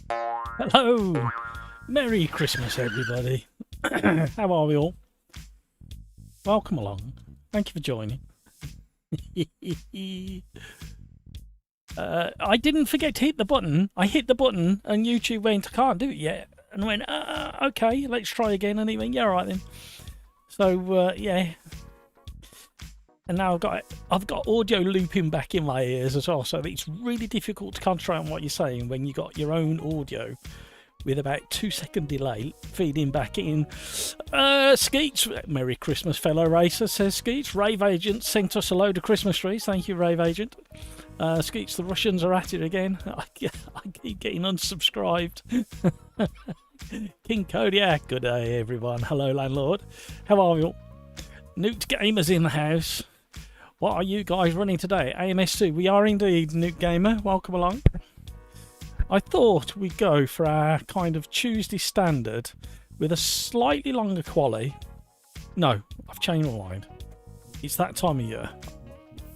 Hello! Merry Christmas, everybody. How are we all? Welcome along. Thank you for joining. I didn't forget to hit the button. I hit the button and YouTube went, I can't do it yet. And I went, okay, let's try again. And he went, yeah, all right then. So, yeah. And now I've got audio looping back in my ears as well. So it's really difficult to concentrate on what you're saying when you got your own audio with about 2-second delay feeding back in. Skeets, Merry Christmas, fellow racer, says Skeets. Rave Agent sent us a load of Christmas trees. Thank you, Rave Agent. Skeets, the Russians are at it again. I keep getting unsubscribed. King Kodiak, good day, everyone. Hello, landlord. How are you? Newt Gamer's in the house. What are you guys running today? AMS2. We are indeed, Newt Gamer. Welcome along. I thought we'd go for our kind of Tuesday standard with a slightly longer quali. No, I've changed my mind. It's that time of year.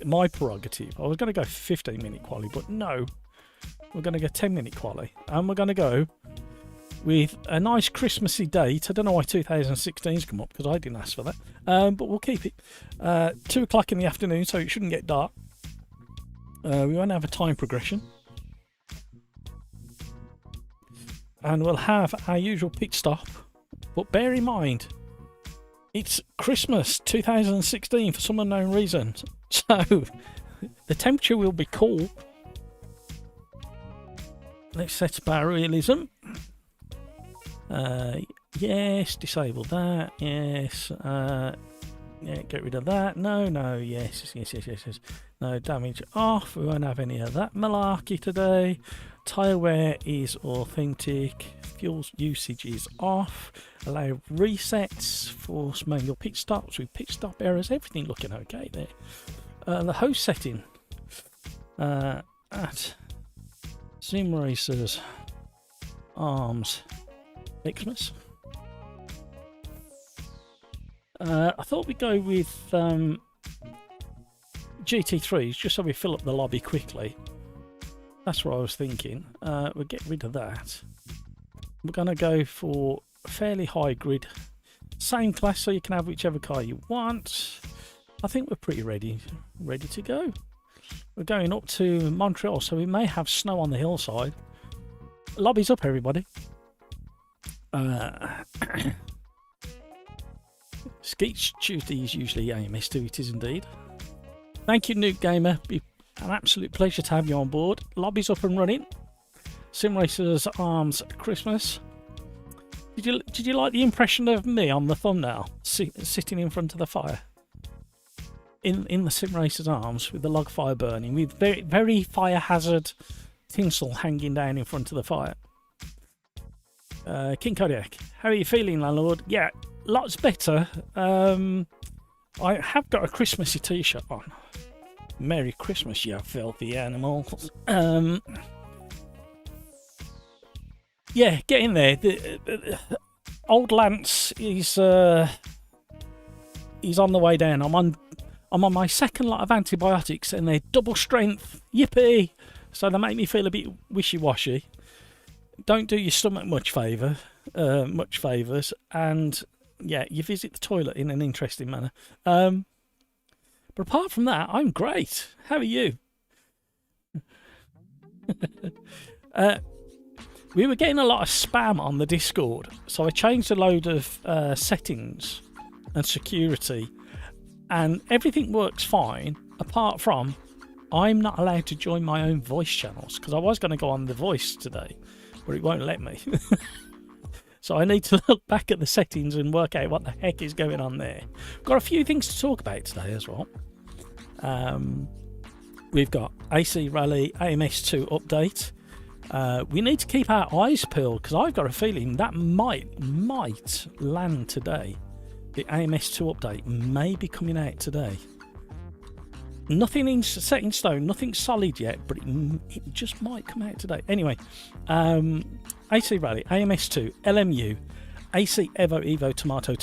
My prerogative. I was going to go 15-minute quali, but no. We're going to go 10-minute quali. And we're going to go with a nice Christmassy date. I don't know why 2016's come up, because I didn't ask for that. But we'll keep it. 2 o'clock in the afternoon, so it shouldn't get dark. We won't have a time progression. And we'll have our usual pit stop. But bear in mind, it's Christmas 2016 for some unknown reason. So, the temperature will be cool. Let's set up our realism. Yes, disable that. Yes. Yeah, get rid of that. No. Yes. No, damage off. We won't have any of that malarkey today. Tyre wear is authentic. Fuel usage is off. Allow resets. Force manual pit stops with pit stop errors. Everything looking okay there. The host setting at Sim Racers Arms Xmas. I thought we'd go with GT3s just so we fill up the lobby quickly. That's what I was thinking. We'll get rid of that. We're going to go for a fairly high grid. Same class, so you can have whichever car you want. I think we're pretty ready to go. We're going up to Montreal, so we may have snow on the hillside. Lobby's up, everybody. Skeets Tuesday is usually AMS2, it is indeed. Thank you, Newt Gamer. Be an absolute pleasure to have you on board. Lobby's up and running. Sim Racers Arms Christmas. Did you like the impression of me on the thumbnail, sitting in front of the fire? In the Sim Racers Arms with the log fire burning, with very, very fire hazard tinsel hanging down in front of the fire. King Kodiak, how are you feeling, landlord? Yeah, lots better. I have got a Christmassy t-shirt on. Merry Christmas, you filthy animals. Yeah, get in there. Old Lance is he's on the way down. I'm on my second lot of antibiotics, and they're double strength. Yippee! So they make me feel a bit wishy-washy. Don't do your stomach much favours, and yeah, you visit the toilet in an interesting manner. But apart from that, I'm great. How are you? We were getting a lot of spam on the Discord, so I changed a load of settings and security, and everything works fine, apart from I'm not allowed to join my own voice channels, because I was going to go on The Voice today, but it won't let me. So I need to look back at the settings and work out what the heck is going on there. Got a few things to talk about today as well. We've got AC Rally AMS2 update. We need to keep our eyes peeled, because I've got a feeling that might land today. The AMS2 update may be coming out today. Nothing set in stone, nothing solid yet, but it just might come out today. Anyway, AC Rally, AMS2, LMU, AC Evo, Tomato,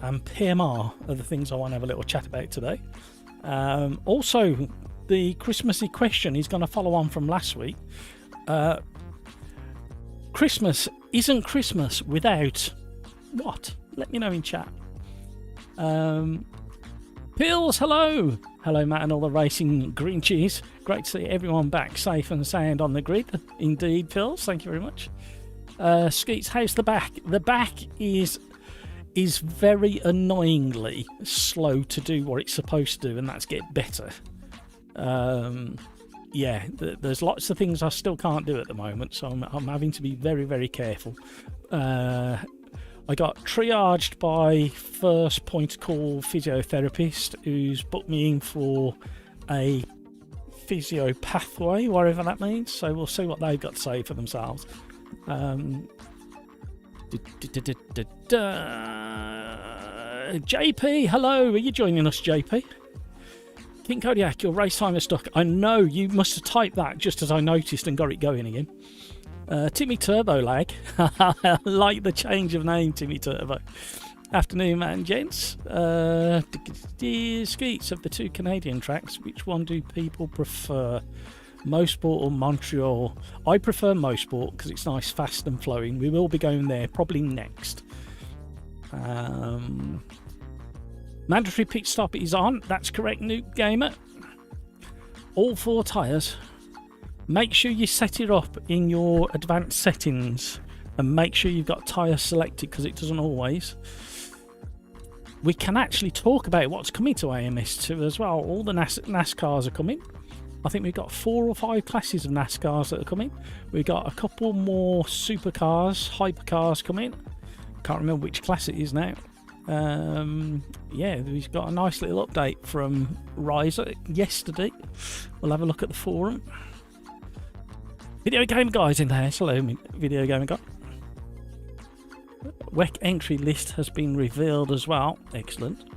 and PMR are the things I want to have a little chat about today. Also, the Christmassy question is going to follow on from last week. Christmas isn't Christmas without what? Let me know in chat. Pills, hello! Hello, Matt and all the racing Grinches. Great to see everyone back safe and sound on the grid. Indeed, Pills, thank you very much. Skeets, how's the back? The back is very annoyingly slow to do what it's supposed to do, and that's get better. Yeah, there's lots of things I still can't do at the moment, so I'm having to be very, very careful. I got triaged by first point of call physiotherapist, who's booked me in for a physio pathway, whatever that means. So we'll see what they've got to say for themselves. JP, hello, are you joining us, JP? King Kodiak, your race timer stuck. I know, you must have typed that just as I noticed and got it going again. Timmy Turbo Lag. I like the change of name, Timmy Turbo. Afternoon, man, gents. Skeets, of the two Canadian tracks, which one do people prefer? Mosport or Montreal? I prefer Mosport because it's nice, fast and flowing. We will be going there probably next. Mandatory pit stop is on. That's correct, Nuke Gamer. All 4 tyres. Make sure you set it up in your advanced settings and make sure you've got tyre selected, because it doesn't always. We can actually talk about what's coming to AMS2 as well. All the NASCARs are coming. I think we've got 4 or 5 classes of NASCARs that are coming. We've got a couple more supercars, hypercars coming. Can't remember which class it is now. Yeah, we've got a nice little update from Riser yesterday. We'll have a look at the forum. Video Gamer Guy's in there. Hello, Video Gamer Guy. WEC entry list has been revealed as well. Excellent.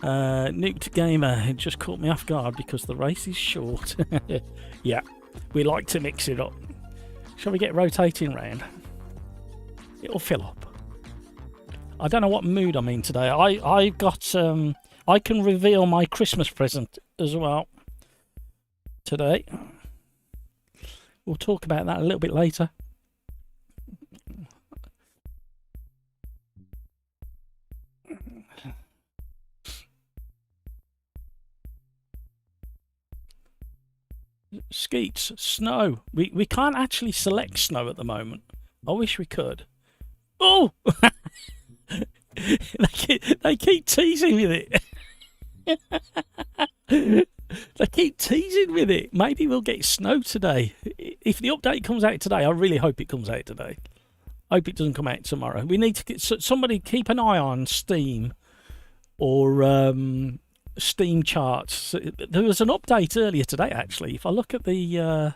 Nuked Gamer, it just caught me off guard because the race is short. Yeah, we like to mix it up. Shall we get rotating round? It'll fill up. I don't know what mood I'm in today. I've got I can reveal my Christmas present as well today. We'll talk about that a little bit later. Skeets, snow. We can't actually select snow at the moment. I wish we could. Oh! they keep teasing with it. They keep teasing with it. Maybe we'll get snow today. If the update comes out today, I really hope it comes out today. I hope it doesn't come out tomorrow. We need to get somebody keep an eye on Steam or Steam charts. There was an update earlier today, actually. If I look at the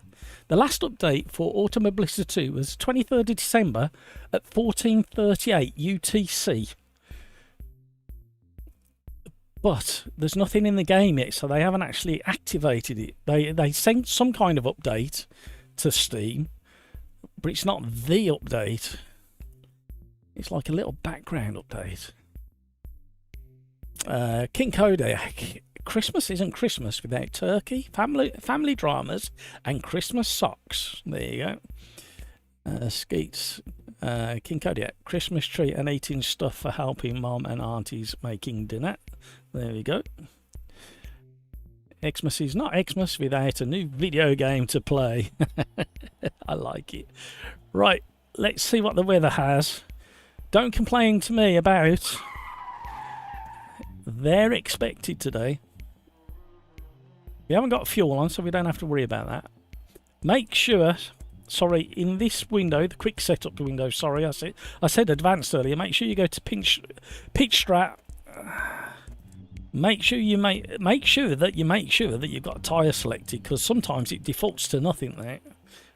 last update for Automobilista 2 was 23rd of December at 14:38 UTC. But there's nothing in the game yet, so they haven't actually activated it. They sent some kind of update to Steam, but it's not the update. It's like a little background update. King Kodiak, Christmas isn't Christmas without turkey, family dramas, and Christmas socks. There you go. Skeets, King Kodiak, Christmas tree and eating stuff for helping mom and aunties making dinner. There we go. Xmas is not Xmas without a new video game to play. I like it. Right, let's see what the weather has. Don't complain to me about... They're expected today. We haven't got fuel on, so we don't have to worry about that. Make sure... Sorry, in this window, the quick setup window, sorry, I said advanced earlier. Make sure you go to pitch strat. Make sure that you've got tyre selected, because sometimes it defaults to nothing there.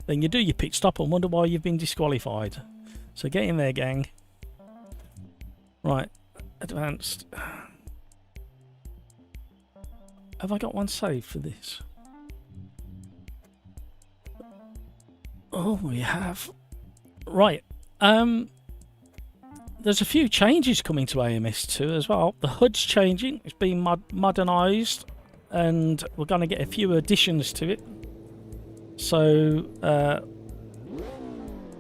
Then you do your pit stop and wonder why you've been disqualified. So get in there, gang. Right, advanced. Have I got one saved for this? Oh, we have. Right. There's a few changes coming to AMS2 as well. The HUD's changing. It's been modernised, and we're going to get a few additions to it. So,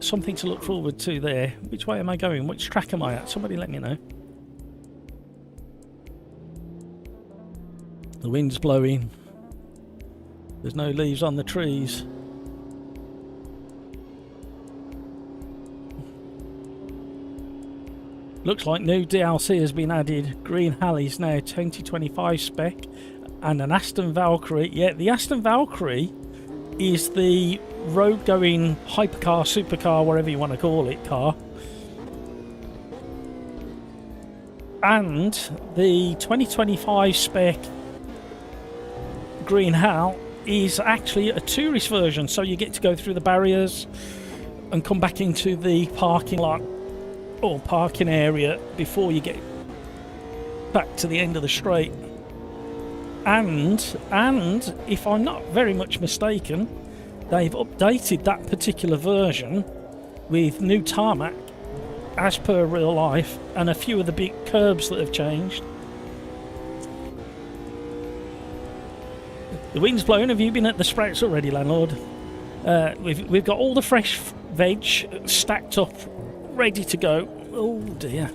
something to look forward to there. Which way am I going? Which track am I at? Somebody let me know. The wind's blowing. There's no leaves on the trees. Looks like new DLC has been added. Green Halley's now 2025 spec. And an Aston Valkyrie. Yeah, the Aston Valkyrie is the road-going hypercar, supercar, whatever you want to call it, car. And the 2025 spec Green Hal is actually a tourist version, so you get to go through the barriers and come back into the parking lot or parking area before you get back to the end of the straight. And if I'm not very much mistaken, they've updated that particular version with new tarmac as per real life and a few of the big curbs that have changed. The wind's blowing. Have you been at the Sprouts already, landlord? We've got all the fresh veg stacked up, ready to go. Oh dear.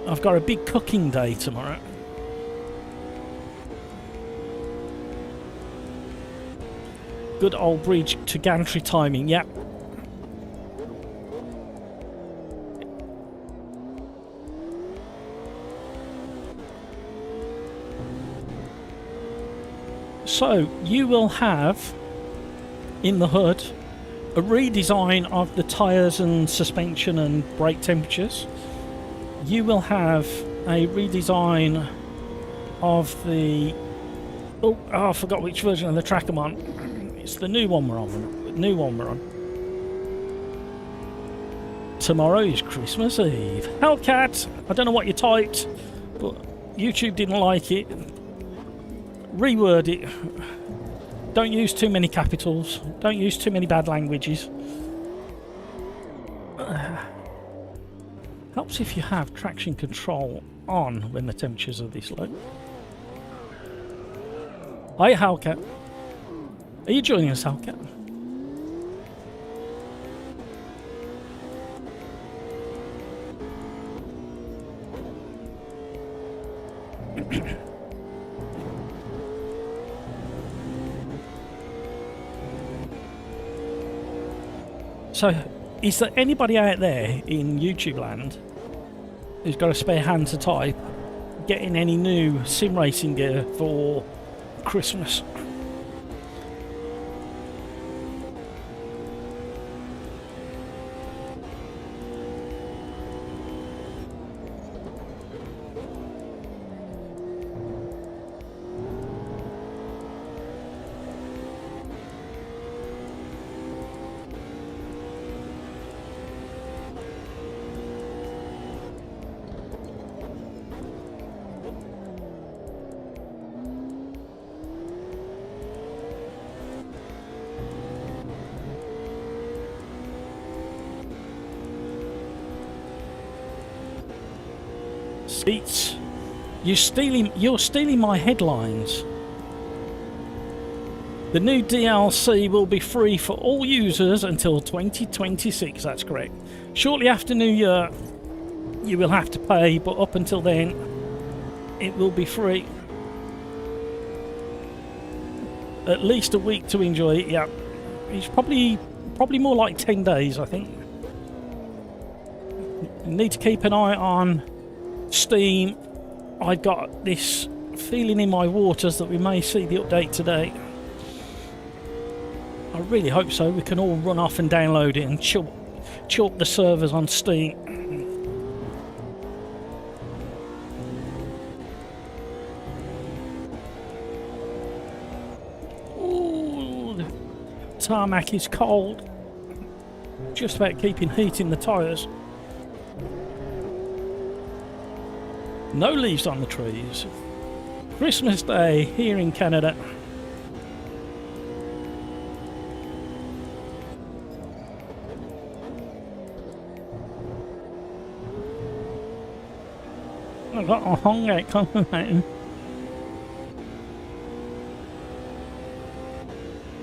I've got a big cooking day tomorrow. Good old bridge to gantry timing, yep. So, you will have, in the hood, a redesign of the tyres and suspension and brake temperatures. You will have a redesign of the... Oh, I forgot which version of the track I'm on. It's the new one we're on. Tomorrow is Christmas Eve. Hellcat! I don't know what you typed, but YouTube didn't like it. Reword it. Don't use too many capitals. Don't use too many bad languages. Helps if you have traction control on when the temperatures are this low. Hi, Hellcat. Are you joining us, Hellcat? So, is there anybody out there in YouTube land who's got a spare hand to type getting any new sim racing gear for Christmas? Beats, you're stealing my headlines. The new DLC will be free for all users until 2026. That's correct. Shortly after New Year, you will have to pay, but up until then, it will be free. At least a week to enjoy it. Yeah, it's probably more like 10 days, I think. You need to keep an eye on Steam. I've got this feeling in my waters that we may see the update today. I really hope so. We can all run off and download it and chalk the servers on Steam. Ooh, the tarmac is cold. Just about keeping heat in the tyres. No leaves on the trees. Christmas Day here in Canada. I've got a hunger coming.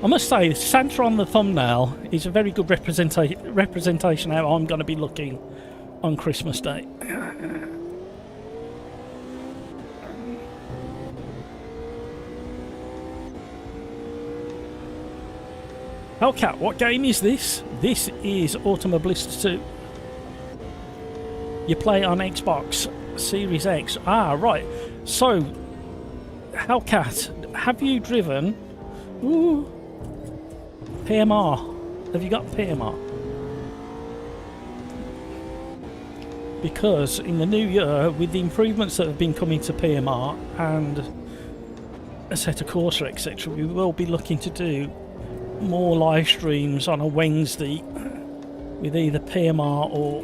I must say, Santa on the thumbnail is a very good representation of how I'm going to be looking on Christmas Day. Hellcat, what game is this? This is Automobilista 2. You play on Xbox Series X. Ah, right. So, Hellcat, have you driven... Ooh, PMR? Have you got PMR? Because in the new year, with the improvements that have been coming to PMR and Assetto Corsa, etc., we will be looking to do more live streams on a Wednesday with either PMR or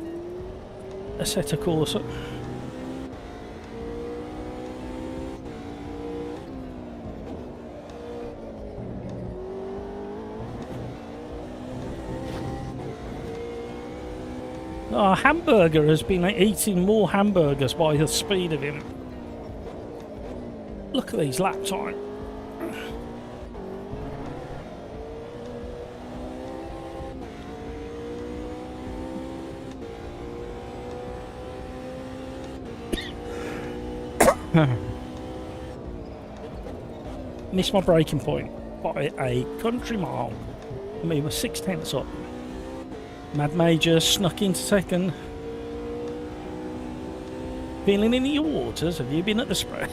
Assetto Corsa. Our hamburger has been eating more hamburgers by the speed of him. Look at these lap time. Missed my braking point by a country mile. I mean, we're 6/10 up. Mad Major snuck into second. Feeling in your waters? Have you been at the spread?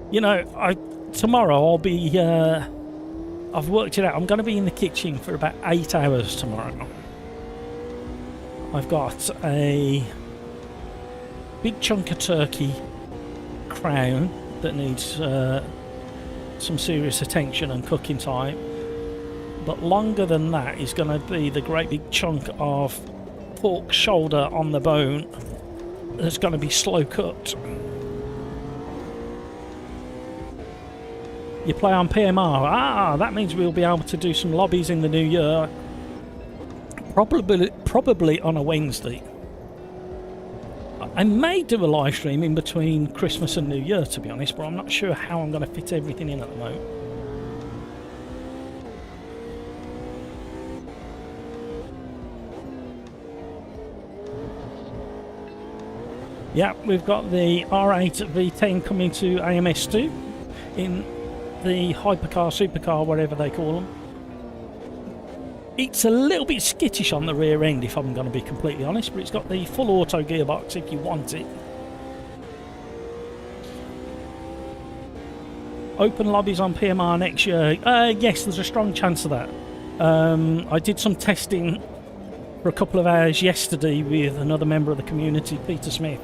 You know, tomorrow I'll be. I've worked it out. I'm going to be in the kitchen for about 8 hours tomorrow. I've got a big chunk of turkey crown that needs some serious attention and cooking time. But longer than that is going to be the great big chunk of pork shoulder on the bone that's going to be slow cooked. You play on PMR. Ah, that means we'll be able to do some lobbies in the new year. Probably on a Wednesday. I may do a live stream in between Christmas and New Year, to be honest, but I'm not sure how I'm going to fit everything in at the moment. Yeah, we've got the R8 V10 coming to AMS2 in the hypercar, supercar, whatever they call them. It's a little bit skittish on the rear end, if I'm going to be completely honest, but it's got the full auto gearbox if you want it. Open lobbies on PMR next year. Yes, there's a strong chance of that. I did some testing for a couple of hours yesterday with another member of the community, Peter Smith.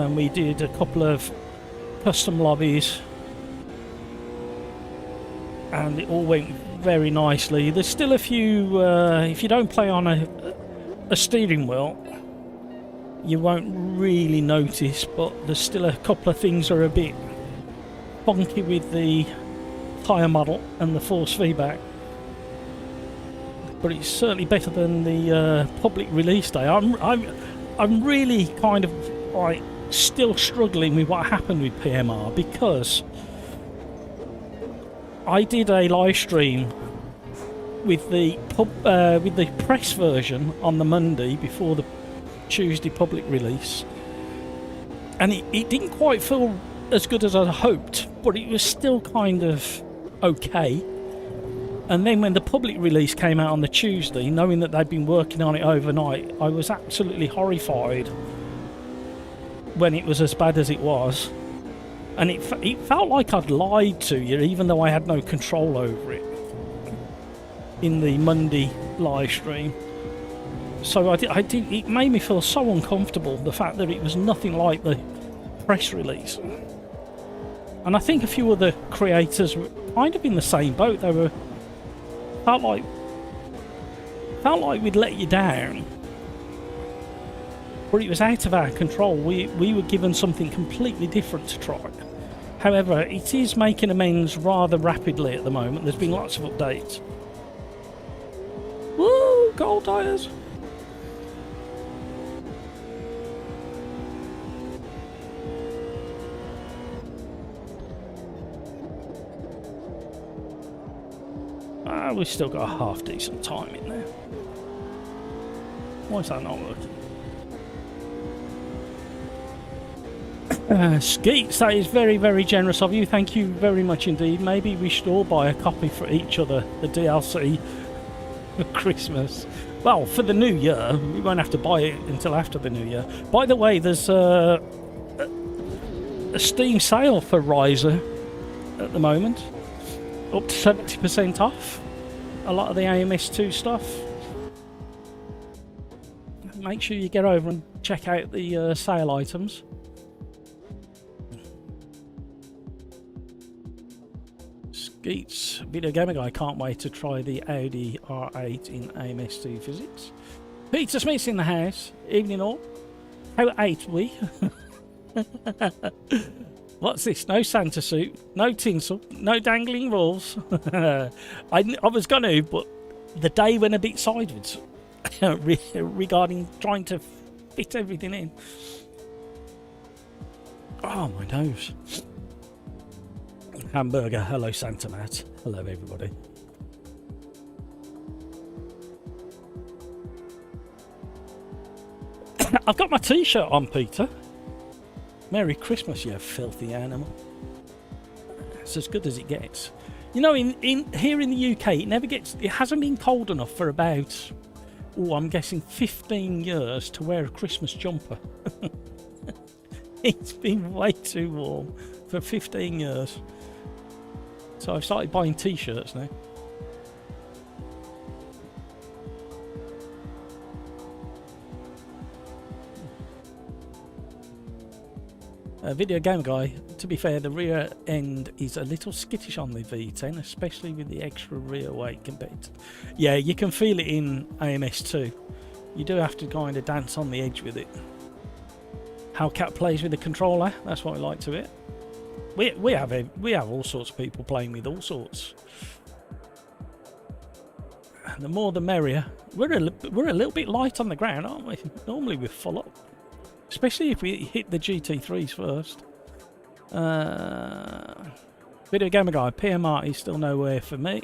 We did a couple of custom lobbies and it all went very nicely. There's still a few, if you don't play on a steering wheel, you won't really notice, but there's still a couple of things that are a bit funky with the tyre model and the force feedback. But it's certainly better than the public release day. I'm really kind of like still struggling with what happened with PMR, because I did a live stream with the press version on the Monday before the Tuesday public release, and it didn't quite feel as good as I hoped, but it was still kind of okay. And then when the public release came out on the Tuesday, knowing that they'd been working on it overnight, I was absolutely horrified when it was as bad as it was. And it felt like I'd lied to you, even though I had no control over it in the Monday live stream. So it made me feel so uncomfortable, the fact that it was nothing like the press release. And I think a few other creators were kind of in the same boat. They were felt like we'd let you down, but it was out of our control. We were given something completely different to try. However, it is making amends rather rapidly at the moment. There's been lots of updates. Woo! Gold tyres! we've still got a half decent time in there. Why is that not working? Skeets, that is very, very generous of you. Thank you very much indeed. Maybe we should all buy a copy for each other, the DLC, for Christmas. Well, for the new year. We won't have to buy it until after the new year. By the way, there's a Steam sale for Riser at the moment. Up to 70% off a lot of the AMS2 stuff. Make sure you get over and check out the sale items. Skeets, Video Gamer Guy, can't wait to try the Audi R8 in AMS2 physics. Peter Smith's in the house. Evening all. How ate we? What's this? No Santa suit, no tinsel, no dangling balls. I was going to, but the day went a bit sideways regarding trying to fit everything in. Oh, my nose. Hamburger. Hello, Santa Matt. Hello, everybody. I've got my t-shirt on, Peter. Merry Christmas, you filthy animal. It's as good as it gets. You know, here in the UK, it hasn't been cold enough for about, I'm guessing 15 years to wear a Christmas jumper. It's been way too warm for 15 years. So I've started buying t-shirts now. Video Game Guy, to be fair, the rear end is a little skittish on the V10, especially with the extra rear weight compared to... Yeah, you can feel it in AMS2. You do have to kind of dance on the edge with it. How Cat plays with the controller, that's what I like to it. We have all sorts of people playing with all sorts. The more the merrier. We're a little bit light on the ground, aren't we? Normally we're full up. Especially if we hit the GT3s first. Video Gamer Guy, PMR is still nowhere for me.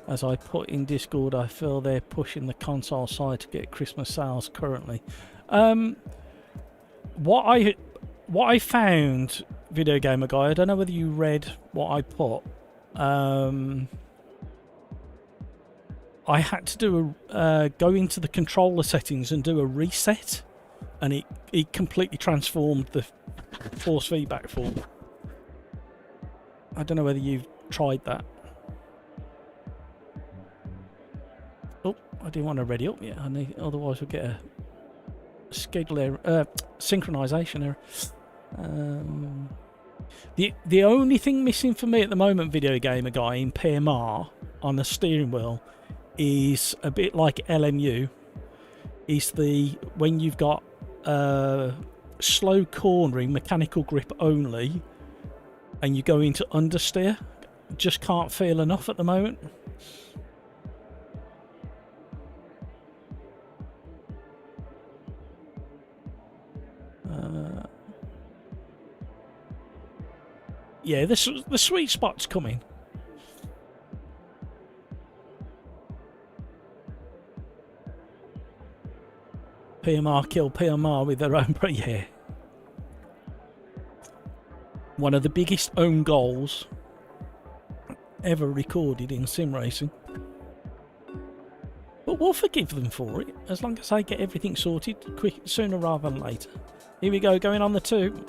As I put in Discord, I feel they're pushing the console side to get Christmas sales currently. What I found, Video Gamer Guy, I don't know whether you read what I put. I had to do go into the controller settings and do a reset. And it completely transformed the force feedback for me. I don't know whether you've tried that. Oh, I didn't want to ready up yet. Otherwise we'll get a schedule error, synchronization error. The only thing missing for me at the moment, Video Gamer Guy, in PMR on the steering wheel is a bit like LMU. Is when you've got slow cornering, mechanical grip only, and you go into understeer. Just can't feel enough at the moment. Yeah, the sweet spot's coming. PMR kill PMR with their own... Yeah. One of the biggest own goals ever recorded in sim racing. But we'll forgive them for it, as long as they get everything sorted sooner rather than later. Here we go, going on the 2.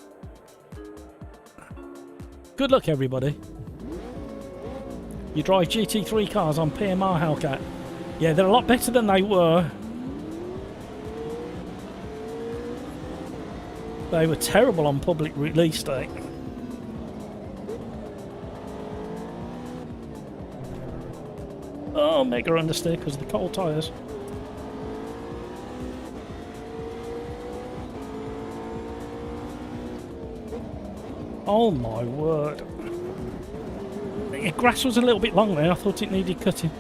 Good luck, everybody. You drive GT3 cars on PMR, Hellcat. Yeah, they're a lot better than they were. They were terrible on public release day. Oh, mega understeer because of the cold tyres. Oh my word. The grass was a little bit long there. I thought it needed cutting.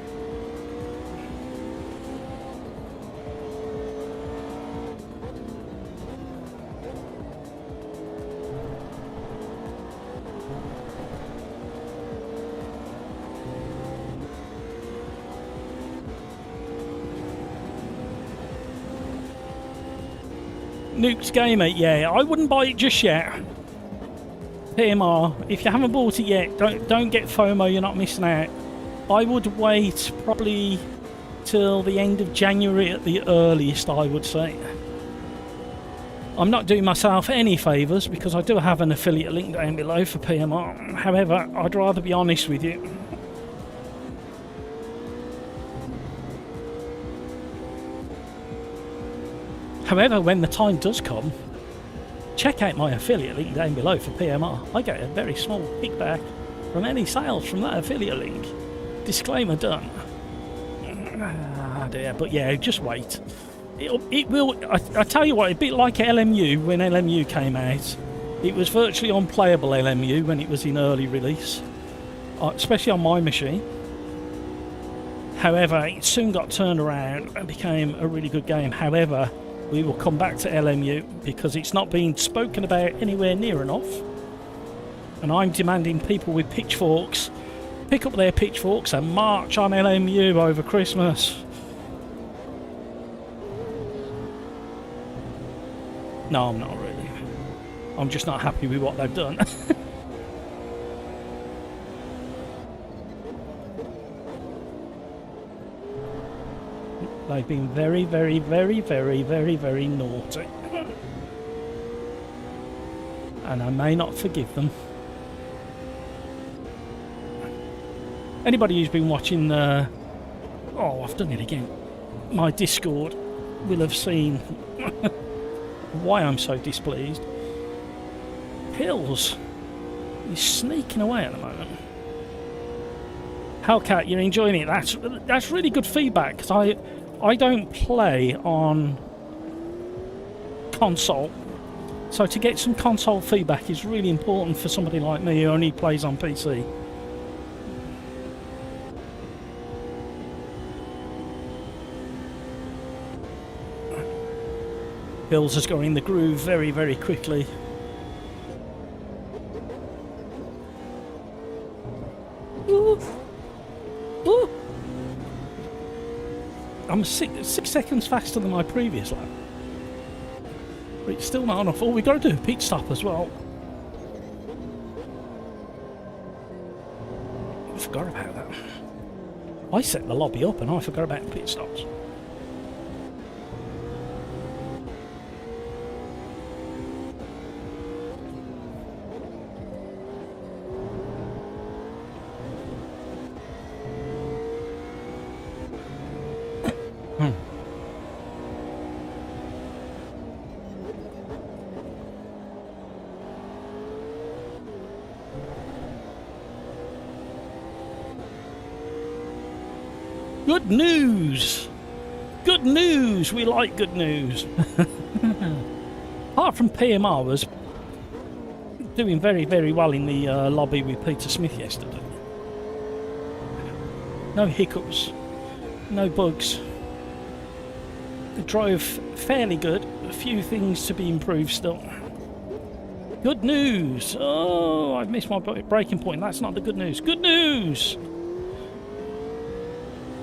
Nuke's Gamer, yeah, I wouldn't buy it just yet. PMR, if you haven't bought it yet, don't get FOMO, you're not missing out. I would wait probably till the end of January at the earliest, I would say. I'm not doing myself any favours because I do have an affiliate link down below for PMR. However, I'd rather be honest with you. However, when the time does come, check out my affiliate link down below for PMR. I get a very small kickback from any sales from that affiliate link. Disclaimer done. Ah dear, but yeah, just wait. It will. I tell you what, a bit like LMU when LMU came out. It was virtually unplayable LMU when it was in early release, especially on my machine. However, it soon got turned around and became a really good game. However, we will come back to LMU because it's not being spoken about anywhere near enough. And I'm demanding people with pitchforks pick up their pitchforks and march on LMU over Christmas. No, I'm not really. I'm just not happy with what they've done. They've been very, very, very, very, very, very naughty. And I may not forgive them. Anybody who's been watching oh, I've done it again. My Discord will have seen why I'm so displeased. Hills. He's sneaking away at the moment. Hellcat, you're enjoying it. That's really good feedback because I don't play on console, so to get some console feedback is really important for somebody like me who only plays on PC. Hills is going in the groove very, very quickly. Ooh. Ooh. I'm 6 seconds faster than my previous lap. But it's still not enough. Oh, we've got to do a pit stop as well. I forgot about that. I set the lobby up and I forgot about pit stops. Good news! Good news! We like good news. Apart from PMR was doing very, very well in the lobby with Peter Smith yesterday. No hiccups, no bugs. The drove fairly good. A few things to be improved still. Good news! Oh, I've missed my breaking point. That's not the good news. Good news!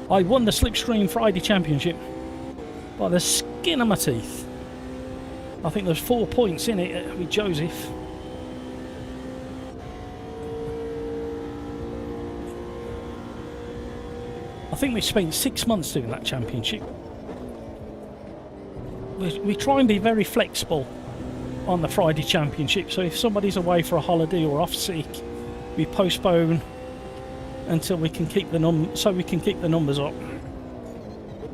I won the Slipstream Friday Championship by the skin of my teeth. I think there's 4 points in it with Joseph. I think we spent 6 months doing that championship. We try and be very flexible on the Friday Championship, so if somebody's away for a holiday or off sick, we postpone until we can keep the numbers up.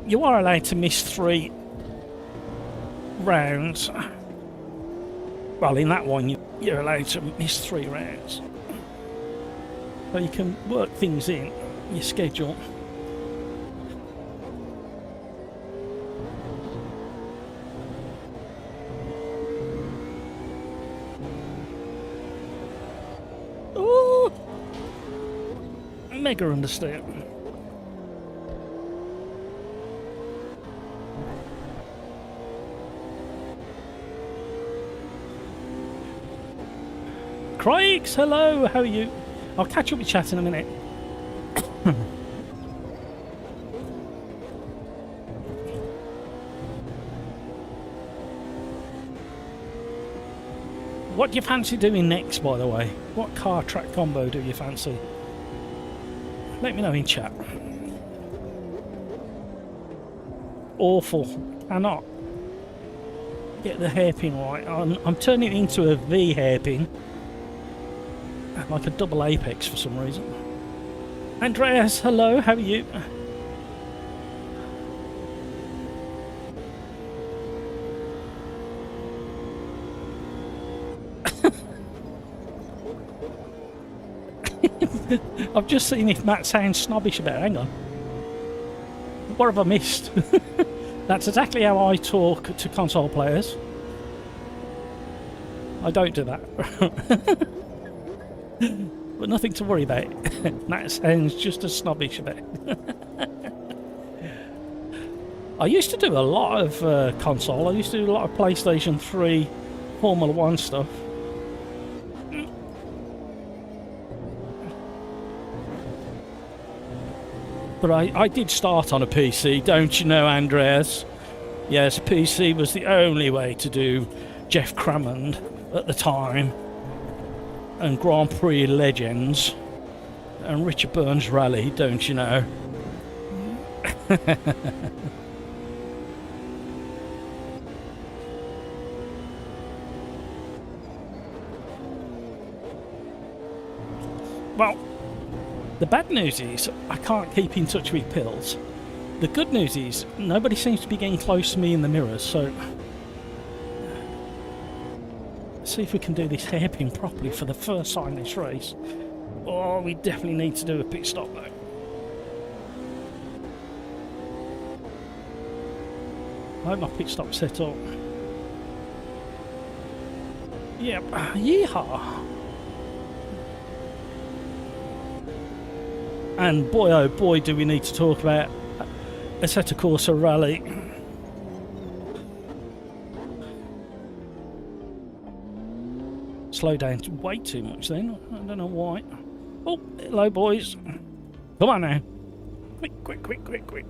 You are allowed to miss 3 rounds. Well, in that one, you're allowed to miss 3 rounds. So you can work things in your schedule. Ooh! Mega understand. Craigs, hello, how are you? I'll catch up with chat in a minute. What do you fancy doing next, by the way? What car track combo do you fancy? Let me know in chat. Awful. Cannot get the hairpin right. I'm turning it into a V hairpin. Like a double apex for some reason. Andreas, hello, how are you? I've just seen if Matt sounds snobbish about it. Hang on. What have I missed? That's exactly how I talk to console players. I don't do that. But nothing to worry about. Matt sounds just as snobbish about it. I used to do a lot of console. I used to do a lot of PlayStation 3 Formula 1 stuff. But I did start on a PC, don't you know, Andreas? Yes, PC was the only way to do Jeff Crammond at the time, and Grand Prix Legends, and Richard Burns Rally, don't you know? Well, the bad news is I can't keep in touch with pills. The good news is nobody seems to be getting close to me in the mirrors, so let's see if we can do this hairpin properly for the first time in this race. Oh, we definitely need to do a pit stop though. I hope my pit stop's set up. Yep, yeehaw! And boy oh boy do we need to talk about Assetto Corsa Rally. Slow down way too much then, I don't know why. Oh, hello boys. Come on now. Quick, quick, quick, quick, quick.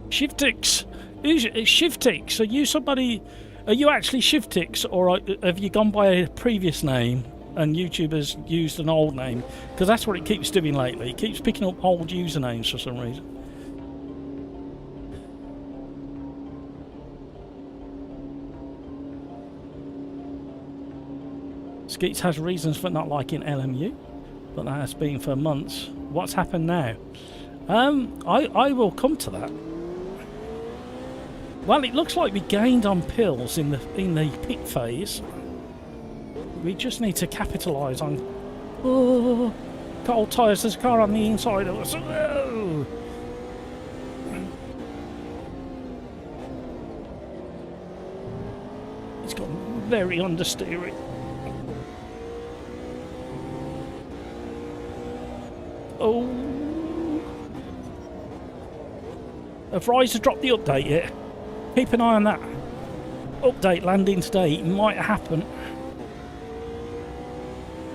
Shiftix! Who's Shiftix? Are you somebody... Are you actually Shiftix, or have you gone by a previous name and YouTube has used an old name? Because that's what it keeps doing lately. It keeps picking up old usernames for some reason. Skeets has reasons for not liking LMU, but that has been for months. What's happened now? I will come to that. Well, it looks like we gained on pills in the pit phase. We just need to capitalise on... Oh, cold tyres, there's a car on the inside of us. Oh. It's got very understeering. Oh. Have Ryzer dropped the update yet? Keep an eye on that. Update landing today. It might happen.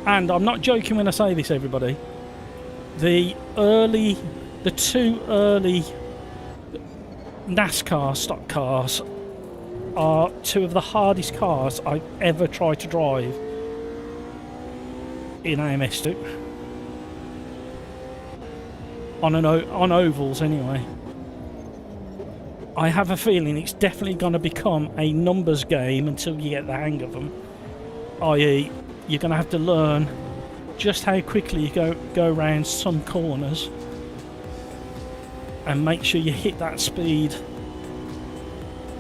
And I'm not joking when I say this, everybody. The two early NASCAR stock cars are two of the hardest cars I've ever tried to drive in AMS2. On ovals, anyway. I have a feeling it's definitely going to become a numbers game until you get the hang of them. I.e., you're going to have to learn just how quickly you go around some corners and make sure you hit that speed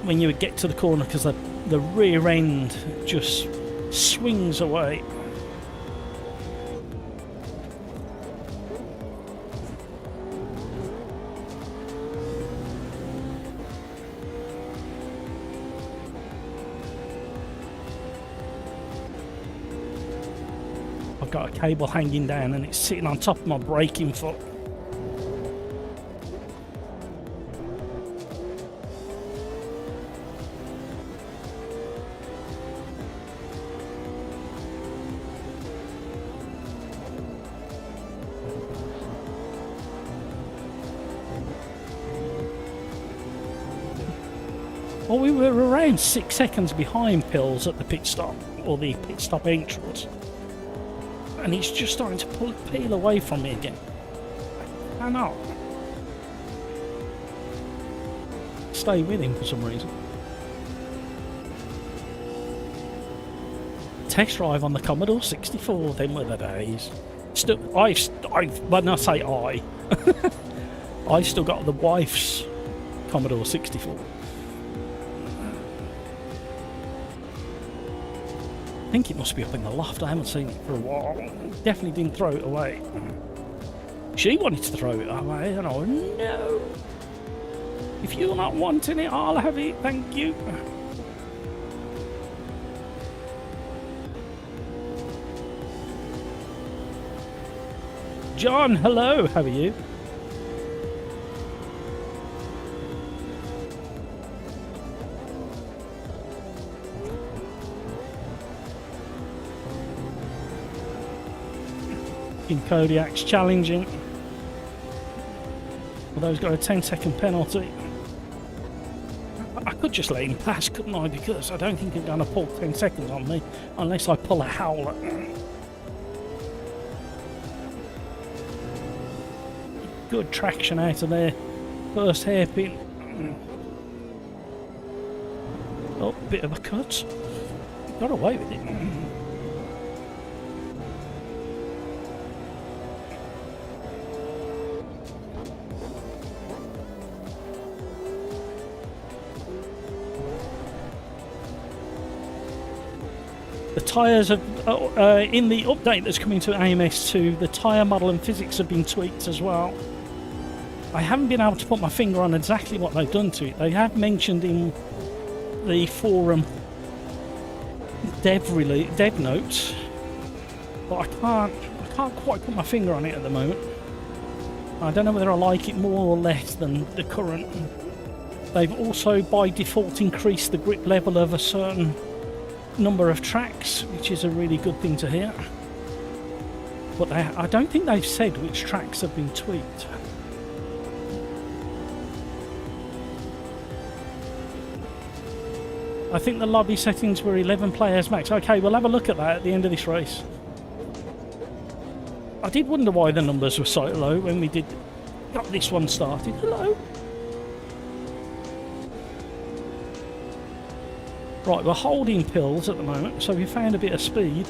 when you get to the corner, because the rear end just swings away. Got a cable hanging down and it's sitting on top of my braking foot. Well, we were around 6 seconds behind Pills at the pit stop, or the pit stop entrance. And he's just starting to peel away from me again. I cannot stay with him for some reason. Test drive on the Commodore 64, them were the days. Still, when I say I've still got the wife's Commodore 64. I think it must be up in the loft. I haven't seen it for a while. Definitely didn't throw it away. She wanted to throw it away, and I went, no. If you're not wanting it, I'll have it. Thank you. John, hello. How are you? In Kodiak's challenging. Although he's got a 10-second penalty. I could just let him pass, couldn't I? Because I don't think he's going to pull 10 seconds on me unless I pull a howler. Good traction out of there. First hairpin. Oh, bit of a cut. Got away with it. The tyres have, in the update that's coming to AMS2, the tyre model and physics have been tweaked as well. I haven't been able to put my finger on exactly what they've done to it. They have mentioned in the forum dev notes, but I can't quite put my finger on it at the moment. I don't know whether I like it more or less than the current. They've also by default increased the grip level of a certain number of tracks, which is a really good thing to hear. But I don't think they've said which tracks have been tweaked. I think the lobby settings were 11 players max. Okay, we'll have a look at that at the end of this race. I did wonder why the numbers were so low when we got this one started. Hello. Right, we're holding Pills at the moment, so we found a bit of speed.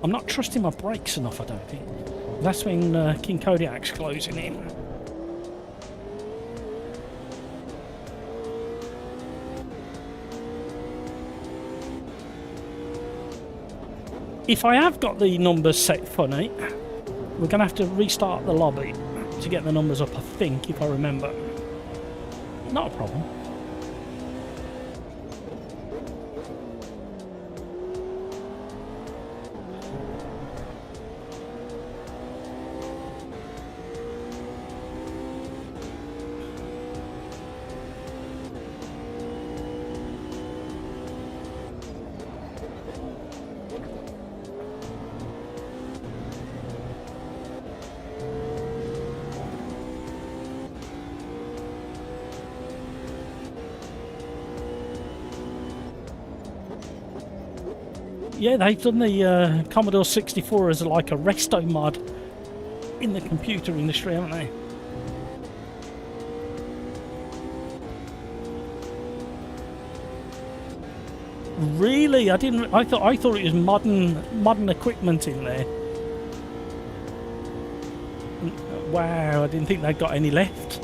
I'm not trusting my brakes enough, I don't think. That's when King Kodiak's closing in. If I have got the numbers set funny, we're going to have to restart the lobby to get the numbers up, I think, if I remember. Not a problem. Yeah, they've done the Commodore 64 as like a resto mod in the computer industry, haven't they? Really? I thought it was modern equipment in there. Wow, I didn't think they'd got any left.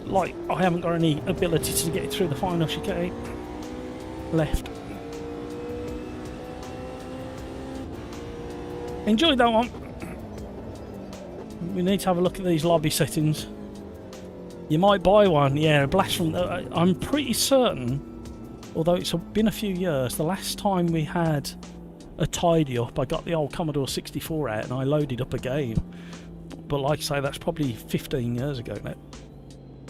Like, I haven't got any ability to get through the final chicane. Left. Enjoy that one. We need to have a look at these lobby settings. You might buy one. Yeah, blast from... I'm pretty certain, although it's been a few years, the last time we had a tidy up, I got the old Commodore 64 out and I loaded up a game. But like I say, that's probably 15 years ago now.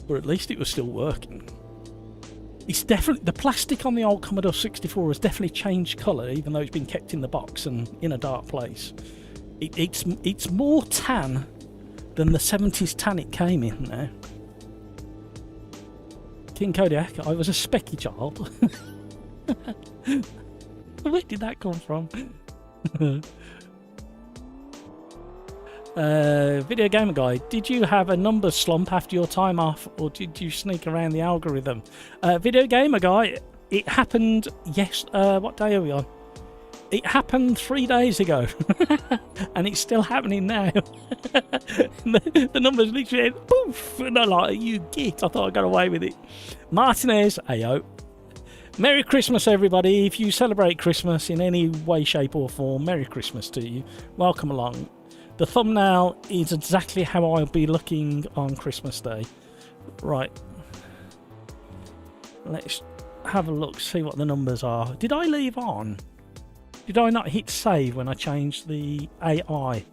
Or at least it was still working. It's definitely... The plastic on the old Commodore 64 has definitely changed colour, even though it's been kept in the box and in a dark place. It's more tan than the 70s tan it came in now. King Kodiak, I was a specky child. Where did that come from? Video Gamer Guy, did you have a numbers slump after your time off, or did you sneak around the algorithm? Video Gamer Guy, it happened, yes, what day are we on? It happened 3 days ago, and it's still happening now. The numbers literally went poof, and I'm like, you git, I thought I got away with it. Martinez, ayo. Merry Christmas, everybody. If you celebrate Christmas in any way, shape or form, Merry Christmas to you. Welcome along. The thumbnail is exactly how I'll be looking on Christmas Day. Right. Let's have a look, see what the numbers are. Did I leave on? Did I not hit save when I changed the AI?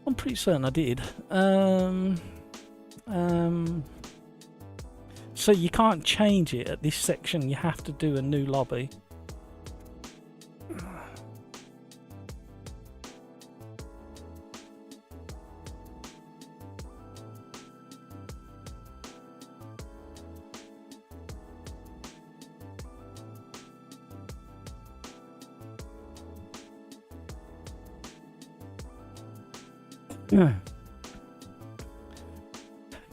I'm pretty certain I did. So you can't change it at this section. You have to do a new lobby.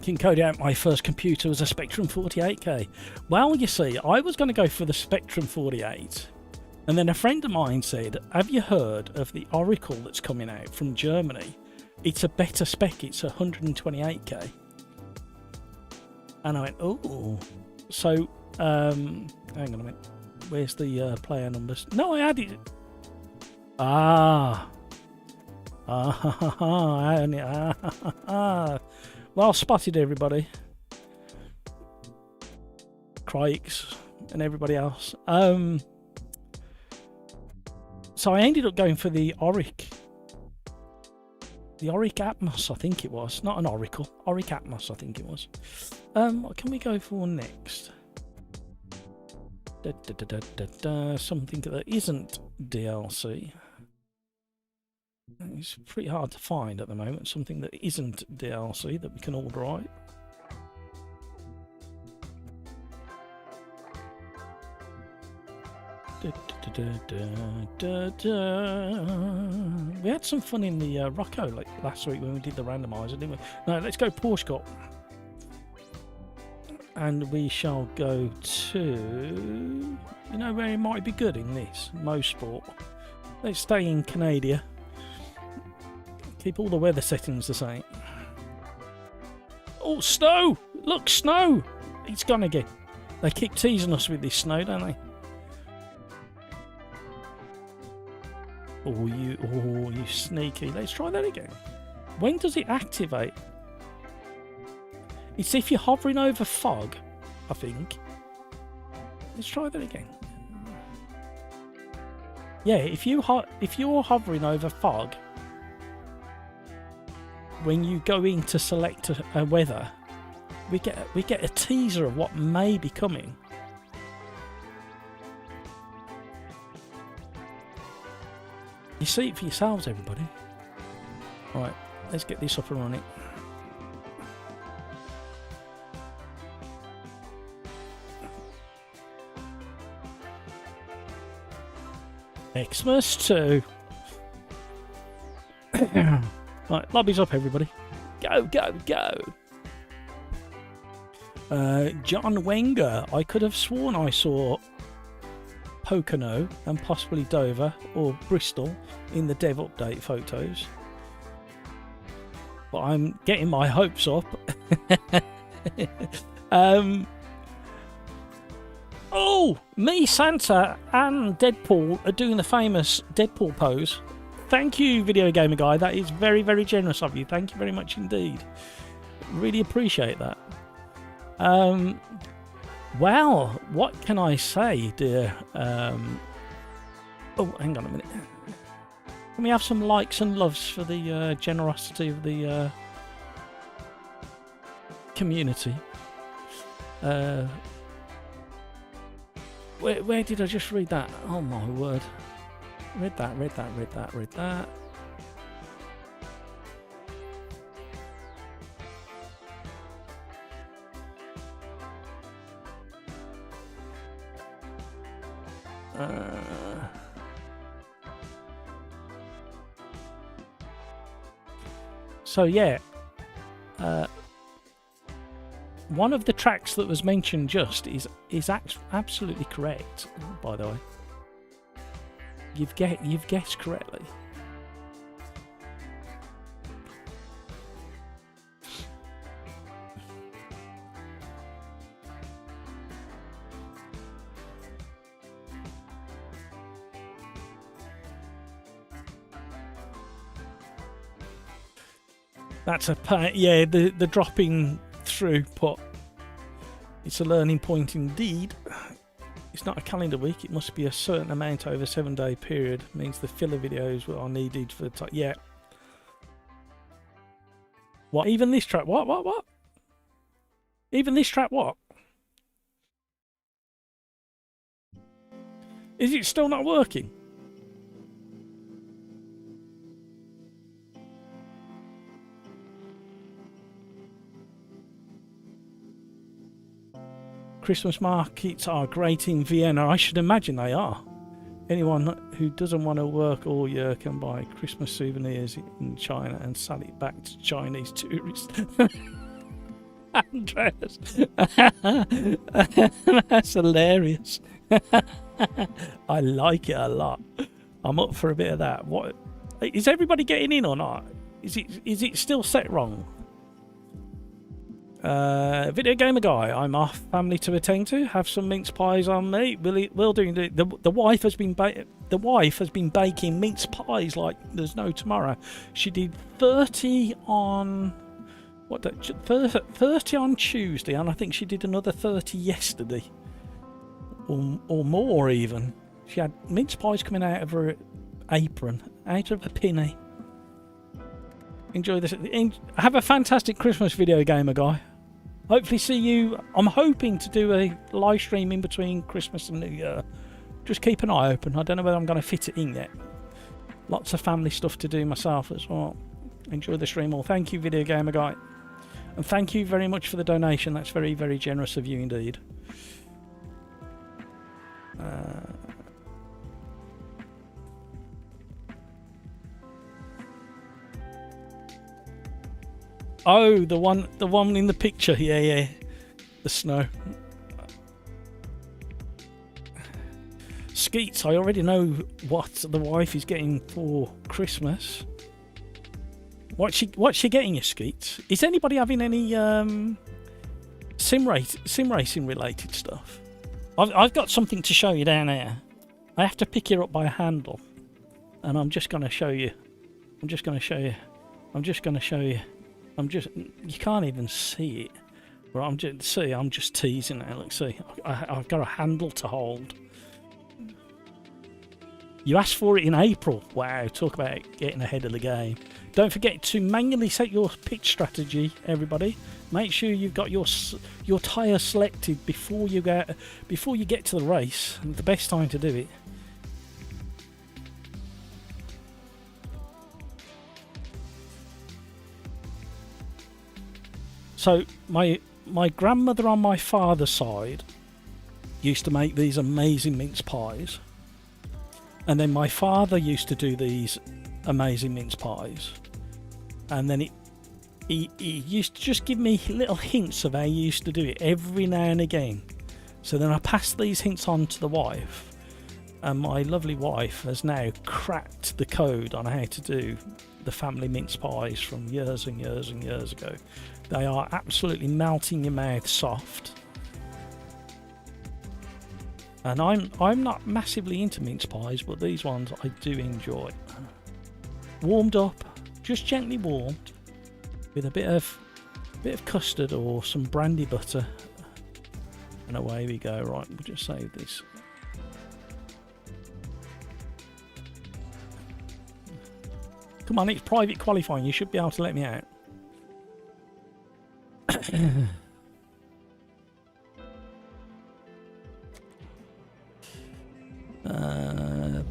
King Kodiak, my first computer was a Spectrum 48K. Well, you see, I was going to go for the Spectrum 48, and then a friend of mine said, have you heard of the Oracle that's coming out from Germany? It's a better spec, it's 128K. And I went, oh. So, hang on a minute. Where's the player numbers? No, I had it. Well spotted, everybody. Crikes and everybody else. So I ended up going for the Auric. The Auric Atmos, I think it was. Not an Oracle. Auric Atmos, I think it was. What can we go for next? Something that isn't DLC. It's pretty hard to find at the moment, something that isn't DLC that we can all write. We had some fun in the Rocco like last week when we did the randomizer, didn't we? No, let's go Porsche Cup. And we shall go to, you know where it might be good in this? Mosport. Let's stay in Canada. Keep all the weather settings the same. Oh, snow! Look, snow! It's gone again. They keep teasing us with this snow, don't they? Oh, you sneaky. Let's try that again. When does it activate? It's if you're hovering over fog, I think. Let's try that again. Yeah, if you're hovering over fog, when you go in to select a weather, we get a teaser of what may be coming. You see it for yourselves, everybody. Right, let's get this up and running. Xmas 2. Right, lobby's up, everybody. Go, go, go. John Wenger. I could have sworn I saw Pocono and possibly Dover or Bristol in the dev update photos. But I'm getting my hopes up. Oh, me, Santa, and Deadpool are doing the famous Deadpool pose. Thank you, Video Gamer Guy. That is very, very generous of you. Thank you very much indeed. Really appreciate that. Well, what can I say, dear? Oh, hang on a minute. Can we have some likes and loves for the generosity of the community? Where did I just read that? Oh my word. Read that. So yeah, one of the tracks that was mentioned just is absolutely correct. By the way, you've guessed correctly. That's yeah, the dropping throughput. It's a learning point indeed. It's not a calendar week. It must be a certain amount over a 7-day period. It means the filler videos are needed for the time. Yeah. What? Even this track? What? Even this track? What? Is it still not working? Christmas markets are great in Vienna. I should imagine they are. Anyone who doesn't want to work all year can buy Christmas souvenirs in China and sell it back to Chinese tourists. Andreas. That's hilarious. I like it a lot. I'm up for a bit of that. What is everybody getting in or not? Is it still set wrong? Video gamer guy, I'm off. Family to attend to. Have some mince pies on me. Will do. The wife has been baking mince pies like there's no tomorrow. She did 30 on 30 on Tuesday, and I think she did another 30 yesterday, or more even. She had mince pies coming out of her apron, out of a pinny. Enjoy this. Have a fantastic Christmas, video gamer guy. Hopefully see you. I'm hoping to do a live stream in between Christmas and New Year. Just keep an eye open. I don't know whether I'm going to fit it in yet. Lots of family stuff to do myself as well. Enjoy the stream all. Thank you, video gamer guy. And thank you very much for the donation. That's very, very generous of you indeed. Oh, the one in the picture. Yeah. The snow. Skeets, I already know what the wife is getting for Christmas. What's she getting you, Skeets? Is anybody having any sim racing related stuff? I've got something to show you down here. I have to pick you up by a handle, and I'm just going to show you. You can't even see it. But I'm just teasing now. Look, see, I've got a handle to hold. You asked for it in April. Wow, talk about getting ahead of the game. Don't forget to manually set your pitch strategy, everybody. Make sure you've got your tyre selected before you get to the race. The best time to do it. So my grandmother on my father's side used to make these amazing mince pies, and then my father used to do these amazing mince pies, and then he used to just give me little hints of how he used to do it every now and again. So then I passed these hints on to the wife, and my lovely wife has now cracked the code on how to do the family mince pies from years and years and years ago. They are absolutely melting your mouth soft. And I'm not massively into mince pies, but these ones I do enjoy. Warmed up, just gently warmed, with a bit of custard or some brandy butter, and away we go. Right, we'll just save this. Come on, it's private qualifying. You should be able to let me out.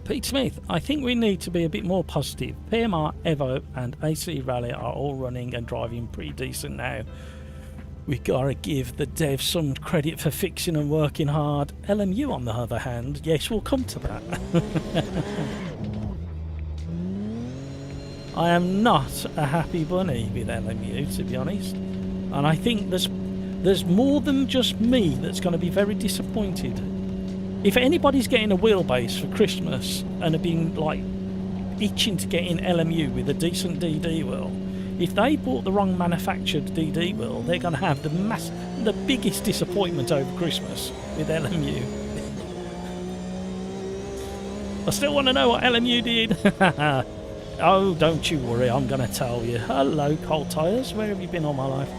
Pete Smith, I think we need to be a bit more positive. PMR, Evo and AC Rally are all running and driving pretty decent now. We gotta give the devs some credit for fixing and working hard. LMU, on the other hand, yes, we'll come to that. I am not a happy bunny with LMU, to be honest. And I think there's more than just me that's going to be very disappointed. If anybody's getting a wheelbase for Christmas and have been like itching to get in LMU with a decent DD wheel, if they bought the wrong manufactured DD wheel, they're going to have the biggest disappointment over Christmas with LMU. I still want to know what LMU did. Oh, don't you worry, I'm going to tell you. Hello, Cold Tyres, where have you been all my life?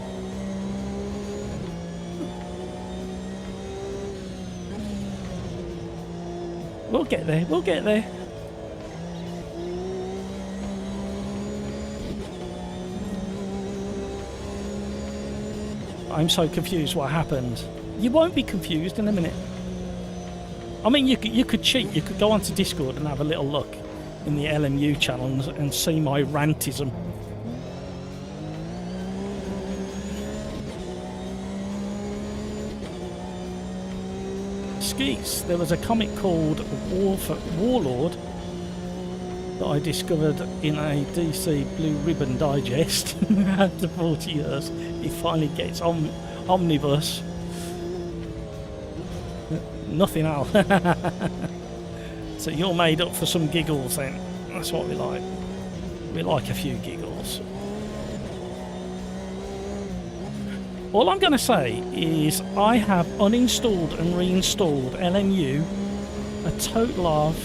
We'll get there, we'll get there. I'm so confused what happened. You won't be confused in a minute. I mean, you could cheat. You could go onto Discord and have a little look in the LMU channel and see my rantism. Skeets, there was a comic called Warlord that I discovered in a DC Blue Ribbon digest after 40 years. He finally gets on Omnibus. Nothing else. So you're made up for some giggles then. That's what we like. We like a few giggles. All I'm going to say is I have uninstalled and reinstalled LMU a total of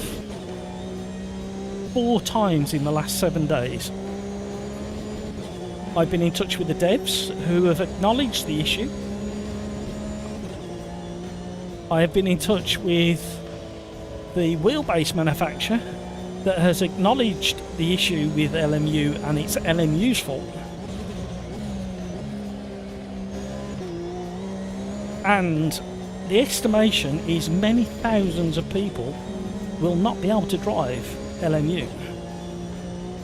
4 times in the last 7 days. I've been in touch with the devs who have acknowledged the issue. I have been in touch with the wheelbase manufacturer that has acknowledged the issue with LMU and it's LMU's fault. And the estimation is many thousands of people will not be able to drive LMU.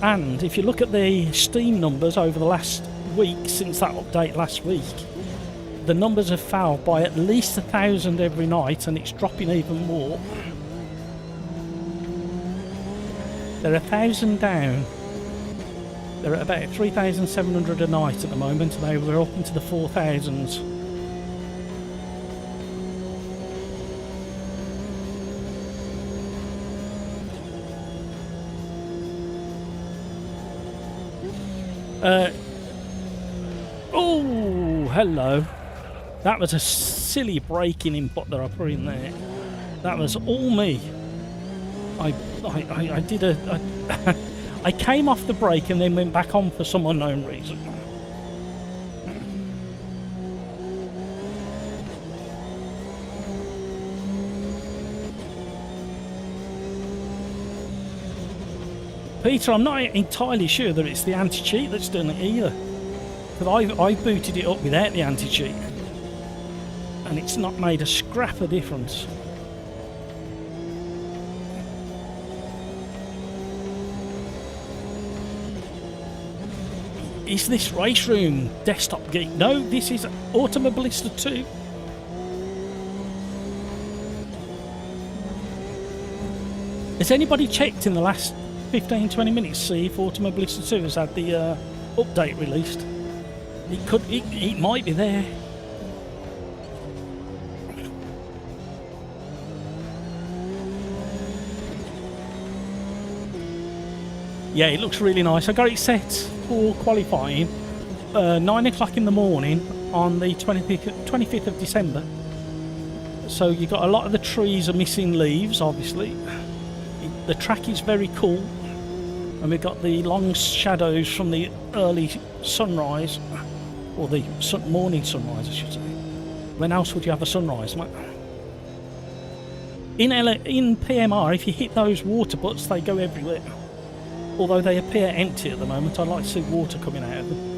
And if you look at the Steam numbers over the last week, since that update last week, the numbers have fell by at least 1,000 every night, and it's dropping even more. They're 1,000 down. They're at about 3,700 a night at the moment, and they were up into the 4,000s. Oh, hello. That was a silly braking input that I put in there. That was all me. I did I came off the brake and then went back on for some unknown reason. Peter, I'm not entirely sure that it's the anti-cheat that's done it either. Because I booted it up without the anti-cheat. And it's not made a scrap of difference. Is this Race Room Desktop Geek? No, this is Automobilista 2. Has anybody checked in the last 15-20 minutes to see if Automobilista 2 has had the update released? It might be there. Yeah, it looks really nice. I got it set for qualifying 9 o'clock in the morning on the 25th of December. So you got a lot of the trees are missing leaves, obviously. The track is very cool. And we've got the long shadows from the early sunrise. Or the morning sunrise, I should say. When else would you have a sunrise, mate? In PMR, if you hit those water butts, they go everywhere. Although they appear empty at the moment, I'd like to see water coming out of them.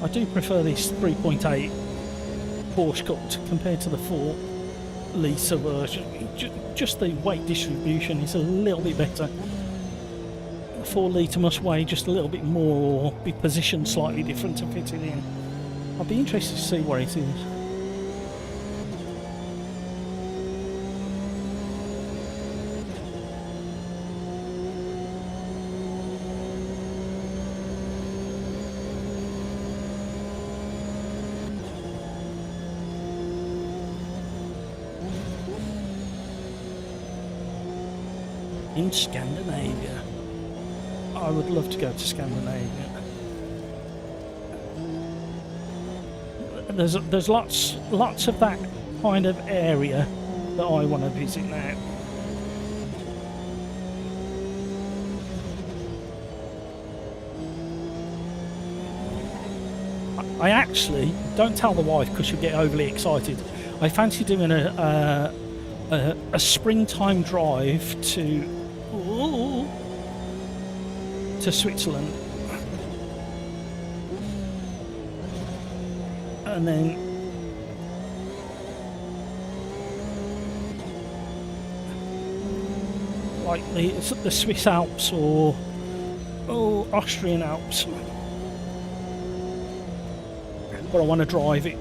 I do prefer this 3.8 Porsche cut compared to the 4 litre version. Just the weight distribution is a little bit better. The 4 litre must weigh just a little bit more or be positioned slightly different to fit it in. I'll be interested to see where it is. In Scandinavia. I would love to go to Scandinavia. There's lots of that kind of area that I want to visit now. I actually, don't tell the wife because she'll get overly excited, I fancy doing a springtime drive to Switzerland, and then like the Swiss Alps or Austrian Alps, but I want to drive it.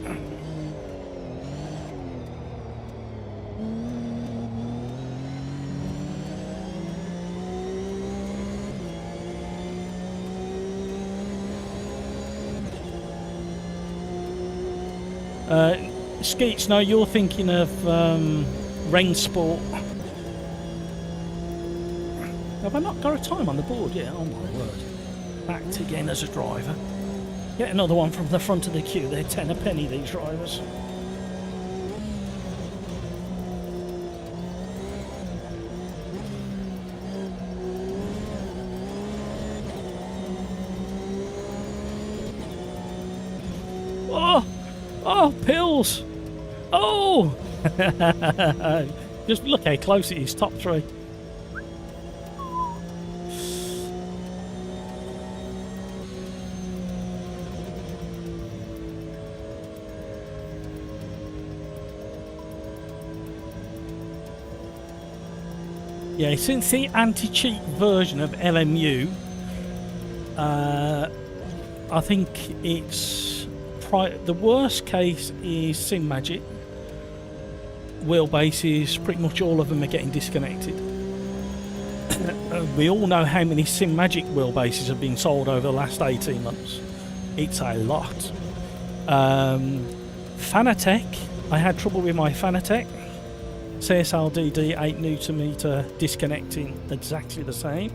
Skeets, no, you're thinking of rain sport. Have I not got a time on the board yet? Oh my word. Backed again as a driver. Get another one from the front of the queue. They're 10 a penny, these drivers. Oh, pills! Oh! Just look how close it is, top 3. Yeah, since the anti-cheat version of LMU, I think it's the worst case is Sim Magic. Wheelbases, pretty much all of them are getting disconnected. We all know how many Sim Magic wheelbases have been sold over the last 18 months. It's a lot. Fanatec, I had trouble with my Fanatec. CSLDD 8 Nm disconnecting exactly the same.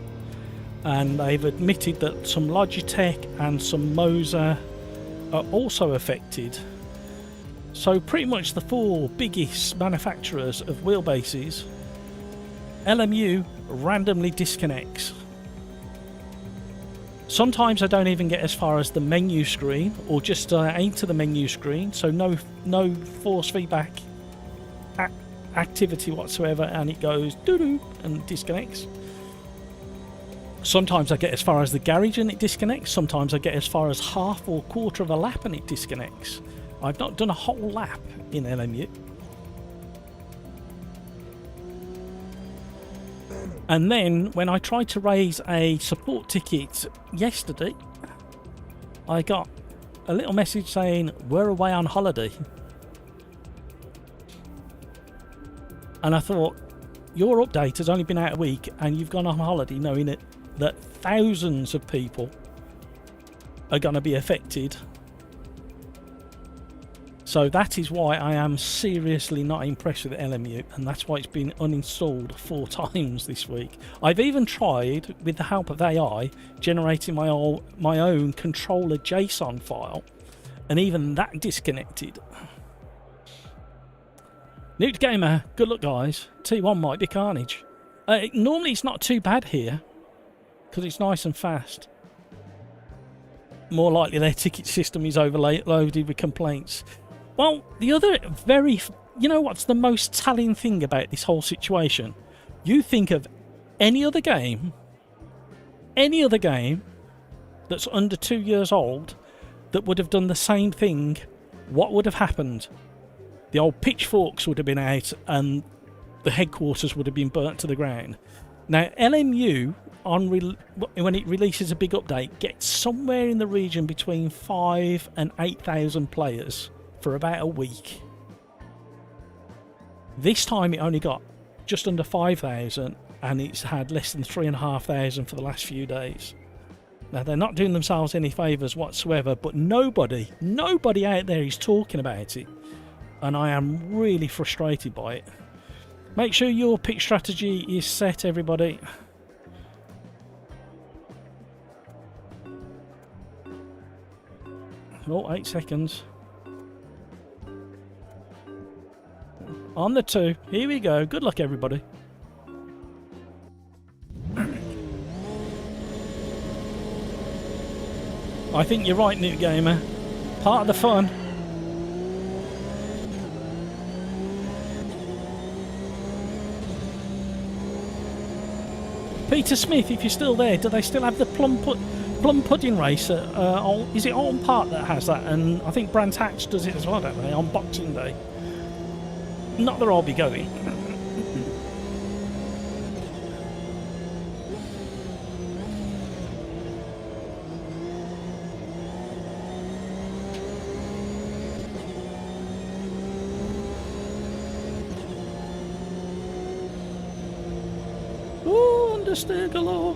And they've admitted that some Logitech and some Moser are also affected. So pretty much the 4 biggest manufacturers of wheelbases, LMU randomly disconnects. Sometimes I don't even get as far as the menu screen, or just into the menu screen, so no force feedback activity whatsoever, and it goes doo-doo and disconnects. Sometimes I get as far as the garage and it disconnects. Sometimes I get as far as half or quarter of a lap and it disconnects. I've not done a whole lap in LMU. And then when I tried to raise a support ticket yesterday, I got a little message saying we're away on holiday. And I thought, your update has only been out a week and you've gone on holiday knowing that thousands of people are going to be affected. So that is why I am seriously not impressed with LMU, and that's why it's been uninstalled 4 times this week. I've even tried, with the help of AI, generating my own controller JSON file, and even that disconnected. Newt Gamer, good luck guys. T1 might be carnage. Normally it's not too bad here, because it's nice and fast. More likely their ticket system is overloaded with complaints. Well, the other you know what's the most telling thing about this whole situation? You think of any other game that's under 2 years old that would have done the same thing, what would have happened? The old pitchforks would have been out and the headquarters would have been burnt to the ground. Now, LMU, when it releases a big update, gets somewhere in the region between 5,000 and 8,000 players for about a week. This time it only got just under 5,000, and it's had less than 3,500 for the last few days. Now, they're not doing themselves any favours whatsoever, but nobody out there is talking about it, and I am really frustrated by it. Make sure your pick strategy is set, everybody. Oh, 8 seconds. On the 2. Here we go. Good luck, everybody. I think you're right, New Gamer. Part of the fun. Peter Smith, if you're still there, do they still have the plum pudding race? Is it Alton Park that has that? And I think Brands Hatch does it as well, don't they, on Boxing Day? Not that I'll be going. Ooh, understeer galore.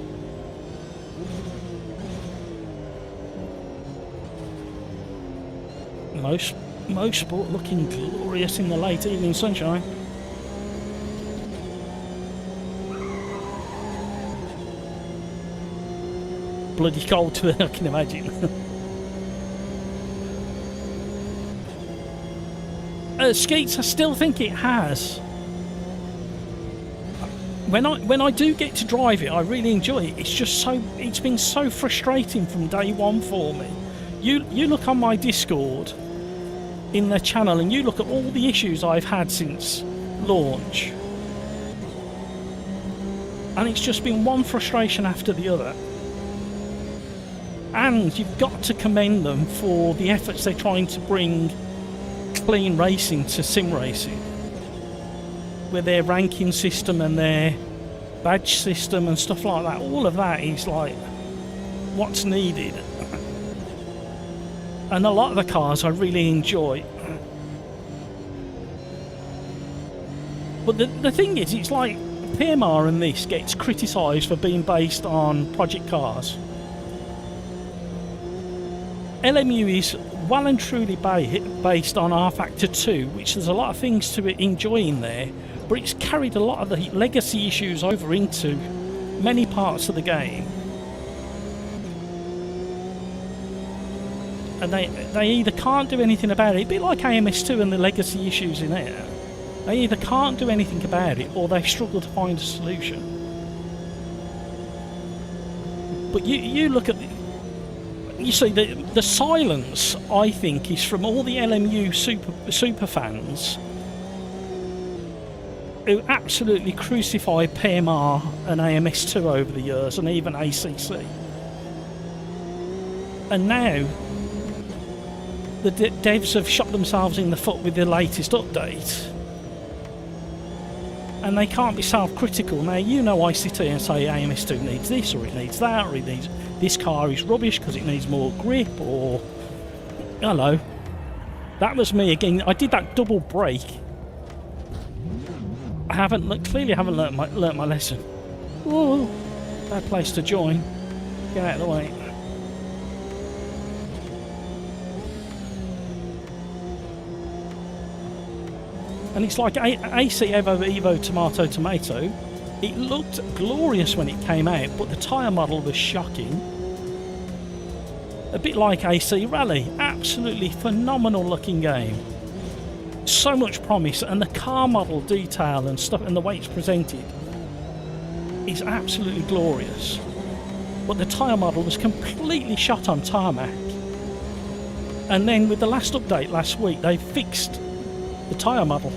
Most sport looking glorious in the late evening sunshine. Bloody cold too, I can imagine. Skeets, I still think it has. When I do get to drive it, I really enjoy it. It's been so frustrating from day one for me. You look on my Discord in the channel and you look at all the issues I've had since launch, and it's just been one frustration after the other. And you've got to commend them for the efforts they're trying to bring clean racing to sim racing, with their ranking system and their badge system and stuff like that. All of that is like what's needed. And a lot of the cars I really enjoy. But the thing is, it's like PMR and this gets criticised for being based on project cars. LMU is well and truly based on R-Factor 2, which there's a lot of things to enjoy in there, but it's carried a lot of the legacy issues over into many parts of the game. And they either can't do anything about it, a bit like AMS2 and the legacy issues in there. They either can't do anything about it, or they struggle to find a solution. But you look at you see the silence, I think, is from all the LMU super fans who absolutely crucify PMR and AMS2 over the years, and even ACC. And now the devs have shot themselves in the foot with the latest update, and they can't be self-critical. Now, you know, I sit here and say AMS2 needs this, or it needs that, or it needs this car is rubbish because it needs more grip, or hello, that was me again. I did that double brake. I clearly haven't learnt my lesson. Whoa, bad place to join. Get out of the way. And it's like AC Evo Tomato Tomato. It looked glorious when it came out, but the tyre model was shocking. A bit like AC Rally. Absolutely phenomenal looking game. So much promise, and the car model detail and stuff and the way it's presented is absolutely glorious. But the tyre model was completely shot on tarmac. And then with the last update last week, they fixed the tyre model,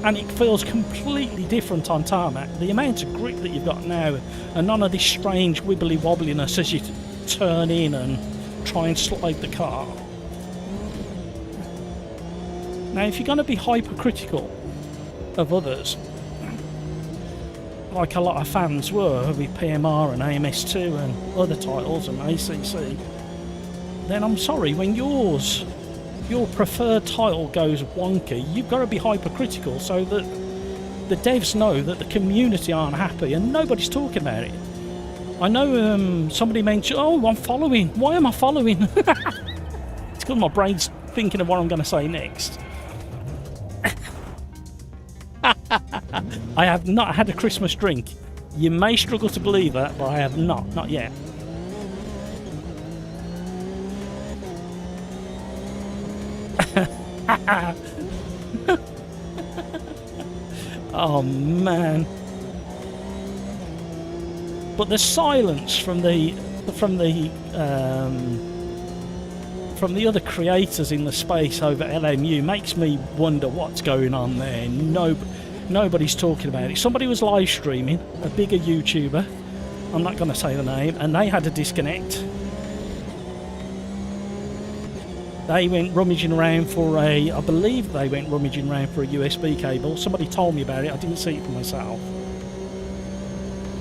and it feels completely different on tarmac. The amount of grip that you've got now, and none of this strange wibbly wobbliness turn in and try and slide the car. Now, if you're going to be hypercritical of others, like a lot of fans were with PMR and AMS2 and other titles and ACC, then I'm sorry, when your preferred title goes wonky, you've got to be hypercritical so that the devs know that the community aren't happy and nobody's talking about it. I know somebody mentioned, oh, I'm following. Why am I following? It's because my brain's thinking of what I'm going to say next. I have not had a Christmas drink. You may struggle to believe that, but I have not yet. Oh man! But the silence from the other creators in the space over LMU makes me wonder what's going on there. Nobody's talking about it. Somebody was live streaming, a bigger YouTuber, I'm not going to say the name, and they had a disconnect. They went rummaging around for I believe they went rummaging around for a USB cable. Somebody told me about it, I didn't see it for myself.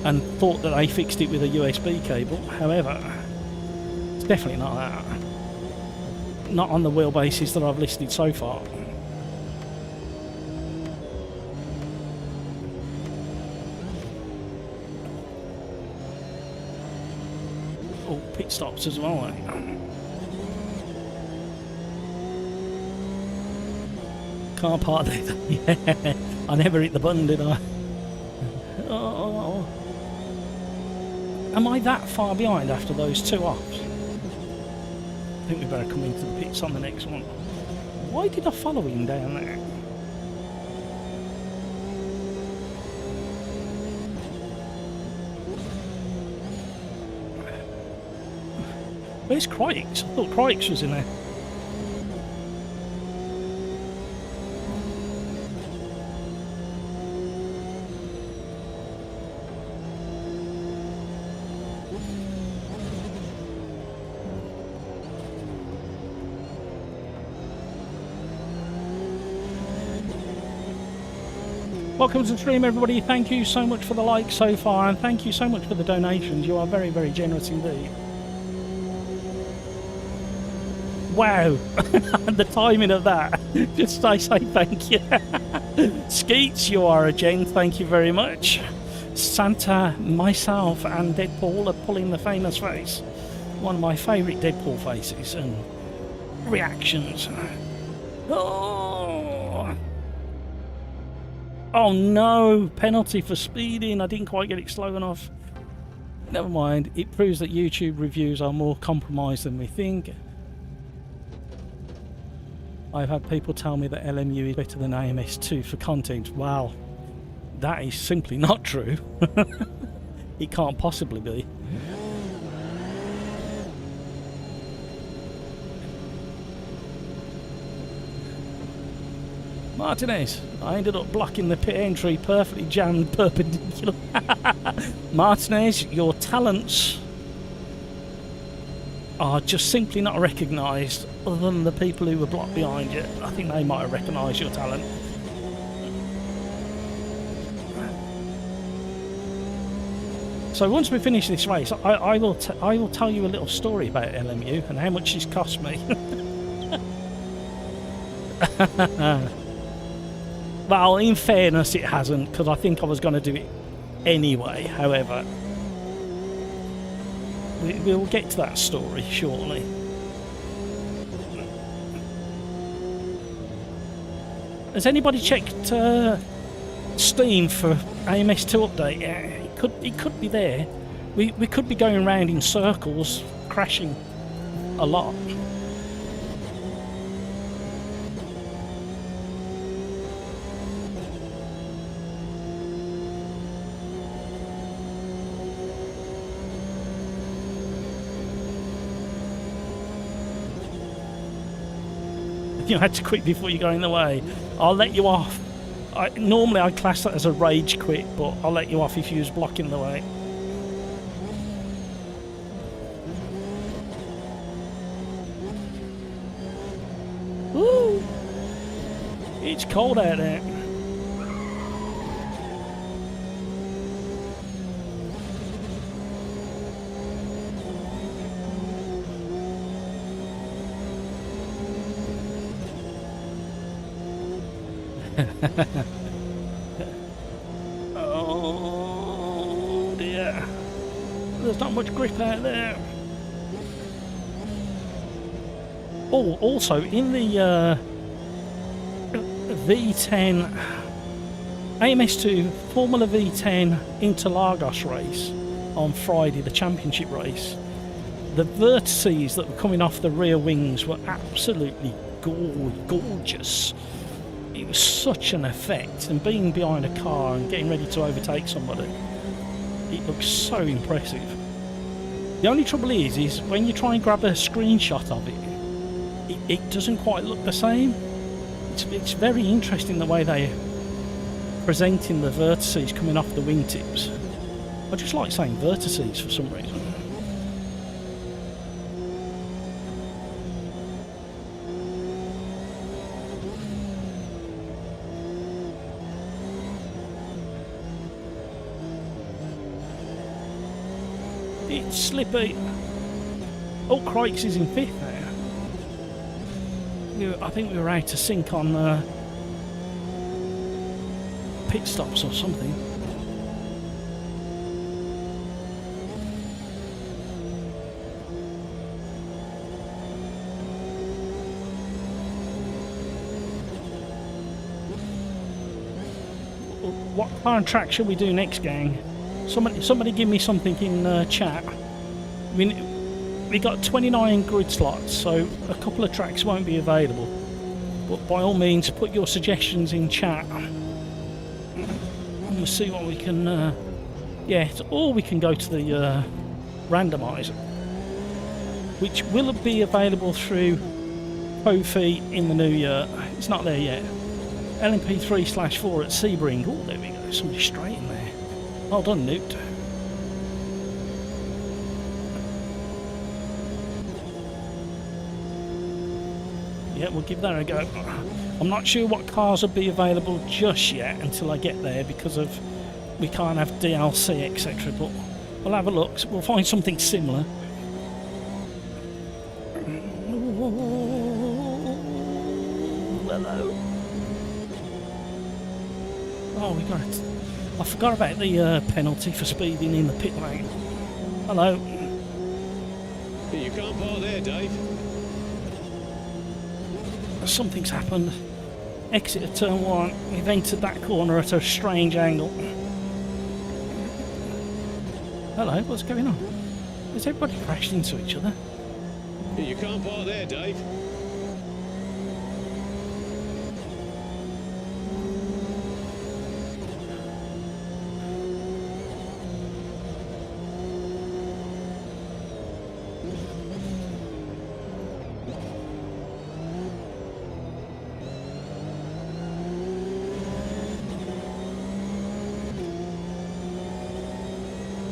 And thought that they fixed it with a USB cable. However, it's definitely not that. Not on the wheelbases that I've listed so far. Oh, pit stops as well, eh? Car park there. Yeah, I never hit the button, did I? Oh. Am I that far behind after those two offs? I think we better come into the pits on the next one. Why did I follow him down there? Where's Crikes? I thought Crikes was in there. Welcome to the stream, everybody. Thank you so much for the likes so far, and thank you so much for the donations. You are very, very generous indeed. Wow, the timing of that. Just I say thank you. Skeets, you are a gent. Thank you very much. Santa, myself, and Deadpool are pulling the famous face. One of my favourite Deadpool faces and reactions. Oh no, penalty for speeding. I didn't quite get it slow enough. Never mind, it proves that YouTube reviews are more compromised than we think. I've had people tell me that LMU is better than AMS2 for content. Wow, that is simply not true. It can't possibly be. Martinez, I ended up blocking the pit entry, perfectly jammed perpendicular. Martinez, your talents are just simply not recognised, other than the people who were blocked behind you. I think they might have recognised your talent. So once we finish this race, I will tell you a little story about LMU and how much it's cost me. Well, in fairness, it hasn't, because I think I was going to do it anyway. However, we'll get to that story shortly. Has anybody checked Steam for AMS2 update? Yeah, it could be there. We could be going around in circles, crashing a lot. You had to quit before you go in the way. I'll let you off. Normally I class that as a rage quit, but I'll let you off if you was blocking the way. It's cold out there. Oh dear. There's not much grip out there. Oh, also in the V10 AMS2 Formula V10 Interlagos race on Friday, the championship race, the vertices that were coming off the rear wings were absolutely gorgeous. It was such an effect, and being behind a car and getting ready to overtake somebody, it looks so impressive. The only trouble is when you try and grab a screenshot of it, it doesn't quite look the same. It's very interesting the way they're presenting the vertices coming off the wingtips. I just like saying vertices for some reason. It's slippy. Oh, Crikes is in 5th now. I think we were out of sync on pit stops or something. What car and track should we do next, gang? Somebody give me something in chat. I mean, we got 29 grid slots, so a couple of tracks won't be available. But by all means, put your suggestions in chat. And we'll see what we can... yeah, or we can go to the randomizer, which will be available through Kofi in the new year. It's not there yet. LMP3/4 at Sebring. Oh, there we go. Somebody straight in there. Well done, Newt. Yeah, we'll give that a go. I'm not sure what cars will be available just yet until I get there, because of we can't have DLC, etc. But we'll have a look. We'll find something similar. Hello. Oh, we got it. I forgot about the penalty for speeding in the pit lane. Hello. You can't park there, Dave. Something's happened. Exit of turn 1. We've entered that corner at a strange angle. Hello, what's going on? Has everybody crashed into each other? You can't park there, Dave.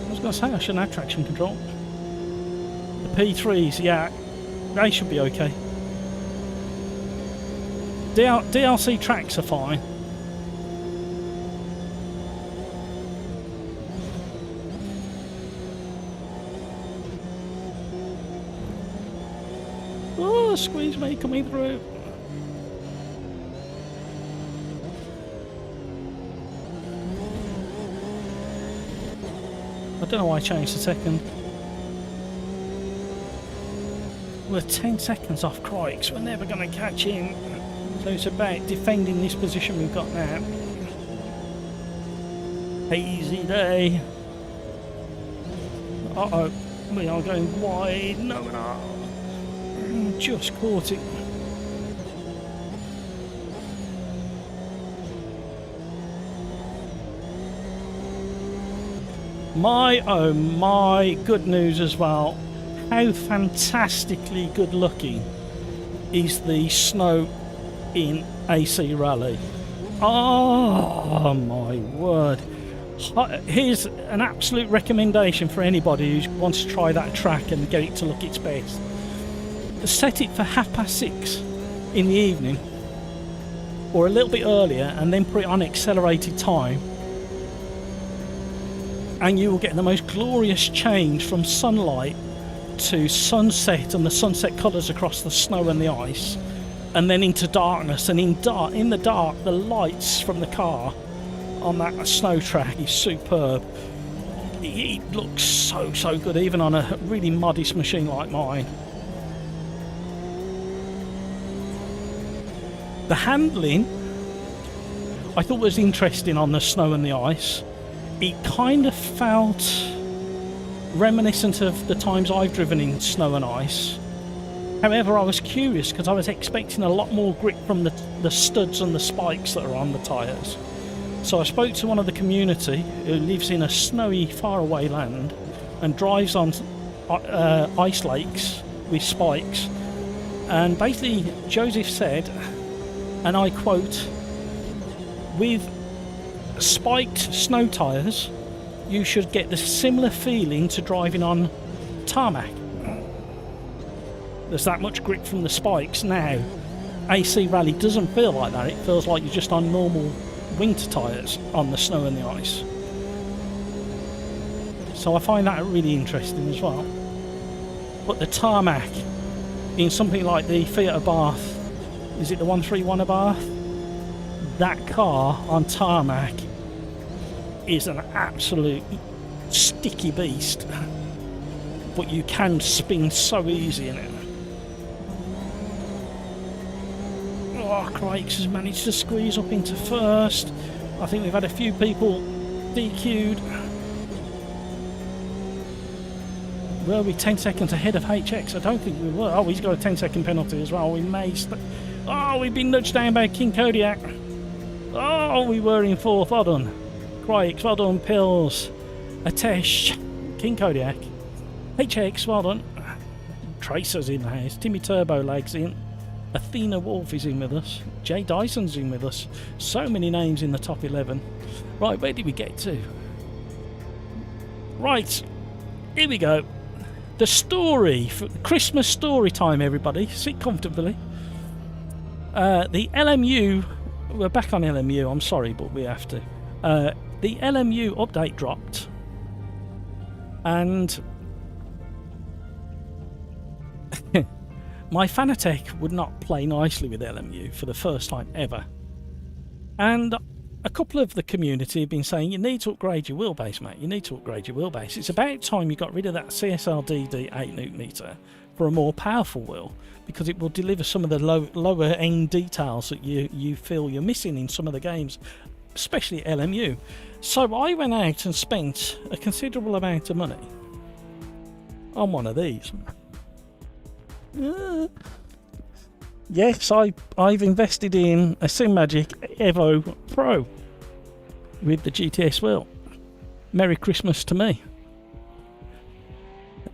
I was going to say I shouldn't have traction control. The P3s, yeah, they should be okay. DLC tracks are fine. Oh, squeeze me coming through. I don't know why I changed the second. We're 10 seconds off Crikes. We're never going to catch him. So it's about defending this position we've got now. Hazy day. Uh-oh. We are going wide. No, we're not. Just caught it. My, oh my, good news as well. How fantastically good looking is the snow in AC Rally. Oh my word. Here's an absolute recommendation for anybody who wants to try that track and get it to look its best. Set it for 6:30 in the evening or a little bit earlier, and then put it on accelerated time, and you will get the most glorious change from sunlight to sunset and the sunset colours across the snow and the ice, and then into darkness. And in the dark, the lights from the car on that snow track is superb. It looks so good, even on a really modest machine like mine. The handling I thought was interesting on the snow and the ice. It kind of felt reminiscent of the times I've driven in snow and ice. However, I was curious because I was expecting a lot more grip from the studs and the spikes that are on the tyres. So I spoke to one of the community who lives in a snowy, faraway land and drives on ice lakes with spikes. And basically, Joseph said, and I quote, with spiked snow tyres, you should get the similar feeling to driving on tarmac. There's that much grip from the spikes. Now, AC Rally doesn't feel like that. It feels like you're just on normal winter tyres on the snow and the ice. So I find that really interesting as well. But the tarmac in something like the Fiat Abarth, is it the 131 Abarth? That car on tarmac is an absolute sticky beast, but you can spin so easy in it. Oh, Craigs has managed to squeeze up into first. I think we've had a few people DQ'd. Were we 10 seconds ahead of HX? I don't think we were. Oh, he's got a 10-second penalty as well. We may... Oh, we've been nudged down by King Kodiak. Oh, we were in fourth. Well done. Craigs, well done. Pills. Atesh. King Kodiak. HX, well done. Tracer's in the house. Timmy Turbo Legs in. Athena Wolf is in with us. Jay Dyson's in with us. So many names in the top 11. Right, where did we get to? Right, here we go. The story, for Christmas story time, everybody. Sit comfortably. The LMU, we're back on LMU, I'm sorry, but we have to. The LMU update dropped. And my Fanatec would not play nicely with LMU for the first time ever. And a couple of the community have been saying, you need to upgrade your wheelbase, mate. You need to upgrade your wheelbase. It's about time you got rid of that CSRDD 8Nm for a more powerful wheel, because it will deliver some of the lower end details that you feel you're missing in some of the games, especially LMU. So I went out and spent a considerable amount of money on one of these. Yes, I've invested in a Sim Magic Evo Pro with the GTS wheel. Merry Christmas to me.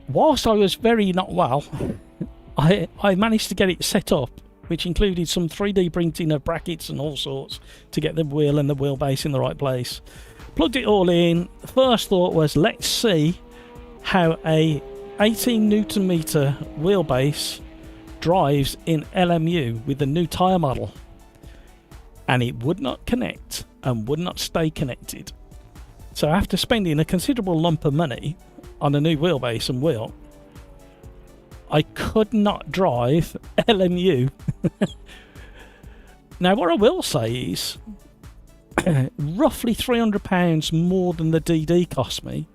Whilst I was very not well, I managed to get it set up, which included some 3D printing of brackets and all sorts to get the wheel and the wheelbase in the right place. Plugged it all in. The first thought was, let's see how a 18 Newton meter wheelbase drives in LMU with the new tyre model. And it would not connect and would not stay connected. So after spending a considerable lump of money on a new wheelbase and wheel, I could not drive LMU. Now what I will say is roughly £300 more than the DD cost me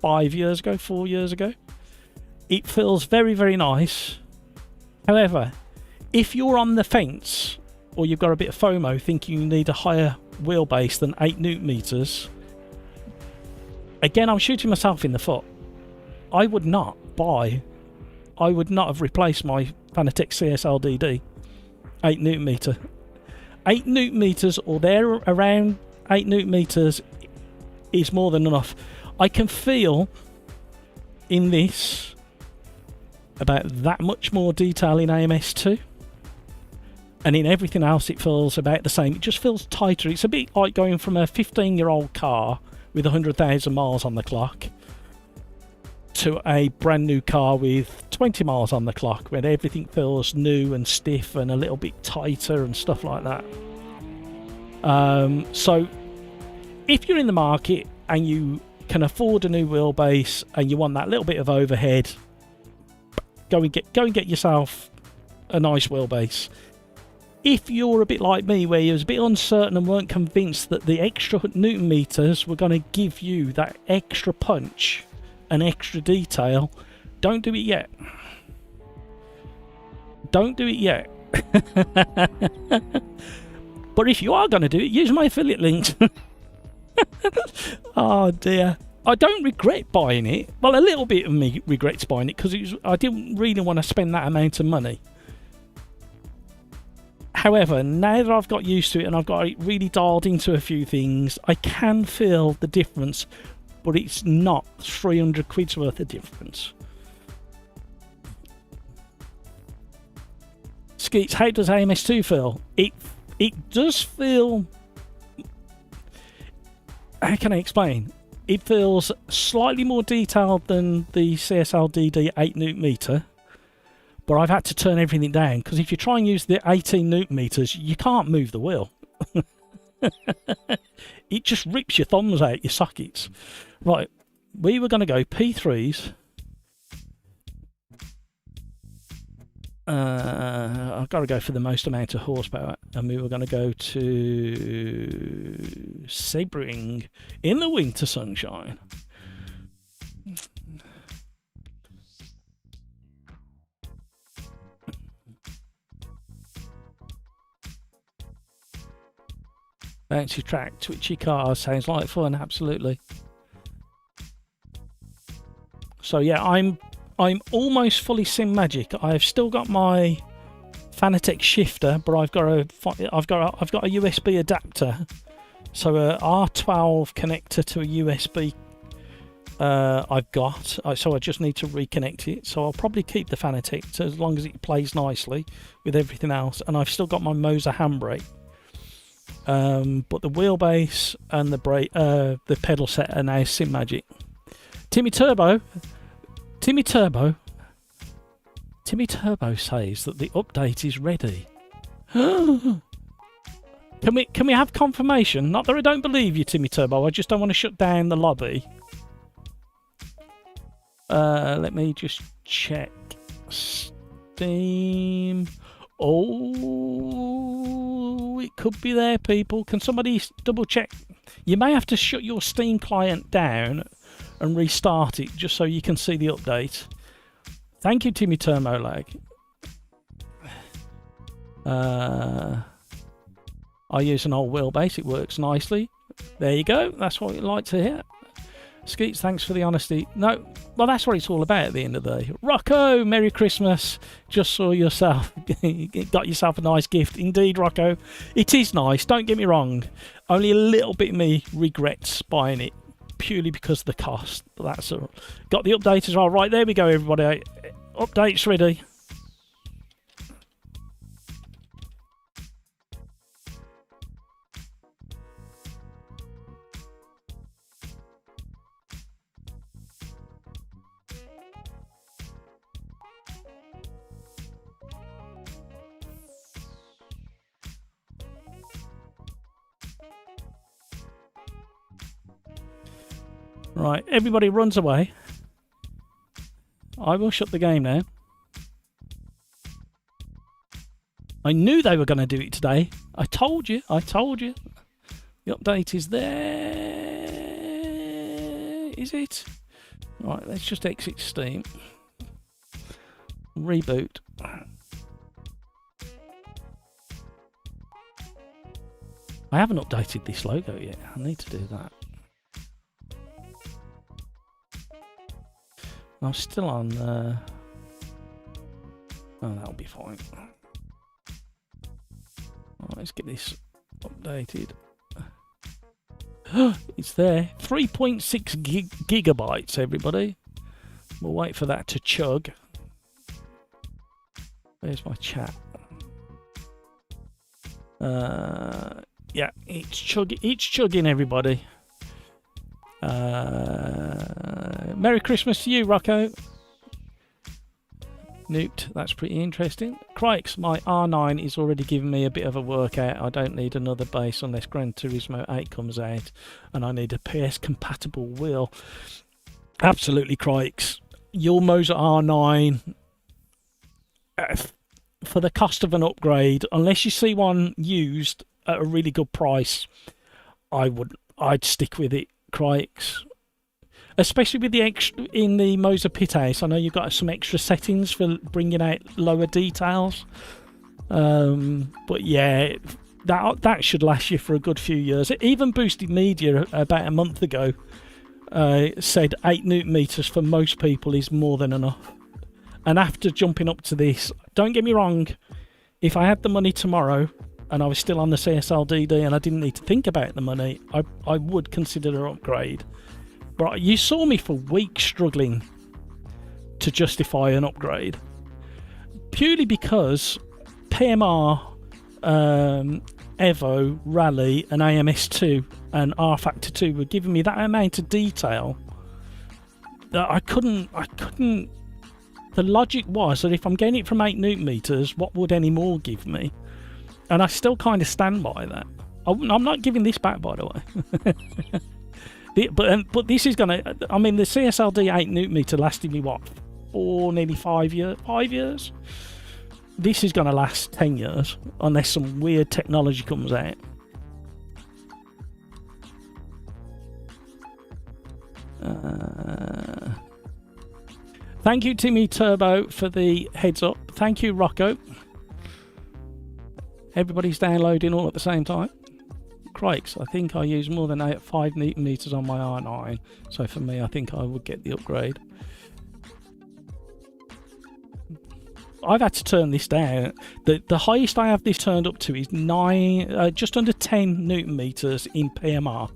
4 years ago. It feels very, very nice. However, if you're on the fence or you've got a bit of FOMO thinking you need a higher wheelbase than 8 Newton meters, again, I'm shooting myself in the foot. I would not have replaced my Fanatec CSLDD 8 Newton meter. 8 Newton meters or there around 8 Newton meters is more than enough. I can feel in this about that much more detail in AMS2, and in everything else it feels about the same. It just feels tighter. It's a bit like going from a 15-year-old car with 100,000 miles on the clock to a brand new car with 20 miles on the clock, where everything feels new and stiff and a little bit tighter and stuff like that. So if you're in the market and you can afford a new wheelbase and you want that little bit of overhead, go and get yourself a nice wheelbase. If you're a bit like me, where you was a bit uncertain and weren't convinced that the extra Newton meters were going to give you that extra punch and extra detail, don't do it yet. Don't do it yet. But if you are going to do it, use my affiliate links. Oh dear. I don't regret buying it. Well, a little bit of me regrets buying it because I didn't really want to spend that amount of money. However, now that I've got used to it and I've got it really dialed into a few things, I can feel the difference, but it's not 300 quid's worth of difference. Skeets, how does AMS2 feel? It does feel... How can I explain? It feels slightly more detailed than the CSL DD 8 Newton meter, but I've had to turn everything down because if you try and use the 18 Newton meters, you can't move the wheel. It just rips your thumbs out your sockets. Right, we were going to go P3s. I've got to go for the most amount of horsepower, and we were going to go to Sebring in the winter sunshine. Bouncy track, twitchy car, sounds like fun, absolutely. So yeah, I'm almost fully Sim Magic. I've still got my Fanatec shifter, but I've got a USB adapter, so a R12 connector to a USB. I've got, so I just need to reconnect it. So I'll probably keep the Fanatec as long as it plays nicely with everything else. And I've still got my Moser handbrake. But the wheelbase and the pedal set are now Sim Magic. Timmy Turbo says that the update is ready. Can we have confirmation? Not that I don't believe you, Timmy Turbo. I just don't want to shut down the lobby. Let me just check Steam. Oh, it could be there, people. Can somebody double check? You may have to shut your Steam client down and restart it just so you can see the update. Thank you, Timmy Termolag. I use an old wheelbase. It works nicely. There you go. That's what we like to hear. Skeets, thanks for the honesty. No, well, that's what it's all about at the end of the day. Rocco, Merry Christmas. Just saw yourself. Got yourself a nice gift. Indeed, Rocco. It is nice. Don't get me wrong. Only a little bit of me regrets buying it purely because of the cost. But that's all. Got the update as well. Right, there we go, everybody. Update's ready. Right, everybody runs away. I will shut the game now. I knew they were going to do it today. I told you. The update is there. Is it? Right, let's just exit Steam. Reboot. I haven't updated this logo yet. I need to do that. I'm still on... Oh, that'll be fine. Right, let's get this updated. It's there. 3.6 gigabytes, everybody. We'll wait for that to chug. Where's my chat? Yeah, it's chugging, everybody. Merry Christmas to you, Rocco. Nuked, that's pretty interesting. Crikes, my R9 is already giving me a bit of a workout. I don't need another base unless Gran Turismo 8 comes out, and I need a PS compatible wheel. Absolutely, Crikes. Your Moser R9, for the cost of an upgrade, unless you see one used at a really good price, I'd stick with it, Crikes. Especially with the extra in the Moser Pit House, I know you've got some extra settings for bringing out lower details. But yeah, that should last you for a good few years. Even Boosted Media about a month ago said 8 Newton meters for most people is more than enough. And after jumping up to this, don't get me wrong, if I had the money tomorrow and I was still on the CSLDD and I didn't need to think about the money, I would consider an upgrade. But you saw me for weeks struggling to justify an upgrade, purely because PMR, Evo, Rally and AMS2 and R Factor 2 were giving me that amount of detail that I couldn't. The logic was that if I'm getting it from 8 Newton meters, what would any more give me? And I still kind of stand by that. I'm not giving this back, by the way. But this is going to... I mean, the CSLD 8 Newton meter lasted me, what, nearly 5 years? 5 years? This is going to last 10 years, unless some weird technology comes out. Thank you, Timmy Turbo, for the heads up. Thank you, Rocco. Everybody's downloading all at the same time. Crikes, I think I use more than 5 Newton meters on my R9, so for me I think I would get the upgrade. I've had to turn this down. The highest I have this turned up to is just under 10 Newton meters in PMR,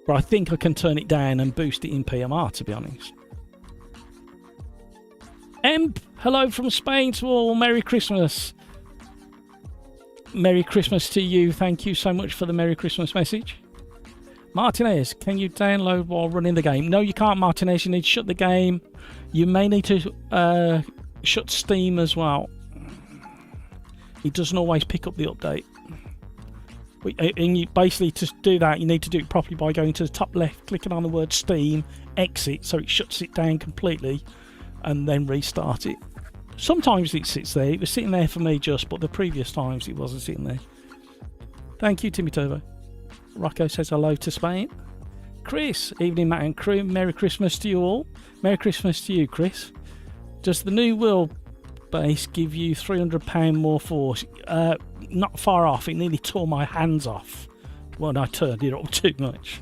but I think I can turn it down and boost it in PMR, to be honest. Emp, hello from Spain to all. Merry Christmas. Merry Christmas to you. Thank you so much for the Merry Christmas message. Martinez, can you download while running the game? No, you can't, Martinez. You need to shut the game. You may need to shut Steam as well. It doesn't always pick up the update. And you, basically, to do that, you need to do it properly by going to the top left, clicking on the word Steam, exit, so it shuts it down completely, and then restart it. Sometimes it sits there. It was sitting there for me but the previous times it wasn't sitting there. Thank you, Timmy Turbo. Rocco says hello to Spain. Chris, evening Matt and crew. Merry Christmas to you all. Merry Christmas to you, Chris. Does the new wheelbase give you £300 more force? Not far off. It nearly tore my hands off when I turned it up too much.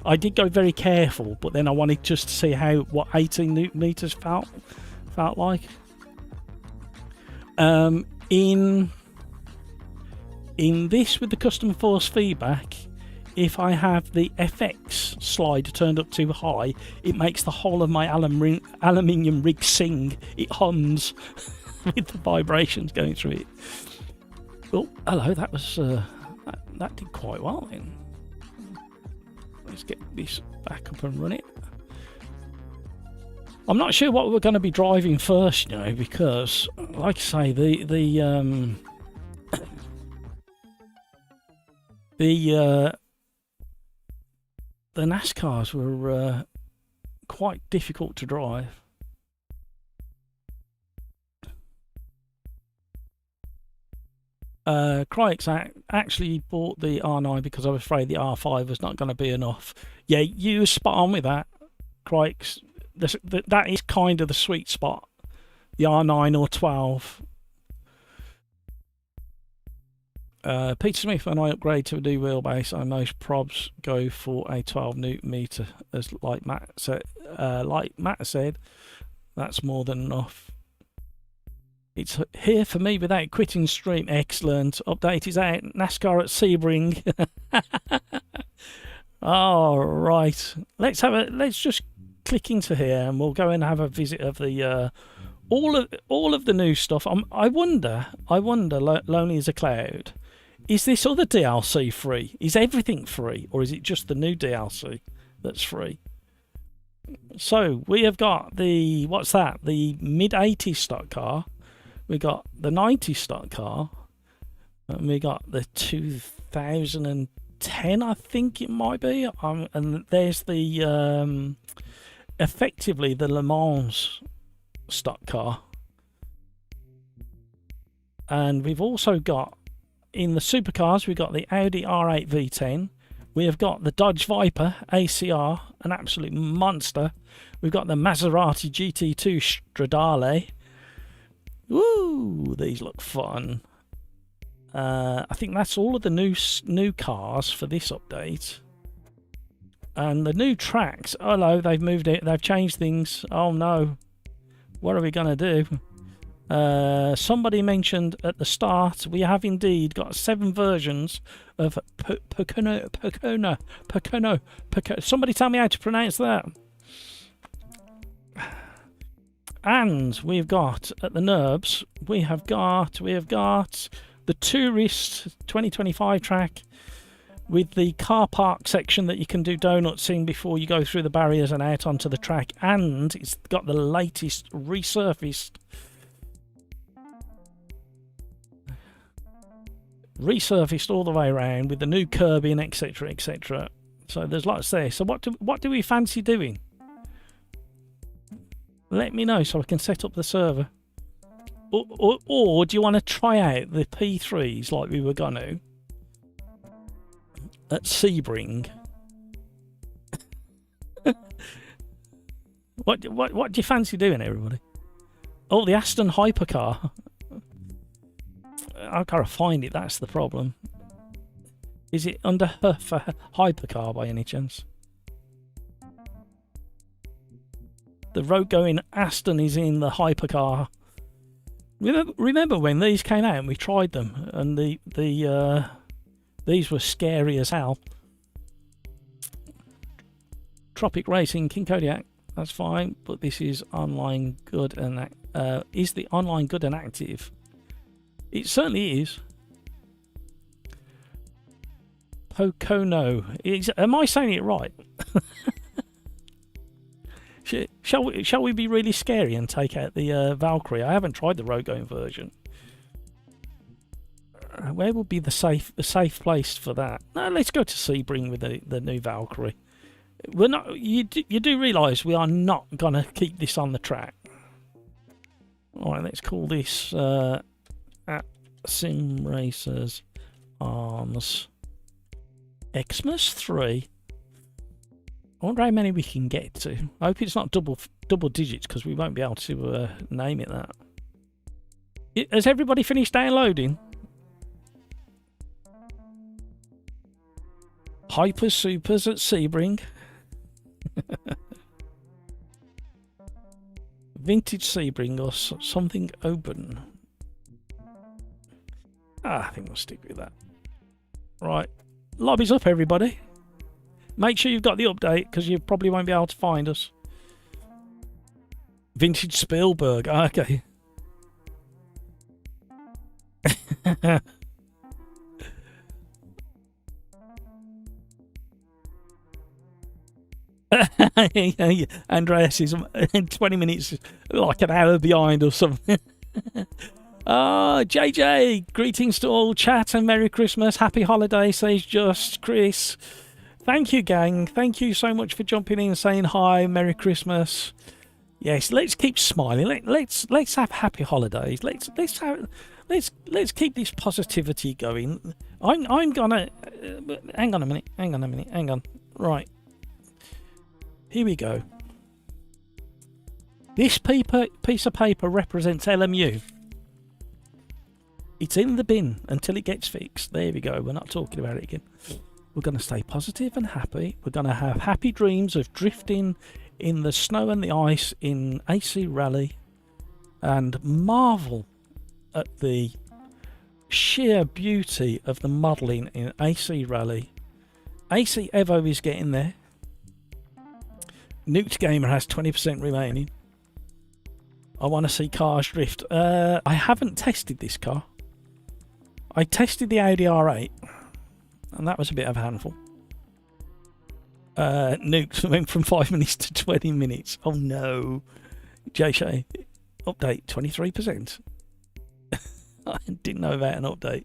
I did go very careful, but then I wanted just to see what 18 Newton meters felt like. In this, with the custom force feedback, if I have the FX slider turned up too high, it makes the whole of my aluminium rig sing. It hums with the vibrations going through it. Oh, hello, that was that did quite well then. Let's get this back up and run it. I'm not sure what we're going to be driving first, because, like I say, the NASCARs were quite difficult to drive. Crikes actually bought the R9 because I was afraid the R5 was not going to be enough. Yeah, you were spot on with that, Crikes. That is kind of the sweet spot, the R9 or 12. Peter Smith, when I upgrade to a new wheelbase, most probs go for a 12 Newton meter, as like Matt said, that's more than enough. It's here for me without quitting stream. Excellent. Update is out. NASCAR at Sebring. All right. Let's just click into here and we'll go and have a visit of the all of the new stuff. I wonder, Lonely as a Cloud, is this other DLC free? Is everything free, or is it just the new DLC that's free? So we have got the, what's that? The mid-80s stock car. We got the 90s stock car. And we got the 2010, I think it might be. And there's the, effectively the Le Mans stock car. And we've also got, in the supercars, we've got the Audi R8 V10. We have got the Dodge Viper ACR, an absolute monster. We've got the Maserati GT2 Stradale. Woo! These look fun. I think that's all of the new cars for this update. And the new tracks. Oh no, they've moved it. They've changed things. Oh no. What are we going to do? Somebody mentioned at the start, we have indeed got 7 versions of Pocono. Somebody tell me how to pronounce that. And we've got at the NURBS, we have got the Tourist 2025 track with the car park section that you can do donuts in before you go through the barriers and out onto the track, and it's got the latest resurfaced all the way around with the new curbing, etc, etc. So there's lots there. So what do we fancy doing? Let me know so I can set up the server. Or do you want to try out the P3s like we were gonna at Sebring? What do you fancy doing, everybody? Oh, the Aston hypercar. I gotta find it, that's the problem. Is it under her for hypercar by any chance? The road going Aston is in the hypercar. Remember when these came out and we tried them, and these were scary as hell. Tropic Racing, King Kodiak, that's fine, but this is online good and is the online good and active? It certainly is. Pocono. Am I saying it right? Shall we be really scary and take out the Valkyrie? I haven't tried the road going version. Where would be the safe place for that? No, let's go to Sebring with the new Valkyrie. We're not. You do realise we are not gonna keep this on the track. All right, let's call this at Sim Racers Arms Xmas 3. I wonder how many we can get to. I hope it's not double digits, because we won't be able to name it that. Has everybody finished downloading? Hyper Supers at Sebring. Vintage Sebring or something open. I think we'll stick with that. Right. Lobby's up, everybody. Make sure you've got the update, because you probably won't be able to find us. Vintage Spielberg. Okay. Andreas is 20 minutes, like an hour behind or something. JJ, greetings to all, chat, and Merry Christmas, Happy Holiday, says Just Chris. Thank you, gang. Thank you so much for jumping in and saying hi, Merry Christmas. Yes, let's keep smiling. Let's have happy holidays. Let's keep this positivity going. I'm gonna hang on a minute. Right. Here we go. This piece of paper represents LMU. It's in the bin until it gets fixed. There we go. We're not talking about it again. We're going to stay positive and happy. We're going to have happy dreams of drifting in the snow and the ice in AC Rally, and marvel at the sheer beauty of the modelling in AC Rally. AC Evo is getting there. Nuked Gamer has 20% remaining. I want to see cars drift. I haven't tested this car. I tested the Audi R8, and that was a bit of a handful. Nukes went from 5 minutes to 20 minutes. Oh no. JShay, update 23%. I didn't know about an update.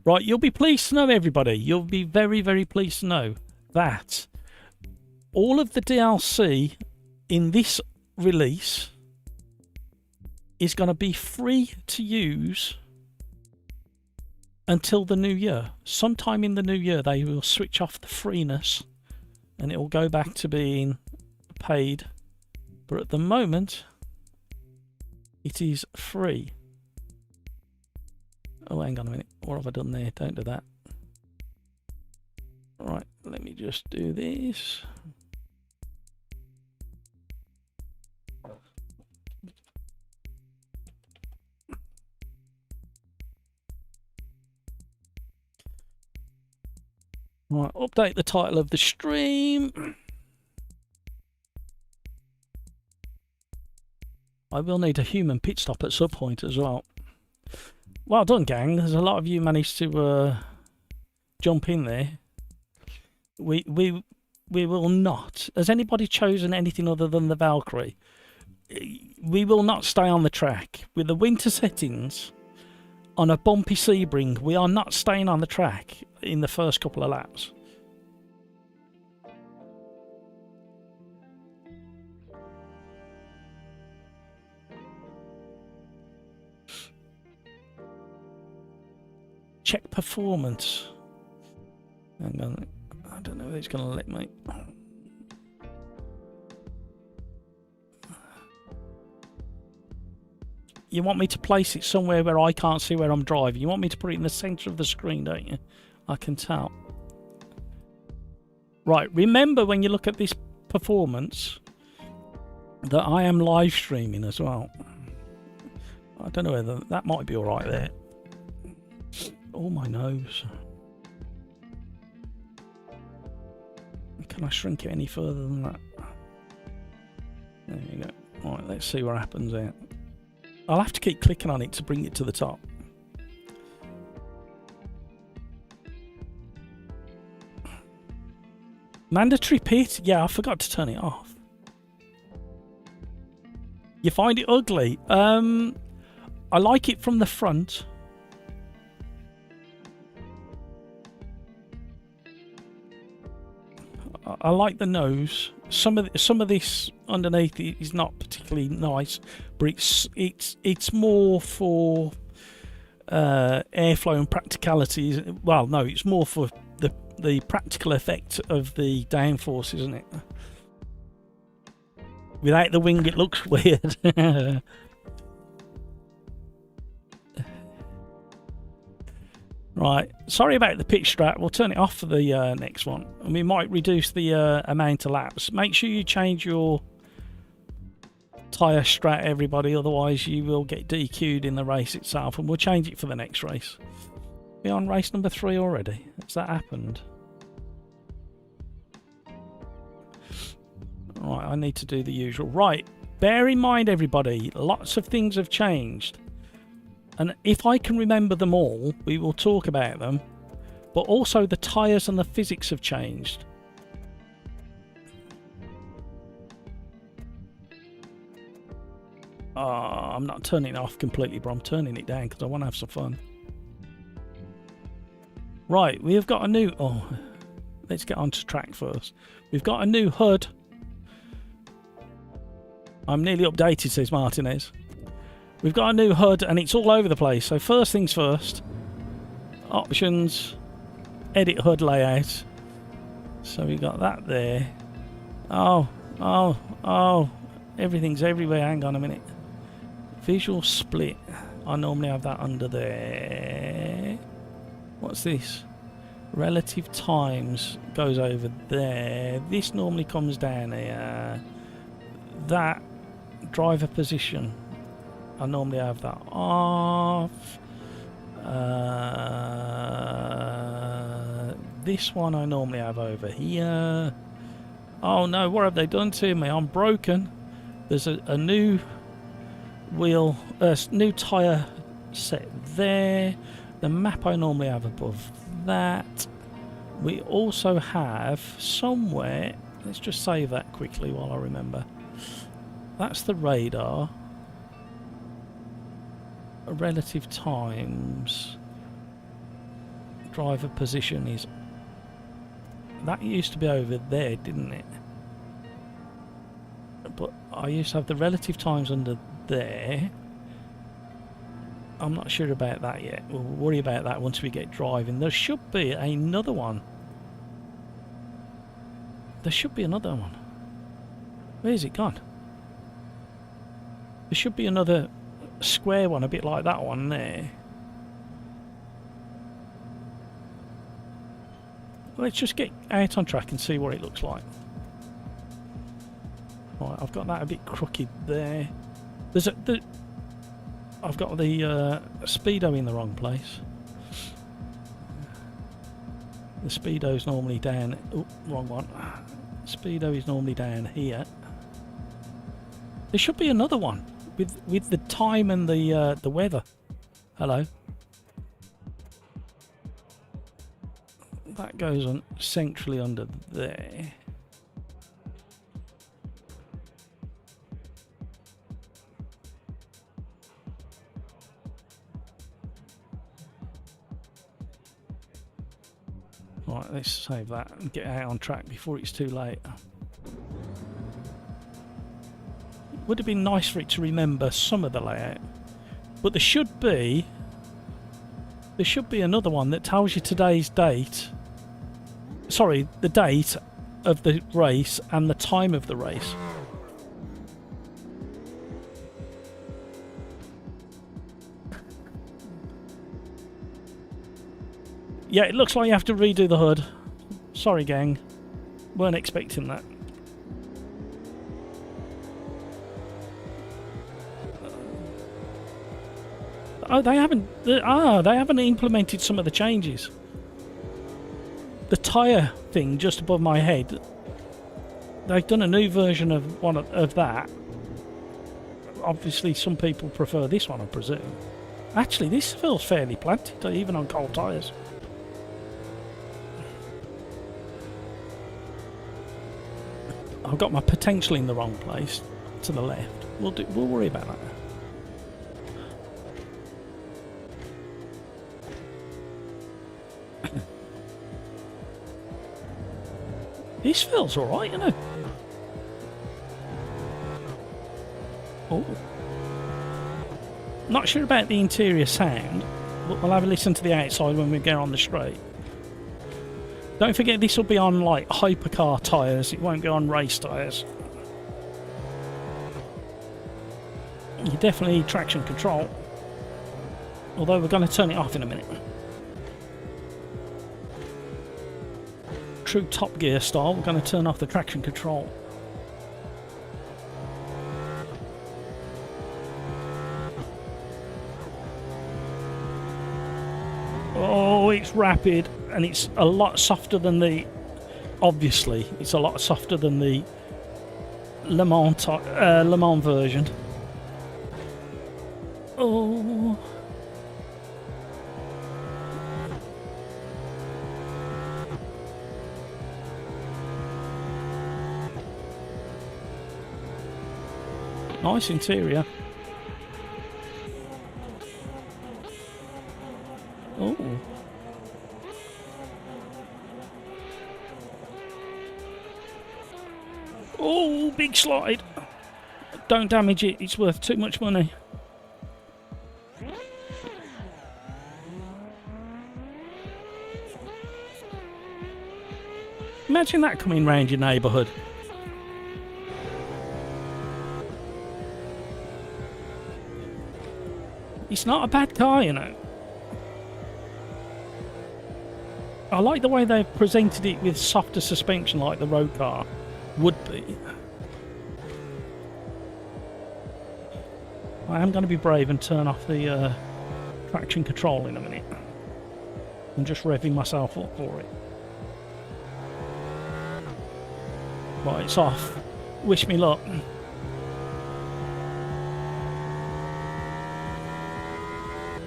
Right, you'll be pleased to know, everybody. You'll be very, very pleased to know that all of the DLC in this release is going to be free to use until the new year. Sometime in the new year, they will switch off the freeness and it will go back to being paid. But at the moment, it is free. Oh, hang on a minute. What have I done there? Don't do that. Right, let me just do this. Right, update the title of the stream. I will need a human pit stop at some point as well. Well done, gang. There's a lot of you managed to jump in there. We will not. Has anybody chosen anything other than the Valkyrie? We will not stay on the track. With the winter settings on a bumpy Sebring, we are not staying on the track in the first couple of laps. Check performance. Hang on. I don't know if it's going to let me. You want me to place it somewhere where I can't see where I'm driving. You want me to put it in the centre of the screen, don't you? I can tell. Right, remember when you look at this performance that I am live streaming as well. I don't know whether that might be alright there. Oh, my nose. Can I shrink it any further than that? There you go. Right, let's see what happens there. I'll have to keep clicking on it to bring it to the top. Mandatory pit? Yeah, I forgot to turn it off. You find it ugly? I like it from the front. I like the nose. Some of this underneath is not particularly nice, but it's more for airflow and practicality. Well, no, it's more for the practical effect of the downforce, isn't it? Without the wing, it looks weird. Right, sorry about the pitch strat. We'll turn it off for the next one, and we might reduce the amount of laps. Make sure you change your tyre strat, everybody, otherwise you will get DQ'd in the race itself, and we'll change it for the next race. We're on race number 3 already. Has that happened? Right, I need to do the usual. Right, bear in mind, everybody, lots of things have changed. And if I can remember them all, we will talk about them. But also the tyres and the physics have changed. I'm not turning it off completely, but I'm turning it down because I want to have some fun. Right, we have got a new... Oh, let's get onto track first. We've got a new HUD. I'm nearly updated, says Martinez. We've got a new HUD and it's all over the place. So first things first, options, edit HUD layout. So we got that there. Oh, everything's everywhere. Hang on a minute. Visual split. I normally have that under there. What's this? Relative times goes over there. This normally comes down here. That driver position. I normally have that off. This one I normally have over here. Oh no, what have they done to me? I'm broken. There's a new wheel, new tyre set there. The map I normally have above that. We also have somewhere, let's just save that quickly while I remember. That's the radar. Relative times. Driver position is... That used to be over there, didn't it? But I used to have the relative times under there. I'm not sure about that yet. We'll worry about that once we get driving. There should be another one. There should be another one. Where's it gone? There should be another square one, a bit like that one there. Let's just get out on track and see what it looks like. Right, I've got that a bit crooked there. I've got the speedo in the wrong place. The speedo's normally down. Oh, wrong one. Speedo is normally down here. There should be another one with the time and the weather. Hello. That goes on centrally under there. Right, let's save that and get out on track before it's too late. Would have been nice for it to remember some of the layout, but there should be another one that tells you today's date. Sorry, the date of the race and the time of the race. Yeah, it looks like you have to redo the hood. Sorry, gang. Weren't expecting that. Oh, they haven't implemented some of the changes. The tyre thing just above my head, they've done a new version of one of that. Obviously, some people prefer this one, I presume. Actually, this feels fairly planted, even on cold tyres. I've got my potential in the wrong place, to the left. We'll worry about that. This feels alright, you know. Oh. Not sure about the interior sound, but we'll have a listen to the outside when we get on the straight. Don't forget this will be on like hypercar tyres, it won't be on race tyres. You definitely need traction control, although we're going to turn it off in a minute. True Top Gear style, we're going to turn off the traction control. Oh, it's rapid, and it's a lot softer than the... Obviously, it's a lot softer than the Le Mans version. Oh... Nice interior. Oh. Oh, big slide. Don't damage it, it's worth too much money. Imagine that coming round your neighbourhood. It's not a bad car, you know. I like the way they've presented it with softer suspension like the road car would be. I am going to be brave and turn off the traction control in a minute. I'm just revving myself up for it. Right, it's off. Wish me luck.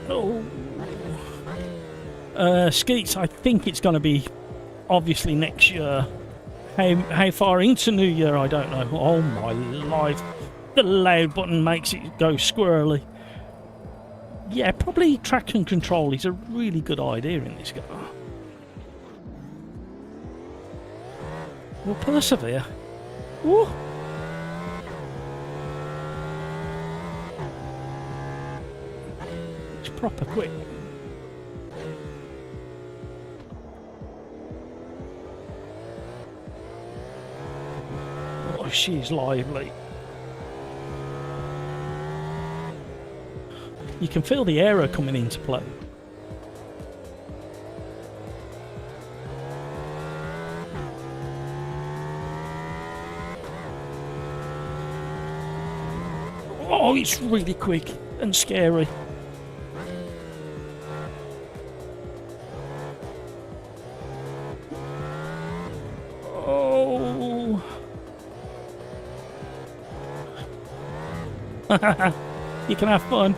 Oh. Skeets, I think it's going to be obviously next year. How far into New Year, I don't know. Oh my life. The loud button makes it go squirrely. Yeah, probably traction control is a really good idea in this car. We'll persevere. Woo! It's proper quick. Oh, she's lively. You can feel the aero coming into play. Oh, it's really quick and scary. Oh. You can have fun.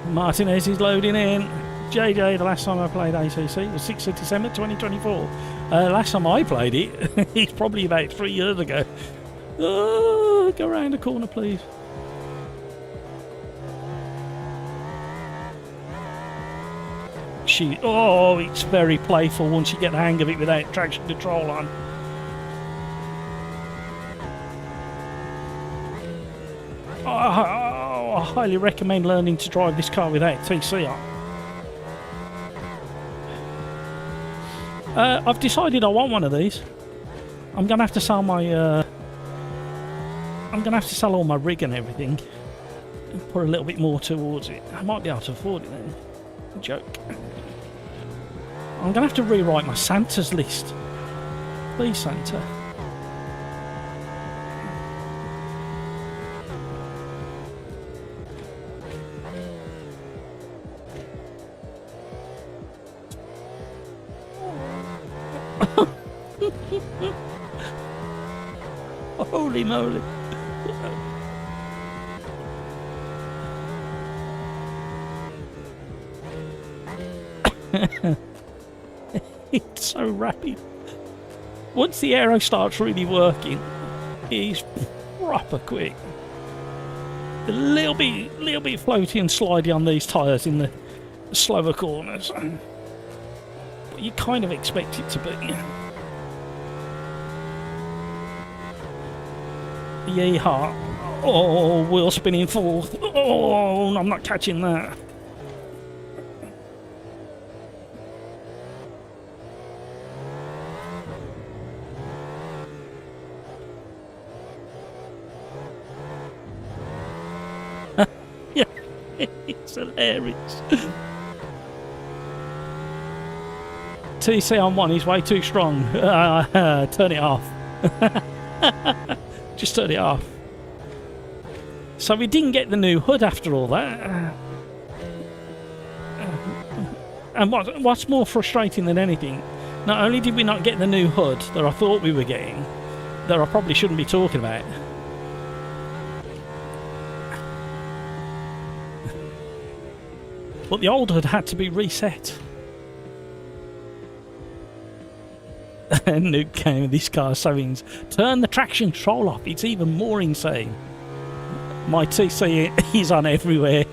Martinez is loading in. JJ, the last time I played ACC was 6th of December 2024. Last time I played it, it's probably about 3 years ago. Oh, go around the corner, please. Oh, it's very playful once you get the hang of it without traction control on. I highly recommend learning to drive this car without TSRA. I've decided I want one of these. I'm gonna have to sell my. I'm gonna have to sell all my rig and everything, and put a little bit more towards it. I might be able to afford it then. Joke. I'm gonna have to rewrite my Santa's list. Please, Santa. Holy moly. It's so rapid. Once the aero starts really working, it's proper quick. A little bit floaty and slidey on these tyres in the slower corners, but you kind of expect it to be. Yeehaw. Oh, wheel spinning fourth. Oh, I'm not catching that. Yeah, it's hilarious. TC on one is way too strong. Turn it off. Just turn it off. So we didn't get the new hood after all that. And what's more frustrating than anything, not only did we not get the new hood that I thought we were getting, that I probably shouldn't be talking about, but the old hood had to be reset. And Nuke came with this car saying, turn the traction control off, it's even more insane. My TC is on everywhere.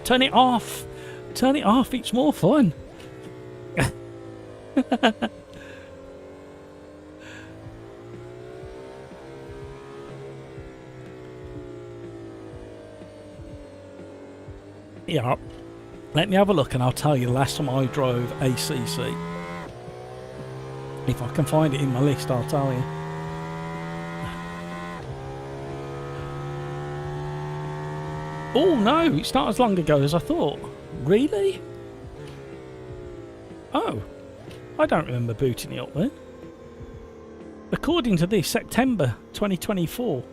Turn it off. Turn it off, it's more fun. Yeah, let me have a look and I'll tell you the last time I drove ACC. If I can find it in my list, I'll tell you. Oh no, it's not as long ago as I thought. Really? Oh, I don't remember booting it up then. According to this, September 2024.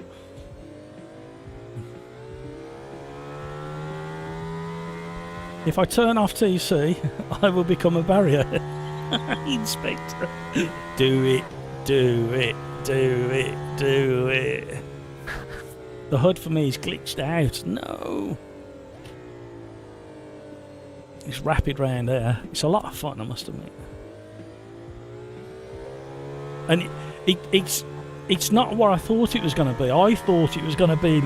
If I turn off TC, I will become a barrier. Inspector. Do it, do it, do it, do it. The hood for me is glitched out. No. It's rapid round there. It's a lot of fun, I must admit. And it's not what I thought it was going to be. I thought it was going to be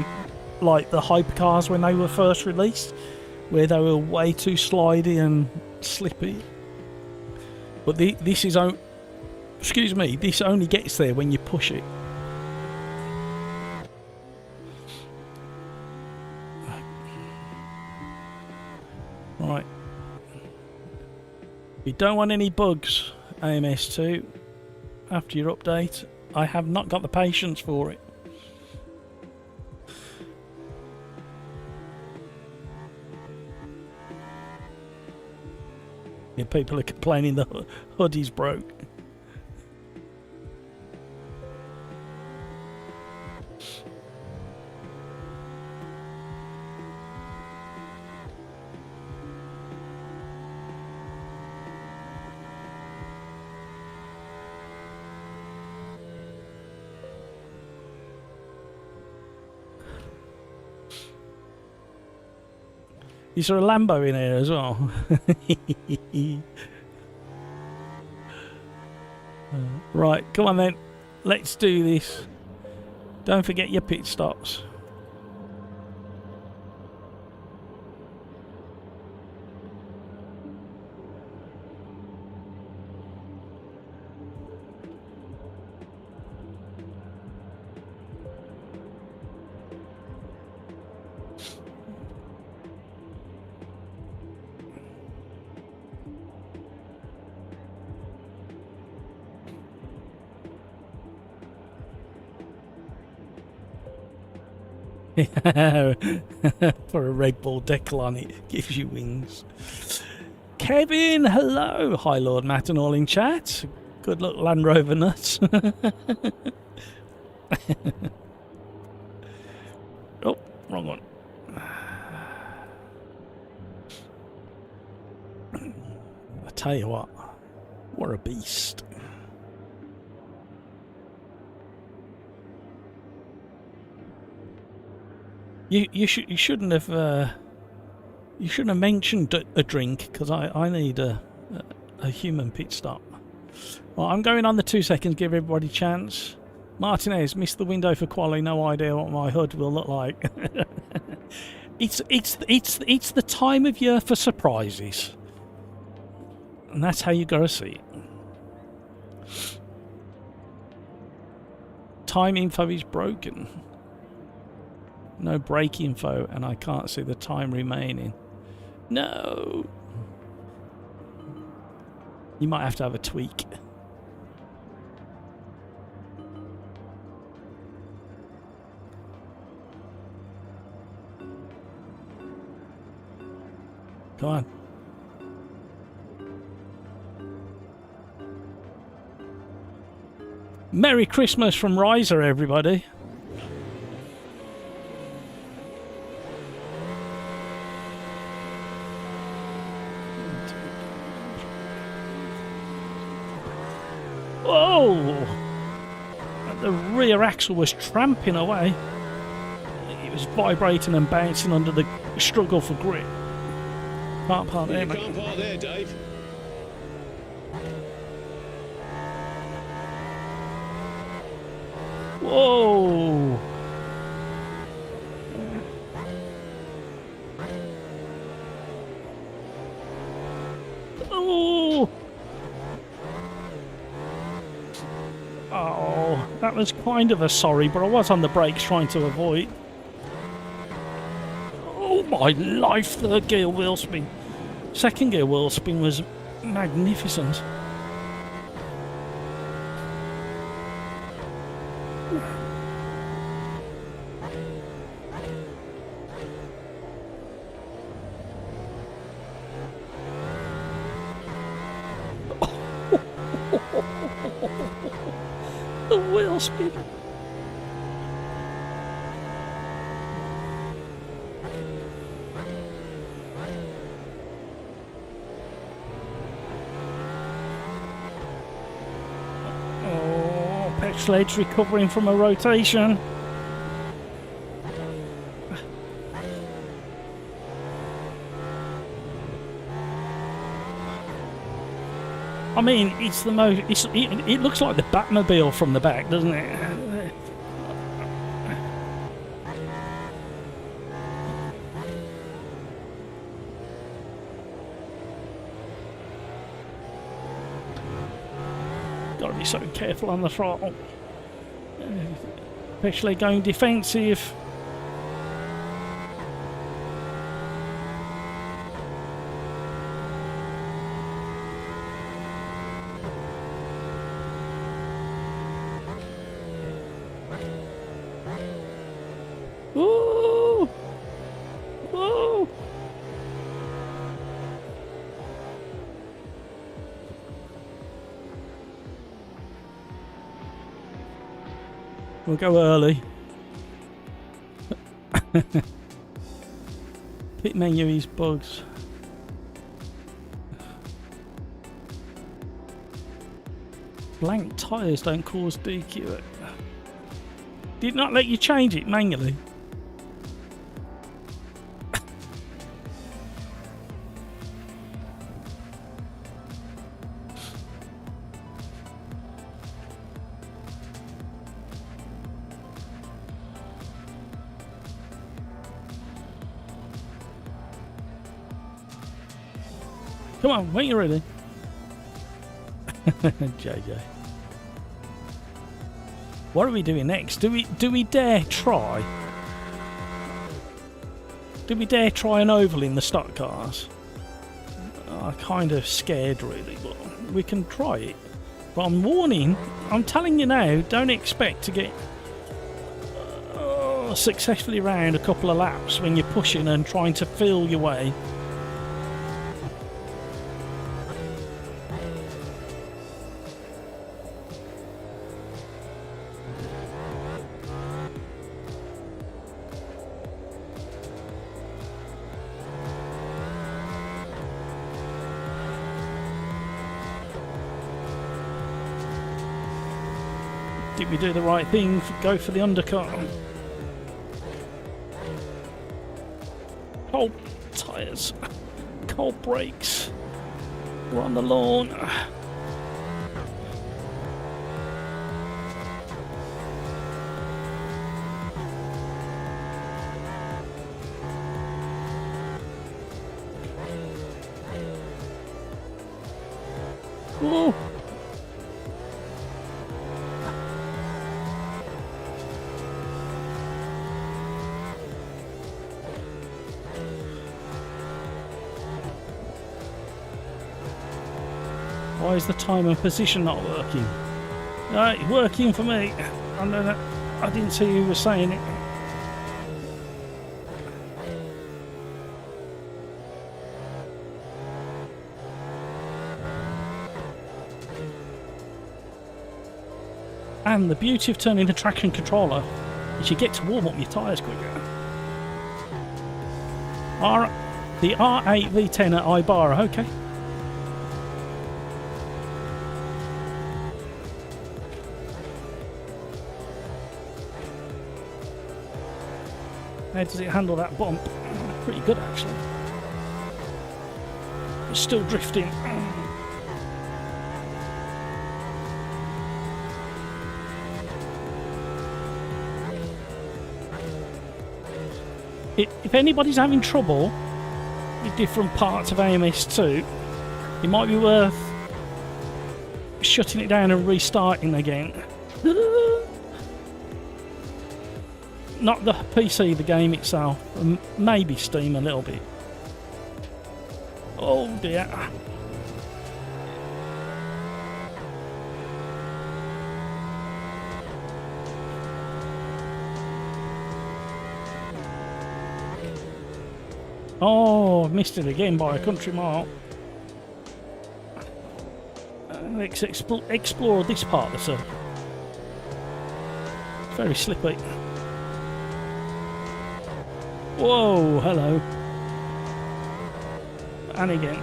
like the hypercars when they were first released, where they were way too slidey and slippy. But this is excuse me, this only gets there when you push it. Right. You don't want any bugs, AMS2, after your update. I have not got the patience for it. Yeah, people are complaining the hoodie's broke. Is there a Lambo in here as well? Right, come on then. Let's do this. Don't forget your pit stops. For a Red Bull decal on it gives you wings. Kevin, hello. Hi Lord Matt and all in chat. Good luck Land Rover nuts. Oh, wrong one. I tell you what a beast. You shouldn't have mentioned a drink, because I need a human pit stop. Well, I'm going on the 2 seconds. Give everybody a chance. Martinez missed the window for Quali. No idea what my hood will look like. It's the time of year for surprises, and that's how you gotta see it. Time info is broken. No brake info, and I can't see the time remaining. No! You might have to have a tweak. Come on. Merry Christmas from Riser, everybody. Whoa! The rear axle was tramping away. It was vibrating and bouncing under the struggle for grip. Can't park there, mate. You can't park there, Dave. Whoa! Oh! Oh, that was kind of a sorry, but I was on the brakes trying to avoid. Oh my life, third gear wheel spin. Second gear wheel spin was magnificent. The wheel spin. Oh, pet sledge recovering from a rotation. I mean, it's the most. It looks like the Batmobile from the back, doesn't it? Got to be so careful on the throttle, especially going defensive. Ooh! Ooh! We'll go early. Pit menu is bugs. Blank tyres don't cause DQ. Did not let you change it manually. Come on, when you're ready. JJ. What are we doing next? Do we dare try? Do we dare try an oval in the stock cars? I'm kind of scared really, but we can try it. But I'm warning, I'm telling you now, don't expect to get successfully round a couple of laps when you're pushing and trying to feel your way. Did we do the right thing? Go for the undercut. Cold tyres. Cold brakes. We're on the lawn. Whoa. Why is the time and position not working? It's working for me. I didn't see who was saying it. And the beauty of turning the traction controller is you get to warm up your tyres quicker. The R8 V10 at Ibarra, okay. How does it handle that bump? Pretty good actually. It's still drifting. If anybody's having trouble with different parts of AMS2, it might be worth shutting it down and restarting again. Not the PC, the game itself. Maybe Steam a little bit. Oh dear. Oh, missed it again by a country mile. Let's explore this part of the circuit. Very slippy. Whoa, hello. And again.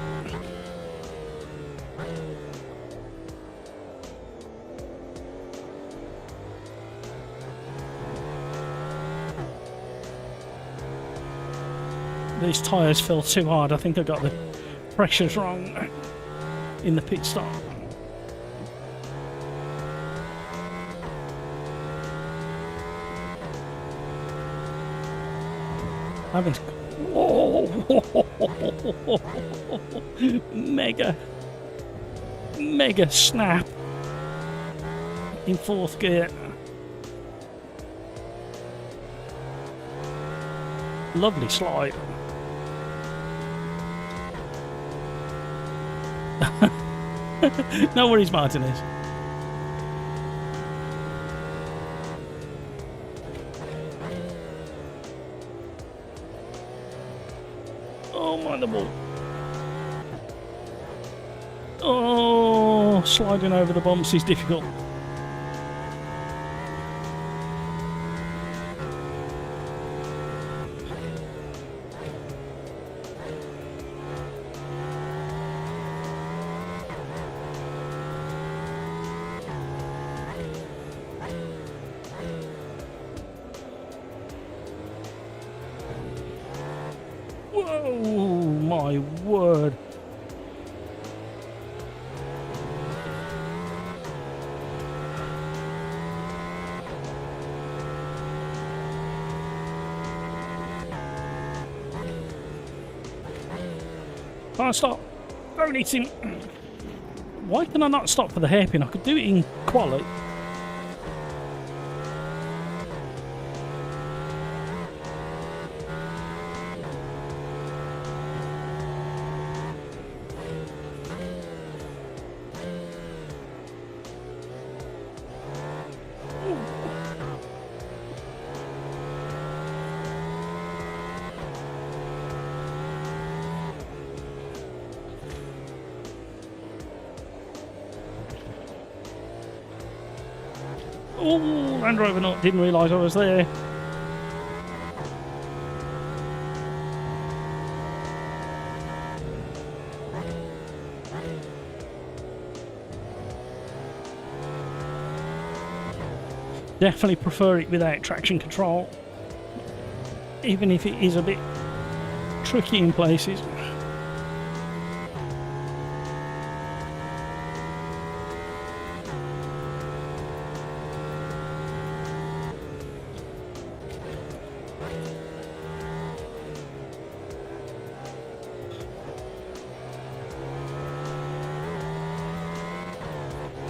These tyres fell too hard. I think I got the pressures wrong in the pit stop. Having to... Whoa! Mega snap in fourth gear. Lovely slide. No worries, Martinez. Oh, mind the ball. Oh, sliding over the bumps is difficult. Whoa, my word. Can't stop. Don't hit him. Why can I not stop for the hairpin? I could do it in Quali. Oh, Land Rover not didn't realise I was there. Definitely prefer it without traction control, even if it is a bit tricky in places.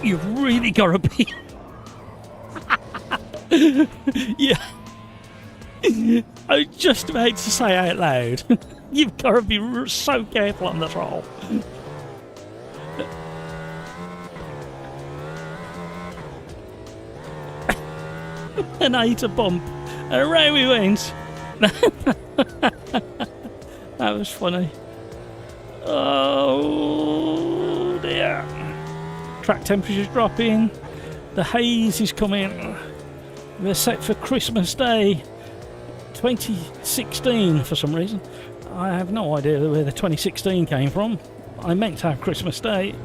You've really got to be... Yeah. I was just about to say out loud, you've got to be so careful on the throttle. And I hit a bump, and around we went. That was funny. Oh dear. Track temperature's dropping. The haze is coming. We're set for Christmas Day 2016 for some reason. I have no idea where the 2016 came from. I meant to have Christmas Day.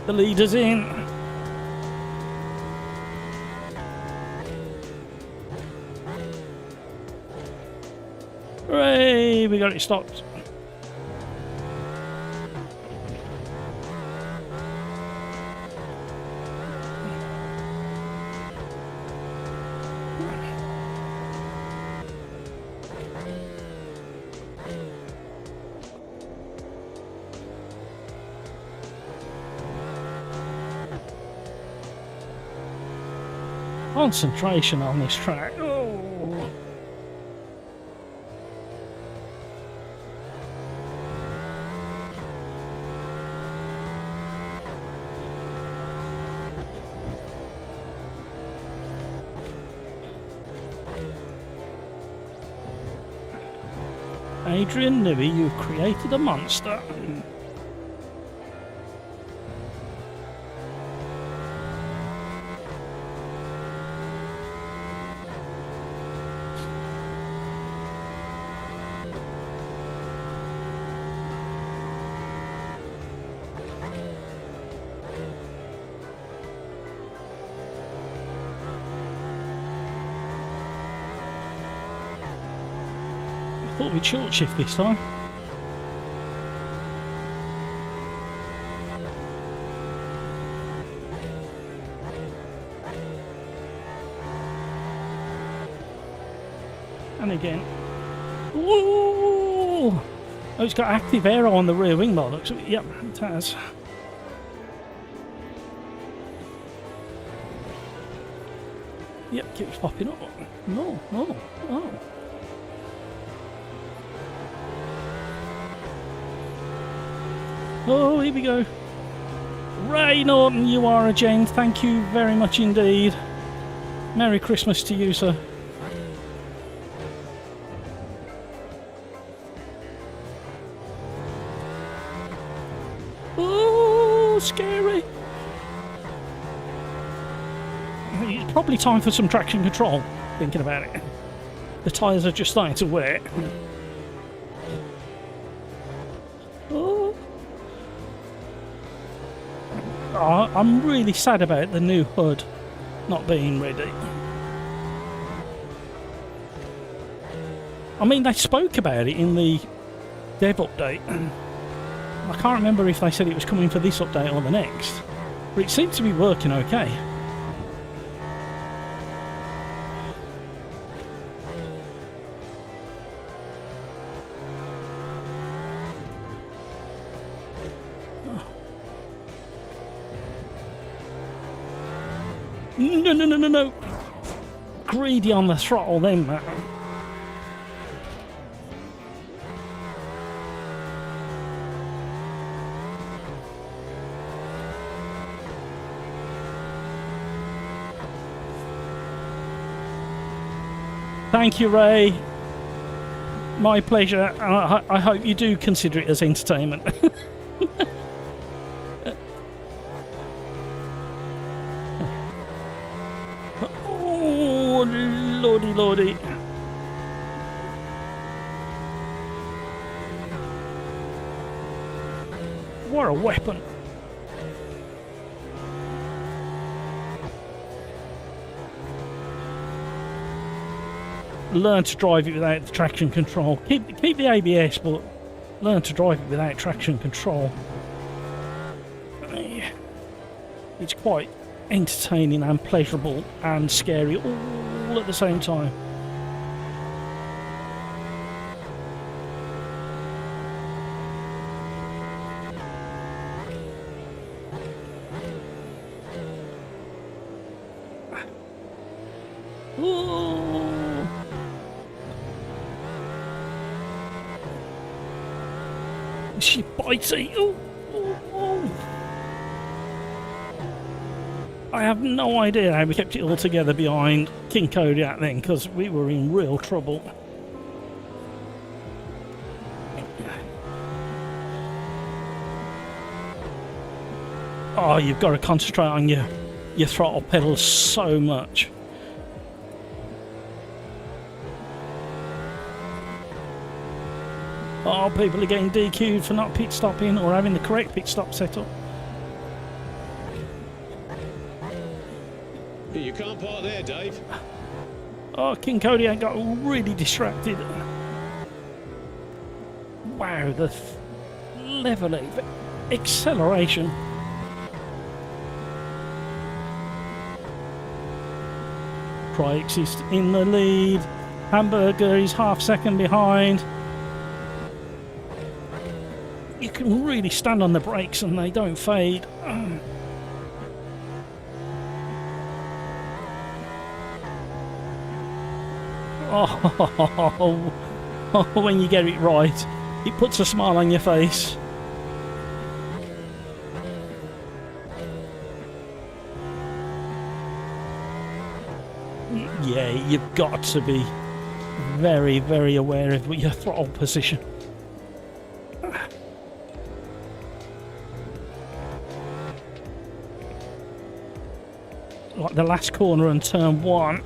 The leader's in. Hooray! We got it stopped. Concentration on this track. Oh. Adrian Newey, you've created a monster. Thought we'd short shift this time. And again. Ooh! Oh, it's got active aero on the rear wing bar. Looks. Yep, it has. Yep, keeps popping up. No, no, oh. Oh, here we go. Ray Norton, you are a gent. Thank you very much indeed. Merry Christmas to you, sir. Oh, scary. It's probably time for some traction control, thinking about it. The tyres are just starting to wear. Oh. Oh, I'm really sad about the new HUD not being ready. I mean, they spoke about it in the dev update. I can't remember if they said it was coming for this update or the next, but it seems to be working okay. No, no, no, no, no. Greedy on the throttle then, Matt. Thank you, Ray. My pleasure. I hope you do consider it as entertainment. Oh, lordy, lordy. What a weapon. Learn to drive it without the traction control. Keep the ABS, but learn to drive it without traction control. It's quite entertaining and pleasurable and scary all at the same time. Ooh. She bites it. Ooh. Ooh. I have no idea how we kept it all together behind King Kodiak then, because we were in real trouble. Oh, you've got to concentrate on your throttle pedal so much. Oh, people are getting DQ'd for not pit stopping or having the correct pit stop setup. You can't park there, Dave. Oh, King Kodiak got really distracted. Wow, the level of acceleration. Prix is in the lead. Hamburger is half second behind. You can really stand on the brakes and they don't fade. Oh, when you get it right, it puts a smile on your face. Yeah, you've got to be very, very aware of your throttle position. Like the last corner and turn one.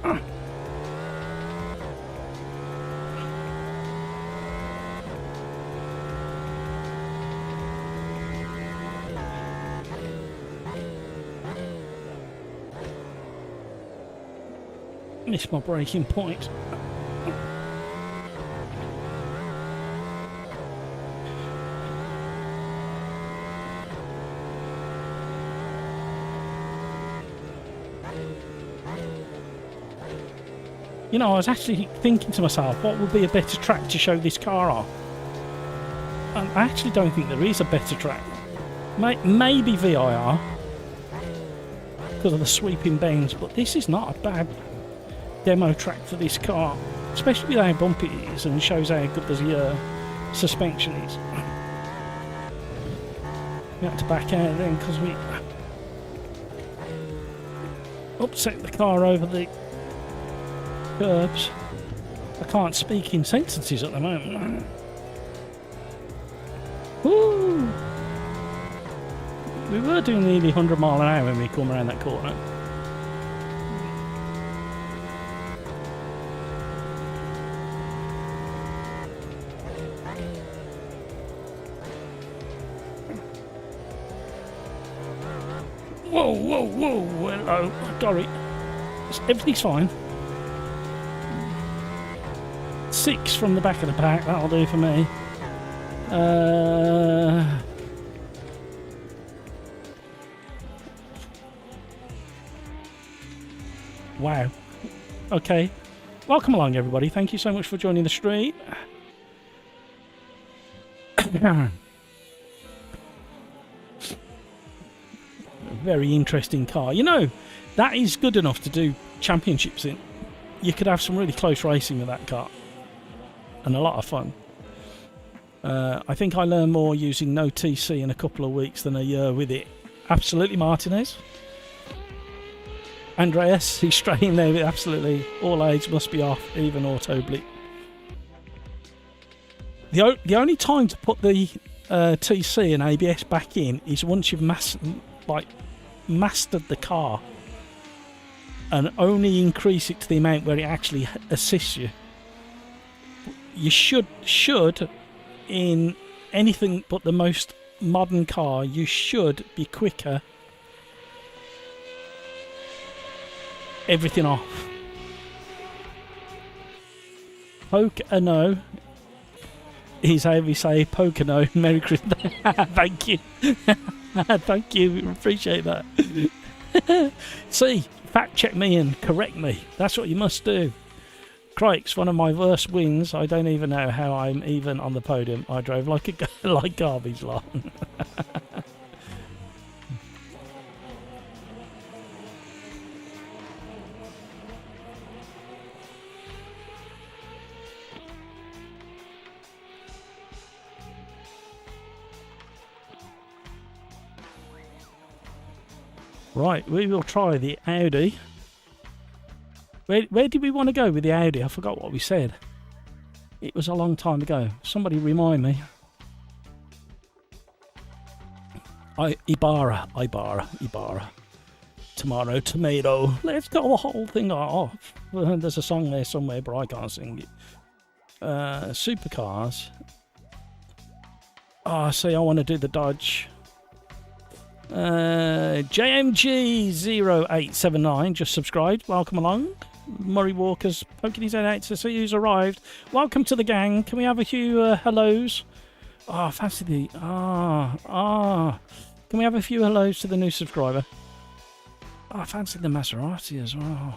Missed my braking point. You know, I was actually thinking to myself, what would be a better track to show this car on? And I actually don't think there is a better track. Maybe VIR, because of the sweeping bends, but this is not a bad demo track for this car, especially with how bumpy it is and shows how good the suspension is. We had to back out then because we upset the car over the curbs. I can't speak in sentences at the moment. Woo! We were doing nearly 100 mile an hour when we come around that corner. Whoa, whoa, whoa, hello, sorry. Everything's fine. 6 from the back of the pack, that'll do for me. Wow. Okay. Welcome along, everybody. Thank you so much for joining the stream. Very interesting car. You know, that is good enough to do championships in. You could have some really close racing with that car. And a lot of fun. I think I learned more using no TC in a couple of weeks than a year with it. Absolutely, Martinez. Andreas, he's straight in there with absolutely all aids must be off, even auto bleep. The only time to put the TC and ABS back in is once you've mastered the car, and only increase it to the amount where it actually assists you. You should in anything but the most modern car, you should be quicker. Everything off. Poke-a-no is how we say Pocono. Merry Christmas. Thank you. Thank you. Appreciate that. See, fact check me and correct me. That's what you must do. Crikes, one of my worst wins. I don't even know how I'm even on the podium. I drove like like garbage lot. Right, we will try the Audi. Where did we want to go with the Audi? I forgot what we said. It was a long time ago. Somebody remind me. Ibarra. Tomato. Let's go the whole thing off. There's a song there somewhere, but I can't sing it. Supercars. Oh, see, I want to do the Dodge. JMG0879 just subscribed. Welcome along. Murray Walker's poking his head out to see who's arrived. Welcome to the gang. Can we have a few hellos? Oh, fancy the... Can we have a few hellos to the new subscriber? Oh, I fancy the Maserati as well.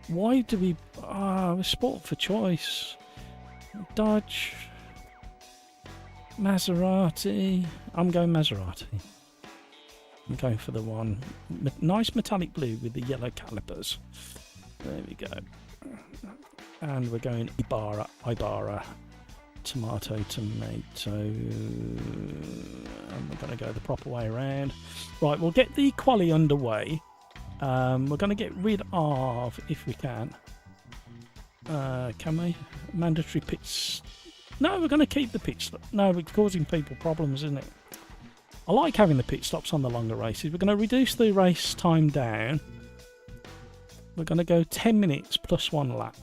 Why do we... we're sport for choice. Dodge. Maserati. I'm going Maserati. I'm going for the one. Nice metallic blue with the yellow calipers. There we go. And we're going Ibarra. Tomato. And we're going to go the proper way around. Right, we'll get the Quali underway. We're going to get rid of, if we can we? Mandatory pits. No, we're going to keep the pit stop. No, we're causing people problems, isn't it? I like having the pit stops on the longer races. We're going to reduce the race time down. We're going to go 10 minutes plus 1 lap.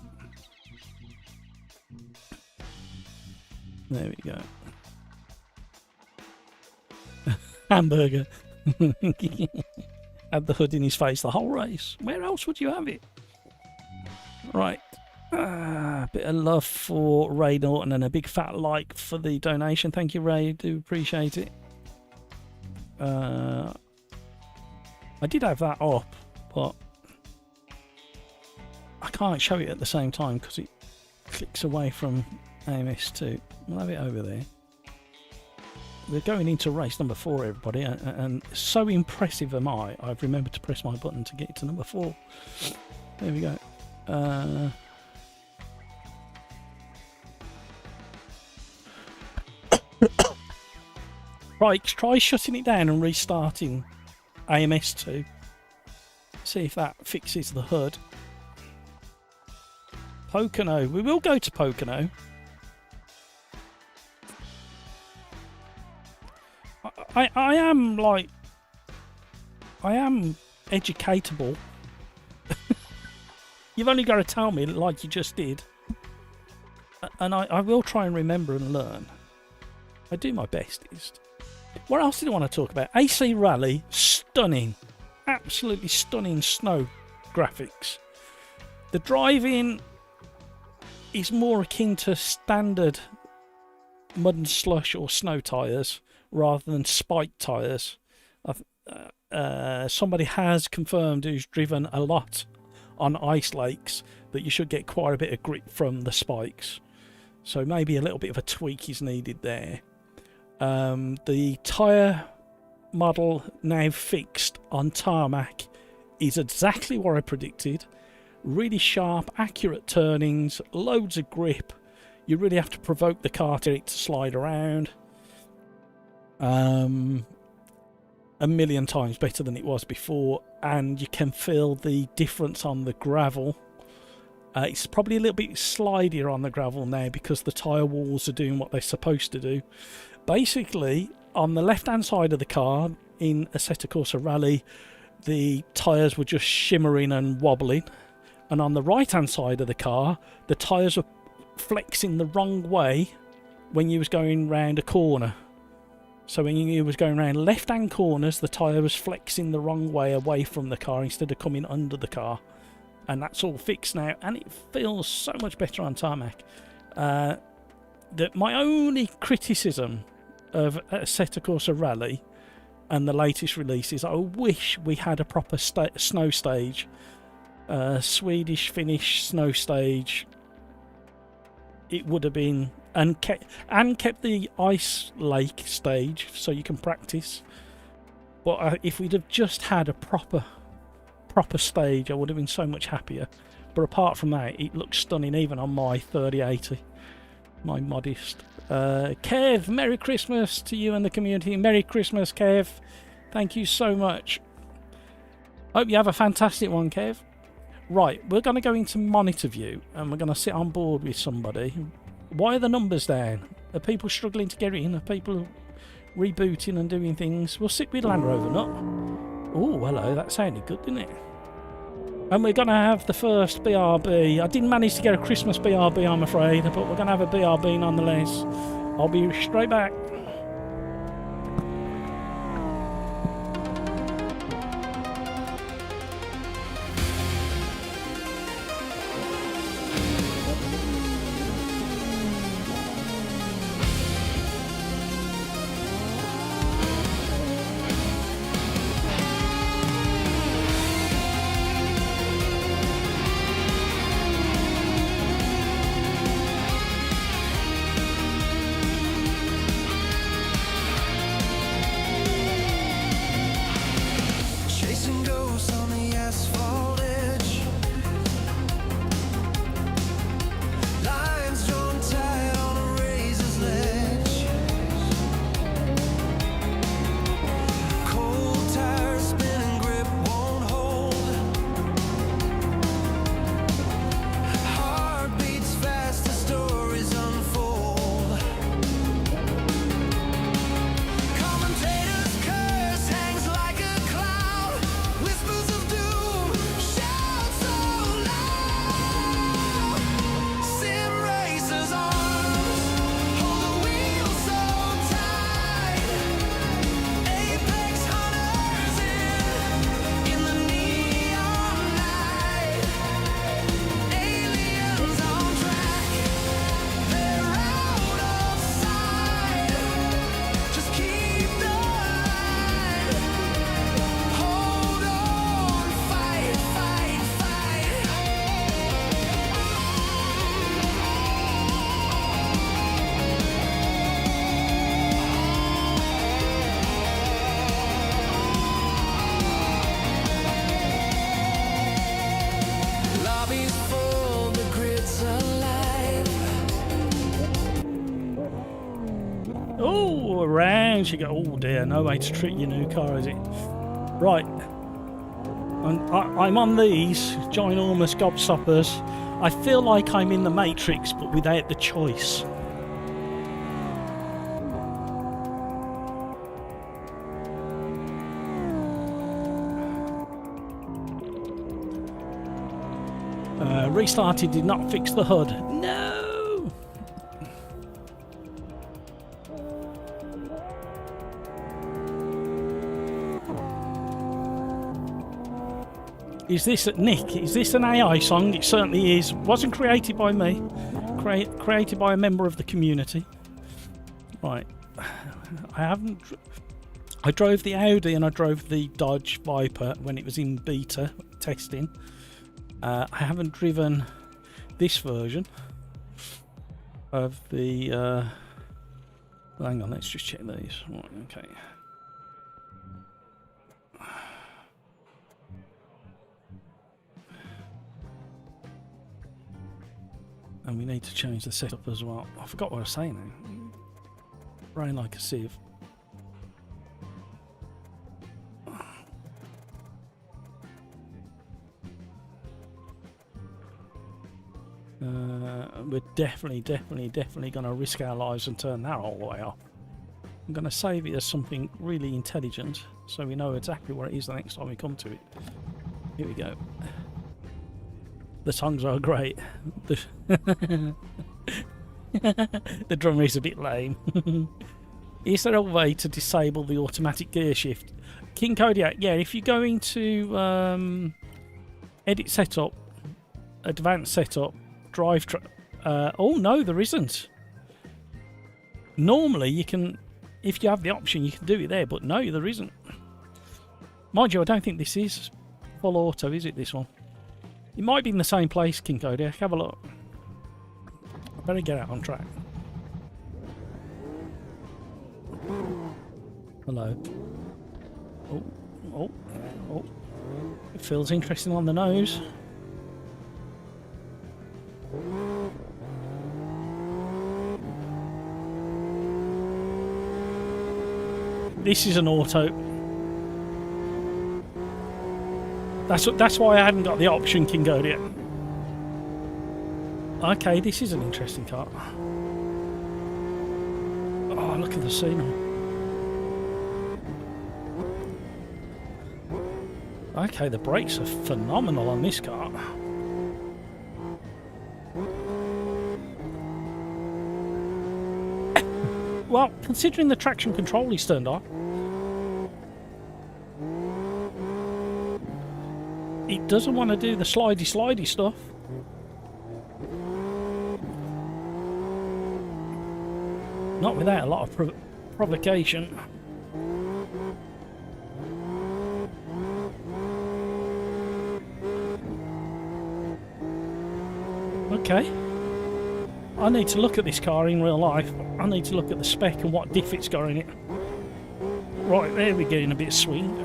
There we go. Hamburger. Had the hood in his face the whole race. Where else would you have it? Right. Bit of love for Ray Norton and a big fat like for the donation. Thank you, Ray. Do appreciate it. I did have that up, but I can't show it at the same time because it clicks away from AMS2. We'll have it over there. We're going into race number 4, everybody, and so impressive am I, I've remembered to press my button to get to number 4. There we go. Right, try shutting it down and restarting AMS2. See if that fixes the HUD. Pocono. We will go to Pocono. I am educatable. You've only got to tell me like you just did. And I will try and remember and learn. I do my bestest. What else did I want to talk about? AC Rally, stunning. Absolutely stunning snow graphics. The driving is more akin to standard mud and slush or snow tyres rather than spiked tyres. Somebody has confirmed who's driven a lot on ice lakes that you should get quite a bit of grip from the spikes. So maybe a little bit of a tweak is needed there. The tyre model now fixed on tarmac is exactly what I predicted. Really sharp, accurate turnings, loads of grip. You really have to provoke the car to slide around. A million times better than it was before, and you can feel the difference on the gravel. It's probably a little bit slidier on the gravel now because the tyre walls are doing what they're supposed to do. Basically, on the left-hand side of the car in Assetto Corsa Rally, the tyres were just shimmering and wobbling. And on the right-hand side of the car, the tyres were flexing the wrong way when you was going round a corner. So when you was going around left-hand corners, the tyre was flexing the wrong way away from the car instead of coming under the car. And that's all fixed now, and it feels so much better on tarmac. My only criticism of Assetto Corsa Rally and the latest release is I wish we had a proper snow stage. Swedish-Finnish snow stage. It would have been... And kept the ice lake stage so you can practice. But if we'd have just had a proper stage, I would have been so much happier. But apart from that, it looks stunning even on my 3080. My modest. Kev, Merry Christmas to you and the community. Merry Christmas, Kev. Thank you so much. Hope you have a fantastic one, Kev. Right, we're going to go into monitor view and we're going to sit on board with somebody. Why are the numbers down? Are people struggling to get in? Are people rebooting and doing things? We'll sit with Land Rover Nut. Oh, hello, that sounded good, didn't it? And we're going to have the first BRB. I didn't manage to get a Christmas BRB, I'm afraid, but we're going to have a BRB nonetheless. I'll be straight back. go around. She go, oh dear, no way to treat your new car, is it? Right. I'm on these ginormous gobstoppers. I feel like I'm in the Matrix, but without the choice. Restarted, did not fix the hood. No! Is this Nick? Is this an AI song? It certainly is. Wasn't created by me. Created by a member of the community. Right. I drove the Audi and I drove the Dodge Viper when it was in beta testing. I haven't driven this version of the hang on, let's just check these. Right, okay. And we need to change the setup as well. I forgot what I was saying now. Brain like a sieve. We're definitely going to risk our lives and turn that all the way off. I'm going to save it as something really intelligent so we know exactly what it is the next time we come to it. Here we go. The songs are great. The drummer is a bit lame. Is there a way to disable the automatic gear shift? King Kodiak, yeah, if you go into edit setup, advanced setup, drive oh no, there isn't. Normally you can, if you have the option, you can do it there, but no, there isn't. Mind you, I don't think this is full auto, is it, this one? It might be in the same place, King Kodiak. Have a look. I better get out on track. Hello. Oh. It feels interesting on the nose. This is an auto. That's why I hadn't got the option, King Kodiak. Okay, this is an interesting car. Oh, look at the scenery. Okay, the brakes are phenomenal on this car. Well, considering the traction control is turned on, it doesn't want to do the slidey stuff. Not without a lot of provocation. Okay. I need to look at this car in real life. I need to look at the spec and what diff it's got in it. Right, there we're getting a bit of swing.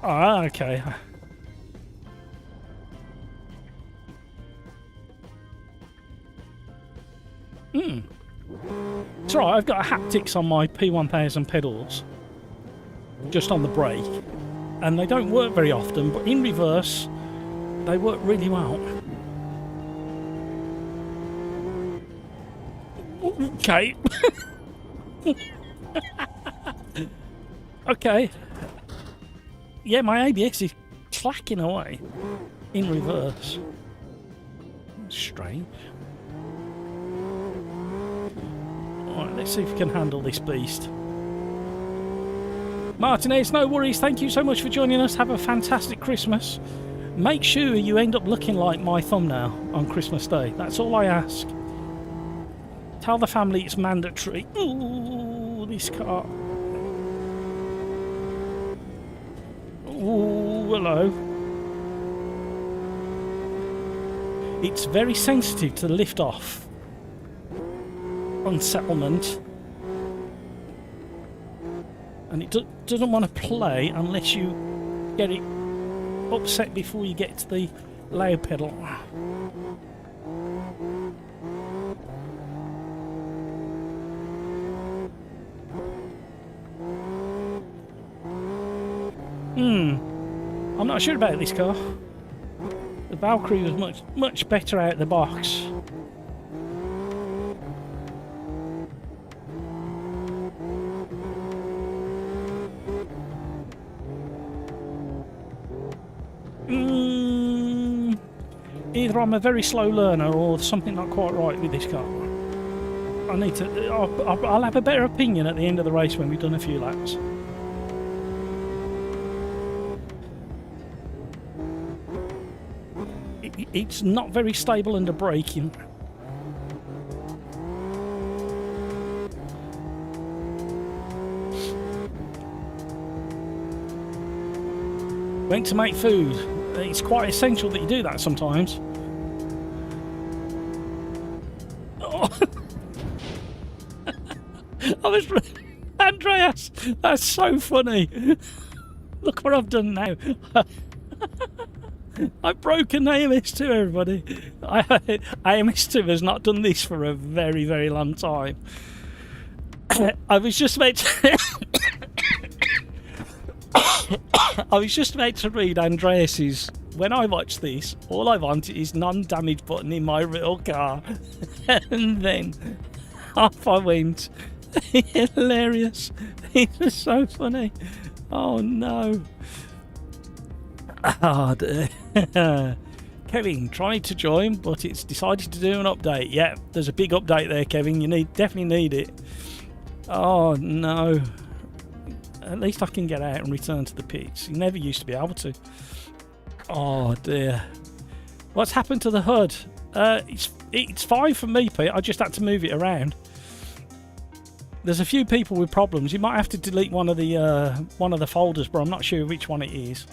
Ah, okay. It's alright, I've got haptics on my P1000 pedals. Just on the brake. And they don't work very often, but in reverse, they work really well. Okay. Okay. Yeah, my ABS is clacking away in reverse. Strange. Alright, let's see if we can handle this beast. Martinez, no worries. Thank you so much for joining us. Have a fantastic Christmas. Make sure you end up looking like my thumbnail on Christmas Day. That's all I ask. Tell the family it's mandatory. Ooh, this car. Ooh, hello. It's very sensitive to the lift off on settlement. And it doesn't want to play unless you get it upset before you get to the loud pedal. I'm not sure about this car. The Valkyrie was much better out of the box. Either I'm a very slow learner or something not quite right with this car. I need to. I'll have a better opinion at the end of the race when we've done a few laps. It's not very stable under braking. Went to make food. It's quite essential that you do that sometimes. Oh. Andreas, that's so funny. Look what I've done now. I've broken AMS2, everybody. AMS2 has not done this for a very, very long time. I was just about to I was just about to read Andreas's. When I watch this, all I want is non-damage button in my real car. And then off I went. Hilarious. It was so funny. Oh no. Oh dear. Kevin tried to join, but it's decided to do an update. Yeah, there's a big update there, Kevin. You definitely need it. Oh no. At least I can get out and return to the pits. You never used to be able to. Oh dear. What's happened to the HUD? It's fine for me, Pete. I just had to move it around. There's a few people with problems. You might have to delete one of the folders, but I'm not sure which one it is.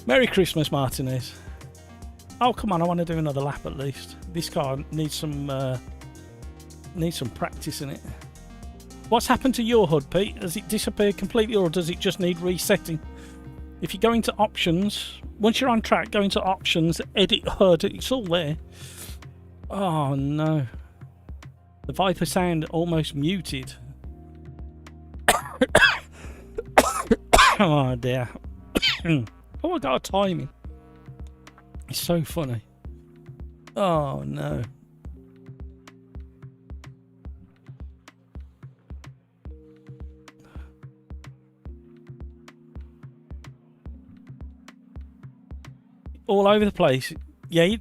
Merry Christmas, Martinez. Oh come on, I want to do another lap at least. This car needs some practice in it. What's happened to your HUD, Pete? Has it disappeared completely or does it just need resetting? If you go into options, once you're on track, go into options, edit HUD, it's all there. Oh no. The Viper sound almost muted. Oh dear. Oh, I got a timing. It's so funny. Oh no. All over the place. Yeah,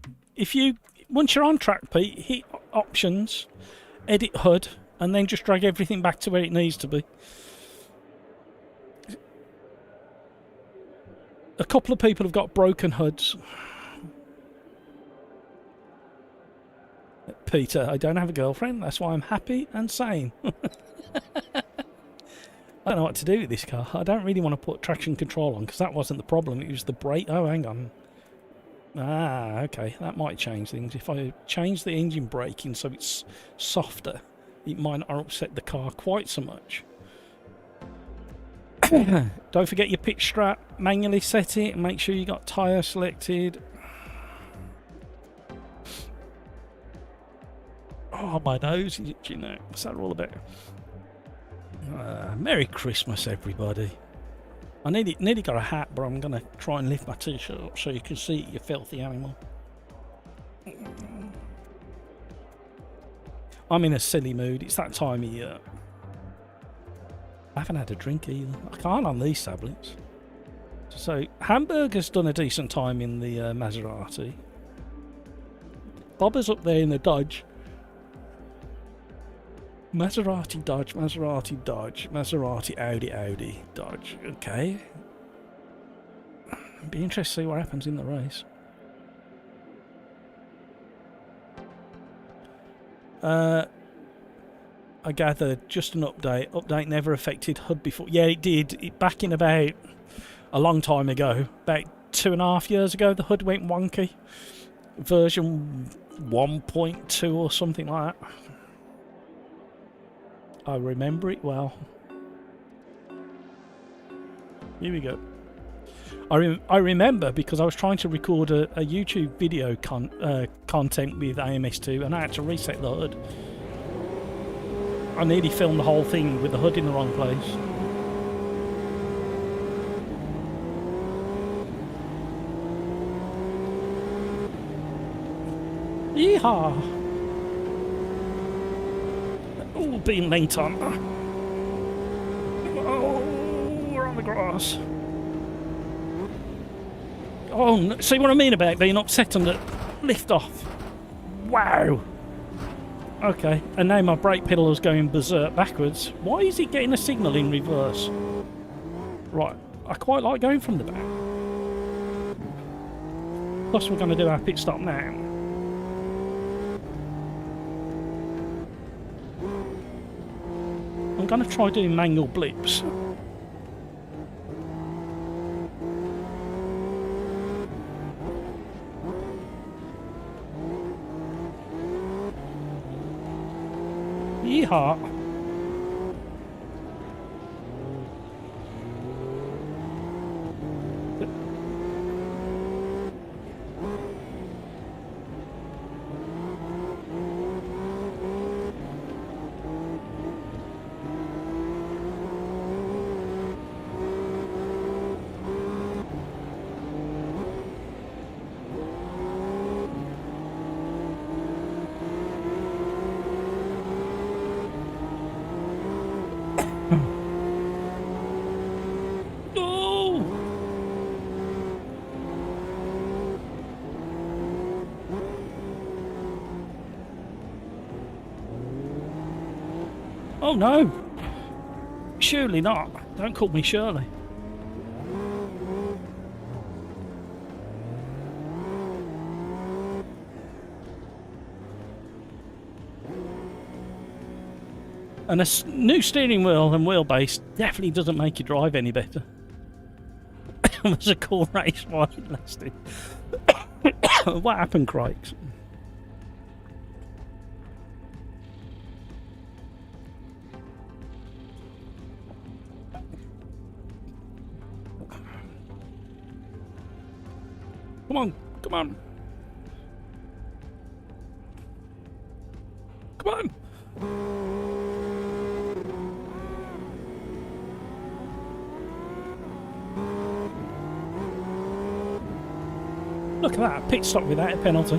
once you're on track, Pete, hit options, edit HUD, and then just drag everything back to where it needs to be. A couple of people have got broken HUDs. Peter, I don't have a girlfriend, that's why I'm happy and sane. I don't know what to do with this car. I don't really want to put traction control on because that wasn't the problem, it was the brake. Oh, hang on. Ah, okay, that might change things. If I change the engine braking so it's softer, it might not upset the car quite so much. Don't forget your pitch strap, manually set it, and make sure you got tyre selected. Oh, my nose is itching now. What's that all about? Merry Christmas, everybody. I nearly got a hat, but I'm going to try and lift my t-shirt up so you can see it, you filthy animal. I'm in a silly mood. It's that time of year. I haven't had a drink either. I can't on these tablets. So, Hamburger's done a decent time in the Maserati. Bobber's up there in the Dodge. Maserati, Dodge, Maserati, Dodge, Maserati, Audi, Audi, Dodge. Okay. Be interested to see what happens in the race. I gather just an update. Update never affected HUD before. Yeah, it did. Back in about a long time ago, about 2.5 years ago, the HUD went wonky. Version 1.2 or something like that. I remember it well. Here we go. I remember because I was trying to record a YouTube video content with AMS2 and I had to reset the HUD. I nearly filmed the whole thing with the HUD in the wrong place. Yeehaw! Oh, being late on. Oh, we're on the grass. Oh, no, see what I mean about being upset on the lift off? Wow. Okay, and now my brake pedal is going berserk backwards. Why is it getting a signal in reverse? Right, I quite like going from the back. Plus we're going to do our pit stop now. I'm going to try doing manual blips. Yeehaw. Oh no! Surely not. Don't call me Shirley. And a new steering wheel and wheelbase definitely doesn't make you drive any better. It was a cool race while it lasted. What happened, Crikes? Come on, come on. Come on. Look at that, pit stop without a penalty.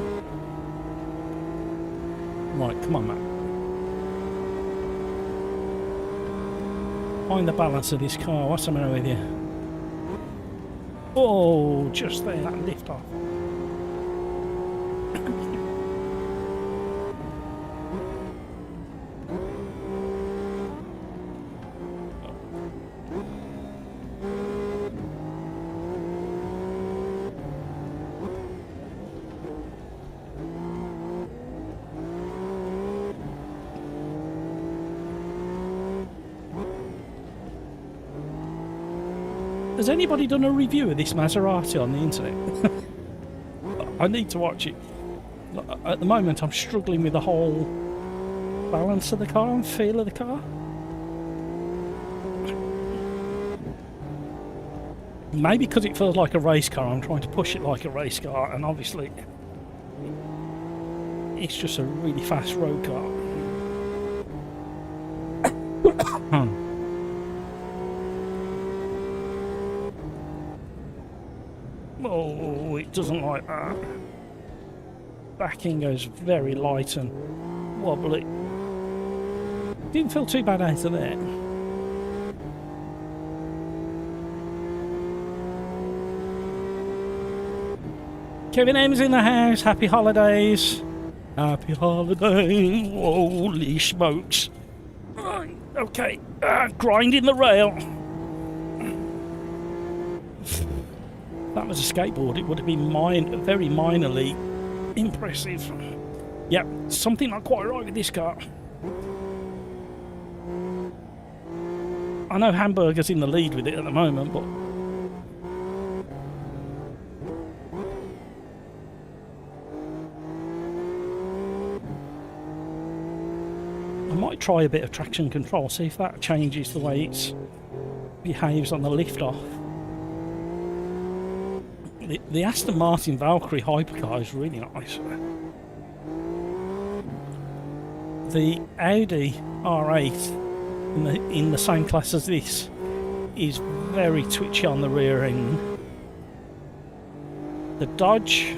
Right, come on, Matt. Find the balance of this car. What's the matter with you? Oh, just there, that lift off. Has anybody done a review of this Maserati on the internet? I need to watch it. At the moment I'm struggling with the whole balance of the car and feel of the car. Maybe because it feels like a race car, I'm trying to push it like a race car, and obviously it's just a really fast road car. Oh, it doesn't like that. Backing goes very light and wobbly. Didn't feel too bad out of there. Kevin M's in the house. Happy holidays. Happy holidays. Holy smokes. Right, okay. Grinding the rail. That was a skateboard, it would have been very minorly impressive. Yep, something not quite right with this car. I know Hamburger's in the lead with it at the moment, but I might try a bit of traction control, see if that changes the way it behaves on the lift off. The Aston Martin Valkyrie hypercar is really nice. The Audi R8 in the same class as this is very twitchy on the rear end. The Dodge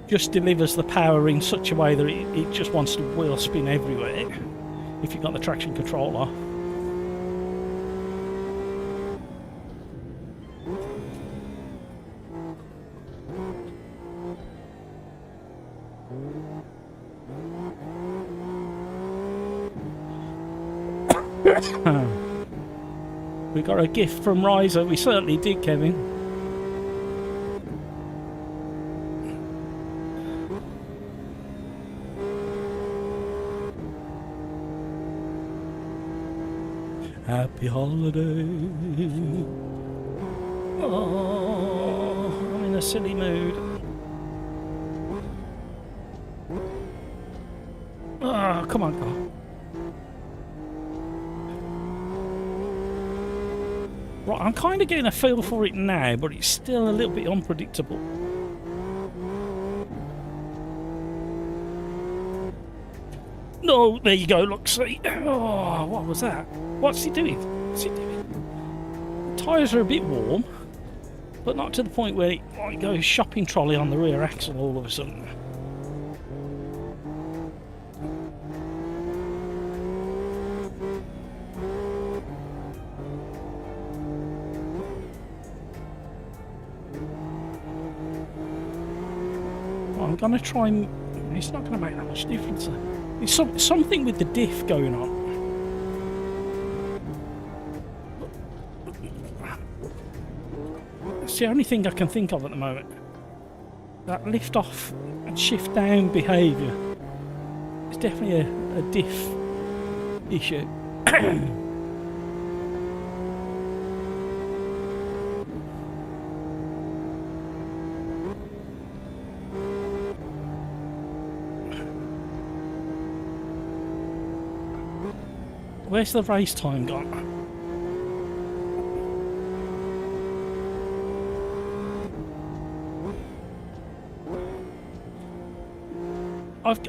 just delivers the power in such a way that it just wants to wheel spin everywhere if you've got the traction control off. We got a gift from Riser. We certainly did, Kevin. Happy holiday. Oh, I'm in a silly mood. Oh, come on, car. Right, I'm kind of getting a feel for it now, but it's still a little bit unpredictable. No, there you go, look, see. Oh, what was that? What's he doing? What's he doing? The tyres are a bit warm, but not to the point where it goes shopping trolley on the rear axle all of a sudden. I'm going to try and... It's not going to make that much difference. There's something with the diff going on. It's the only thing I can think of at the moment. That lift off and shift down behaviour. It's definitely a diff issue. Where's the race time gone?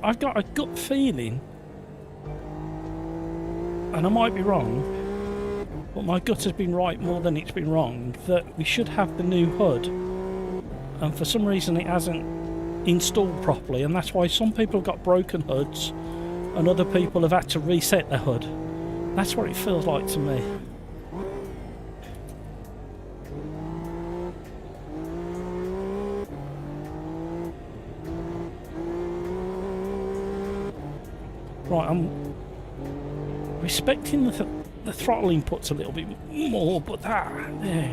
I've got a gut feeling, and I might be wrong, but my gut has been right more than it's been wrong, that we should have the new HUD, and for some reason it hasn't installed properly, and that's why some people have got broken HUDs and other people have had to reset their HUD. That's what it feels like to me. Right, I'm respecting the throttle inputs a little bit more, but that, yeah.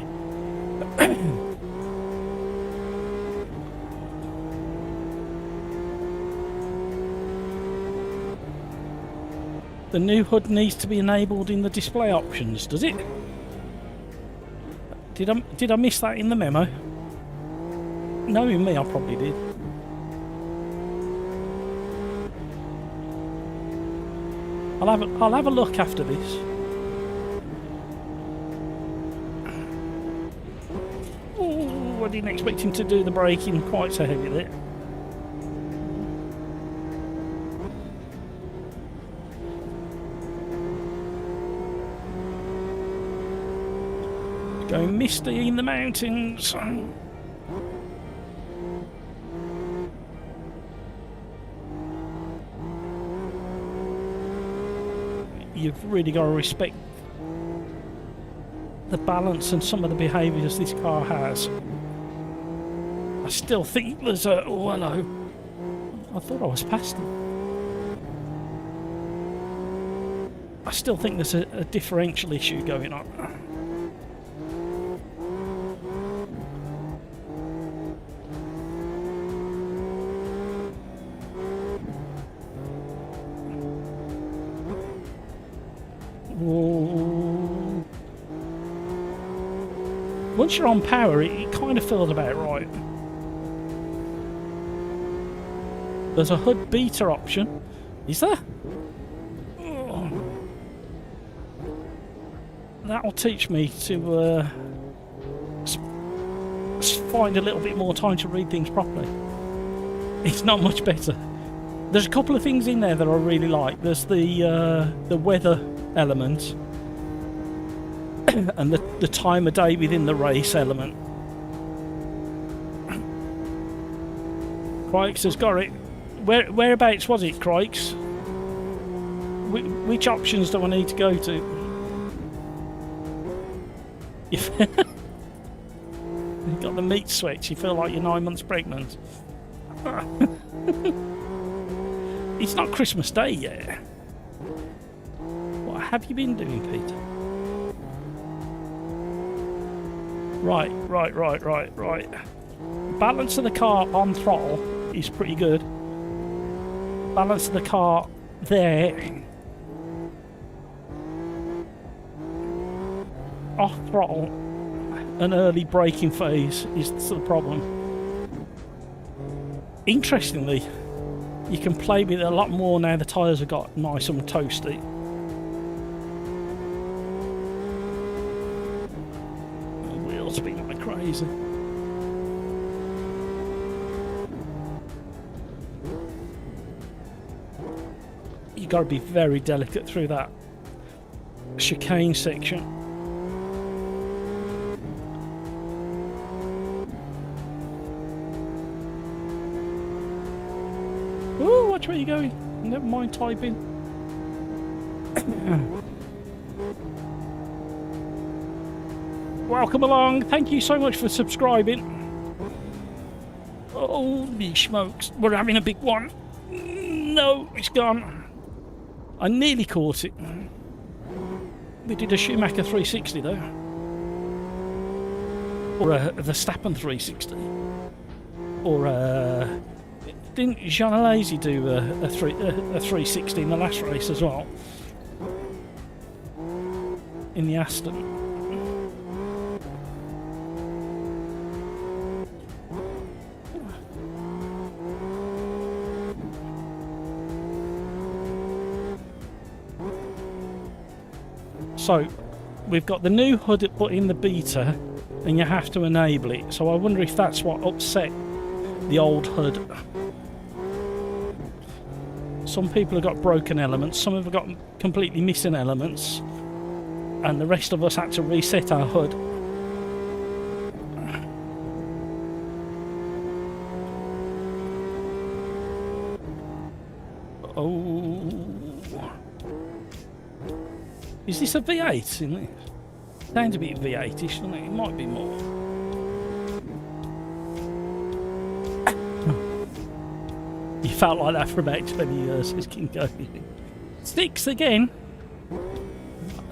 The new HUD needs to be enabled in the display options, does it? Did I miss that in the memo? Knowing me, I probably did. I'll have a look after this. Oh, I didn't expect him to do the braking quite so heavy there. Going misty in the mountains. You've really got to respect the balance and some of the behaviours this car has. I still think there's a... Oh, hello. I thought I was past him. I still think there's a differential issue going on. Once you're on power, it kind of feels about right. There's a HUD beta option. Is there? Oh. That'll teach me to find a little bit more time to read things properly. It's not much better. There's a couple of things in there that I really like. There's the weather element and the time of day within the race element. Crikes has got it. Whereabouts was it, Crikes? Which options do I need to go to? You've got the meat sweats, you feel like you're 9 months pregnant. It's not Christmas Day yet. What have you been doing, Peter? Right. Balance of the car on throttle is pretty good. Balance of the car there. Off throttle, an early braking phase is the problem. Interestingly, you can play with it a lot more now the tyres have got nice and toasty. The wheels have been like crazy. You got to be very delicate through that chicane section. Ooh, watch where you're going. Never mind typing. Welcome along. Thank you so much for subscribing. Holy smokes. We're having a big one. No, it's gone. I nearly caught it. We did a Schumacher 360 though. Or a Verstappen 360. Or didn't Jean Alesi do a 360 in the last race as well? In the Aston. So, we've got the new HUD put in the beta, and you have to enable it. So I wonder if that's what upset the old HUD. Some people have got broken elements, some have got completely missing elements, and the rest of us had to reset our HUD. Oh. Is this a V8, isn't it? Sounds a bit V8ish, doesn't it? It might be more. You felt like that for about 20 years, says King Cody. 6 again.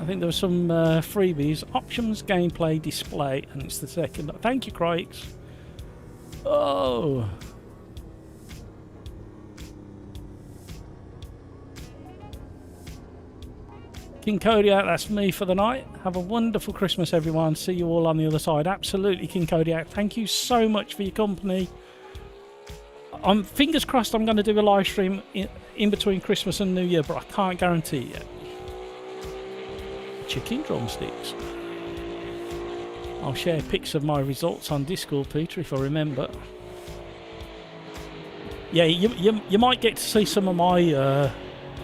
I think there were some freebies. Options, gameplay, display, and it's the second. Thank you, Crikes. Oh. King Kodiak, that's me for the night. Have a wonderful Christmas, everyone. See you all on the other side. Absolutely, King Kodiak. Thank you so much for your company. I'm fingers crossed I'm going to do a live stream in between Christmas and New Year, but I can't guarantee it yet. Chicken drumsticks. I'll share pics of my results on Discord, Peter, if I remember. Yeah, you might get to see some of my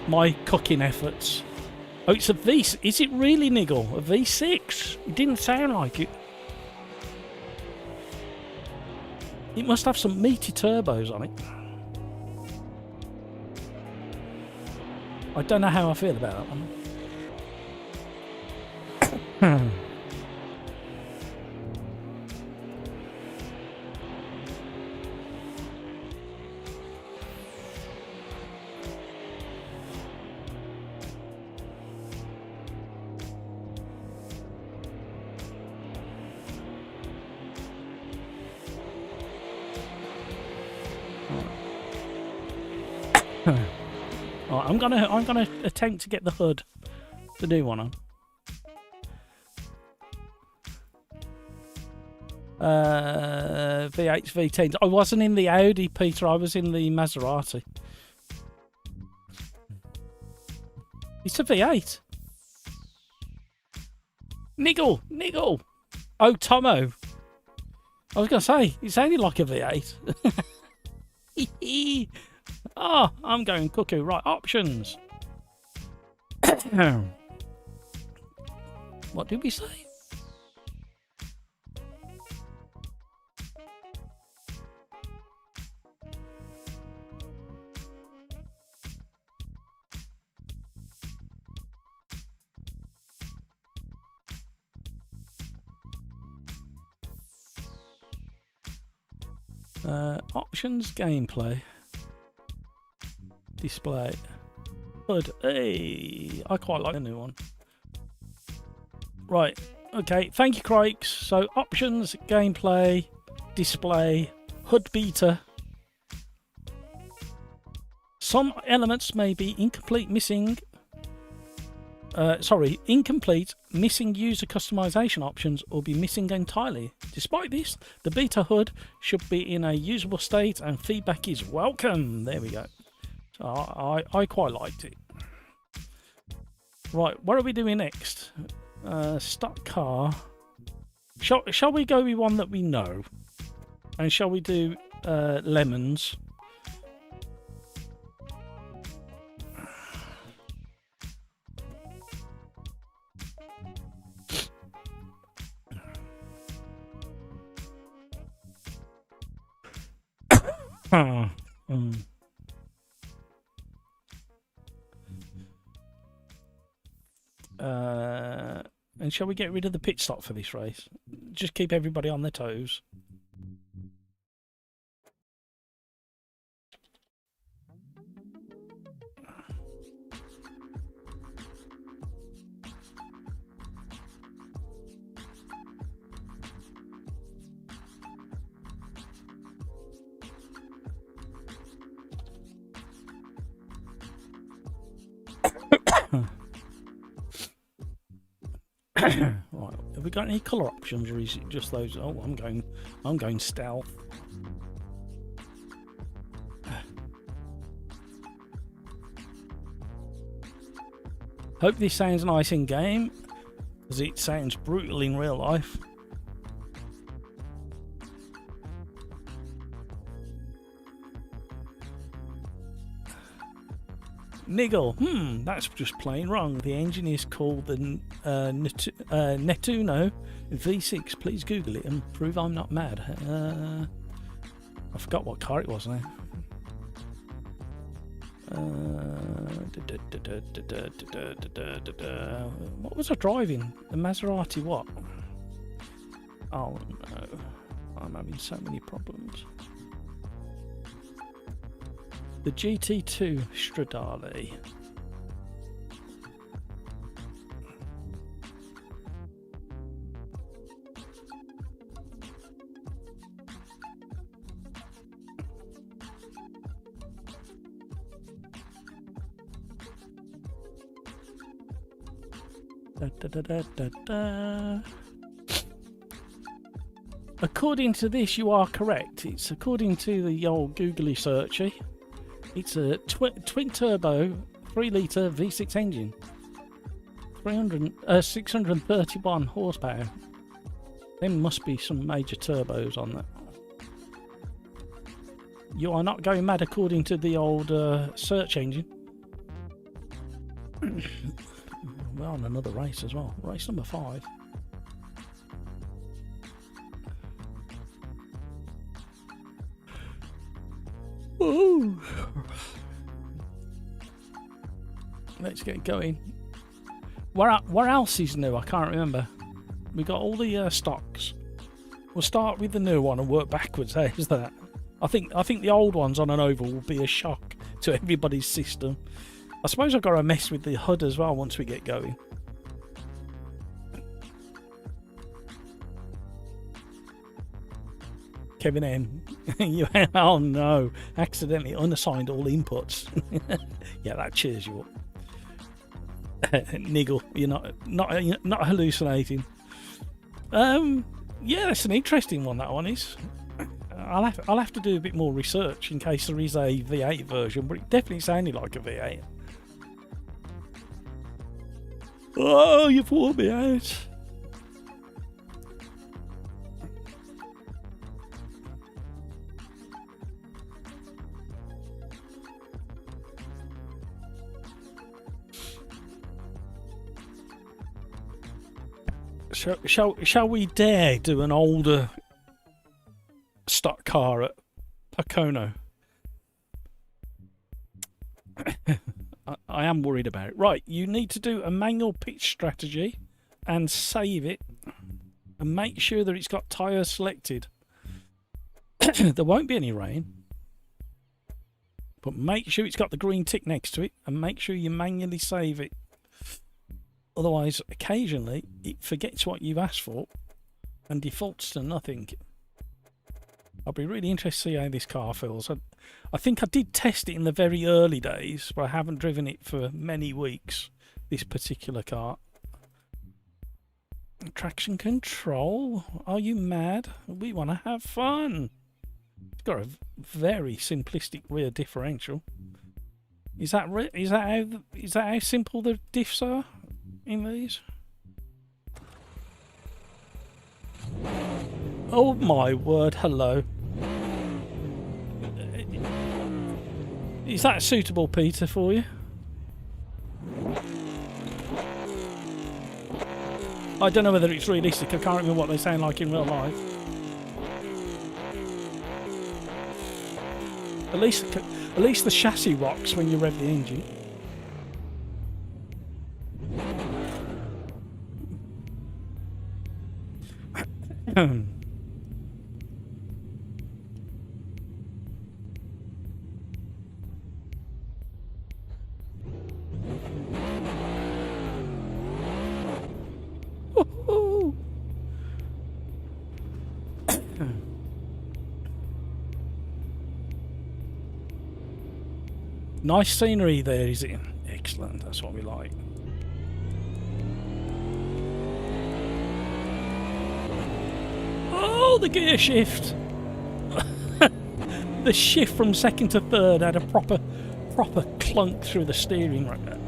my cooking efforts. Oh, it's a V. Is it really, Niggle? A V6? It didn't sound like it. It must have some meaty turbos on it. I don't know how I feel about that one. Right, I'm gonna attempt to get the HUD, the new one on. V8s, V10s. I wasn't in the Audi, Peter. I was in the Maserati. It's a V8. Niggle. Oh, Tomo. I was going to say, it sounded like a V8. Oh, I'm going cuckoo. Right, options. What did we say? Options, gameplay, display, HUD. Hey, I quite like the new one. Right, okay, thank you, Crikes. So, options, gameplay, display, HUD beta. Some elements may be incomplete, missing, missing user customization options, or be missing entirely. Despite this, the beta HUD should be in a usable state and feedback is welcome. There we go. So I quite liked it. Right, what are we doing next? Stock car. Shall we go with one that we know? And shall we do lemons? And shall we get rid of the pit stop for this race? Just keep everybody on their toes. Right, have we got any colour options, or is it just those? Oh, I'm going stealth. Hope this sounds nice in game, because it sounds brutal in real life. Niggle, that's just plain wrong. The engine is called the Nettuno V6. Please Google it and prove I'm not mad. I forgot what car it was now. What was I driving? The Maserati what? Oh no, I'm having so many problems. The GT2 Stradale. According to this, you are correct. It's according to the old googly searchy. It's a twin turbo 3 litre V6 engine. 631 horsepower. There must be some major turbos on that. You are not going mad according to the old search engine. We're on another race as well. Race number 5. Ooh. Let's get going. What else is new? I can't remember. We got all the stocks. We'll start with the new one and work backwards. How's that? I think the old ones on an oval will be a shock to everybody's system. I suppose I've got to mess with the HUD as well once we get going. Kevin M. Oh no, accidentally unassigned all inputs. Yeah, that cheers you up. Niggle, you're not hallucinating. Yeah, that's an interesting one. That one is. I'll have to do a bit more research in case there is a V8 version, but it definitely sounded like a V8. Oh, you've worn me out. Shall we dare do an older stock car at Pocono? I am worried about it. Right, you need to do a manual pitch strategy and save it and make sure that it's got tyres selected. There won't be any rain, but make sure it's got the green tick next to it and make sure you manually save it. Otherwise, occasionally, it forgets what you've asked for and defaults to nothing. I'll be really interested to see how this car feels. I think I did test it in the very early days, but I haven't driven it for many weeks, this particular car. Traction control? Are you mad? We want to have fun. It's got a very simplistic rear differential. Is that how simple the diffs are in these? Oh my word, hello. Is that suitable, Peter, for you? I don't know whether it's realistic. I can't remember what they sound like in real life. At least the chassis rocks when you rev the engine. Nice scenery there, is it? Excellent, that's what we like. Oh, the gear shift! The shift from second to third had a proper clunk through the steering right there.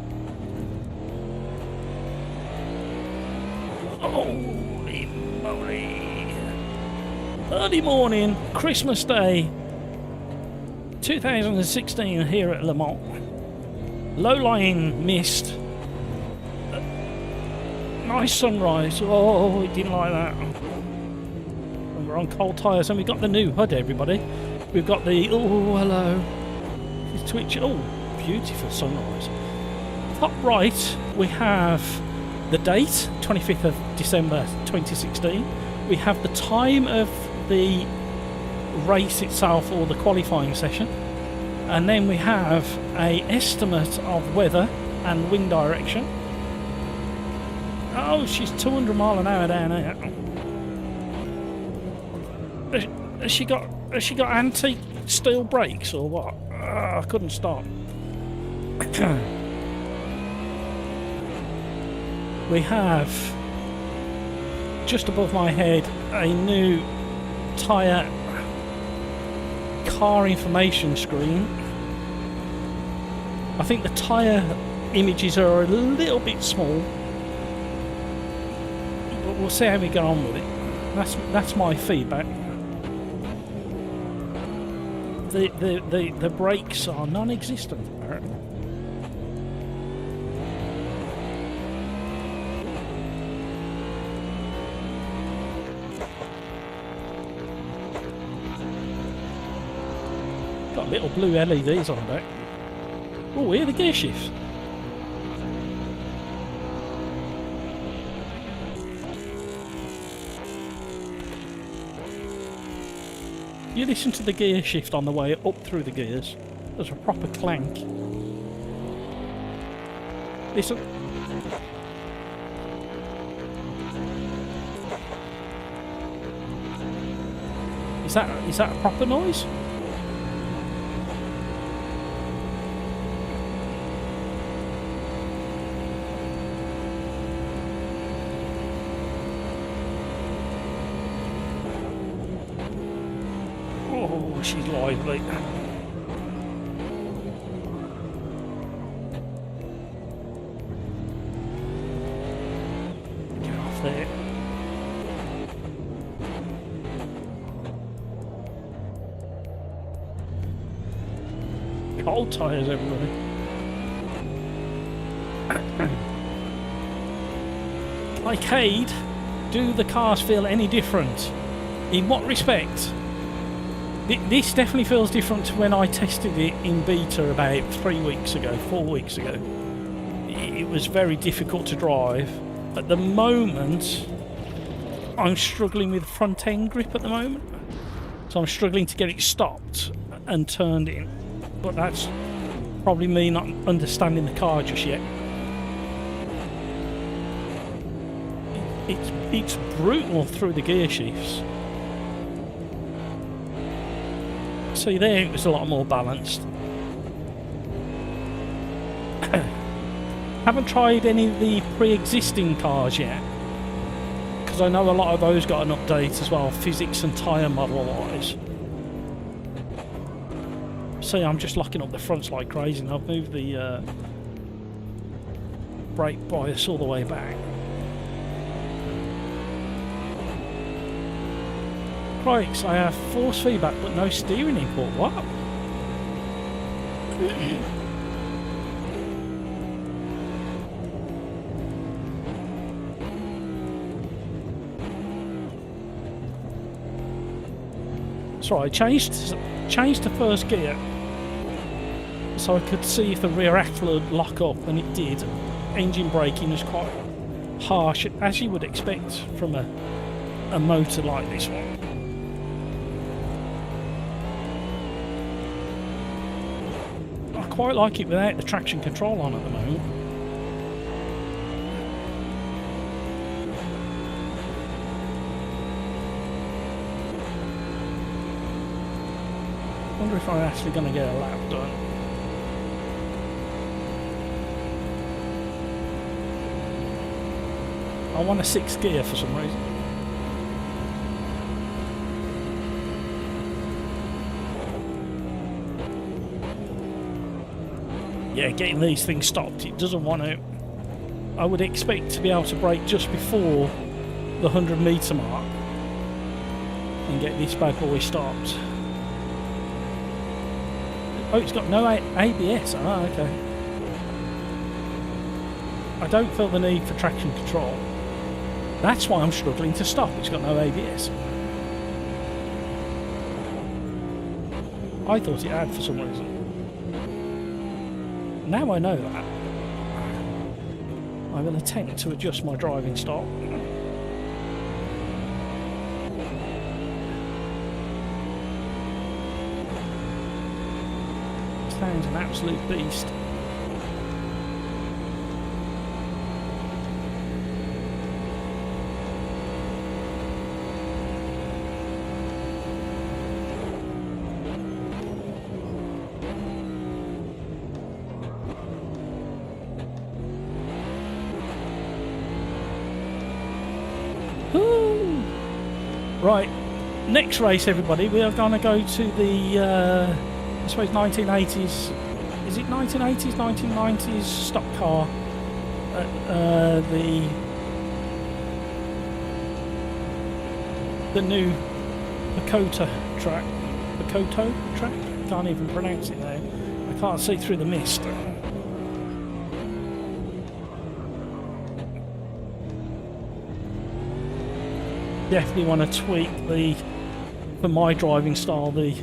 Holy moly! Early morning, Christmas Day, 2016 here at Le Mans. Low-lying mist. Nice sunrise. Oh, we didn't like that. And we're on cold tyres, and we've got the new HUD, everybody. We've got the, oh, hello. It's Twitch. Oh, beautiful sunrise. Top right, we have the date, 25th of December 2016. We have the time of the race itself, or the qualifying session, and then we have a estimate of weather and wind direction. Oh, she's 200 mile an hour down here. Has she got antique steel brakes or what? I couldn't stop. We have just above my head a new tyre car information screen. I think the tyre images are a little bit small, but we'll see how we get on with it. That's my feedback. The brakes are non-existent apparently. Got little blue LEDs on the back. Oh, here the gear shifts. You listen to the gear shift on the way up through the gears. There's a proper clank. Listen. Is that a proper noise? Oh, she's lively. Get off there. Cold tyres, everybody. Arcade. Do the cars feel any different? In what respect? This definitely feels different to when I tested it in beta about 4 weeks ago. It was very difficult to drive. At the moment, I'm struggling with front end grip at the moment. So I'm struggling to get it stopped and turned in. But that's probably me not understanding the car just yet. It's brutal through the gear shifts. See there, it was a lot more balanced. Haven't tried any of the pre-existing cars yet, because I know a lot of those got an update as well, physics and tyre model wise. See, I'm just locking up the fronts like crazy, and I've moved the brake bias all the way back. Crikes, I have force feedback but no steering input. What? So I changed to first gear so I could see if the rear axle would lock up, and it did. Engine braking was quite harsh, as you would expect from a motor like this one. I quite like it without the traction control on at the moment. I wonder if I'm actually going to get a lap done. I want a 6th gear for some reason. Yeah, getting these things stopped, it doesn't want to. I would expect to be able to brake just before the 100 metre mark and get this bad boy stopped. Oh, it's got no ABS. Ah, okay. I don't feel the need for traction control. That's why I'm struggling to stop. It's got no ABS. I thought it had for some reason. Now I know that, I will attempt to adjust my driving style. Sounds an absolute beast. Right, next race, everybody. We are going to go to the, I suppose, 1980s. Is it 1980s, 1990s stock car at the new Bakoto track. Can't even pronounce it now. I can't see through the mist. Definitely want to tweak for my driving style, the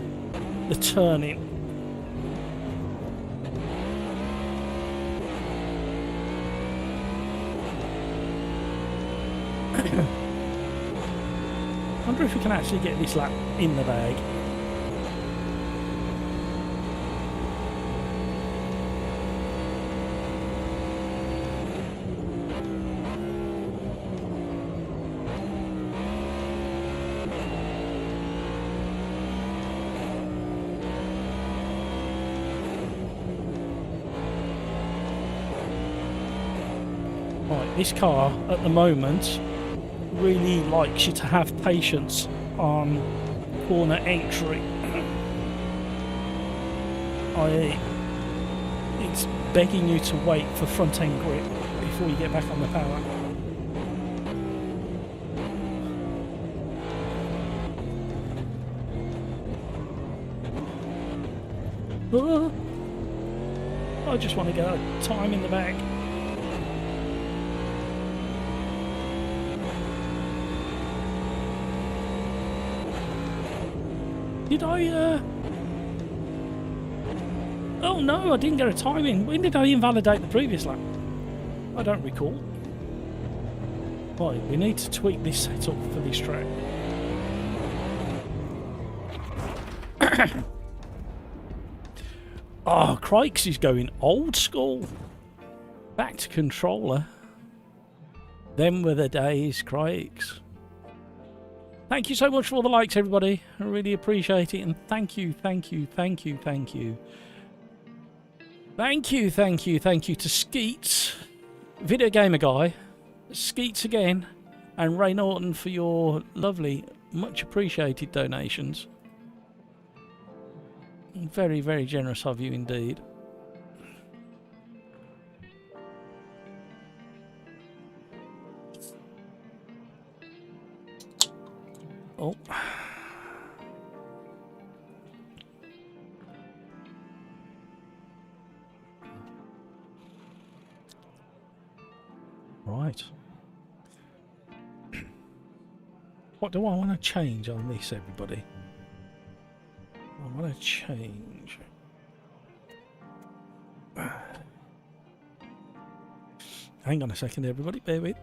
turning. I wonder if we can actually get this lap in the bag. This car at the moment really likes you to have patience on corner entry. It's begging you to wait for front end grip before you get back on the power. I just want to get a time in the bag. Did I, Oh no, I didn't get a time in. When did I invalidate the previous lap? I don't recall. Right, we need to tweak this setup for this track. Oh, Crikes is going old school. Back to controller. Them were the days, Crikes. Thank you so much for all the likes, everybody. I really appreciate it. And thank you, thank you, thank you, thank you. Thank you, thank you, thank you to Skeets, Video Gamer Guy, Skeets again, and Ray Norton for your lovely, much appreciated donations. Very, very generous of you indeed. Oh. Right. What do I want to change on this, everybody? I want to change. Hang on a second, everybody. Bear with.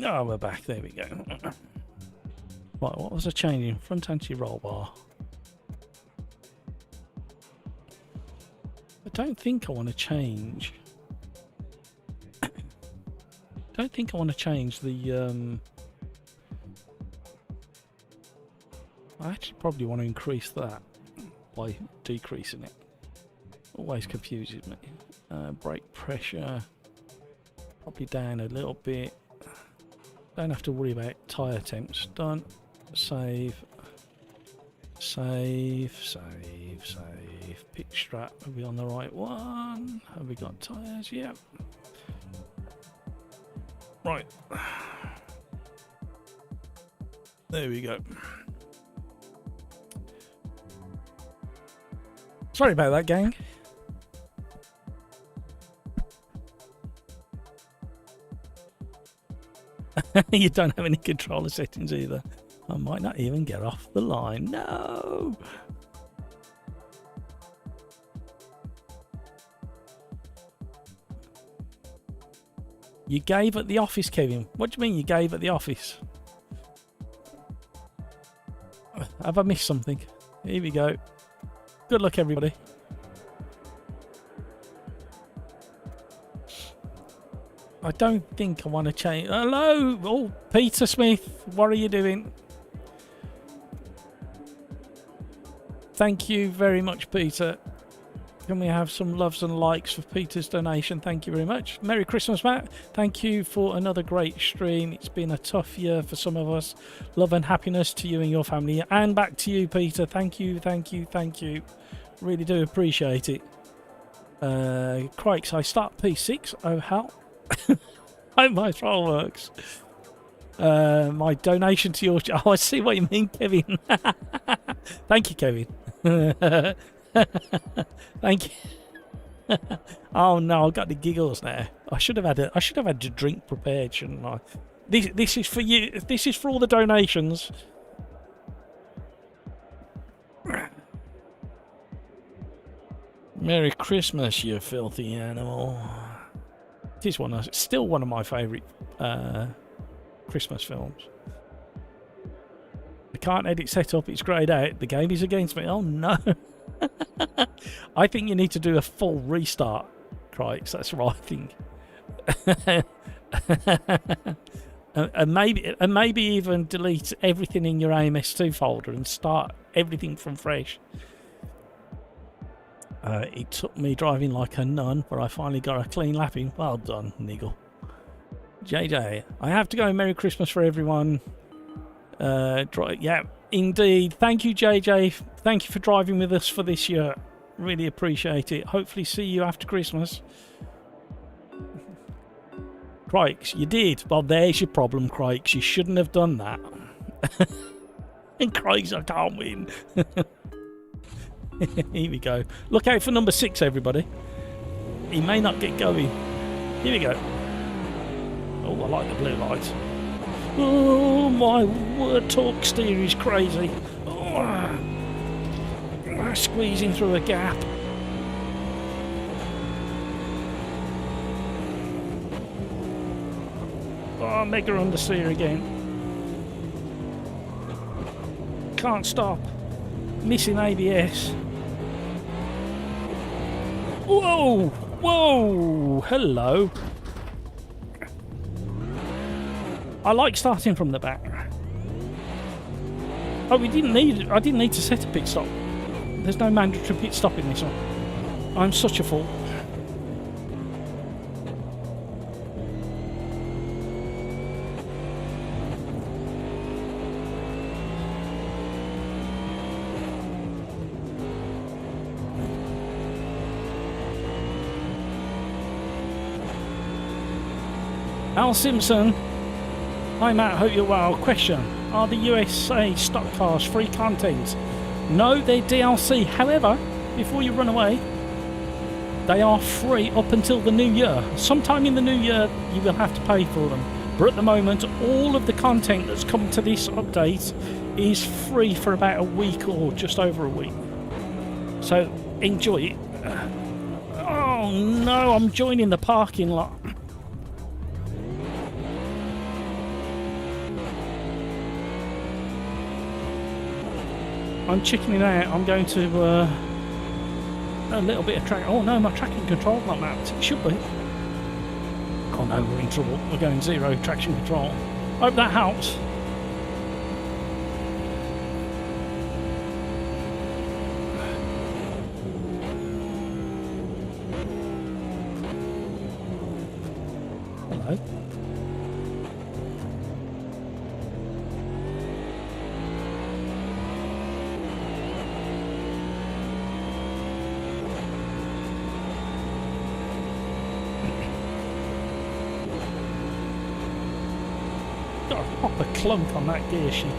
Oh, we're back. There we go. Right, what was I changing? Front anti-roll bar. I don't think I want to change. Don't think I want to change the. I actually probably want to increase that by decreasing it. Always confuses me. Brake pressure. Probably down a little bit. Don't have to worry about tyre temps. Done. Save. Save, save, save. Pitch strap. Are we on the right one? Have we got tyres? Yep. Right. There we go. Sorry about that, gang. You don't have any controller settings either. I might not even get off the line. No! You gave at the office, Kevin. What do you mean you gave at the office? Have I missed something? Here we go. Good luck, everybody. I don't think I want to change. Hello! Oh, Peter Smith. What are you doing? Thank you very much, Peter. Can we have some loves and likes for Peter's donation? Thank you very much. Merry Christmas, Matt. Thank you for another great stream. It's been a tough year for some of us. Love and happiness to you and your family. And back to you, Peter. Thank you, thank you, thank you. Really do appreciate it. Crikes, I start P6. Oh, hell. Hope my troll works. My donation to your... Oh, I see what you mean, Kevin. Thank you, Kevin. Thank you. Oh no, I've got the giggles now. I should have had a drink prepared, shouldn't I? This is for you. This is for all the donations. Merry Christmas, you filthy animal. It is still one of my favourite Christmas films. I can't edit setup, it's greyed out. The game is against me. Oh no. I think you need to do a full restart, Crikes. That's what I think. and maybe even delete everything in your AMS2 folder and start everything from fresh. It took me driving like a nun, but I finally got a clean lapping. Well done, Niggle. JJ, I have to go. Merry Christmas for everyone. Yeah, indeed. Thank you, JJ. Thank you for driving with us for this year. Really appreciate it. Hopefully see you after Christmas. Crikes, you did. Well, there's your problem, Crikes. You shouldn't have done that. And Crikes, I can't win. Here we go. Look out for number 6, everybody. He may not get going. Here we go. Oh, I like the blue lights. Oh, my word, torque steer is crazy. Oh, squeezing through a gap. Oh, mega understeer again. Can't stop. Missing ABS. Whoa! Whoa! Hello. I like starting from the back. Oh, I didn't need to set a pit stop. There's no mandatory pit stop in this one. I'm such a fool. Al Simpson. Hi Matt, hope you're well. Question: are the USA stock cars free content? No, they're DLC. However, before you run away, they are free up until the new year. Sometime in the new year, you will have to pay for them. But at the moment, all of the content that's come to this update is free for about a week or just over a week. So enjoy it. Oh no, I'm joining the parking lot. I'm chickening out. I'm going to a little bit of track. Oh no, my tracking control's not mapped. It should be. Oh no, we're in trouble. We're going 0 traction control. Hope that helps. Hello. Got a proper clunk on that gear shift.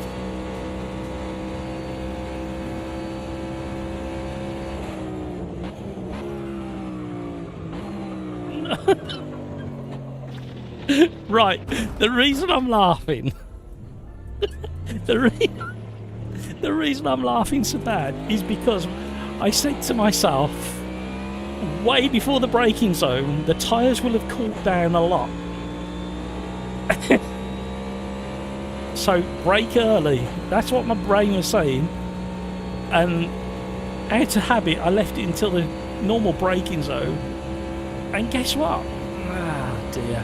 Right, the reason I'm laughing, the reason I'm laughing so bad is because I said to myself, way before the braking zone, the tyres will have cooled down a lot. So brake early. That's what my brain was saying. And out of habit, I left it until the normal braking zone. And guess what? Ah, dear.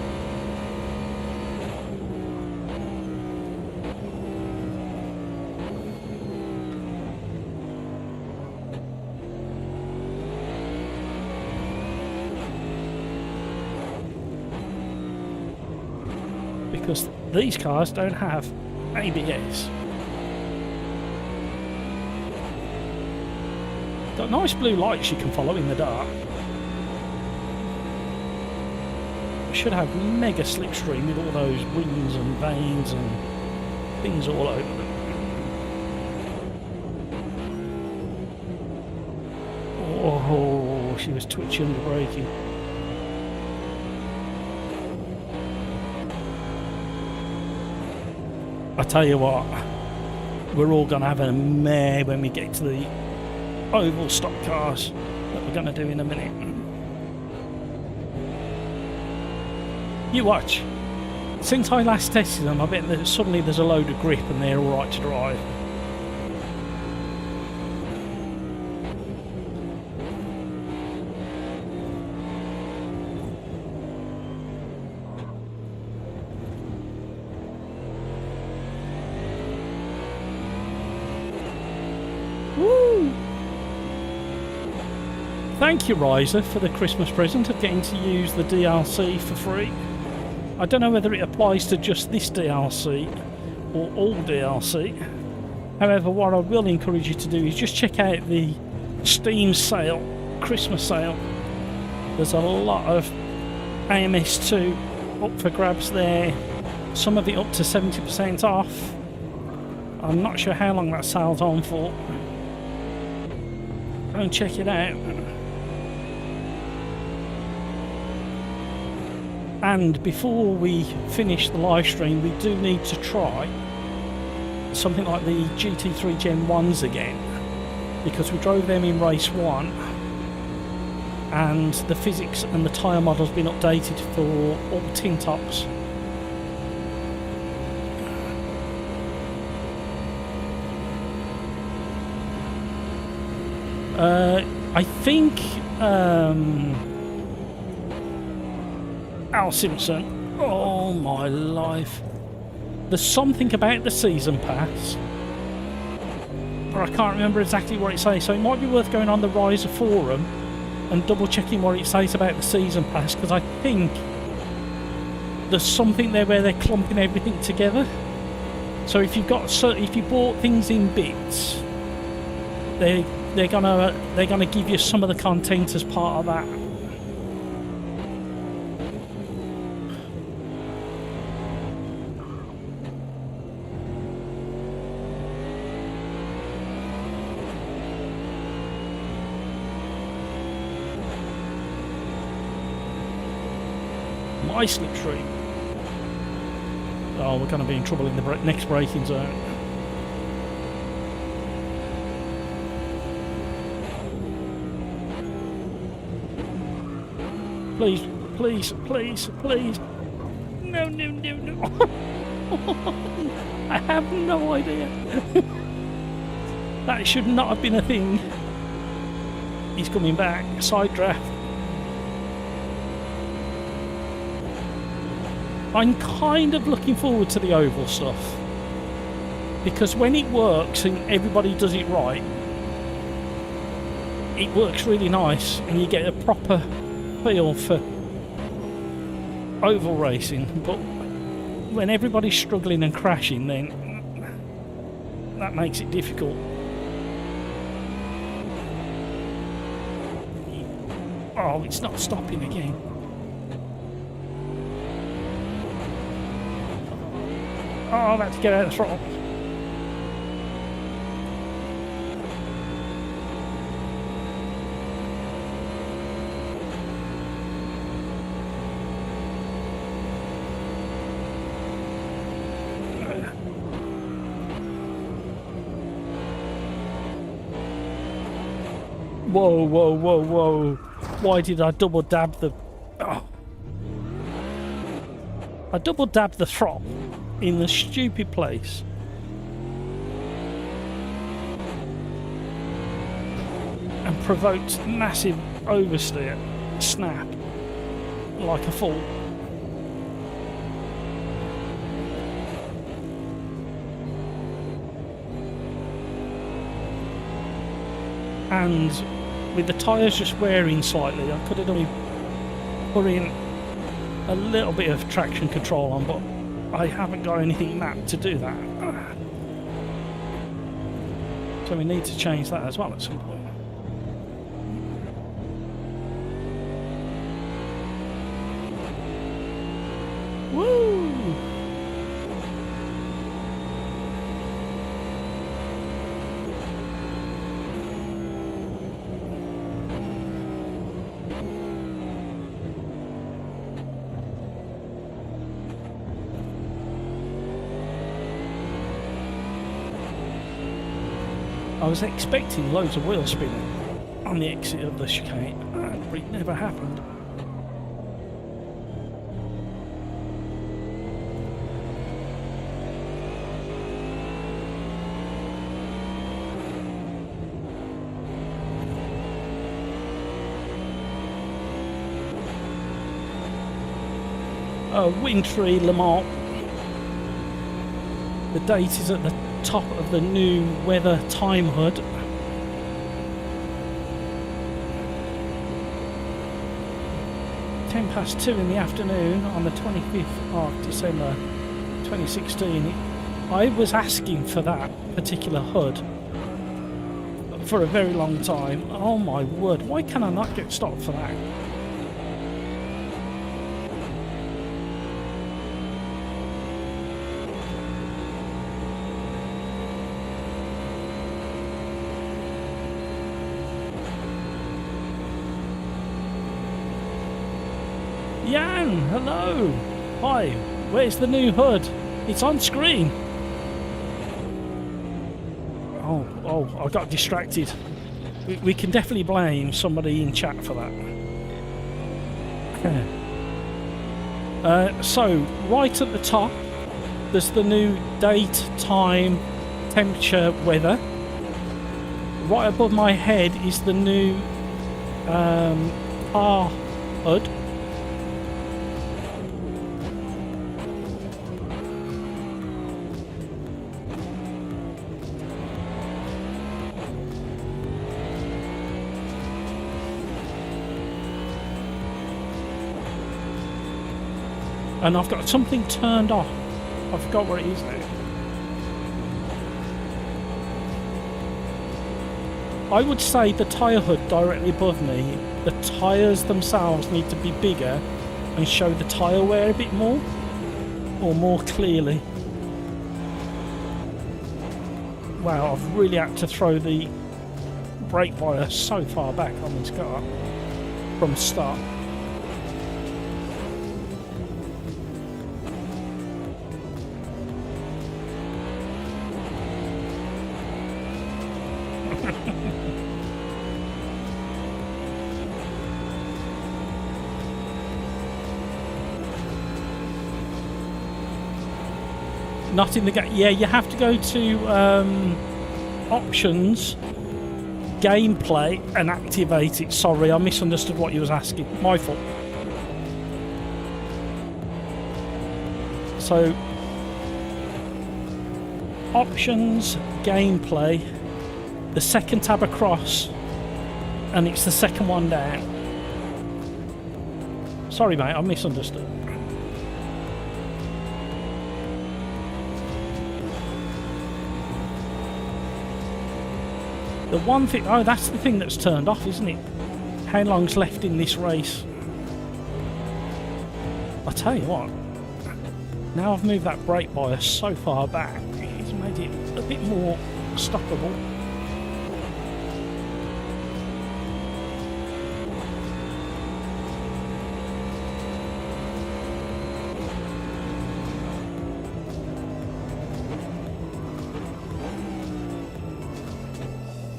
Because these cars don't have ABS. Got nice blue lights you can follow in the dark. should have mega slipstream with all those wings and vanes and things all over them. Oh, she was twitchy under braking. I tell you what, we're all going to have a mare when we get to the oval stock cars that we're going to do in a minute. You watch. Since I last tested them, I bet that suddenly there's a load of grip and they're alright to drive. Woo! Thank you, Riser, for the Christmas present of getting to use the DLC for free. I don't know whether it applies to just this DLC or all DLC. However, what I will encourage you to do is just check out the Steam sale, Christmas sale. There's a lot of AMS2 up for grabs there. Some of it up to 70% off. I'm not sure how long that sale's on for. Go and check it out. And before we finish the live stream, we do need to try something like the GT3 Gen 1s again, because we drove them in race 1 and the physics and the tyre model's been updated for all tin tops. I think Al Simpson, oh my life, there's something about the season pass, but I can't remember exactly what it says, so it might be worth going on the Riser forum and double checking what it says about the season pass, because I think there's something there where they're clumping everything together. So if you bought things in bits, they're gonna give you some of the content as part of that. My slipstream. Oh, we're going to be in trouble in the next braking zone. Please, please, please, please. No, no, no, no. I have no idea. That should not have been a thing. He's coming back. Side draft. I'm kind of looking forward to the oval stuff, because when it works and everybody does it right, it works really nice and you get a proper feel for oval racing. But when everybody's struggling and crashing, then that makes it difficult. Oh, it's not stopping again. Oh, I've had to get out of the throttle. Whoa, whoa, whoa, whoa. Why did I double dab the... Oh. I double dabbed the throttle in the stupid place. And provoked massive oversteer, snap, like a fool. And with the tyres just wearing slightly, I could have done put in a little bit of traction control on, but I haven't got anything mapped to do that. So we need to change that as well at some point. Woo! I was expecting loads of wheel spinning on the exit of the chicane, but it never happened. Wintry Le Mans. The date is at the top of the new weather time HUD. (2:10 in the afternoon on the 25th of December 2016. I was asking for that particular HUD for a very long time. Oh my word, why can I not get stopped for that? Jan, hello! Hi, where's the new HUD? It's on screen! Oh, I got distracted. We can definitely blame somebody in chat for that. So, right at the top, there's the new date, time, temperature, weather. Right above my head is the new car HUD. And I've got something turned off. I forgot what it is now. I would say the tyre hood directly above me, the tyres themselves need to be bigger and show the tyre wear a bit more, or more clearly. Wow, I've really had to throw the brake wire so far back on this car from the start. Not in the game. Yeah, you have to go to options, gameplay, and activate it. Sorry, I misunderstood what you was asking. My fault. So, options, gameplay, the second tab across, and it's the second one down. Sorry, mate, I misunderstood. The one thing, oh, that's the thing that's turned off, isn't it? How long's left in this race? I tell you what, now I've moved that brake wire so far back, it's made it a bit more stoppable.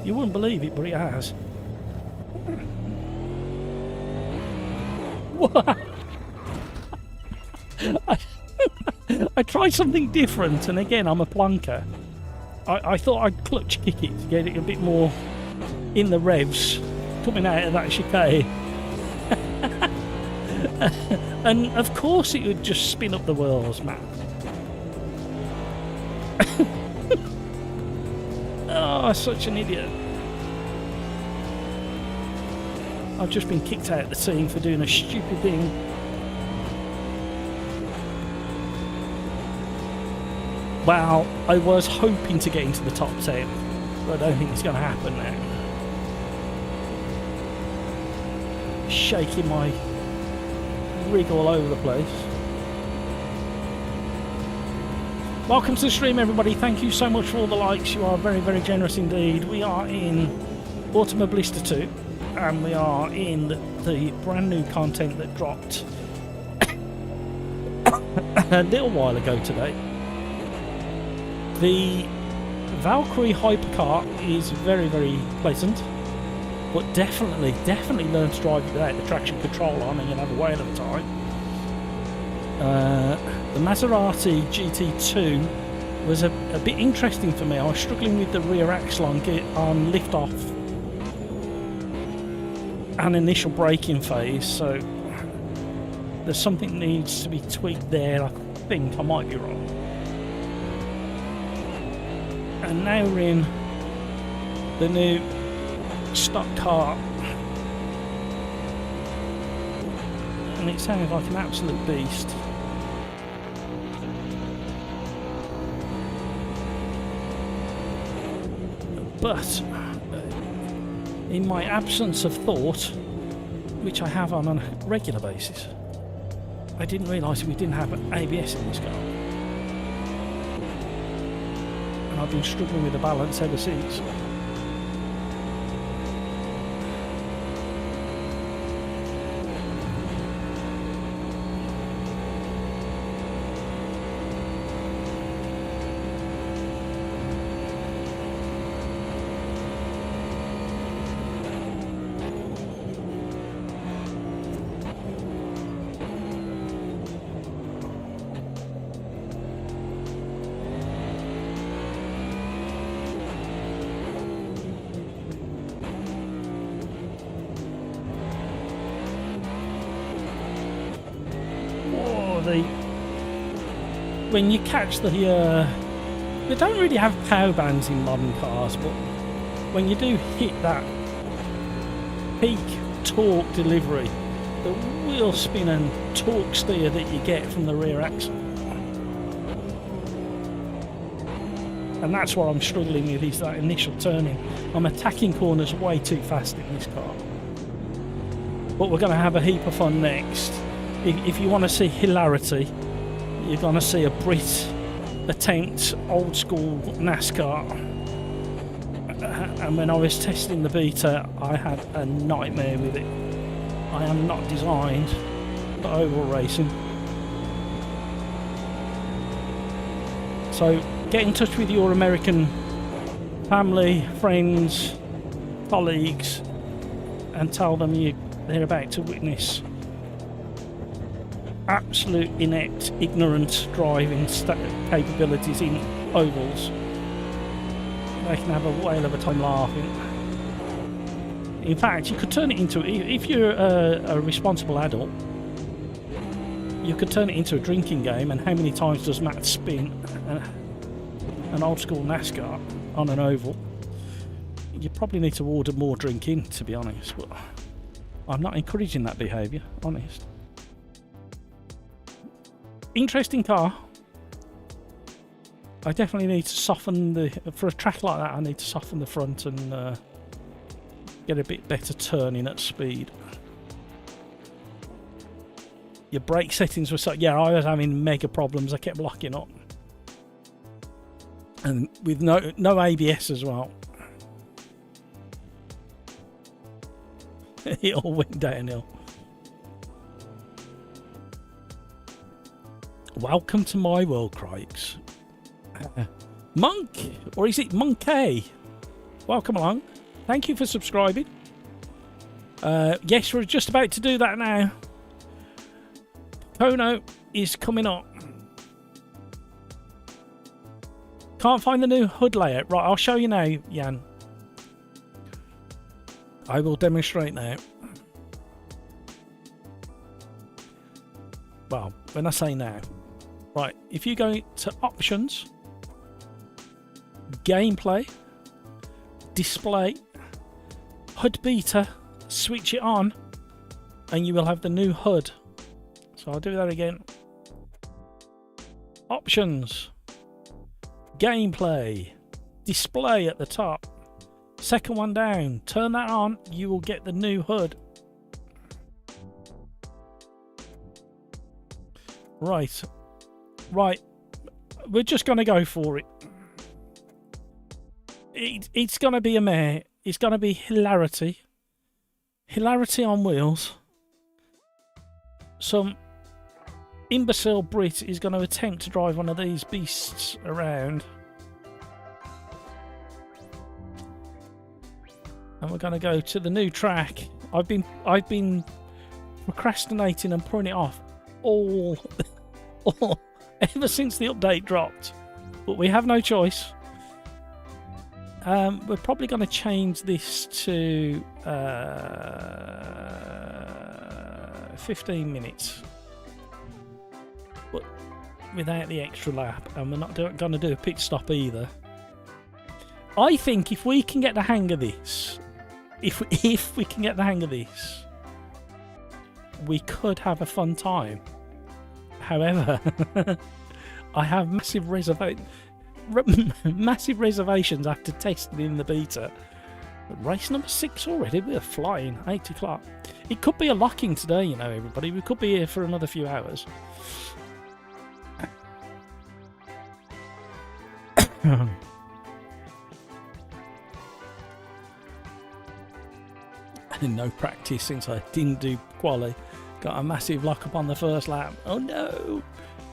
You wouldn't believe it, but it has. What? I tried something different, and again, I'm a plonker. I thought I'd clutch kick it to get it a bit more in the revs coming out of that chicane. And of course it would just spin up the wheels, man. Oh, such an idiot. I've just been kicked out of the team for doing a stupid thing. Well, I was hoping to get into the top 10, but I don't think it's going to happen now. Shaking my rig all over the place. Welcome to the stream, everybody. Thank you so much for all the likes. You are very, very generous indeed. We are in Automobilista 2, and we are in the brand new content that dropped a little while ago today. The Valkyrie hypercar is very, very pleasant, but definitely learn to drive it without the traction control on, and you'll have a whale of a time. The Maserati GT2 was a bit interesting for me. I was struggling with the rear axle on lift-off and initial braking phase, so there's something that needs to be tweaked there. I think I might be wrong. And now we're in the new stock car, and it sounds like an absolute beast. But in my absence of thought, which I have on a regular basis, I didn't realise we didn't have ABS in this car. And I've been struggling with the balance ever since. When you catch the they don't really have power bands in modern cars, but when you do hit that peak torque delivery, the wheel spin and torque steer that you get from the rear axle, and that's what I'm struggling with, is that initial turning. I'm attacking corners way too fast in this car, but we're going to have a heap of fun next. If you want to see hilarity, you're going to see a Brit attempt old school NASCAR. And when I was testing the beta, I had a nightmare with it. I am not designed for oval racing. So get in touch with your American family, friends, colleagues, and tell them they're about to witness absolute inept, ignorant driving capabilities in ovals. They can have a whale of a time laughing. In fact, you could turn it into, if you're a responsible adult, you could turn it into a drinking game. And how many times does Matt spin an old school NASCAR on an oval? You probably need to order more drinking, to be honest, but I'm not encouraging that behaviour, honest. Interesting car. I definitely need to soften for a track like that, I need to soften the front and get a bit better turning at speed. Your brake settings were so, yeah, I was having mega problems. I kept locking up, and with no ABS as well. It all went downhill. Welcome to my world, Crikes. Monk, or is it Monkey? Welcome along. Thank you for subscribing. Yes, we're just about to do that now. Kono is coming up. Can't find the new HUD layout. Right, I'll show you now, Jan. I will demonstrate now. Well, when I say now. Right, if you go to options, gameplay, display, HUD beta, switch it on, and you will have the new HUD. So I'll do that again. Options, gameplay, display at the top, second one down, turn that on, you will get the new HUD. Right, we're just going to go for it. It's going to be a mare. It's going to be hilarity. Hilarity on wheels. Some imbecile Brit is going to attempt to drive one of these beasts around. And we're going to go to the new track. I've been procrastinating and putting it off all ever since the update dropped. But we have no choice. We're probably going to change this to 15 minutes. But without the extra lap. And we're not going to do a pit stop either. I think if we can get the hang of this, if we can get the hang of this, we could have a fun time. However, I have massive reservations after testing in the beta. Race number 6 already. We're flying. 8 o'clock. It could be a lock-in today, you know, everybody. We could be here for another few hours. No practice since I didn't do Quali. Got a massive lock up on the first lap. Oh no!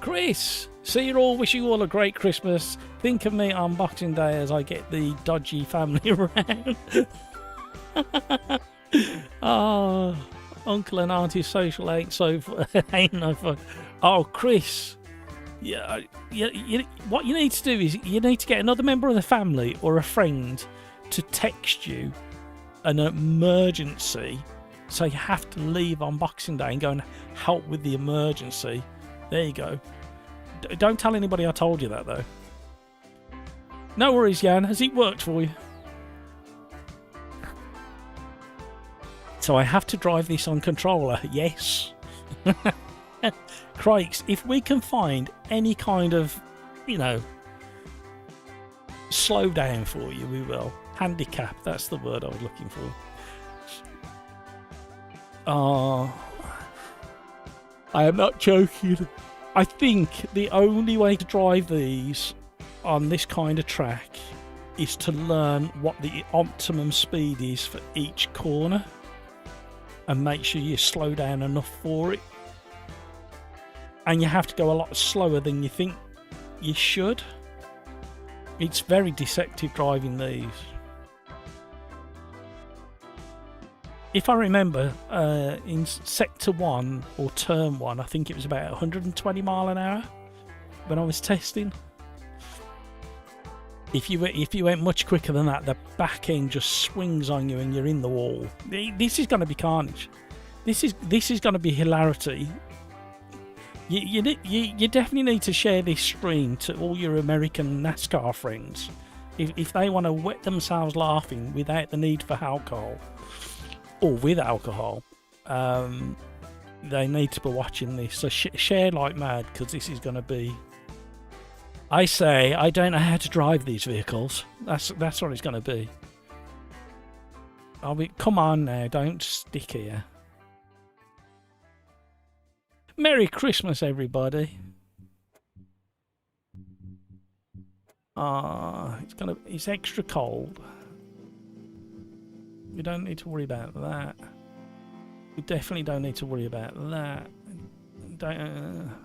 Chris! See you all, wish you all a great Christmas. Think of me on Boxing Day as I get the dodgy family around. Oh, Uncle and Auntie's social ain't no fun. Oh, Chris. Yeah, what you need to do is you need to get another member of the family or a friend to text you an emergency, so you have to leave on Boxing Day and go and help with the emergency. There you go. Don't tell anybody I told you that, though. No worries, Jan. Has it worked for you? So I have to drive this on controller. Yes. Crikes, if we can find any kind of, you know, slow down for you, we will. Handicap, that's the word I was looking for. I am not joking. I think the only way to drive these on this kind of track is to learn what the optimum speed is for each corner and make sure you slow down enough for it. And you have to go a lot slower than you think you should. It's very deceptive driving these. If I remember, in Sector 1 or Turn 1, I think it was about 120 mile an hour when I was testing. If you went much quicker than that, the back end just swings on you and you're in the wall. This is going to be carnage. This is going to be hilarity. You definitely need to share this stream to all your American NASCAR friends if they want to wet themselves laughing without the need for alcohol. Or with alcohol, they need to be watching this. So share like mad, because this is going to be... I say, I don't know how to drive these vehicles. That's what it's going to be. Come on now, don't stick here. Merry Christmas, everybody. It's extra cold. We don't need to worry about that. We definitely don't need to worry about that.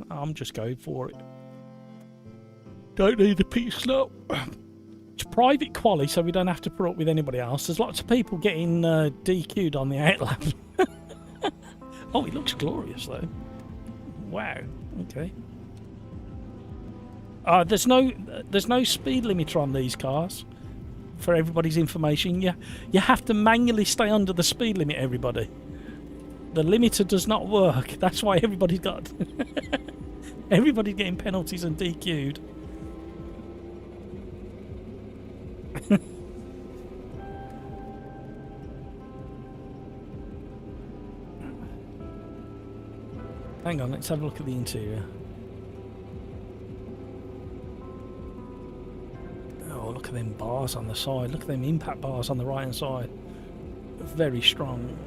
I'm just going for it. Don't need the pit stop. It's private Quali, so we don't have to put up with anybody else. There's lots of people getting DQ'd on the outlap. Oh, it looks glorious though. Wow. Okay. There's no speed limiter on these cars. For everybody's information, you have to manually stay under the speed limit, everybody. The limiter does not work. That's why everybody's getting penalties and DQ'd. Hang on, let's have a look at the interior. Oh, look at them bars on the side. Look at them impact bars on the right hand side. Very strong.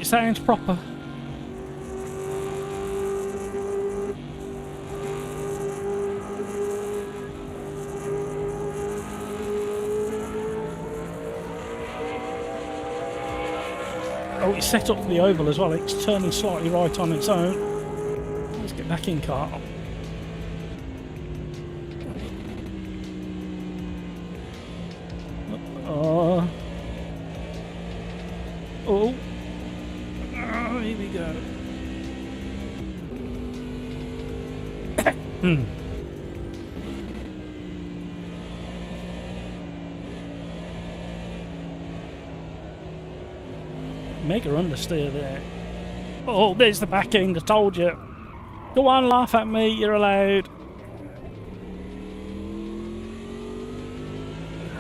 It sounds proper. Oh, it's set up for the oval as well. It's turning slightly right on its own. Let's get back in car. Oh, here we go. Mega understeer there. Oh, there's the back end, I told you. Go on, laugh at me, you're allowed.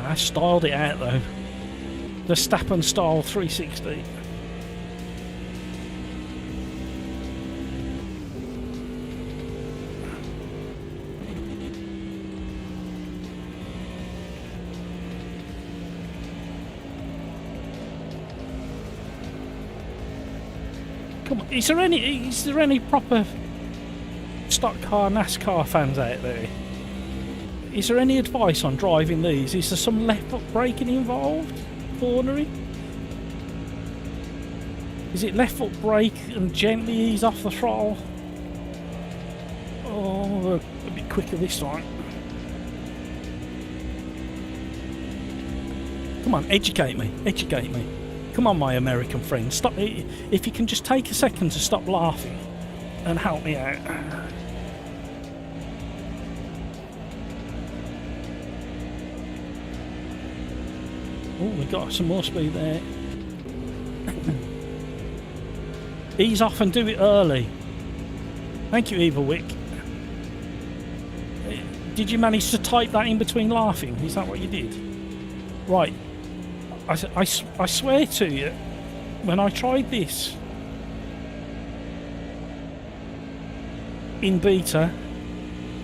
I styled it out though. The Stappen style 360. Come on, is there any proper stock car NASCAR fans out there? Is there any advice on driving these? Is there some left foot braking involved? Cornering? Is it left foot brake and gently ease off the throttle? Oh, a bit quicker this time. Come on, educate me, educate me. Come on, my American friend, stop. If you can just take a second to stop laughing and help me out. Oh, we got some more speed there. Ease off and do it early. Thank you, Evil Wick. Did you manage to type that in between laughing? Is that what you did? Right. I swear to you, when I tried this in beta,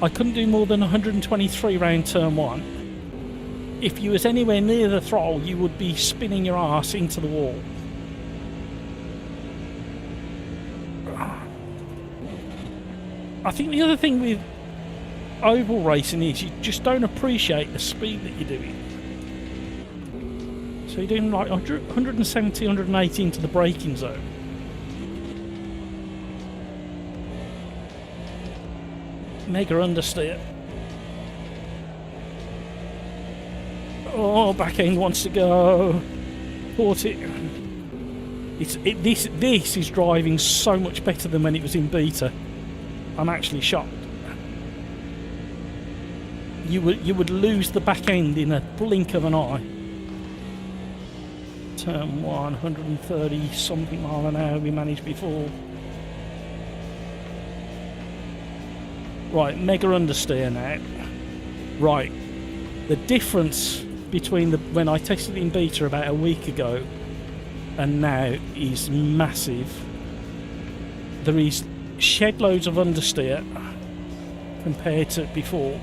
I couldn't do more than 123 round turn 1. If you was anywhere near the throttle, you would be spinning your ass into the wall. I think the other thing with oval racing is you just don't appreciate the speed that you're doing. So you're doing like 170, 180 into the braking zone. Mega understeer. Oh, back end wants to go. Port it. This is driving so much better than when it was in beta. I'm actually shocked. You would lose the back end in a blink of an eye. Turn 130 something mile an hour we managed before. Right, mega understeer now. Right, the difference between when I tested it in beta about a week ago and now is massive. There is shed loads of understeer compared to before.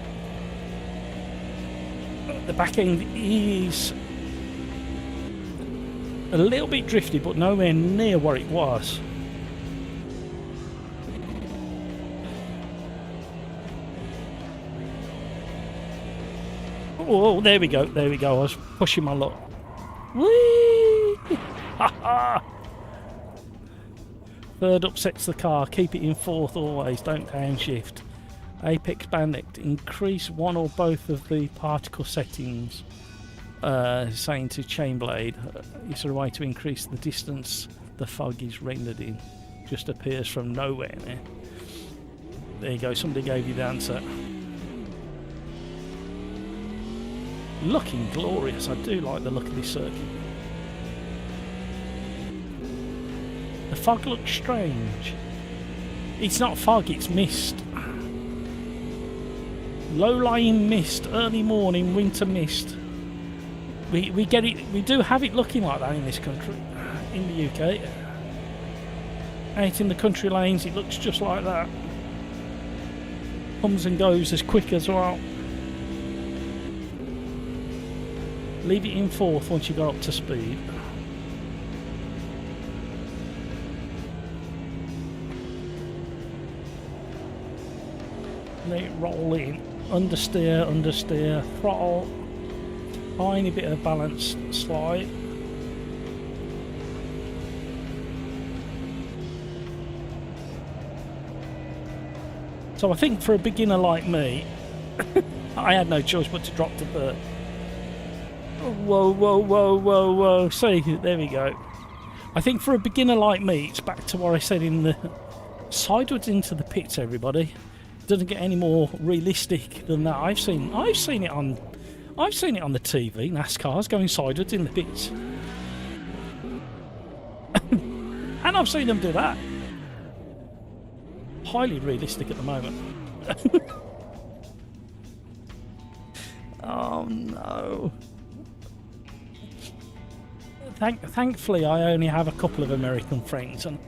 The back end is a little bit drifty, but nowhere near what it was. Oh, there we go, there we go. I was pushing my luck. Whee! Ha ha! Third upsets the car. Keep it in fourth always. Don't downshift. Apex Bandit. Increase one or both of the particle settings. Saying to chain blade. Is there a way to increase the distance the fog is rendered in? Just appears from nowhere there. There you go. Somebody gave you the answer. Looking glorious. I do like the look of this circuit. The fog looks strange. It's not fog, it's mist. Low-lying mist, early morning winter mist. We get it. We do have it looking like that in this country, in the UK. Out in the country lanes, it looks just like that. Comes and goes as quick as well. Leave it in fourth once you go up to speed. let it roll in. Understeer, understeer, throttle, tiny bit of balance slide. So I think for a beginner like me, I had no choice but to drop to third. Whoa, whoa, whoa, whoa, whoa. See, there we go. I think for a beginner like me, it's back to what I said in the sideways into the pits, everybody. It doesn't get any more realistic than that. I've seen it on the TV, NASCAR's going sideways in the pits. And I've seen them do that. Highly realistic at the moment. Oh no. Thankfully, I only have a couple of American friends, and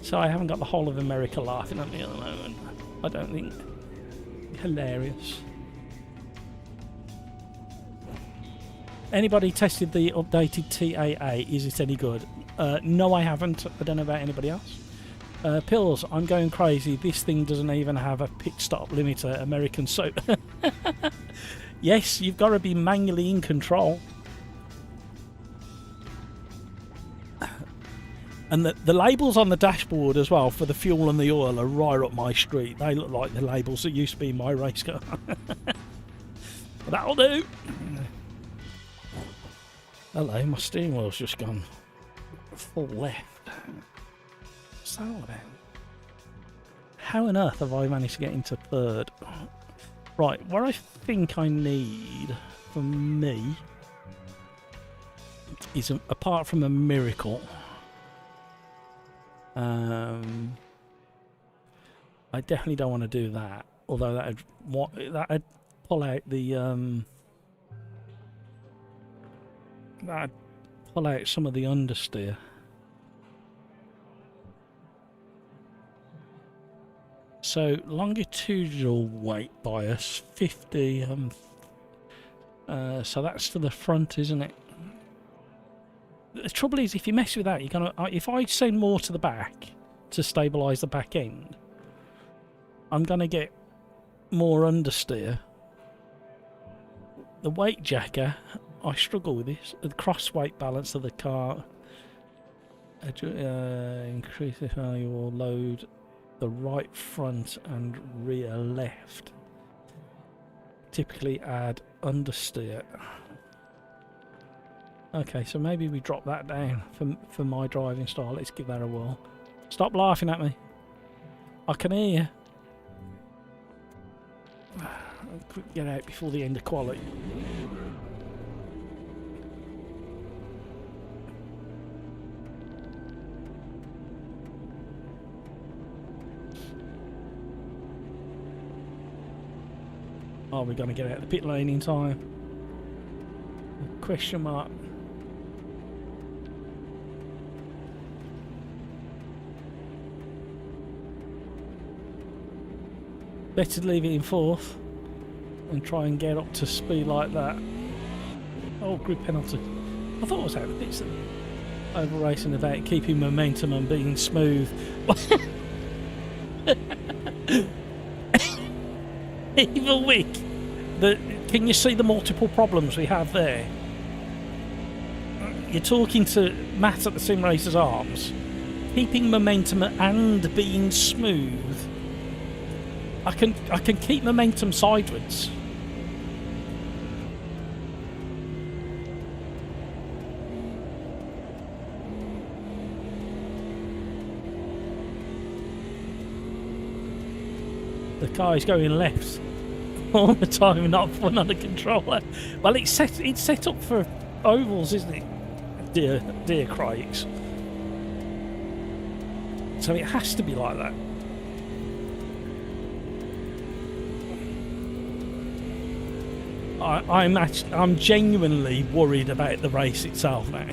so I haven't got the whole of America laughing at me at the moment. I don't think. Hilarious. Anybody tested the updated TAA? Is it any good? No, I haven't. I don't know about anybody else. Pills, I'm going crazy. This thing doesn't even have a pit stop limiter. American soap. Yes, you've got to be manually in control. And the labels on the dashboard as well for the fuel and the oil are right up my street. They look like the labels that used to be in my race car. That'll do. Hello, my steering wheel's just gone full left. What's that all about? How on earth have I managed to get into third? Right, what I think I need for me is, apart from a miracle, I definitely don't want to do that. Although that'd pull out the that'd pull out some of the understeer. So longitudinal weight bias 50. So that's to the front, isn't it? The trouble is, if you mess with that, you're gonna. If I send more to the back to stabilise the back end, I'm gonna get more understeer. The weight jacker, I struggle with this. The cross weight balance of the car. Increase the value or load the right front and rear left. Typically add understeer. Okay, so maybe we drop that down for my driving style. Let's give that a whirl. Stop laughing at me. I can hear you. Quick, get out before the end of Quali. Are we going to get out of the pit lane in time? Question mark. Better leave it in fourth and try and get up to speed like that. Oh, grid penalty. I thought I was out of the pits then. Over racing about keeping momentum and being smooth. Evil week. Can you see the multiple problems we have there? You're talking to Matt at the Sim Racers Arms, keeping momentum and being smooth. I can keep momentum sideways. The car is going left all the time, not fun on the controller. Well, it's set up for ovals, isn't it? Dear crikes. So it has to be like that. I'm genuinely worried about the race itself now.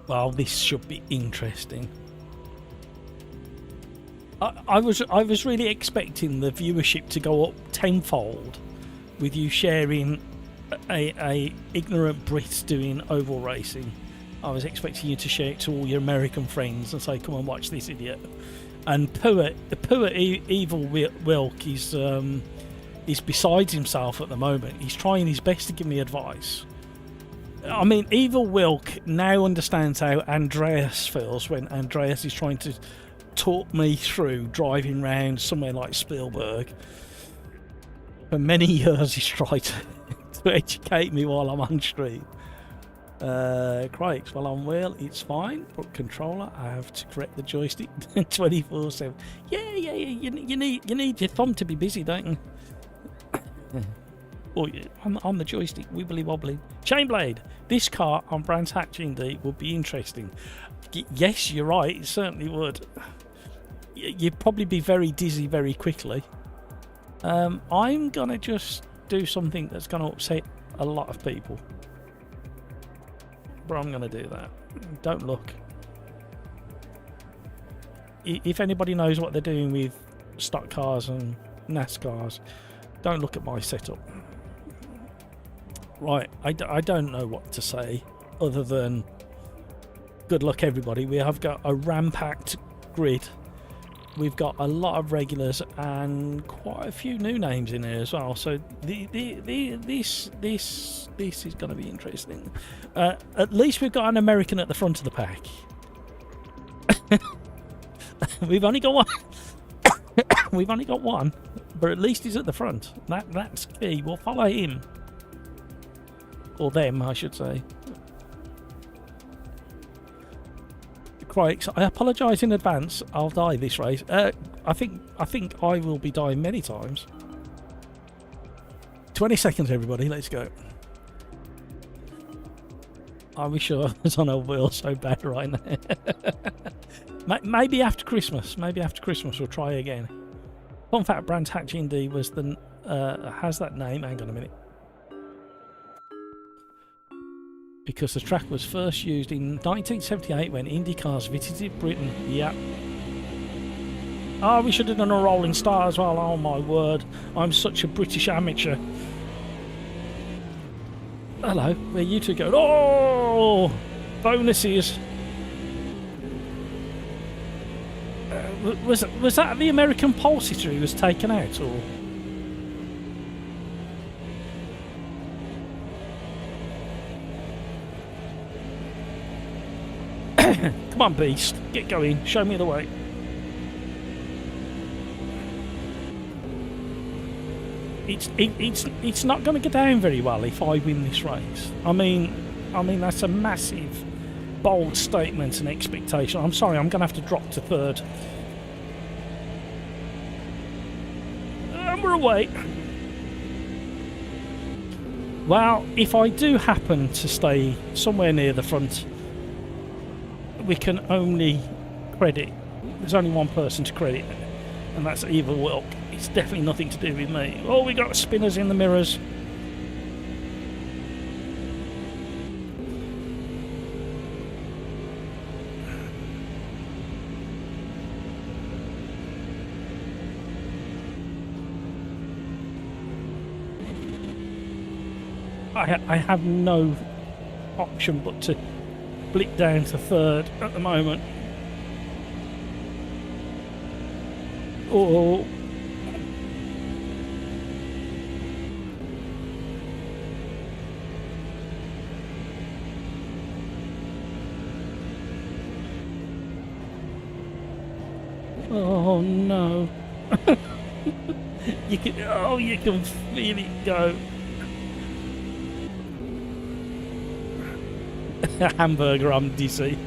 Well, this should be interesting. I was really expecting the viewership to go up tenfold with you sharing a ignorant Brit doing oval racing, I was expecting you to share it to all your American friends and say, "Come and watch this idiot." And poor evil Wilk is beside himself at the moment. He's trying his best to give me advice. I mean, evil Wilk now understands how Andreas feels when Andreas is trying to talk me through driving round somewhere like Spielberg. For many years he's tried to educate me while I'm on street. Crikes, well on wheel, it's fine, but controller, I have to correct the joystick 24/7. Yeah, you need your thumb to be busy, don't you? Oh, yeah, on the joystick, wibbly wobbly. Chainblade, this car on Brands Hatch Indy would be interesting. Yes, you're right, it certainly would. You'd probably be very dizzy very quickly. I'm gonna just do something that's gonna upset a lot of people. But I'm going to do that. Don't look. If anybody knows what they're doing with stock cars and NASCARs, don't look at my setup. Right, I don't know what to say other than good luck, everybody. We have got a ram-packed grid. We've got a lot of regulars and quite a few new names in here as well. So this is going to be interesting. At least we've got an American at the front of the pack. We've only got one. We've only got one, but at least he's at the front. That's key. We'll follow him, or them, I should say. Crikes, I apologise in advance. I'll die this race. I think I will be dying many times. 20 seconds, everybody. Let's go. I wish I was on a wheel so bad right now. Maybe after Christmas. Maybe after Christmas we'll try again. Fun fact: Brands Hatch Indy was the has that name. Hang on a minute. Because the track was first used in 1978 when IndyCars visited Britain. Yeah. Oh, we should have done a rolling start as well. Oh my word. I'm such a British amateur. Hello, where you two go? Oh! Bonuses. Was that the American pole sitter who was taken out, or...? Come on, beast. Get going. Show me the way. It's not going to go down very well if I win this race. I mean that's a massive, bold statement and expectation. I'm sorry, I'm going to have to drop to third. And we're away. Well, if I do happen to stay somewhere near the front, we can only credit, there's only one person to credit, and that's Evil Wilk. It's definitely nothing to do with me. Oh, we got spinners in the mirrors. I have no option but to blip down to third at the moment. Oh. Oh no. you can feel it go. Hamburger, I'm dizzy.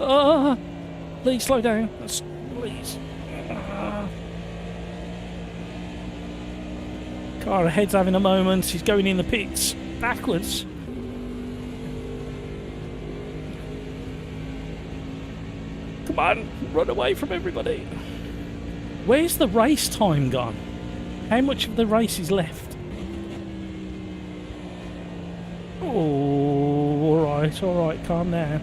Oh, please slow down. Please. Car ahead's having a moment. He's going in the pits. Backwards. Come on, run away from everybody. Where's the race time gone? How much of the race is left? Oh, alright, calm down.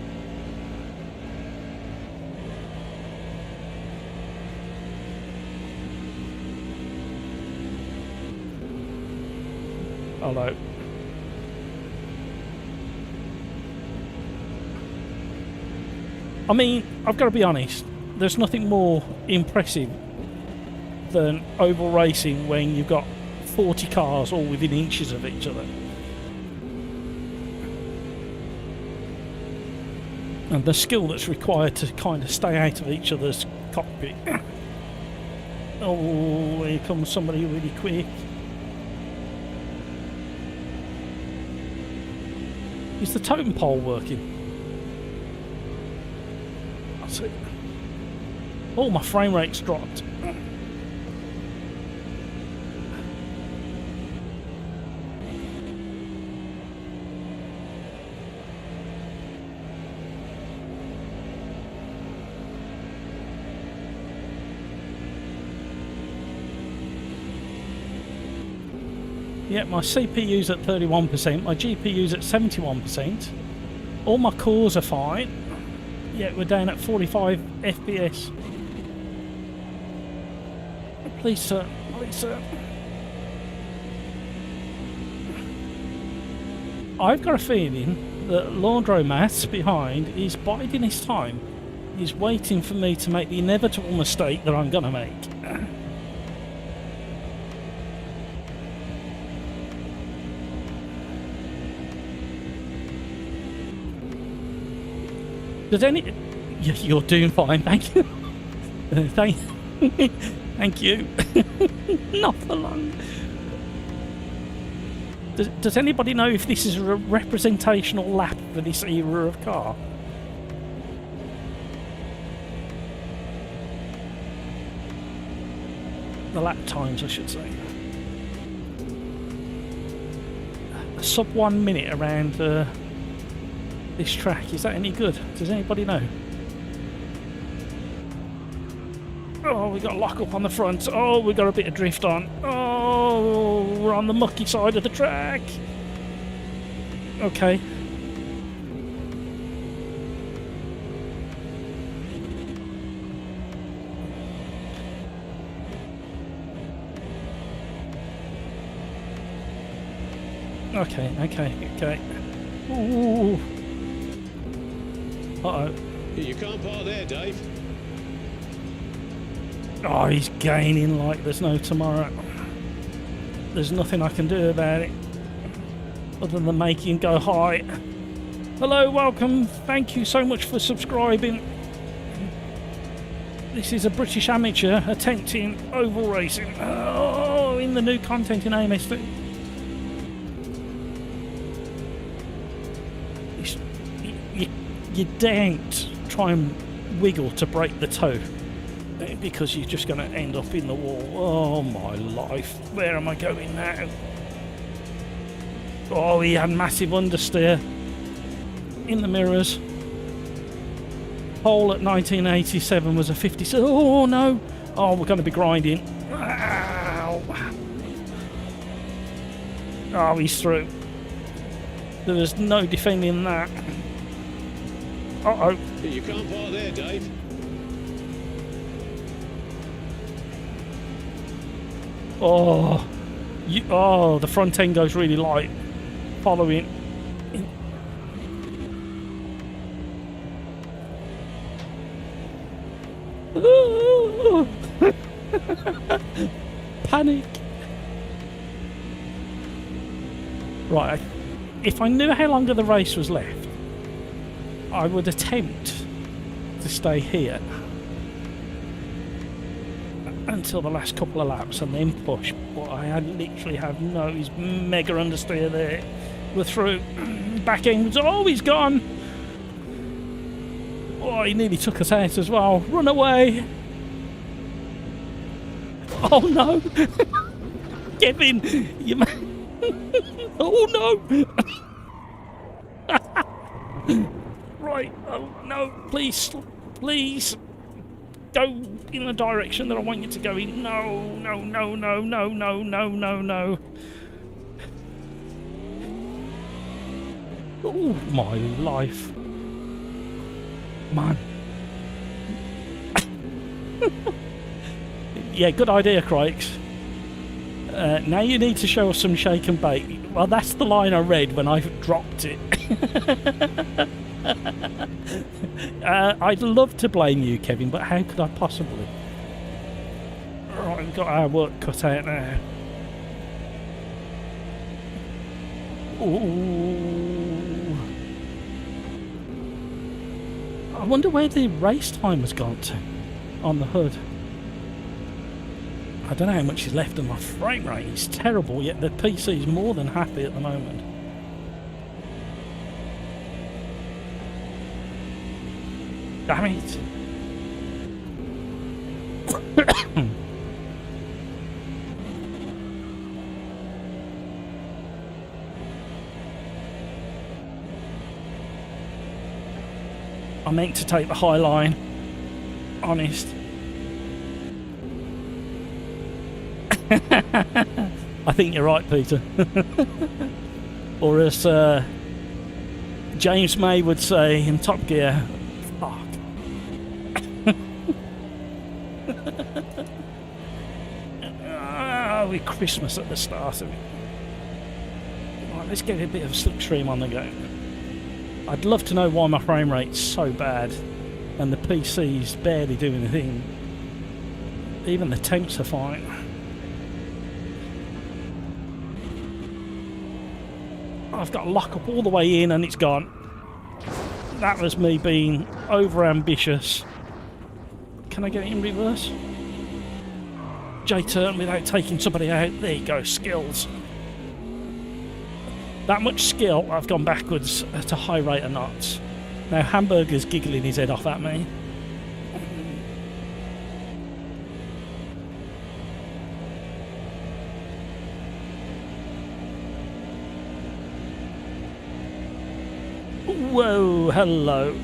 Hello. I mean, I've got to be honest, there's nothing more impressive than oval racing when you've got 40 cars all within inches of each other. And the skill that's required to kind of stay out of each other's cockpit. Oh, here comes somebody really quick. Is the totem pole working? That's it. Oh, my frame rate's dropped. Yeah, my CPU's at 31%, my GPU's at 71%. All my cores are fine. Yeah, we're down at 45 FPS. Please, sir. Please, sir. I've got a feeling that Laundromat behind is biding his time. He's waiting for me to make the inevitable mistake that I'm going to make. Does any... You're doing fine, thank you. Thank you. Not for long. Does anybody know if this is a representational lap for this era of car? The lap times, I should say. A sub 1 minute around this track. Is that any good? Does anybody know? Oh, we got a lock up on the front. Oh, we got a bit of drift on. Oh, we're on the mucky side of the track. Okay. Okay. Ooh. Uh-oh. You can't park there, Dave. Oh, he's gaining like there's no tomorrow. There's nothing I can do about it other than make him go high. Hello, welcome. Thank you so much for subscribing. This is a British amateur attempting oval racing. Oh, in the new content in AMS2. You daren't try and wiggle to break the toe, because you're just going to end up in the wall. Oh my life, where am I going now? Oh, he had massive understeer in the mirrors. Pole at 1987 was a 50. Oh no! Oh, we're going to be grinding. Ow. Oh, he's through. There was no defending that. Uh-oh. You can't park there, Dave. Oh, the front end goes really light. Following. Panic. Right, if I knew how long of the race was left, I would attempt to stay here until the last couple of laps and then push, but I literally have no... He's mega understeer there. We're through. Back end. Oh, he's gone. Oh, he nearly took us out as well. Run away. Oh no. Kevin, you oh no. Right. Oh no, please go in the direction that I want you to go in. No. Oh my life. Man. Yeah, good idea, Crikes. Now you need to show us some shake and bake. Well, that's the line I read when I dropped it. I'd love to blame you, Kevin, but how could I possibly? Right, we've got our work cut out now. Ooh. I wonder where the race time has gone to on the hood. I don't know how much is left of my frame rate. It's terrible, yet the PC is more than happy at the moment. Damn it. I meant to take the high line. Honest. I think you're right, Peter. Or as James May would say in Top Gear, fuck. With Christmas at the start of it. Right, let's get a bit of slipstream on the go. I'd love to know why my frame rate's so bad and the PC's barely doing a thing. Even the temps are fine. I've got to lock up all the way in and it's gone. That was me being over ambitious. Can I get it in reverse? J-turn without taking somebody out. There you go, skills. That much skill, I've gone backwards at a high rate of knots. Now Hamburger's giggling his head off at me. Whoa, hello.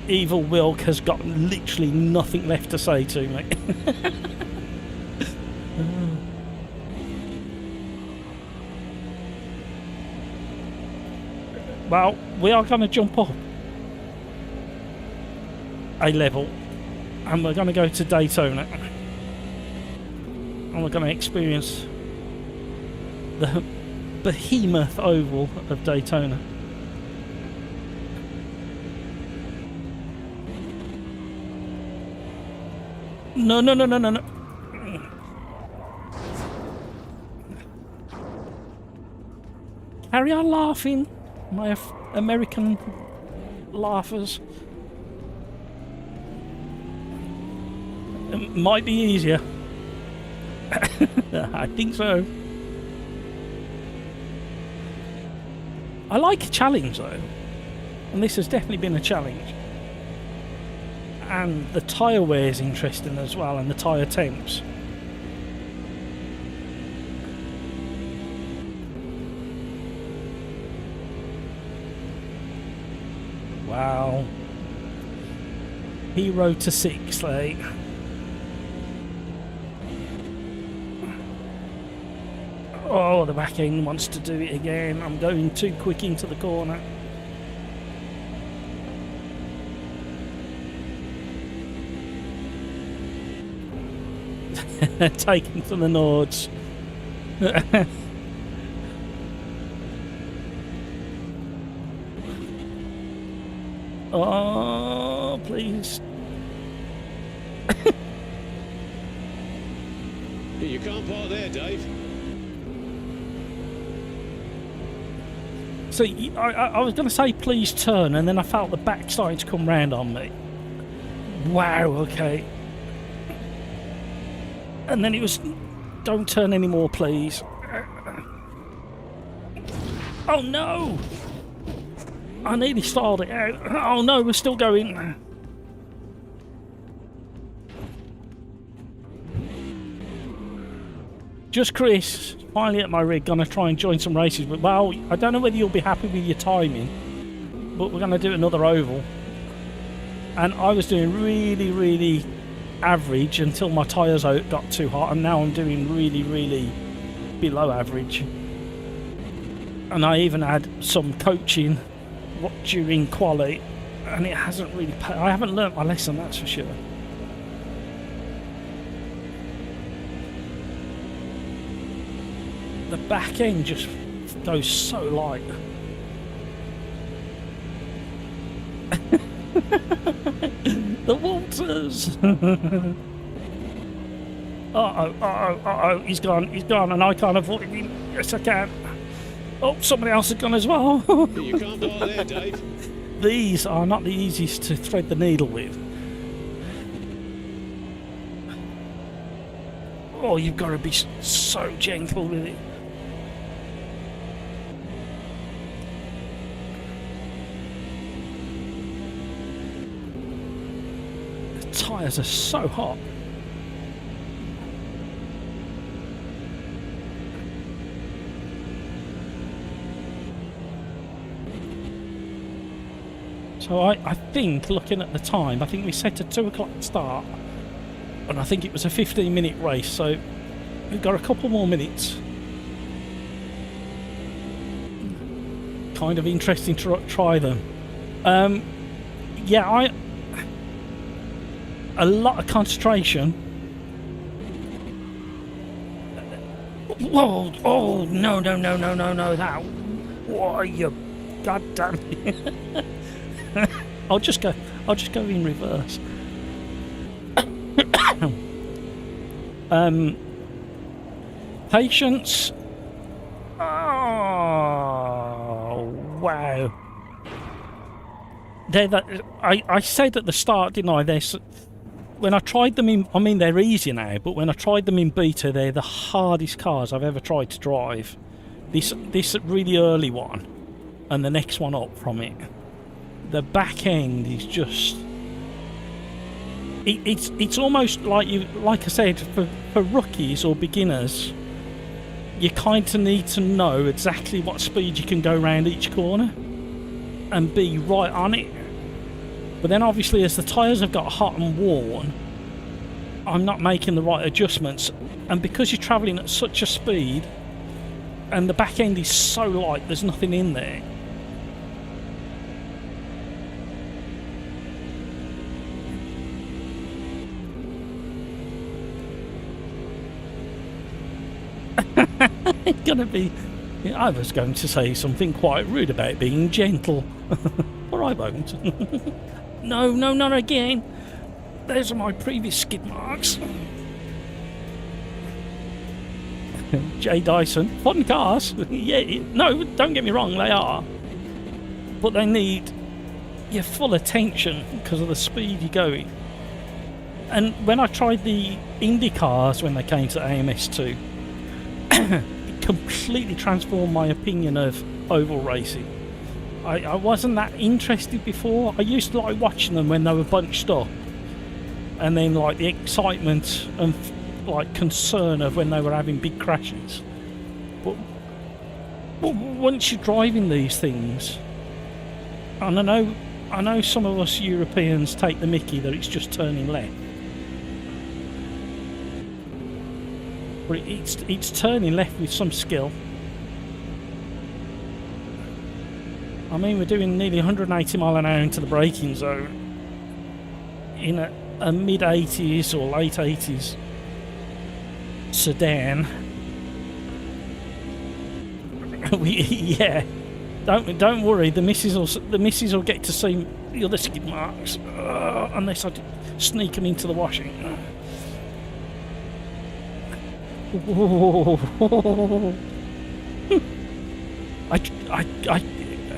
Evil Wilk has got literally nothing left to say to me. Well, we are going to jump up a level and we're going to go to Daytona and we're going to experience the behemoth oval of Daytona. No. Carry on laughing, my American laughers. It might be easier. I think so. I like a challenge though, and this has definitely been a challenge. And the tyre wear is interesting as well, and the tyre temps. Wow. Hero to 6, like. Oh, the back end wants to do it again. I'm going too quick into the corner. Taken to the Nords. Oh, please. You can't park there, Dave. So I was going to say please turn, and then I felt the backside come round on me. Wow, okay. And then it was, don't turn anymore, please. Oh no! I nearly stalled it out. Oh no, we're still going. Just Chris, finally at my rig, gonna try and join some races. But well, I don't know whether you'll be happy with your timing, but we're gonna do another oval. And I was doing really average until my tyres got too hot, and now I'm doing really below average. And I even had some coaching during Quali, and it hasn't really I haven't learnt my lesson, that's for sure. the back end just goes so light. The Walters. Uh-oh, he's gone, and I can't avoid him. Yes, I can. Oh, somebody else has gone as well. You can't ball there, Dave. These are not the easiest to thread the needle with. Oh, you've got to be so gentle with it. The tyres are so hot. So I think, looking at the time, I think we set a 2 o'clock start, and I think it was a 15-minute race, so we've got a couple more minutes. Kind of interesting to try them. Yeah, a lot of concentration. Whoa! Oh no! That! Why you? God damn it! I'll just go in reverse. Patience. Oh wow! I said at the start, didn't I? When I tried them in, I mean they're easy now, but when I tried them in beta, they're the hardest cars I've ever tried to drive. This really early one, and the next one up from it. The back end is just... It's almost like I said, for rookies or beginners, you kind of need to know exactly what speed you can go around each corner and be right on it. But then obviously as the tyres have got hot and worn, I'm not making the right adjustments, and because you're travelling at such a speed and the back end is so light, there's nothing in there. It's gonna be... I was going to say something quite rude about being gentle, or I won't. No, not again. Those are my previous skid marks. Jay Dyson, fun cars. Yeah, no, don't get me wrong, they are. But they need your full attention because of the speed you're going. And when I tried the Indy cars when they came to AMS2, it completely transformed my opinion of oval racing. I wasn't that interested before. I used to like watching them when they were bunched up, and then like the excitement and like concern of when they were having big crashes. But once you're driving these things, and I know some of us Europeans take the mickey that it's just turning left, but it's turning left with some skill. I mean, we're doing nearly 180 mile an hour into the braking zone in a mid-80s or late 80s sedan. Yeah, don't worry. The missus will get to see the other skid marks unless I sneak them into the washing.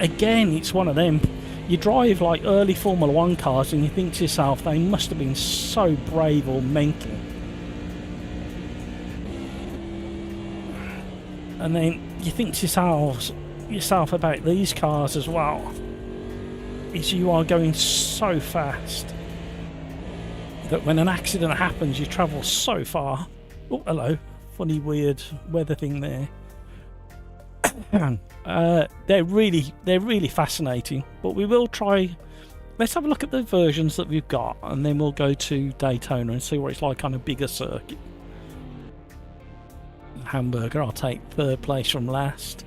Again, it's one of them. You drive like early Formula 1 cars and you think to yourself, they must have been so brave or mental. And then you think to yourself about these cars as well, is you are going so fast that when an accident happens, you travel so far. Oh, hello. Funny, weird weather thing there. They're really fascinating, but we will try. Let's have a look at the versions that we've got, and then we'll go to Daytona and see what it's like on a bigger circuit. Hamburger, I'll take third place from last.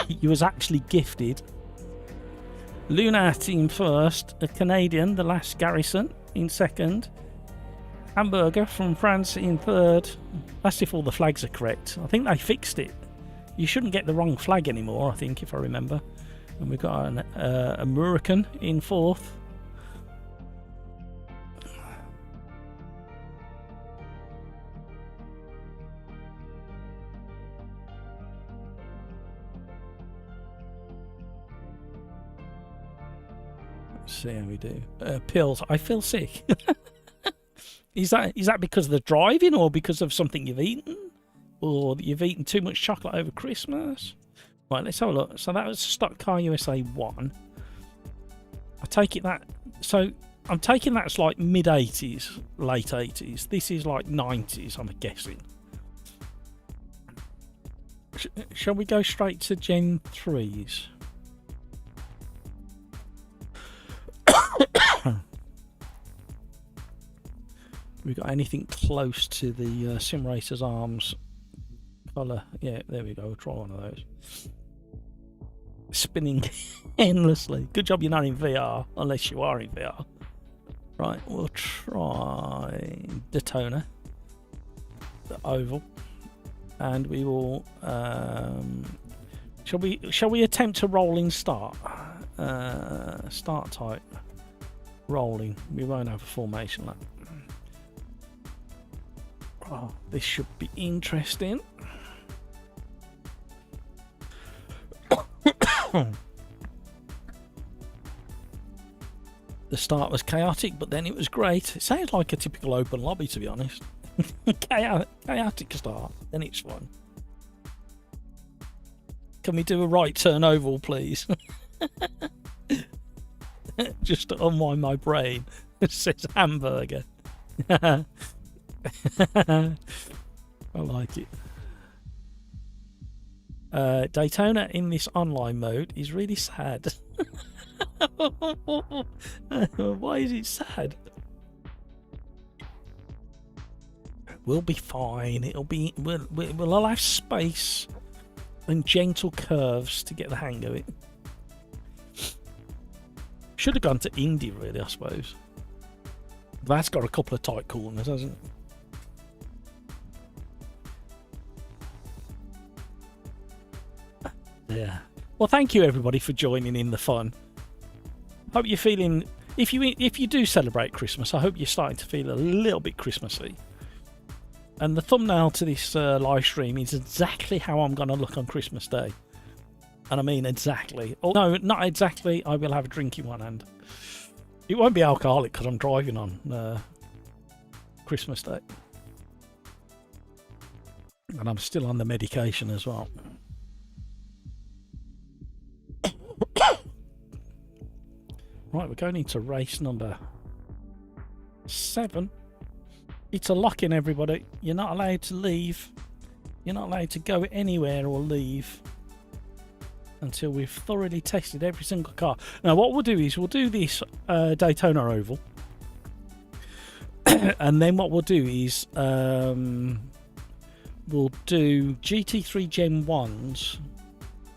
You was actually gifted. Luna in first, a Canadian, the last Garrison in second. Hamburger from France in third. That's if all the flags are correct. I think they fixed it. You shouldn't get the wrong flag anymore, I think, if I remember. And we've got an American in fourth. Let's see how we do. Pills. I feel sick. Is that because of the driving, or because of something you've eaten? Or you've eaten too much chocolate over Christmas? Right, let's have a look. So that was Stock Car USA 1. I take it that... So I'm taking that's like mid-80s, late 80s. This is like 90s, I'm guessing. Shall we go straight to Gen 3s? We got anything close to the Sim Racers Arms colour? Yeah, there we go. We'll try one of those. Spinning endlessly. Good job you're not in VR, unless you are in VR. Right, we'll try Daytona, the oval, and we will. Shall we attempt a rolling start? Start type rolling. We won't have a formation lap. Oh, this should be interesting. The start was chaotic, but then it was great. It sounds like a typical open lobby, to be honest. Chaotic start, then it's fun. Can we do a right turn oval, please? Just to unwind my brain. It says hamburger. I like it. Daytona in this online mode is really sad. Why is it sad? We'll be fine. It'll be we'll allow space and gentle curves to get the hang of it. Should have gone to Indy, really, I suppose. That's got a couple of tight corners, hasn't it? Yeah. Well, thank you everybody for joining in the fun. Hope you're feeling. If you do celebrate Christmas, I hope you're starting to feel a little bit Christmassy. And the thumbnail to this live stream is exactly how I'm going to look on Christmas Day. And I mean exactly. Oh, no, not exactly. I will have a drink in one hand. It won't be alcoholic because I'm driving on Christmas Day. And I'm still on the medication as well. Right, we're going into race number 7. It's a lock-in, everybody. You're not allowed to leave. You're not allowed to go anywhere or leave until we've thoroughly tested every single car. Now, what we'll do is we'll do this Daytona Oval. And then what we'll do is we'll do GT3 Gen 1s.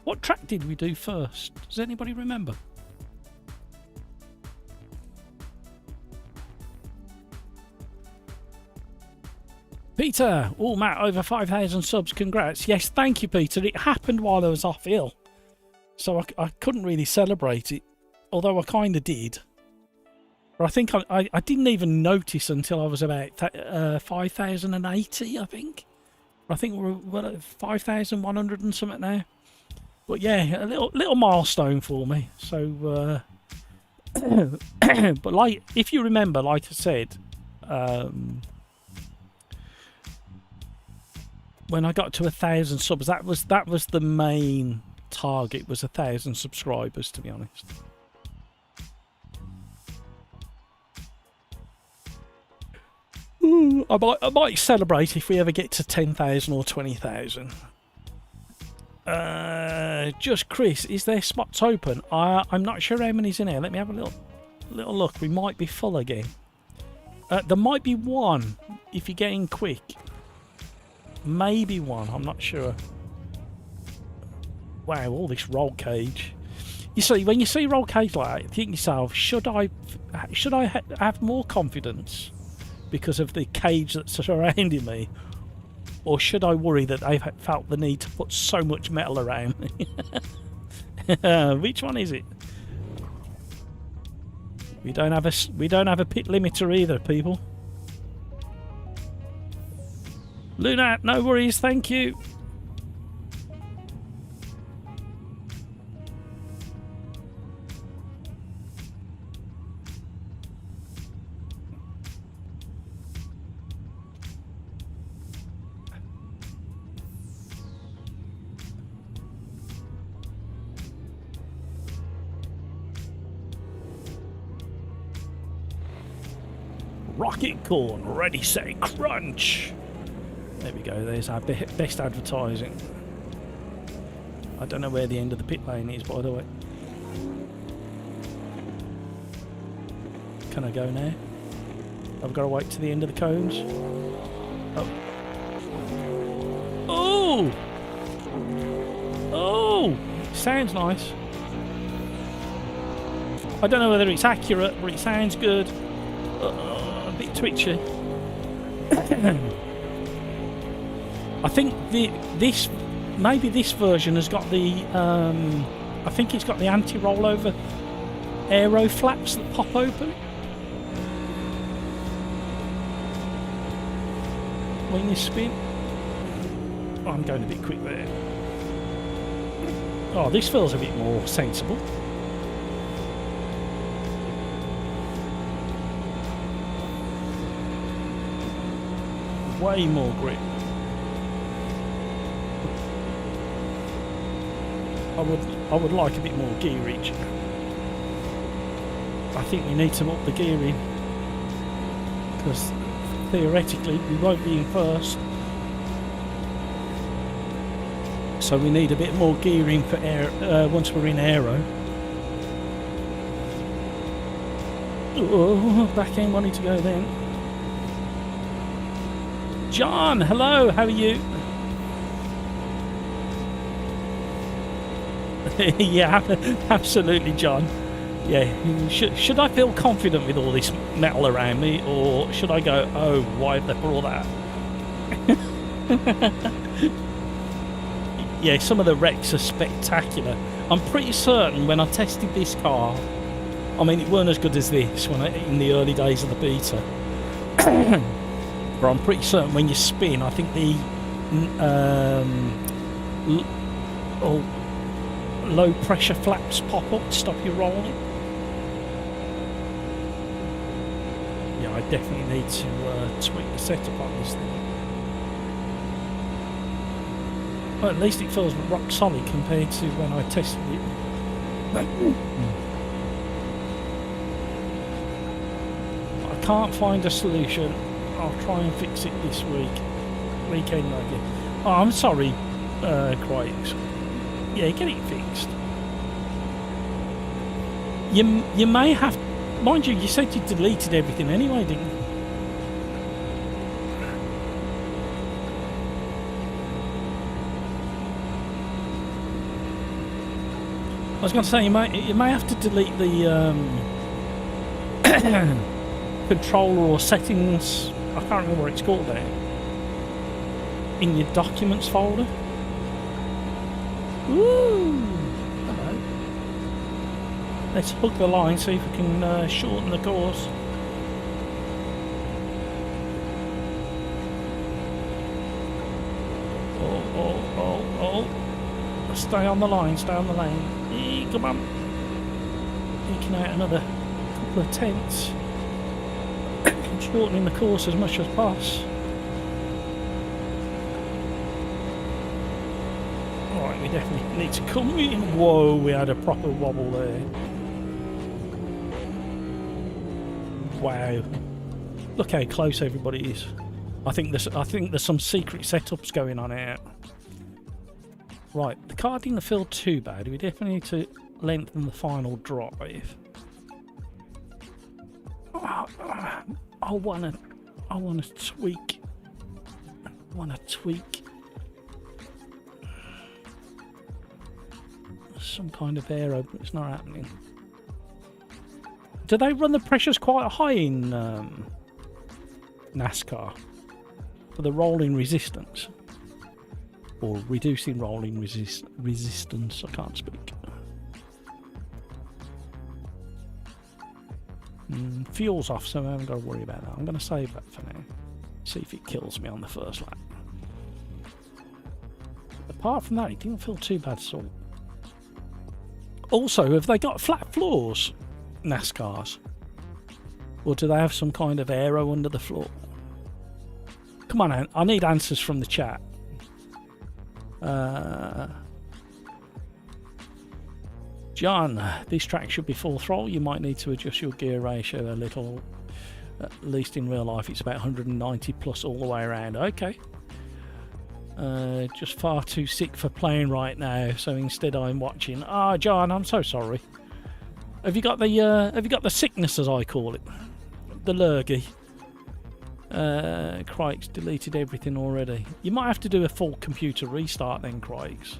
What track did we do first? Does anybody remember? Peter, oh Matt, over 5,000 subs, congrats. Yes, thank you, Peter. It happened while I was off ill, so I couldn't really celebrate it, although I kind of did. But I think I didn't even notice until I was about 5,080, I think. I think we're at 5,100 and something now. But yeah, a little milestone for me. So, but like, if you remember, like I said, when I got to 1,000 subs, that was the main target, was 1,000 subscribers, to be honest. Ooh, I might celebrate if we ever get to 10,000 or 20,000. Just Chris, is there spots open? I'm not sure how many's in here. Let me have a little look. We might be full again. There might be one if you get in quick. Maybe one, I'm not sure. Wow, all this roll cage. You see, when you see roll cage like that, you think to yourself, should I have more confidence because of the cage that's surrounding me? Or should I worry that they've felt the need to put so much metal around me? Which one is it? We don't have a pit limiter either, people. Luna, no worries, thank you. Rocket corn, ready, set, crunch. There we go, there's our best advertising. I don't know where the end of the pit lane is, by the way. Can I go now? I've got to wait to the end of the cones. Oh. Oh! Oh! Sounds nice. I don't know whether it's accurate, but it sounds good. A bit twitchy. I think maybe this version has got the I think it's got the anti-rollover aero flaps that pop open when you spin. Oh, I'm going a bit quick there. Oh, this feels a bit more sensible. Way more grip. I would like a bit more gearage. I think we need to up the gearing because theoretically we won't be in first, so we need a bit more gearing for air once we're in aero. Oh, back end wanting to go then. John, hello, how are you? Yeah, absolutely, John. Yeah, should I feel confident with all this metal around me, or should I go, oh, why have they put all that? Yeah, some of the wrecks are spectacular. I'm pretty certain when I tested this car, I mean, it weren't as good as this in the early days of the beta. But I'm pretty certain when you spin, I think the low pressure flaps pop up to stop you rolling. Yeah, I definitely need to tweak the setup on this thing. Well, at least it feels rock solid compared to when I tested it. I can't find a solution. I'll try and fix it this weekend maybe. Oh, I'm sorry, Quali. Yeah, get it fixed. You may have, mind you said you deleted everything anyway, didn't you? I was going to say you may have to delete the controller or settings. I can't remember what it's called there. In your documents folder. Woo! Hello. Let's hook the line, see if we can shorten the course. Oh. Stay on the line, stay on the lane. Come on. Taking out another couple of tenths. Shortening the course as much as possible. Alright, we definitely need to come in. Whoa, we had a proper wobble there. Wow. Look how close everybody is. I think there's some secret setups going on here. Right, the car didn't feel too bad. We definitely need to lengthen the final drive. I wanna tweak. Some kind of aero, but it's not happening. Do they run the pressures quite high in NASCAR for the rolling resistance, or reducing rolling resistance. I can't speak. Fuel's off, so I haven't got to worry about that. I'm going to save that for now. See if it kills me on the first lap. Apart from that, it didn't feel too bad at all. Also, have they got flat floors, NASCARs? Or do they have some kind of aero under the floor? Come on, I need answers from the chat. John, this track should be full throttle. You might need to adjust your gear ratio a little. At least in real life, it's about 190 plus all the way around. Okay. Just far too sick for playing right now, so instead I'm watching. Ah, John, I'm so sorry. Have you got the sickness, as I call it, the lurgy? Crike's deleted everything already. You might have to do a full computer restart then, Crike's.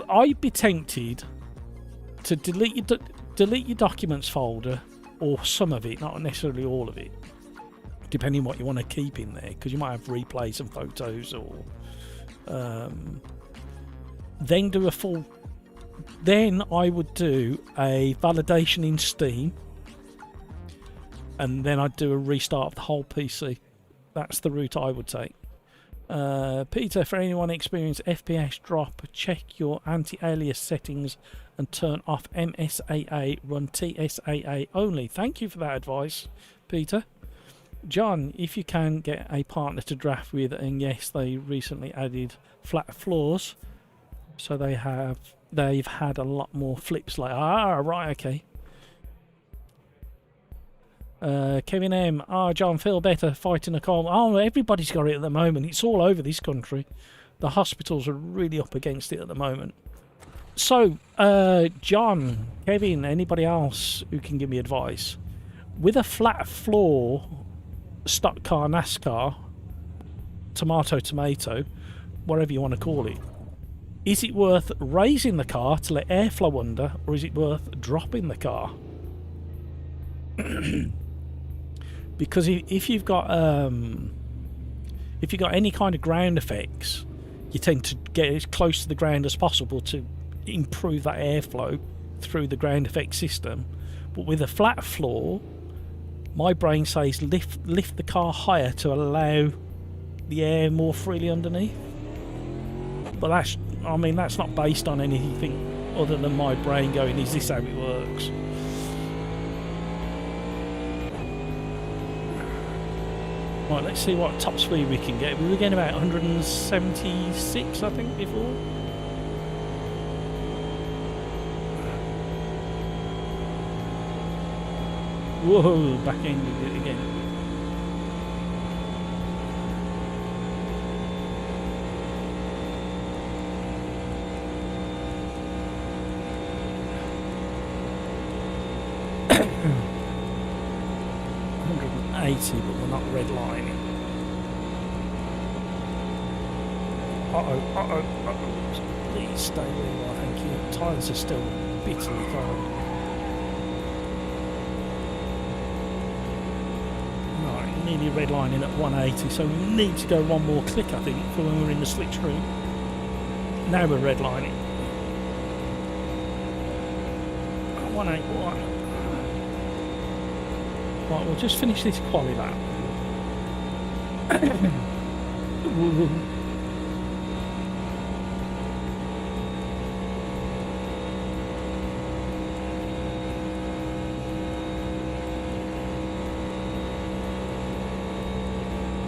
I'd be tempted to delete your documents folder, or some of it, not necessarily all of it, depending what you want to keep in there, because you might have replays and photos, or then do a full. Then I would do a validation in Steam, and then I'd do a restart of the whole PC. That's the route I would take. Peter, for anyone experiencing FPS drop, check your anti-alias settings and turn off MSAA, run TSRA only. Thank you for that advice, Peter. John, if you can get a partner to draft with, and yes, they recently added flat floors, so they've had a lot more flips. Like, right, okay. Kevin M. John, feel better fighting a cold. Everybody's got it at the moment. It's all over this country. The hospitals are really up against it at the moment. So, John, Kevin, anybody else who can give me advice? With a flat floor stock car NASCAR, tomato, whatever you want to call it, is it worth raising the car to let airflow under, or is it worth dropping the car? Because if you've got any kind of ground effects, you tend to get as close to the ground as possible to improve that airflow through the ground effect system. But with a flat floor, my brain says lift the car higher to allow the air more freely underneath. But that's not based on anything other than my brain going, is this how it works? Right, let's see what top speed we can get. We were getting about 176, I think, before. Whoa, back ended it again. But we're not redlining. Please stay where you are, thank you. Tyres are still bitterly cold. Right, nearly redlining at 180, so we need to go one more click, I think, for when we're in the slipstream. Now we're redlining. 181. Right, we'll just finish this Quali lap.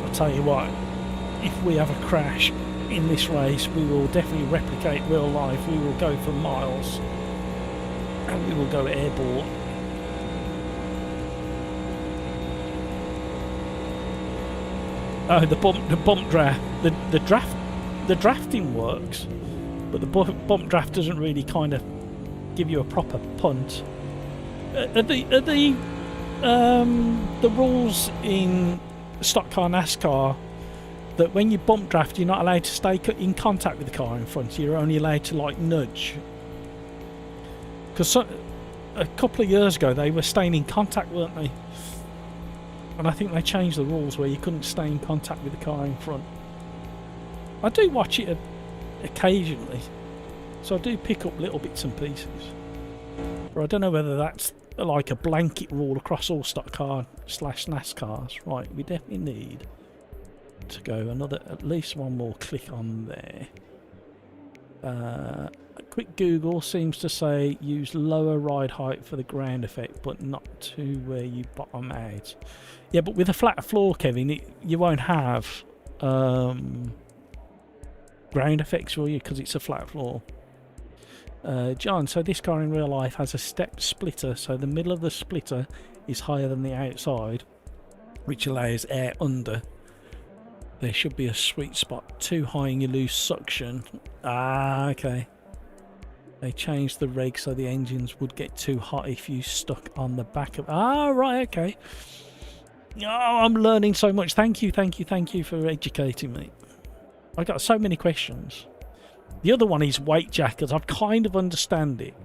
I'll tell you what, if we have a crash in this race, we will definitely replicate real life. We will go for miles and we will go airborne. Oh, the bump draft, the drafting works, but the bump draft doesn't really kind of give you a proper punt. Are the rules in stock car NASCAR that when you bump draft, you're not allowed to stay in contact with the car in front? You're only allowed to like nudge. Because a couple of years ago they were staying in contact, weren't they? And I think they changed the rules where you couldn't stay in contact with the car in front. I do watch it occasionally, so I do pick up little bits and pieces. But I don't know whether that's like a blanket rule across all stock car / NASCARs. Right, we definitely need to go at least one more click on there. A quick Google seems to say use lower ride height for the ground effect, but not to where you bottom out. Yeah, but with a flat floor, Kevin, you won't have ground effects, will you? Because it's a flat floor. John, so this car in real life has a step splitter, so the middle of the splitter is higher than the outside, which allows air under. There should be a sweet spot. Too high and you lose suction. Ah, okay. They changed the reg so the engines would get too hot if you stuck on the back of... Ah, right, okay. Oh, I'm learning so much. Thank you for educating me. I got so many questions. The other one is weight jackers. I kind of understand it,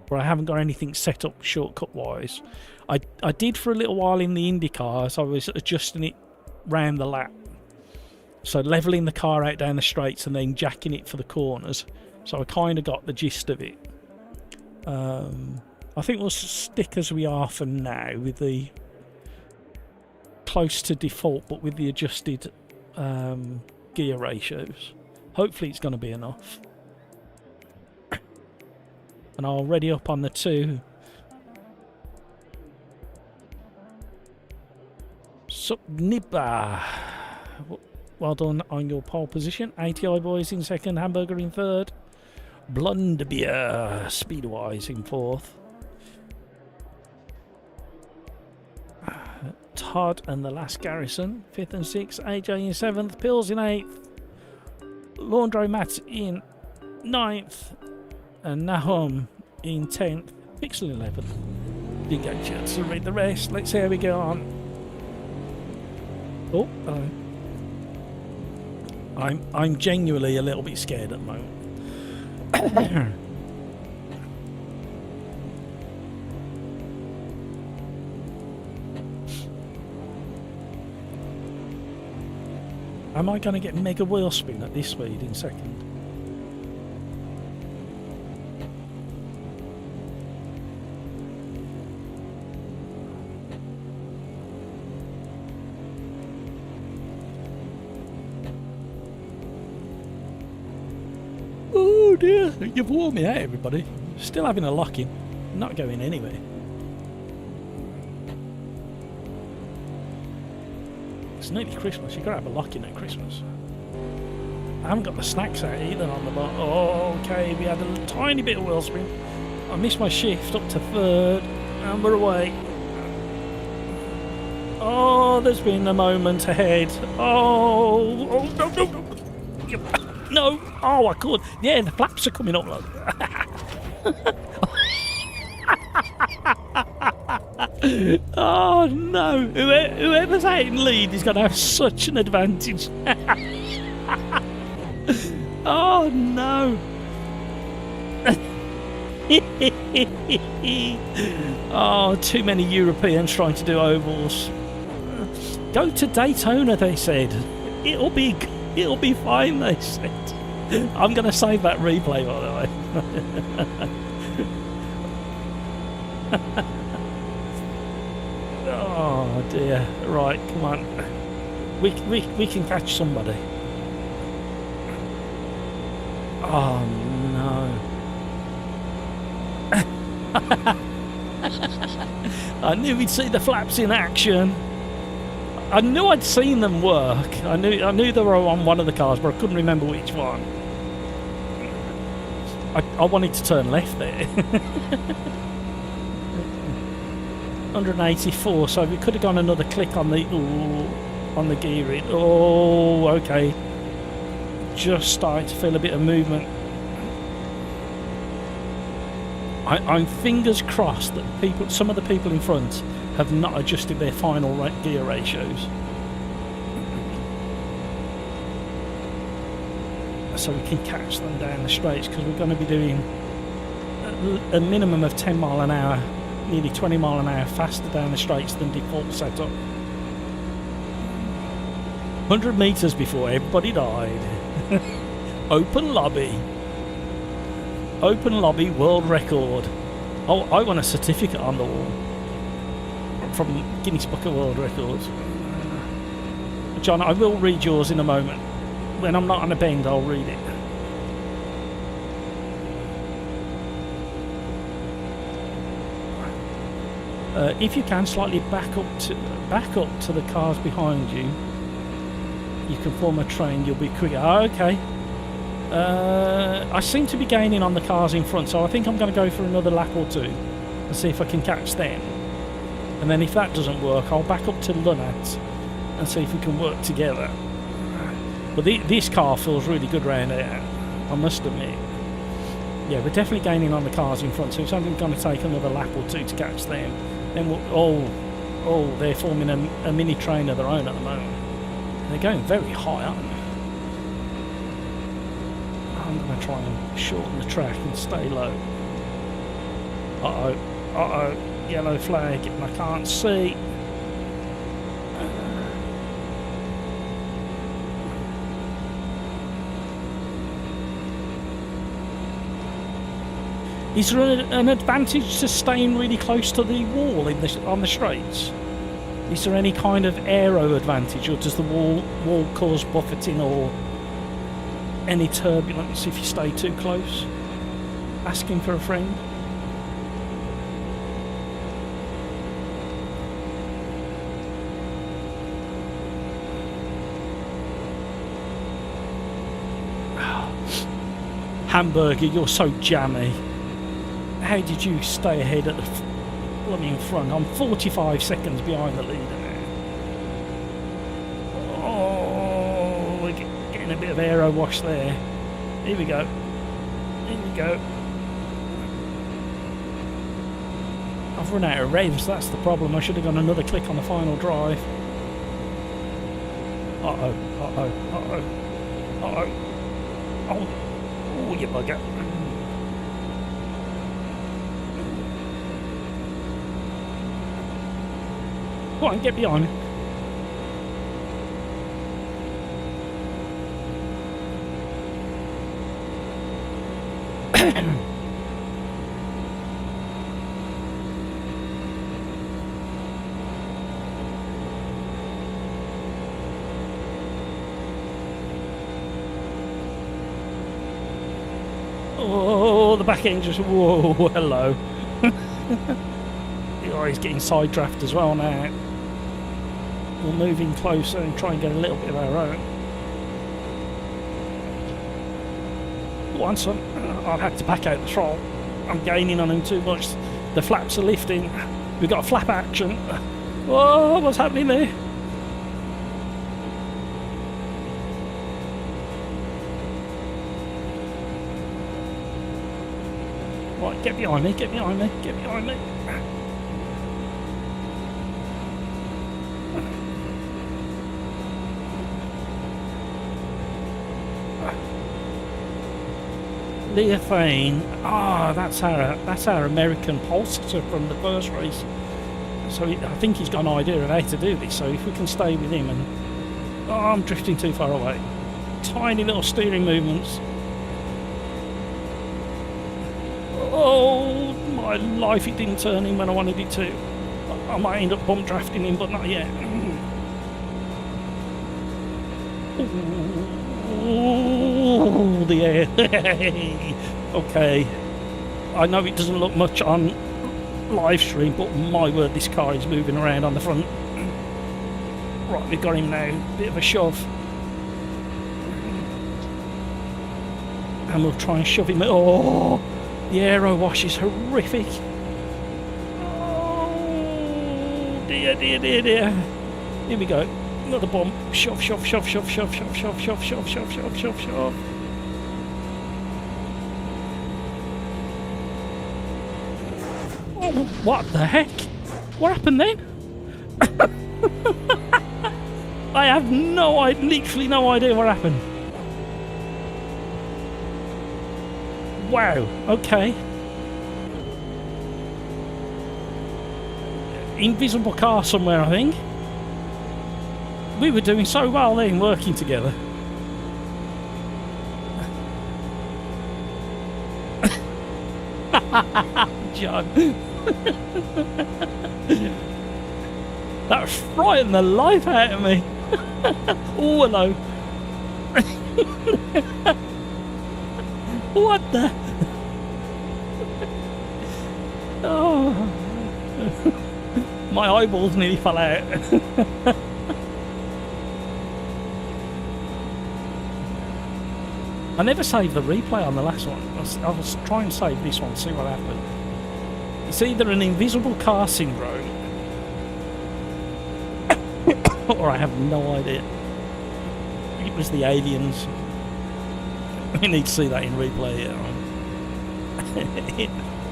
but I haven't got anything set up shortcut-wise. I did for a little while in the IndyCar, so I was adjusting it round the lap. So levelling the car out down the straights and then jacking it for the corners. So I kind of got the gist of it. I think we'll stick as we are for now with the close to default, but with the adjusted gear ratios. Hopefully it's going to be enough. And I'll ready up on the 2. Subniba. Well done on your pole position. ATI boys in second, Hamburger in third. Blunderbeer Speedwise in fourth. Todd and the Last Garrison, 5th and 6th. AJ in 7th. Pills in 8th. Laundromat in 9th. And Nahum in 10th. Pixel 11th. Didn't get a chance to read the rest. Let's see how we go on. Oh, hello. I'm genuinely a little bit scared at the moment. Am I going to get mega wheel spin at this speed in second? Oh dear, you've worn me out, everybody. Still having a lock-in, not going anywhere. It's nearly Christmas, you've got to have a lock-in at Christmas. I haven't got the snacks out either on the bar. Oh, okay, we had a tiny bit of wheel spin. I missed my shift up to third, and we're away. Oh, there's been a moment ahead. Oh, no. No! Oh, I could. Yeah, the flaps are coming up. Oh, no. Whoever's out in lead is going to have such an advantage. Oh, no. Oh, too many Europeans trying to do ovals. Go to Daytona, they said. It'll be fine, they said. I'm going to save that replay, by the way. Oh dear. Right, come on. We can catch somebody. Oh no. I knew we'd see the flaps in action. I knew I'd seen them work. I knew they were on one of the cars, but I couldn't remember which one. I wanted to turn left there. 184, so we could have gone another click on the gearing. Oh, okay. Just starting to feel a bit of movement. I'm fingers crossed that some of the people in front have not adjusted their final gear ratios. So we can catch them down the straights, because we're going to be doing a minimum of 10 mile an hour, nearly 20 mile an hour faster down the straights than default setup. 100 metres before everybody died. Open lobby. Open lobby world record. Oh, I want a certificate on the wall from Guinness Book of World Records. John, I will read yours in a moment. When I'm not on a bend, I'll read it. If you can, slightly back up to the cars behind you. You can form a train. You'll be quicker. Oh, okay. I seem to be gaining on the cars in front, so I think I'm going to go for another lap or two and see if I can catch them. And then if that doesn't work, I'll back up to Lunat and see if we can work together. But this car feels really good round here, I must admit. Yeah, we're definitely gaining on the cars in front, so it's only going to take another lap or two to catch them. Then we'll, oh, they're forming a mini train of their own at the moment. They're going very high, aren't they? I'm going to try and shorten the track and stay low. Uh-oh, uh-oh, yellow flag, and I can't see. Is there an advantage to staying really close to the wall on the straights? Is there any kind of aero advantage, or does the wall cause buffeting or any turbulence if you stay too close? Asking for a friend. Hamburger, you're so jammy. How did you stay ahead at the blooming front? I'm 45 seconds behind the leader now. Oh, we're getting a bit of aero wash there. Here we go. Here we go. I've run out of revs, that's the problem. I should have gone another click on the final drive. Uh-oh, uh-oh, uh-oh, uh-oh. Oh, you bugger. Go on, get behind me. Oh, the back end just... Whoa, hello. Oh, he's getting side draft as well now. We'll move in closer and try and get a little bit of our own. Go on, son. I've had to back out the throttle. I'm gaining on him too much. The flaps are lifting. We've got a flap action. Oh, what's happening there? Right, get behind me, get behind me, get behind me. Leophane, that's our American pulsator from the first race. So I think he's got an idea of how to do this. So if we can stay with him and I'm drifting too far away. Tiny little steering movements. Oh my life! It didn't turn him when I wanted it to. I might end up bump drafting him, but not yet. Oh, the air. Okay. I know it doesn't look much on live stream, but my word, this car is moving around on the front. Right, we've got him now. Bit of a shove. And we'll try and shove him. Oh, the aero wash is horrific. Oh, dear, dear, dear, dear. Here we go. Another bump. Shove, shove, shove, shove, shove, shove, shove, shove, shove, shove, shove, shove, shove. Oh, what the heck? What happened then? I have literally no idea what happened. Wow, okay. Invisible car somewhere, I think. We were doing so well then, working together. John. That frightened the life out of me. Oh, hello. What the? Oh. My eyeballs nearly fell out. I never saved the replay on the last one. I was trying to save this one, see what happened. It's either an invisible car syndrome or I have no idea. It was the aliens. We need to see that in replay.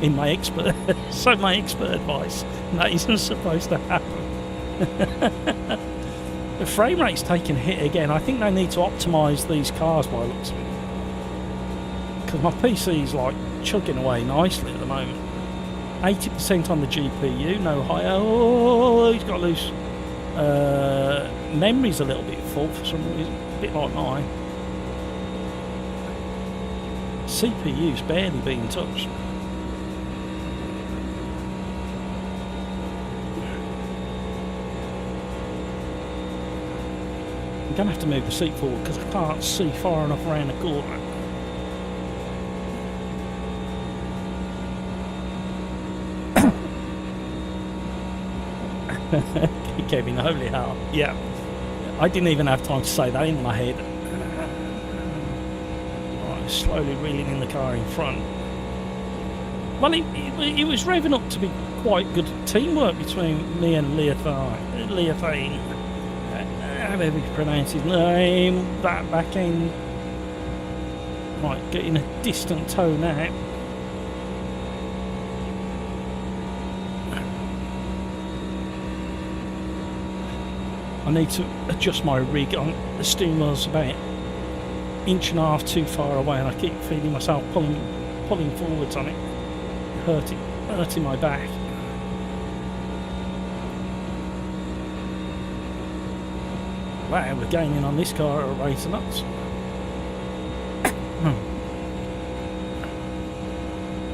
In my expert, so my expert advice, that isn't supposed to happen. The frame rate's taken a hit again. I think they need to optimise these cars by the looks of it. Because my PC's like chugging away nicely at the moment. 80% on the GPU, no higher. Oh, he's got loose. Memory's a little bit full for some reason, a bit like mine. CPU's barely being touched. I'm going to have to move the seat forward because I can't see far enough around the corner. He gave me the holy hell. Yeah. I didn't even have time to say that in my head. Right, slowly reeling in the car in front. Well, it was revving up to be quite good teamwork between me and Leothane. However you pronounce his name. That back end. Right, getting a distant tone out. I need to adjust my rig on the steering wheel's about an inch and a half too far away, and I keep feeling myself pulling forwards on it, hurting my back. Wow, we're gaining on this car at a rate of knots.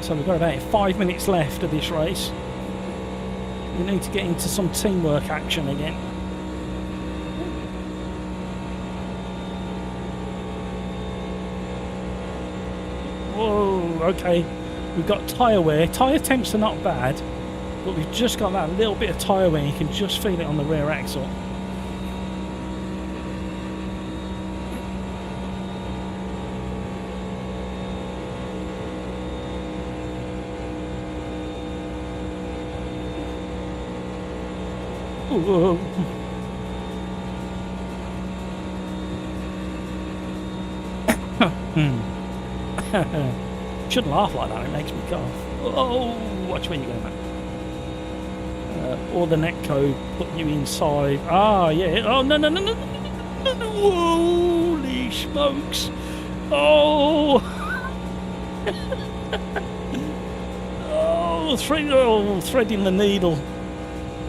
So we've got about 5 minutes left of this race. We need to get into some teamwork action again. Whoa, okay. We've got tyre wear. Tyre temps are not bad, but we've just got that little bit of tyre wear. You can just feel it on the rear axle. Whoa. Shouldn't laugh like that, it makes me cough. Oh, watch where you're going, man. Or the net code put you inside. Ah, yeah. Oh, no. Holy smokes. Oh. Threading the needle.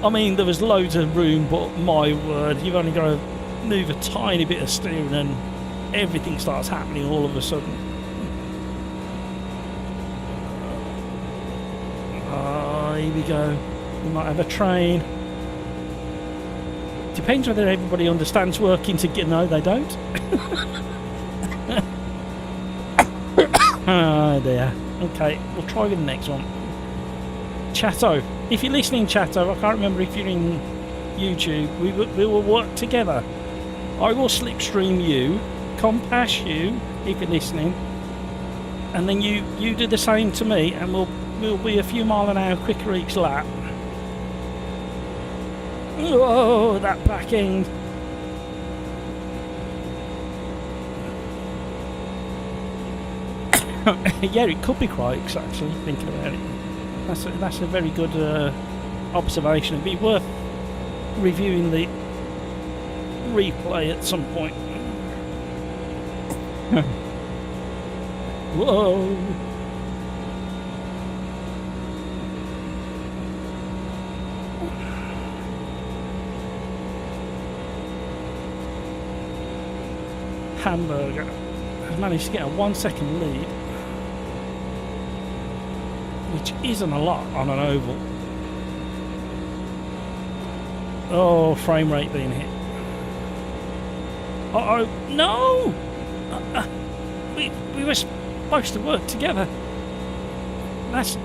I mean, there was loads of room, but my word, you've only got to move a tiny bit of steering and everything starts happening all of a sudden. Here we go. We might have a train. Depends whether everybody understands working together. No, they don't. Oh dear. Okay, we'll try with the next one. Chatto. If you're listening, Chatto, I can't remember if you're in YouTube. We will work together. I will slipstream you, compass you, if you're listening, and then you do the same to me, and we'll be a few mile an hour quicker each lap. Whoa, that back end. Yeah, it could be Crikes, actually, thinking about it. That's a very good observation. It'd be worth reviewing the replay at some point. Whoa. Hamburger has managed to get a 1 second lead, which isn't a lot on an oval. Oh, frame rate being hit. Uh-oh, no! We were supposed to work together. That's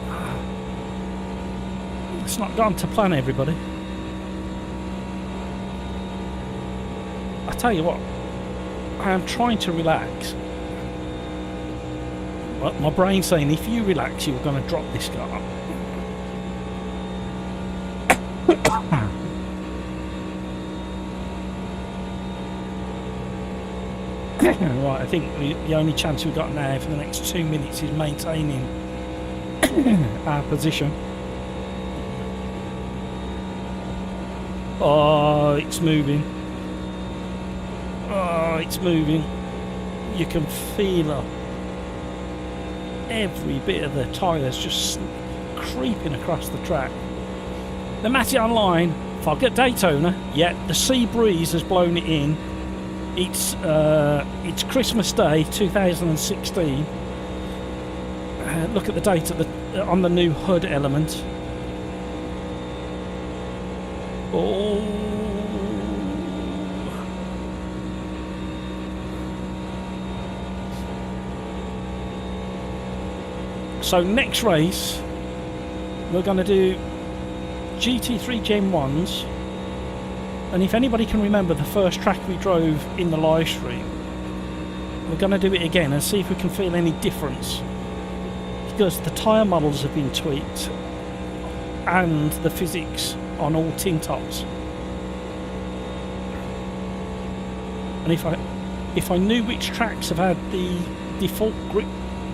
not gone to plan, everybody. I tell you what, I am trying to relax. But my brain's saying if you relax, you're going to drop this car. Right, I think the only chance we've got now for the next 2 minutes is maintaining our position. Oh, it's moving. Oh, it's moving. You can feel every bit of the tyres just creeping across the track. The Matty Online, fog at Daytona, yet the sea breeze has blown it in. It's Christmas Day 2016. Look at the date on the new HUD element. Oh. So next race, we're going to do GT3 Gen 1s. And if anybody can remember the first track we drove in the live stream, we're going to do it again and see if we can feel any difference. Because the tyre models have been tweaked and the physics on all tin tops. And if I knew which tracks have had the default grip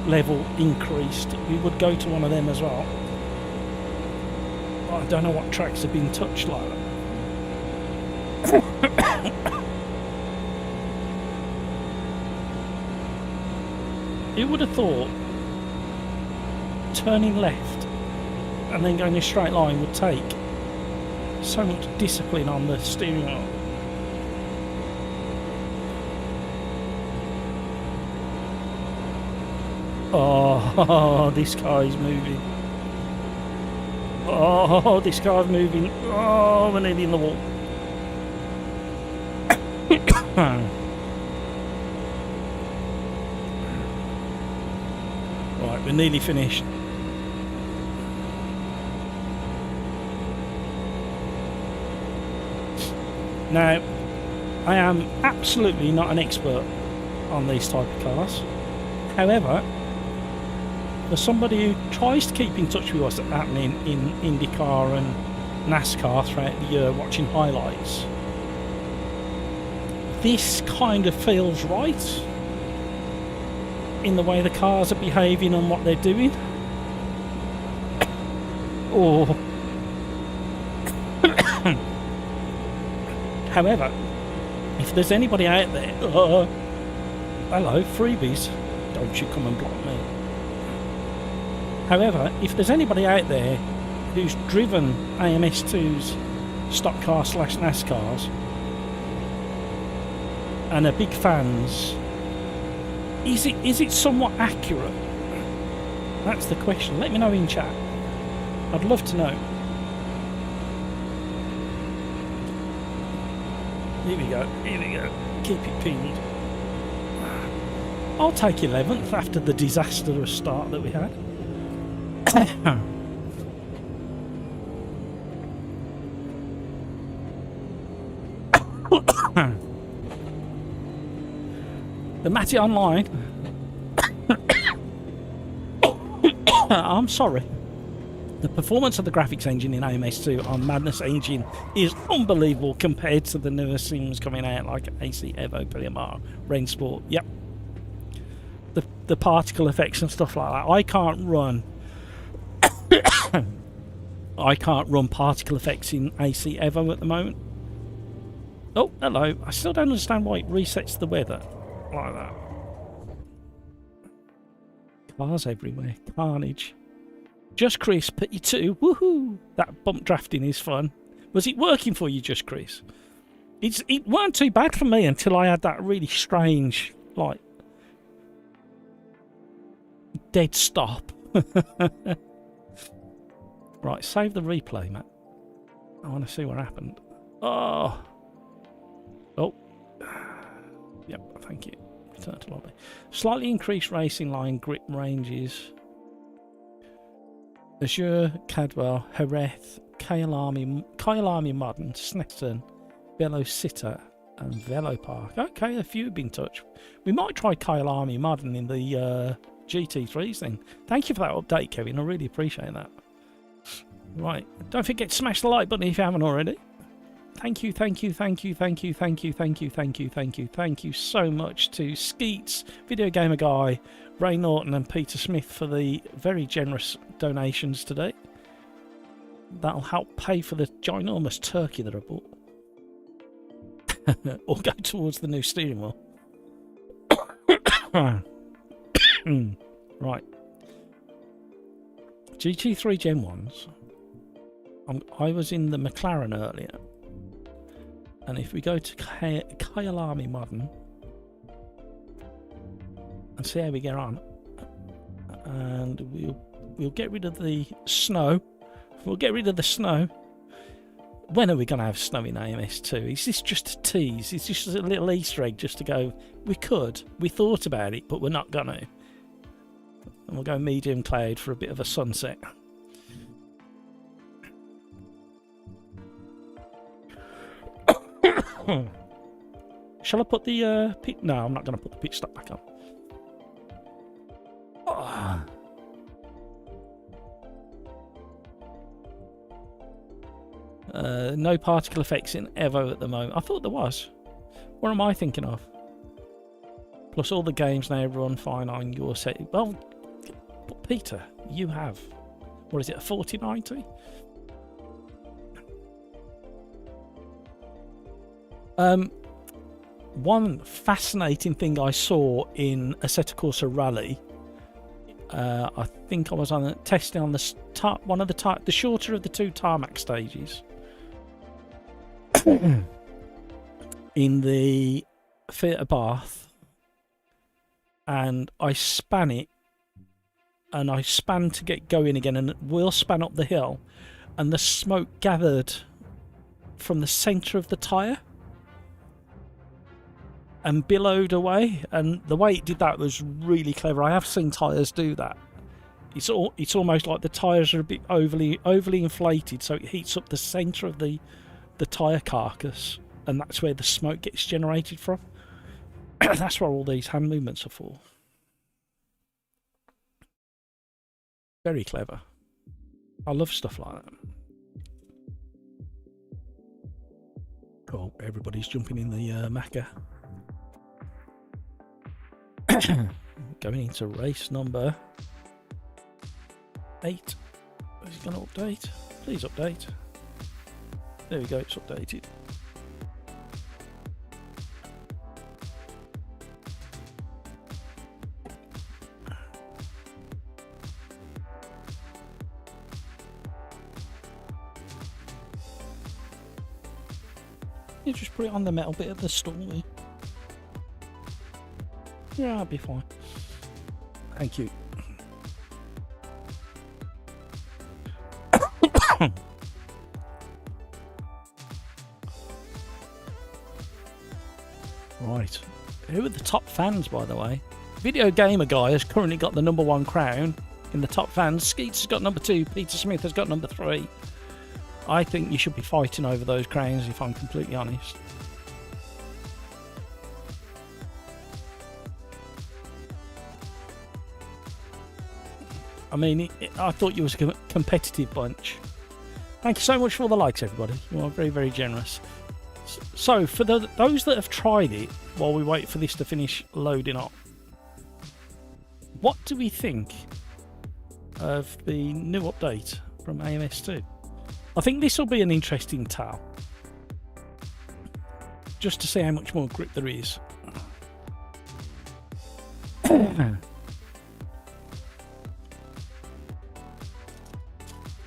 level increased, we would go to one of them as well. But I don't know what tracks have been touched like that. Who would have thought turning left and then going a straight line would take so much discipline on the steering wheel? Oh, this car is moving. Oh, this car's moving. Oh, we're nearly in the wall. Right, we're nearly finished. Now, I am absolutely not an expert on these type of cars. However, for somebody who tries to keep in touch with what's happening in IndyCar and NASCAR throughout the year, watching highlights, this kind of feels right in the way the cars are behaving and what they're doing. Oh. However, if there's anybody out there, hello, freebies, don't you come and block me. However, if there's anybody out there who's driven AMS2's stock car / NASCARs and are big fans, is it somewhat accurate? That's the question. Let me know in chat. I'd love to know. Here we go. Keep it pinned. I'll take 11th after the disastrous start that we had. The Matty Online. I'm sorry. The performance of the graphics engine in AMS2 on Madness Engine is unbelievable compared to the newer sims coming out like AC Evo, PMR, Rain Sport. Yep. The particle effects and stuff like that. I can't run particle effects in AC Evo at the moment. Oh, hello. I still don't understand why it resets the weather like that. Cars everywhere. Carnage. Just Chris, P2. Woohoo! That bump drafting is fun. Was it working for you, Just Chris? It weren't too bad for me until I had that really strange, like, dead stop. Right, save the replay, Matt. I want to see what happened. Oh. Yep, thank you. Return to lobby. Slightly increased racing line grip ranges. Azure, Cadwell, Hereth, Kyalami Modern, Snetton, Velocita, and Velopark. Okay, a few have been touched. We might try Kyalami Modern in the GT3s thing. Thank you for that update, Kevin. I really appreciate that. Right, don't forget to smash the like button if you haven't already. Thank you so much to Skeets, Video Gamer Guy, Ray Norton and Peter Smith for the very generous donations today. That'll help pay for the ginormous turkey that I bought. Or go towards the new steering wheel. Right. GT3 Gen 1s. I was in the McLaren earlier. And if we go to Kyalami Modern and see how we get on, and we'll get rid of the snow. We'll get rid of the snow. When are we going to have snow in AMS2? Is this just a tease? Is this just a little Easter egg just to go, we thought about it, but we're not going to. And we'll go medium cloud for a bit of a sunset. Shall I put the pit? No, I'm not going to put the pit stop back on. No particle effects in Evo at the moment. I thought there was. What am I thinking of? Plus all the games now run fine on your set. Well, Peter, you have. What is it, a 4090? One fascinating thing I saw in Assetto Corsa Rally, I think I was testing on the shorter of the two tarmac stages in the theatre bath, and I span it, and I span to get going again, and wheel span up the hill, and the smoke gathered from the centre of the tyre and billowed away, and the way it did that was really clever. I have seen tyres do that. It's almost like the tyres are a bit overly inflated, so it heats up the centre of the tyre carcass, and that's where the smoke gets generated from. That's what all these hand movements are for. Very clever. I love stuff like that. Oh, everybody's jumping in the Macca. Going into race number 8. Is it going to update? Please update. There we go, it's updated. You just put it on the metal bit of the stall. Yeah, I'll be fine. Thank you. Right. Who are the top fans, by the way? Video Gamer Guy has currently got the #1 crown in the top fans. Skeets has got #2. Peter Smith has got #3. I think you should be fighting over those crowns, if I'm completely honest. I mean, I thought you was a competitive bunch. Thank you so much for all the likes, everybody. You are very, very generous. So, for those that have tried it, while we wait for this to finish loading up, what do we think of the new update from AMS2? I think this will be an interesting tale, just to see how much more grip there is.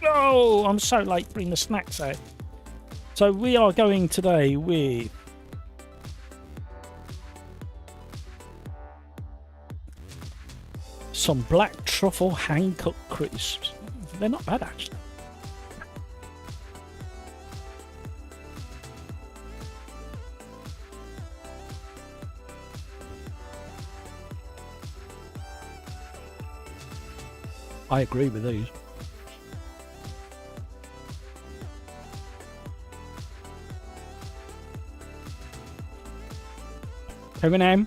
Oh, I'm so late bringing the snacks out. So we are going today with some black truffle hand-cut crisps. They're not bad, actually. I agree with these. Kevin M.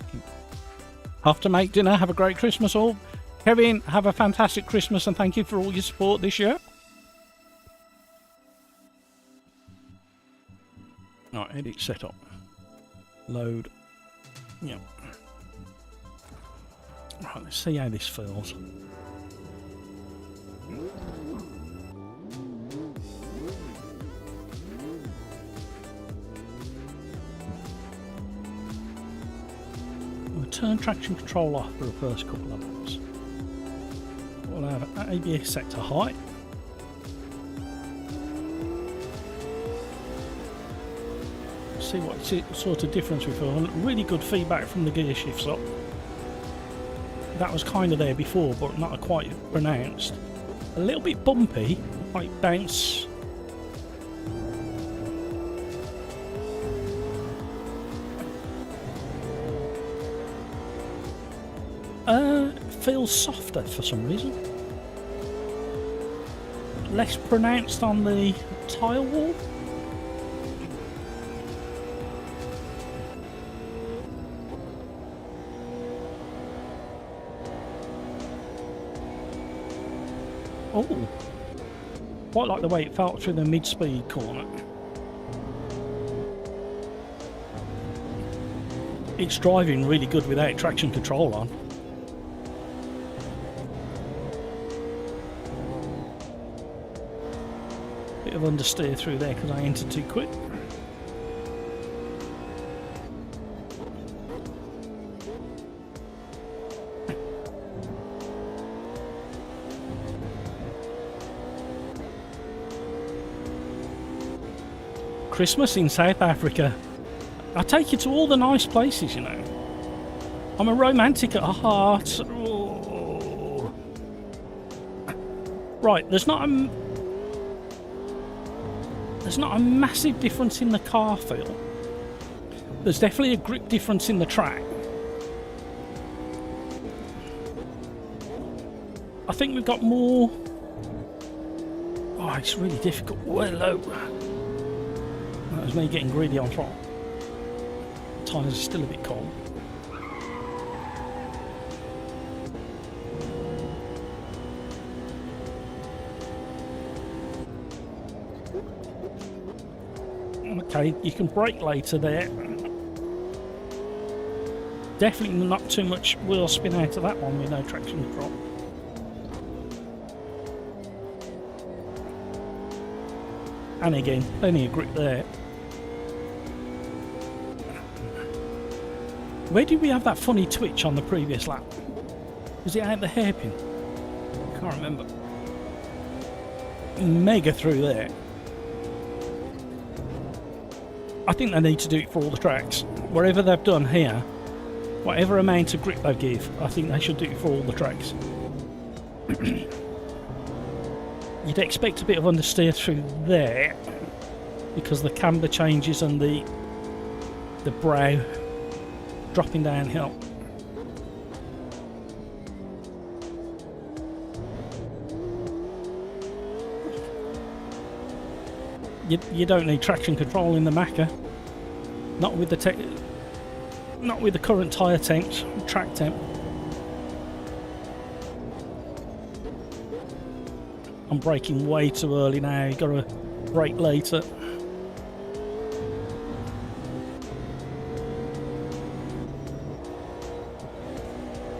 Have to make dinner. Have a great Christmas all. Kevin, have a fantastic Christmas and thank you for all your support this year. Alright, edit setup. Load. Yeah. Right, let's see how this feels. We'll turn traction control off for the first couple of laps. We'll have ABS set to high. See what sort of difference we feel. Really good feedback from the gear shifts up. That was kind of there before, but not quite pronounced. A little bit bumpy, like bounce. Feels softer for some reason. Less pronounced on the tyre wall. Oh, quite like the way it felt through the mid-speed corner. It's driving really good without traction control on. Bit of understeer through there because I entered too quick. Christmas in South Africa. I take you to all the nice places, you know. I'm a romantic at heart. Oh. Right, there's not a massive difference in the car feel. There's definitely a grip difference in the track. I think we've got more. Oh, it's really difficult. Oh, hello. That was me getting greedy on throttle. Tyres are still a bit cold. Okay, you can brake later there. Definitely not too much wheel spin out of that one with no traction control. And again, plenty of grip there. Where did we have that funny twitch on the previous lap? Was it out the hairpin? Can't remember. Mega through there. I think they need to do it for all the tracks. Wherever they've done here, whatever amount of grip they give, I think they should do it for all the tracks. You'd expect a bit of understeer through there because the camber changes and the brow dropping downhill. You don't need traction control in the Macca. Not with the current tyre temps, track temp. I'm braking way too early now. You've got to brake later.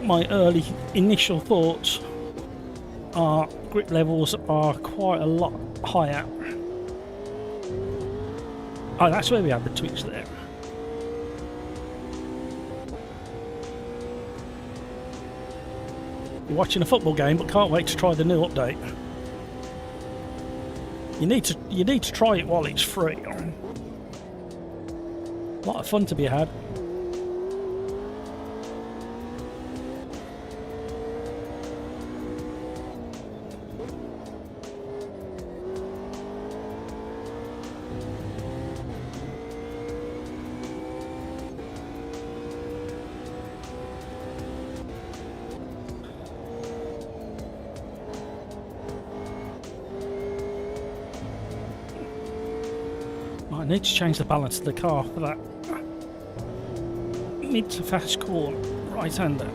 My early initial thoughts are grip levels are quite a lot higher. Oh, that's where we had the twitch there. You're watching a football game but can't wait to try the new update. You need to try it while it's free. A lot of fun to be had. I need to change the balance of the car for that mid to fast corner right-hander.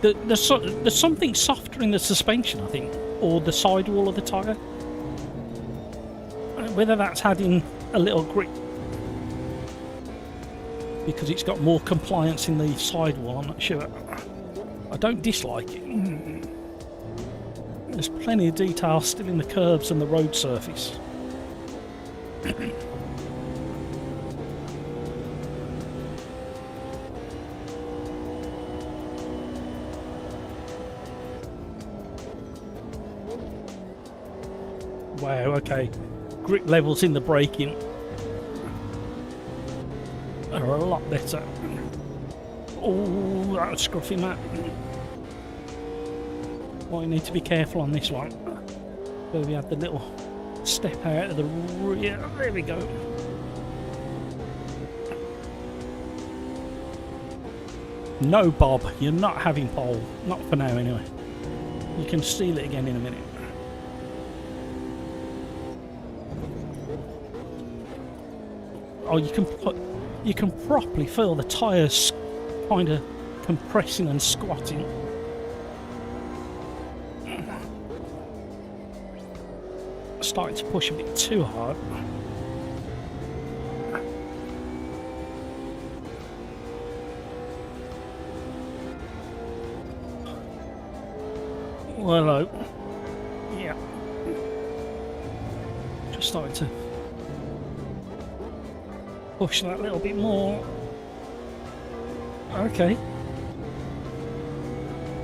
There's something softer in the suspension, I think, or the sidewall of the tyre. Whether that's adding a little grip because it's got more compliance in the sidewall, I'm not sure. I don't dislike it. There's plenty of detail still in the curbs and the road surface. Wow, okay. Grip levels in the braking are a lot better. Oh, that was scruffy, Matt. Well, you need to be careful on this one. Where we have the little step out of the rear. There we go. No, Bob, you're not having pole. Not for now, anyway. You can steal it again in a minute. Oh, you can properly feel the tyres kind of compressing and squatting. Starting to push a bit too hard. Well, hello. Yeah. Just starting to push that a little bit more. Okay.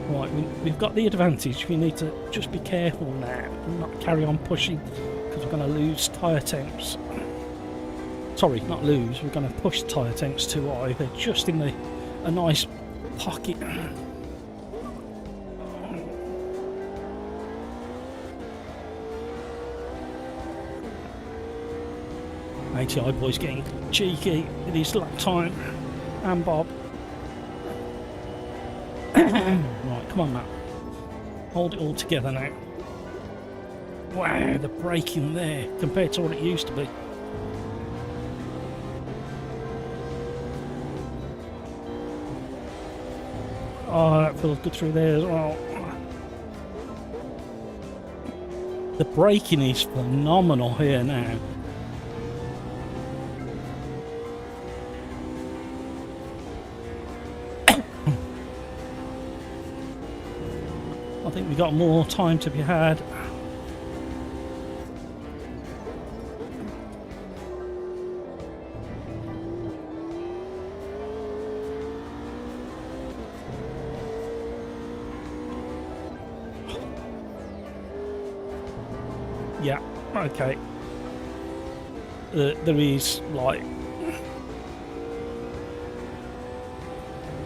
Right, we've got the advantage. We need to just be careful now and not carry on pushing because we're going to lose tyre temps. Sorry, not lose. We're going to push tyre temps too high. They're just in a nice pocket. ATI boy's getting cheeky with his lap time, and Bob. Right, come on, Matt. Hold it all together now. Wow, the braking there compared to what it used to be. Oh, that feels good through there as well. The braking is phenomenal here now. I think we got more time to be had. Yeah, okay. There is like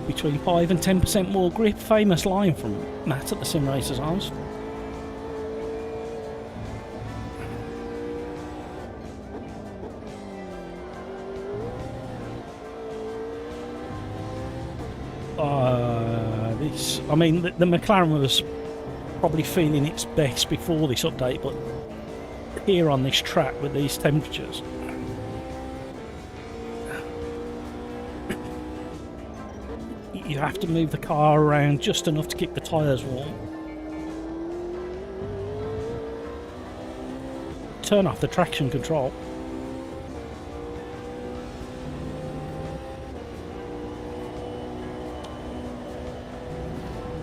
between 5 and 10% more grip. Famous line from Matt at the Sim Racers Arms. I mean, the McLaren was probably feeling its best before this update, but here on this track with these temperatures, you have to move the car around just enough to keep the tyres warm. Turn off the traction control.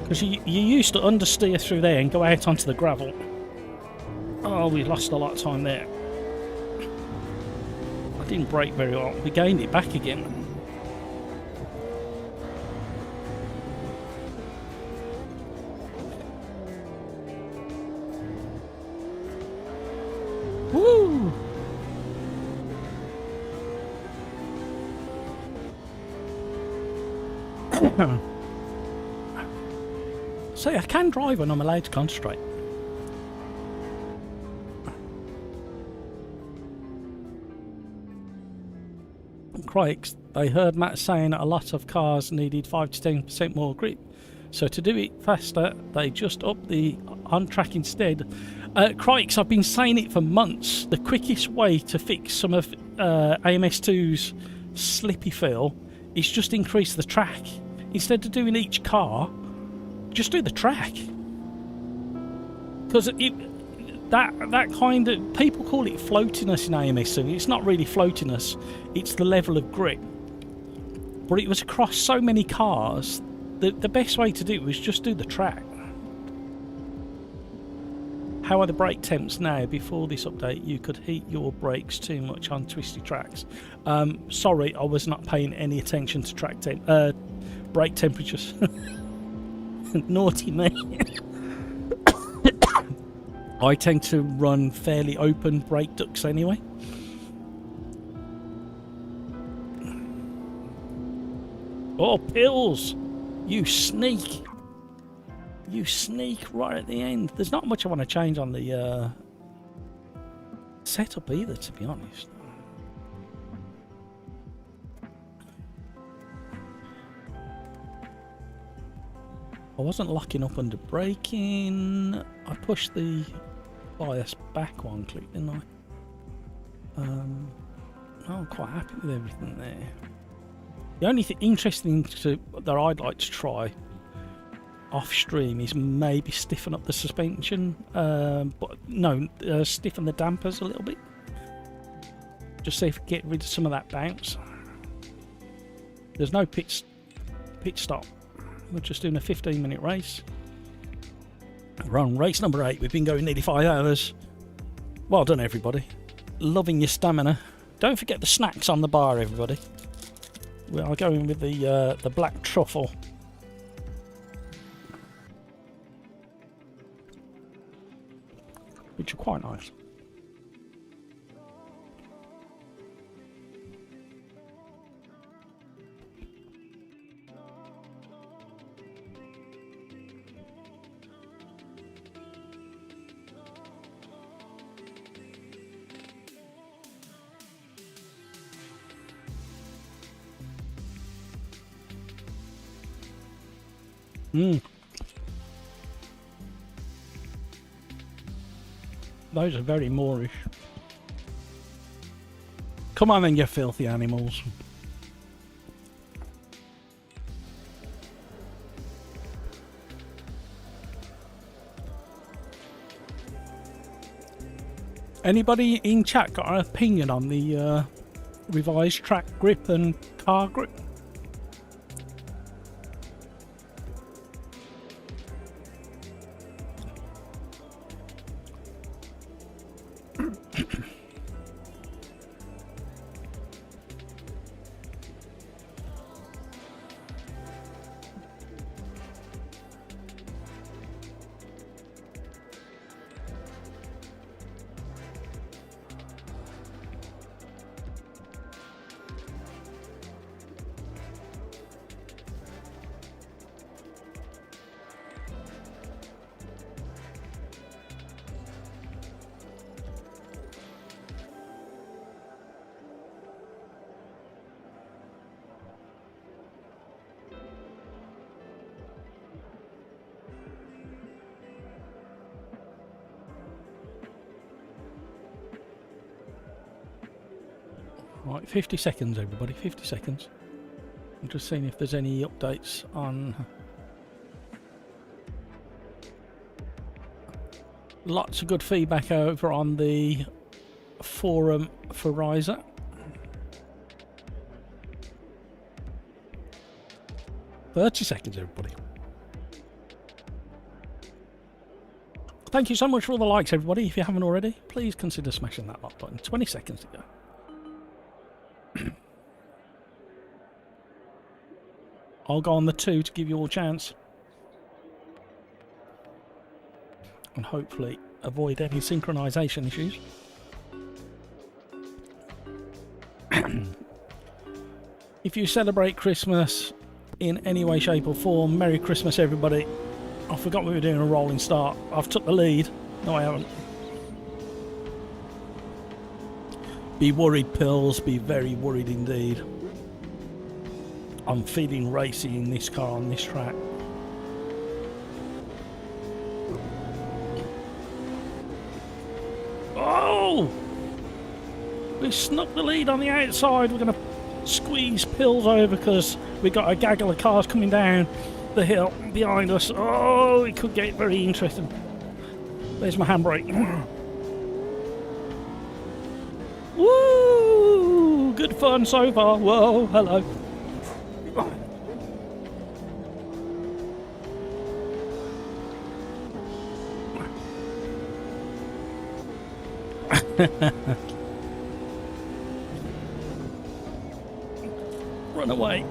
Because you used to understeer through there and go out onto the gravel. Oh, we lost a lot of time there. I didn't brake very well. We gained it back again. Woo! See, I can drive when I'm allowed to concentrate. Crikes, they heard Matt saying that a lot of cars needed 5 to 10% more grip. So to do it faster, they just upped the on track instead Crikes, I've been saying it for months. The quickest way to fix some of AMS2's slippy feel is just increase the track. Instead of doing each car, just do the track. Because that kind of... People call it floatiness in AMS2. It's not really floatiness. It's the level of grip. But it was across so many cars, the best way to do it was just do the track. How are the brake temps now? Before this update, you could heat your brakes too much on twisty tracks. Sorry, I was not paying any attention to brake temperatures. Naughty me. I tend to run fairly open brake ducts anyway. Oh, pills! You sneak! You sneak right at the end. There's not much I want to change on the setup either, to be honest. I wasn't locking up under braking. I pushed the bias back one click, didn't I? I'm quite happy with everything there. The only thing interesting that I'd like to try off stream is maybe stiffen up the suspension, but no, stiffen the dampers a little bit. Just see if we get rid of some of that bounce. There's no pit stop. We're just doing a 15-minute race. We're on race number 8. We've been going nearly 5 hours. Well done, everybody. Loving your stamina. Don't forget the snacks on the bar, everybody. We are going with the black truffle. Which are quite nice. Those are very Moorish. Come on then, you filthy animals. Anybody in chat got an opinion on the revised track grip and car grip? Right, 50 seconds everybody, 50 seconds. I'm just seeing if there's any updates on... Lots of good feedback over on the forum for Riser. "30 seconds everybody. Thank you so much for all the likes everybody. If you haven't already, please consider smashing that like button. 20 seconds to go. I'll go on the 2 to give you all a chance. And hopefully avoid any synchronization issues. If you celebrate Christmas in any way, shape or form, Merry Christmas everybody. I forgot we were doing a rolling start. I've took the lead. No, I haven't. Be worried, Pills. Be very worried indeed. I'm feeling racy in this car on this track. We snuck the lead on the outside. We're going to squeeze Pills over because we've got a gaggle of cars coming down the hill behind us. Oh, it could get very interesting. There's my handbrake. Woo! Good fun so far. Whoa, hello. Run away.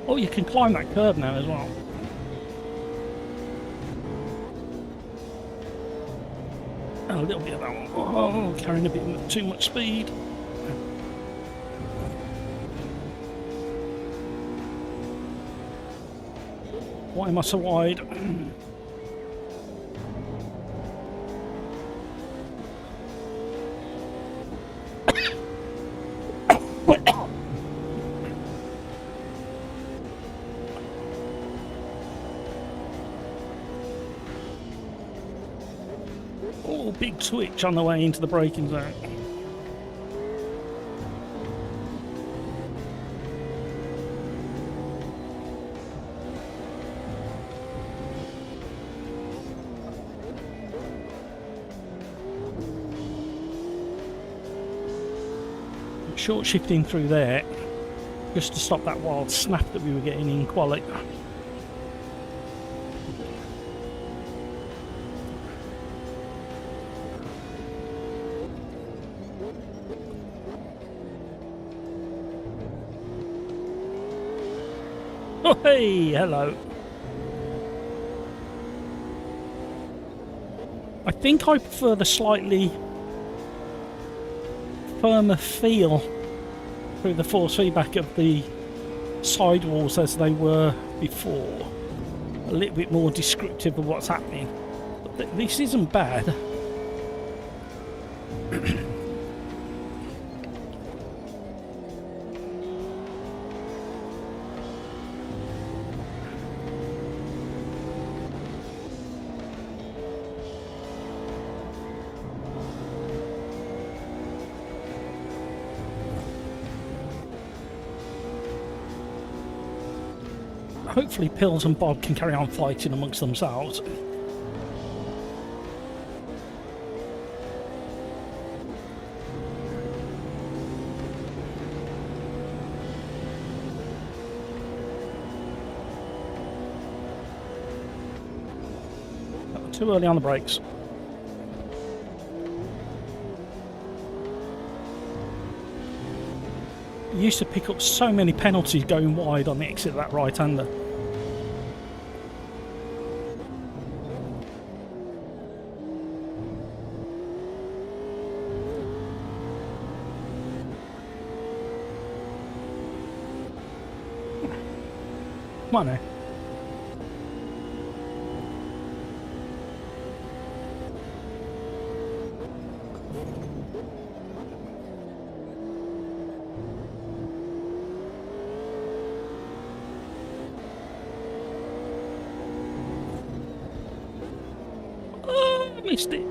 Oh, you can climb that curb now as well. A little bit of that one. Oh, carrying a bit too much speed. Why am I so wide? Oh, big switch on the way into the braking zone. Short shifting through there just to stop that wild snap that we were getting in Quali. Oh hey, hello. I think I prefer the slightly firmer feel through the force feedback of the sidewalls as they were before. A little bit more descriptive of what's happening. But this isn't bad. Hopefully Pills and Bob can carry on fighting amongst themselves. Too early on the brakes. Used to pick up so many penalties going wide on the exit of that right-hander. Come on now. Missed it.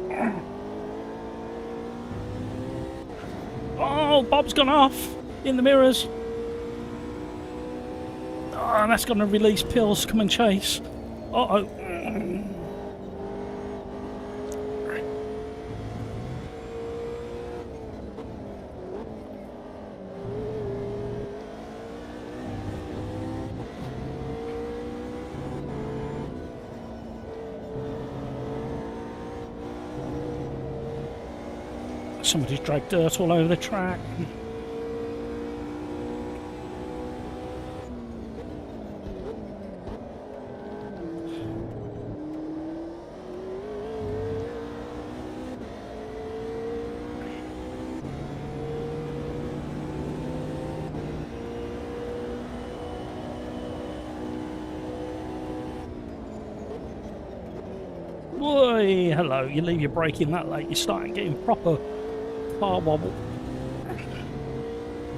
Oh, Bob's gone off in the mirrors. Oh, and that's going to release Pills to come and chase. Uh-oh. Somebody's dragged dirt all over the track. Boy, hello, you leave your braking that late, you're starting getting proper car wobble.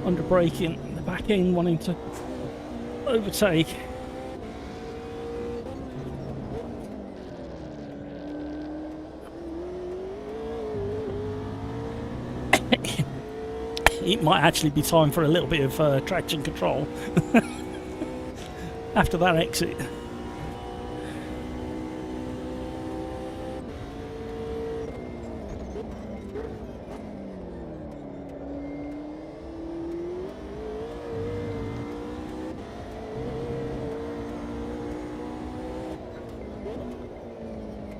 Under braking, the back end wanting to overtake. it might actually be time for a little bit of traction control after that exit.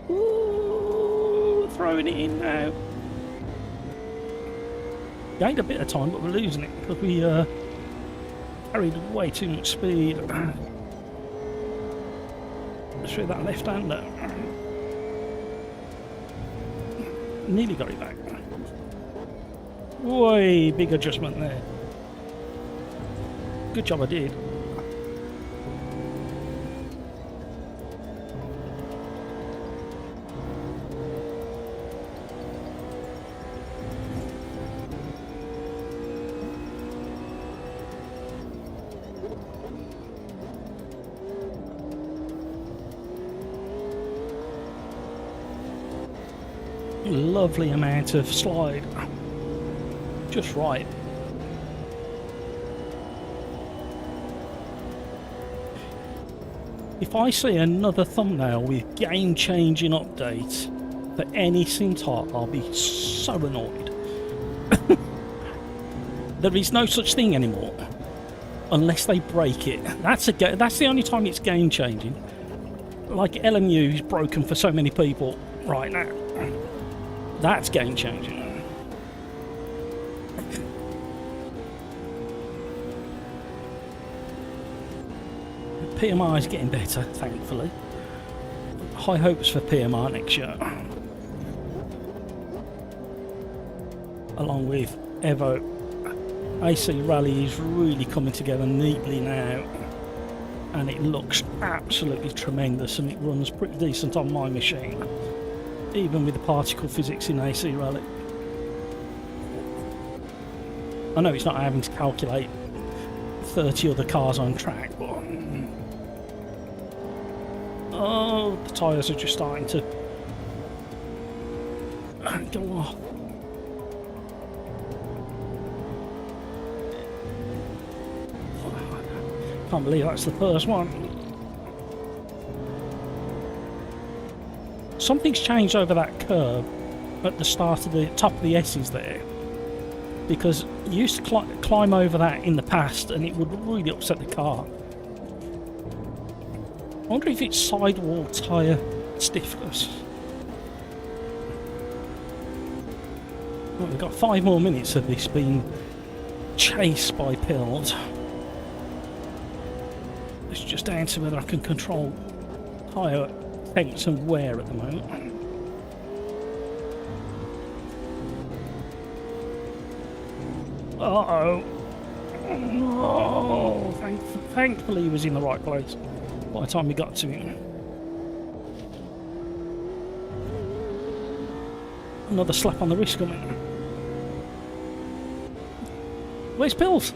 Ooh, throwing it in now. Gained a bit of time, but we're losing it because we carried way too much speed through that left-hander. Nearly got it back. Way big adjustment there. Good job I did. Lovely amount of slide, just right. If I see another thumbnail with game-changing updates for any sim type, I'll be so annoyed. There is no such thing anymore unless they break it. That's the only time it's game-changing. Like LMU is broken for so many people right now. That's game changing. PMR is getting better, thankfully. High hopes for PMR next year. Along with Evo, AC Rally is really coming together neatly now. And it looks absolutely tremendous, and it runs pretty decent on my machine. Even with the particle physics in AC Rally. I know it's not having to calculate 30 other cars on track, but... Oh, the tyres are just starting to go off. Can't believe that's the first one. Something's changed over that curve at the start of the top of the S's there, because you used to climb over that in the past and it would really upset the car. I wonder if it's sidewall tyre stiffness. Well, we've got 5 more minutes of this being chased by pills. It's just down to whether I can control tyre lengths and wear at the moment. Uh-oh. Oh, thankfully he was in the right place by the time we got to him. Another slap on the wrist coming. Where's Pills?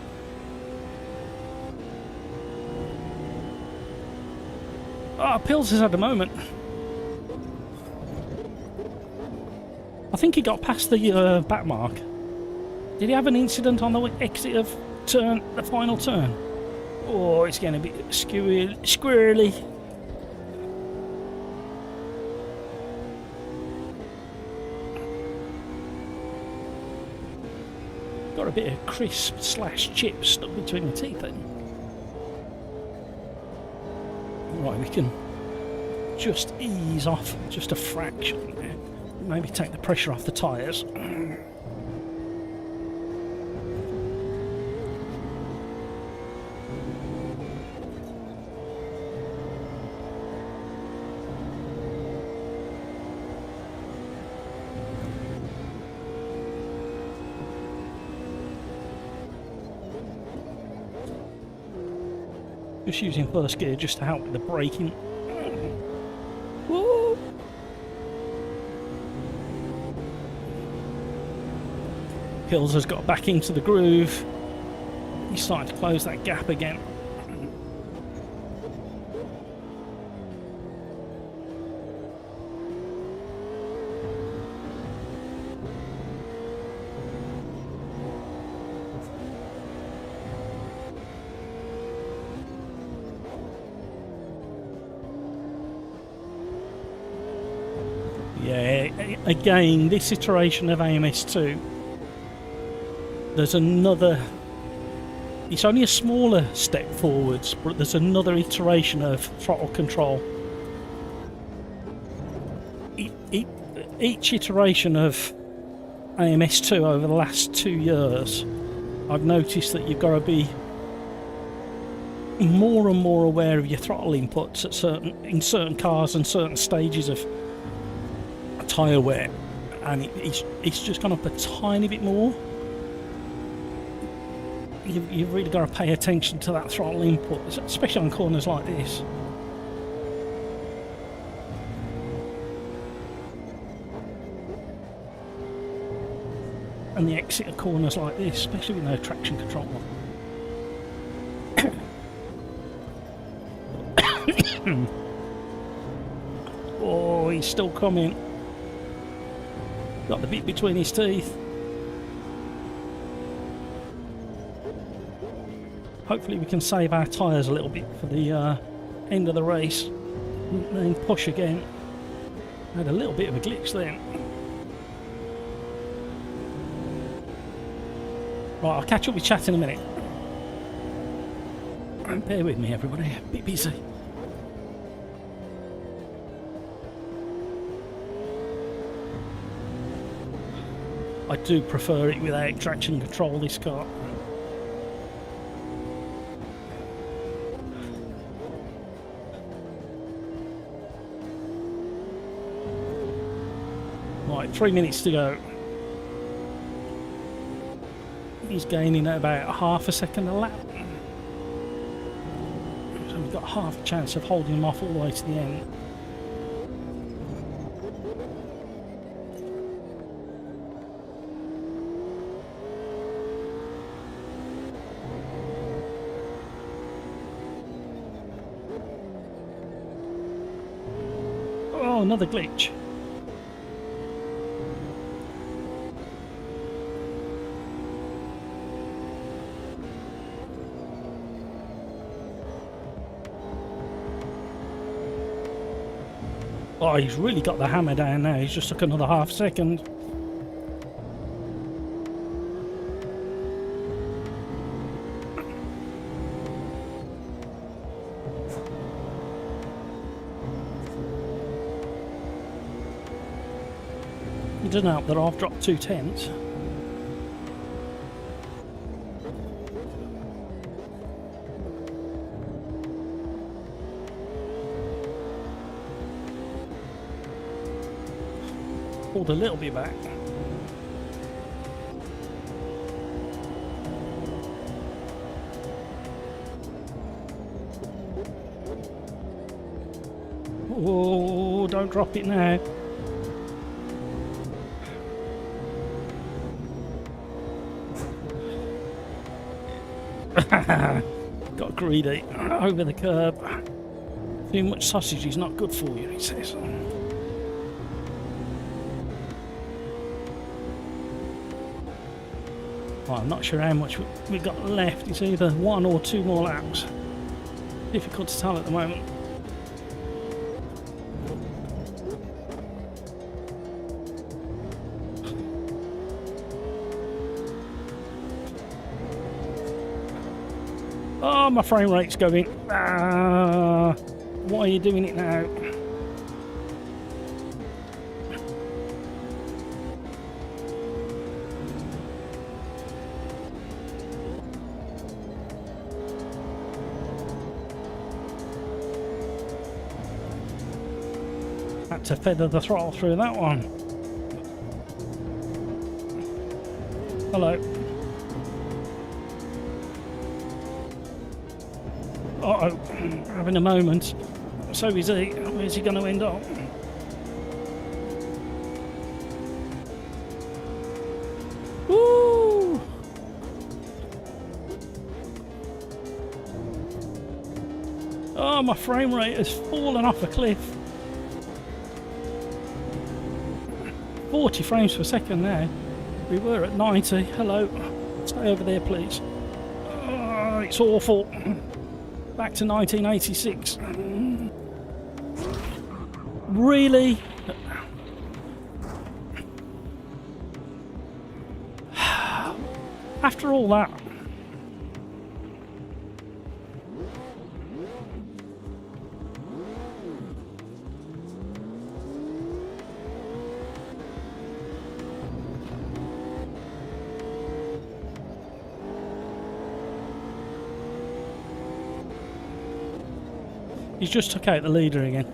Ah, Pills has had a moment. I think he got past the back mark. Did he have an incident on the exit of the final turn? Oh, it's getting a bit squirrely. Got a bit of crisp / chip stuck between the teeth then. Right, we can just ease off just a fraction there. Maybe take the pressure off the tyres. Just using first gear just to help with the braking. Woo! Hills has got back into the groove. He's starting to close that gap again. Yeah, again, this iteration of AMS2, there's another... It's only a smaller step forwards, but there's another iteration of throttle control. Each iteration of AMS2 over the last 2 years, I've noticed that you've got to be more and more aware of your throttle inputs in certain cars and certain stages of tyre wear, and it's just gone up a tiny bit more. You've really got to pay attention to that throttle input, especially on corners like this. And the exit of corners like this, especially with no traction control on. Oh, he's still coming. Got the bit between his teeth. Hopefully we can save our tyres a little bit for the end of the race. And then push again. Had a little bit of a glitch then. Right, I'll catch up with chat in a minute. Bear with me, everybody. A bit busy. I do prefer it without traction control, this car. Right, 3 minutes to go. He's gaining at about half a second a lap. So we've got half a chance of holding him off all the way to the end. Oh, another glitch. Oh, he's really got the hammer down now. He's just took another half second. It doesn't help that I've dropped 2/10. Pulled a little bit back. Oh, don't drop it now. Got greedy over the curb. Too much sausage is not good for you, he says. Well, I'm not sure how much we've got left. It's either 1 or 2 more laps. Difficult to tell at the moment. Oh, my frame rate's going. Why are you doing it now? Had to feather the throttle through that one. Hello. Uh-oh, having a moment. So is he. Where's he going to end up? Woo! Oh, my frame rate has fallen off a cliff. 40 frames per second now. We were at 90. Hello. Stay over there, please. Oh, it's awful. Back to 1986. Really? After all that. He's just took out the leader again.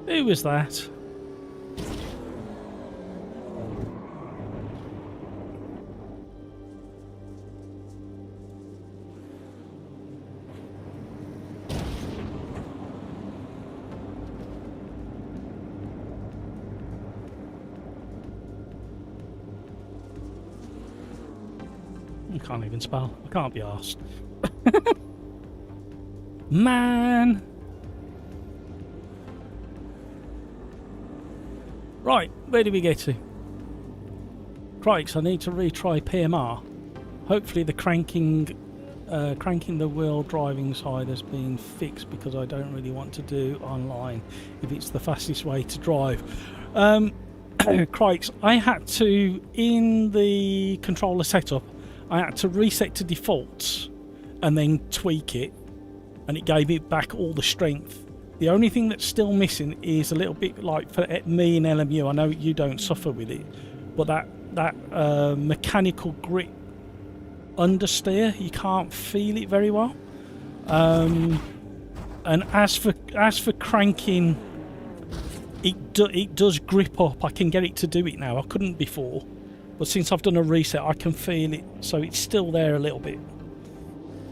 Who was that? I can't even spell. I can't be arsed. Man! Right, where did we get to? Crikes, I need to retry PMR. Hopefully the cranking the wheel driving side has been fixed, because I don't really want to do online if it's the fastest way to drive. Crikes, I had to, in the controller setup, I had to reset to defaults and then tweak it, and it gave it back all the strength. The only thing that's still missing is a little bit like for me and LMU. I know you don't suffer with it, but that mechanical grip understeer, you can't feel it very well. And as for cranking, it does grip up. I can get it to do it now. I couldn't before, but since I've done a reset, I can feel it, so it's still there a little bit.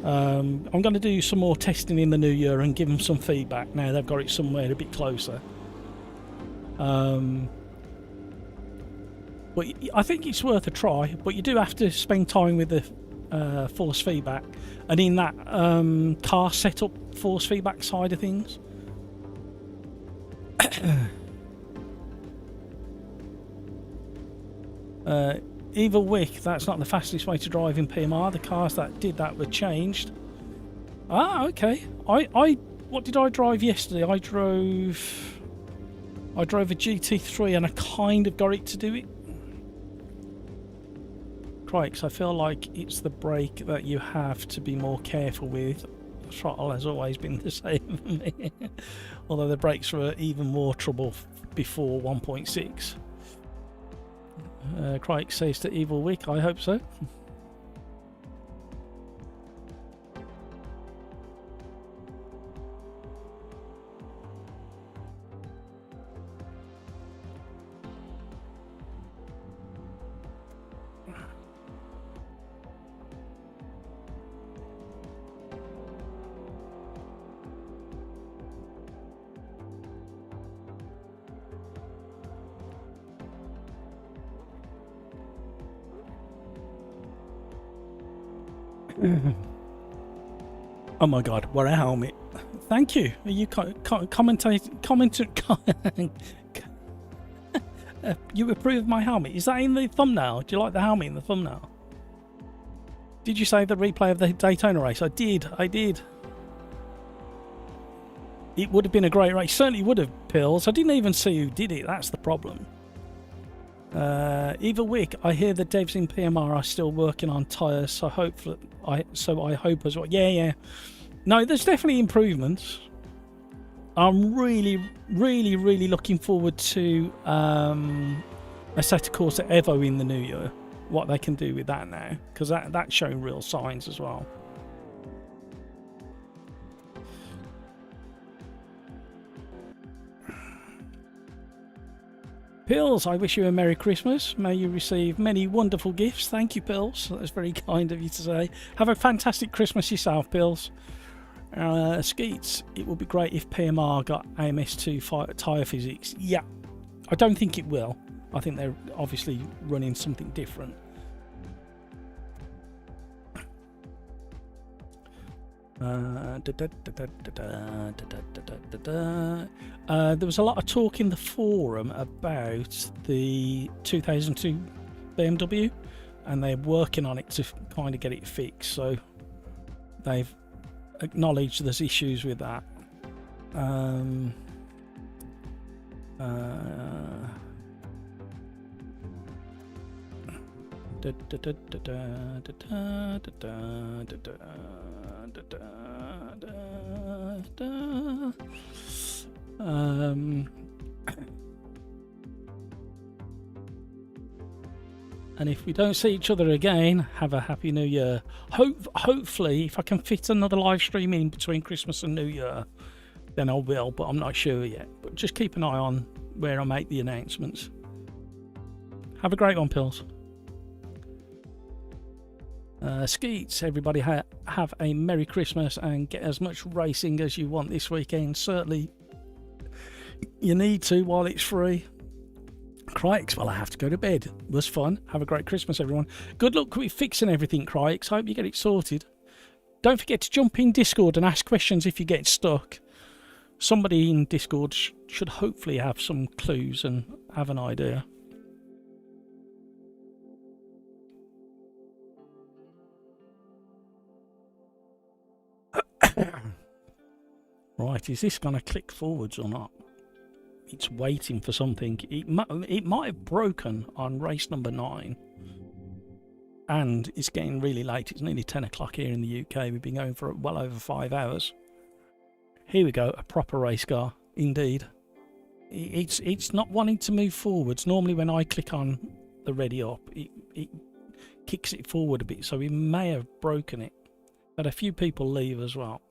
I'm going to do some more testing in the new year and give them some feedback now they've got it somewhere a bit closer. But I think it's worth a try, but you do have to spend time with the force feedback, and in that car setup force feedback side of things. Evil Wick, that's not the fastest way to drive in PMR. The cars that did that were changed. Ah, okay. What did I drive yesterday? I drove a GT3 and I kind of got it to do it. Crikes, I feel like it's the brake that you have to be more careful with. The throttle has always been the same for me. Although the brakes were even more trouble before 1.6. Crikes says to Evil Wick, I hope so. Oh my god, wear a helmet. Thank you. Are you you approve my helmet? Is that in the thumbnail? Do you like the helmet in the thumbnail? Did you say the replay of the Daytona race? I did. It would have been a great race. Certainly would have, Pills. I didn't even see who did it. That's the problem. Evil Wick, I hear the devs in PMR are still working on tyres, so I hope as well. Yeah. No, there's definitely improvements. I'm really looking forward to Assetto Corsa Evo in the new year. What they can do with that now, because that's showing real signs as well. Pills, I wish you a Merry Christmas. May you receive many wonderful gifts. Thank you, Pills. That's very kind of you to say. Have a fantastic Christmas yourself, Pills. Skeets, it would be great if PMR got AMS2 tyre physics. Yeah, I don't think it will. I think they're obviously running something different. There was a lot of talk in the forum about the 2002 BMW and they're working on it to kind of get it fixed. So they've acknowledged there's issues with that. And if we don't see each other again, have a happy new year. Hopefully, if I can fit another live stream in between Christmas and New Year, then I will, but I'm not sure yet. But just keep an eye on where I make the announcements. Have a great one, Pills. Skeets, everybody have a Merry Christmas and get as much racing as you want this weekend. Certainly you need to while it's free. Crikes, well, I have to go to bed. It was fun. Have a great Christmas, everyone. Good luck with fixing everything, Crikes. Hope you get it sorted. Don't forget to jump in Discord and ask questions if you get stuck. Somebody in Discord should hopefully have some clues and have an idea. Right, is this going to click forwards or not? It's waiting for something. It might have broken on race number 9. And it's getting really late. It's nearly 10 o'clock here in the UK. We've been going for well over 5 hours. Here we go, a proper race car, indeed. It's not wanting to move forwards. Normally when I click on the ready up, it kicks it forward a bit, so we may have broken it. But a few people leave as well,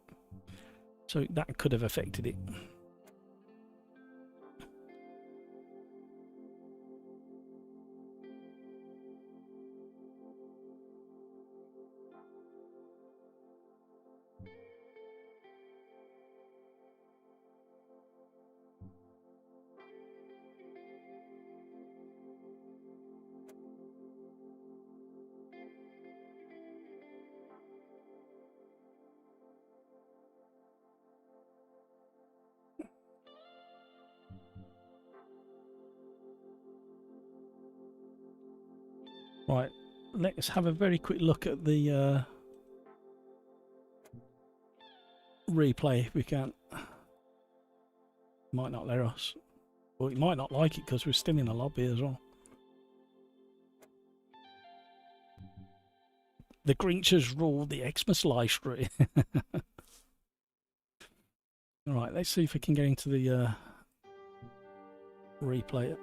so that could have affected it. Right, let's have a very quick look at the replay if we can. Might not let us. Well, it might not like it because we're still in the lobby as well. The Grinches rule the Xmas live stream. Alright, let's see if we can get into the replay.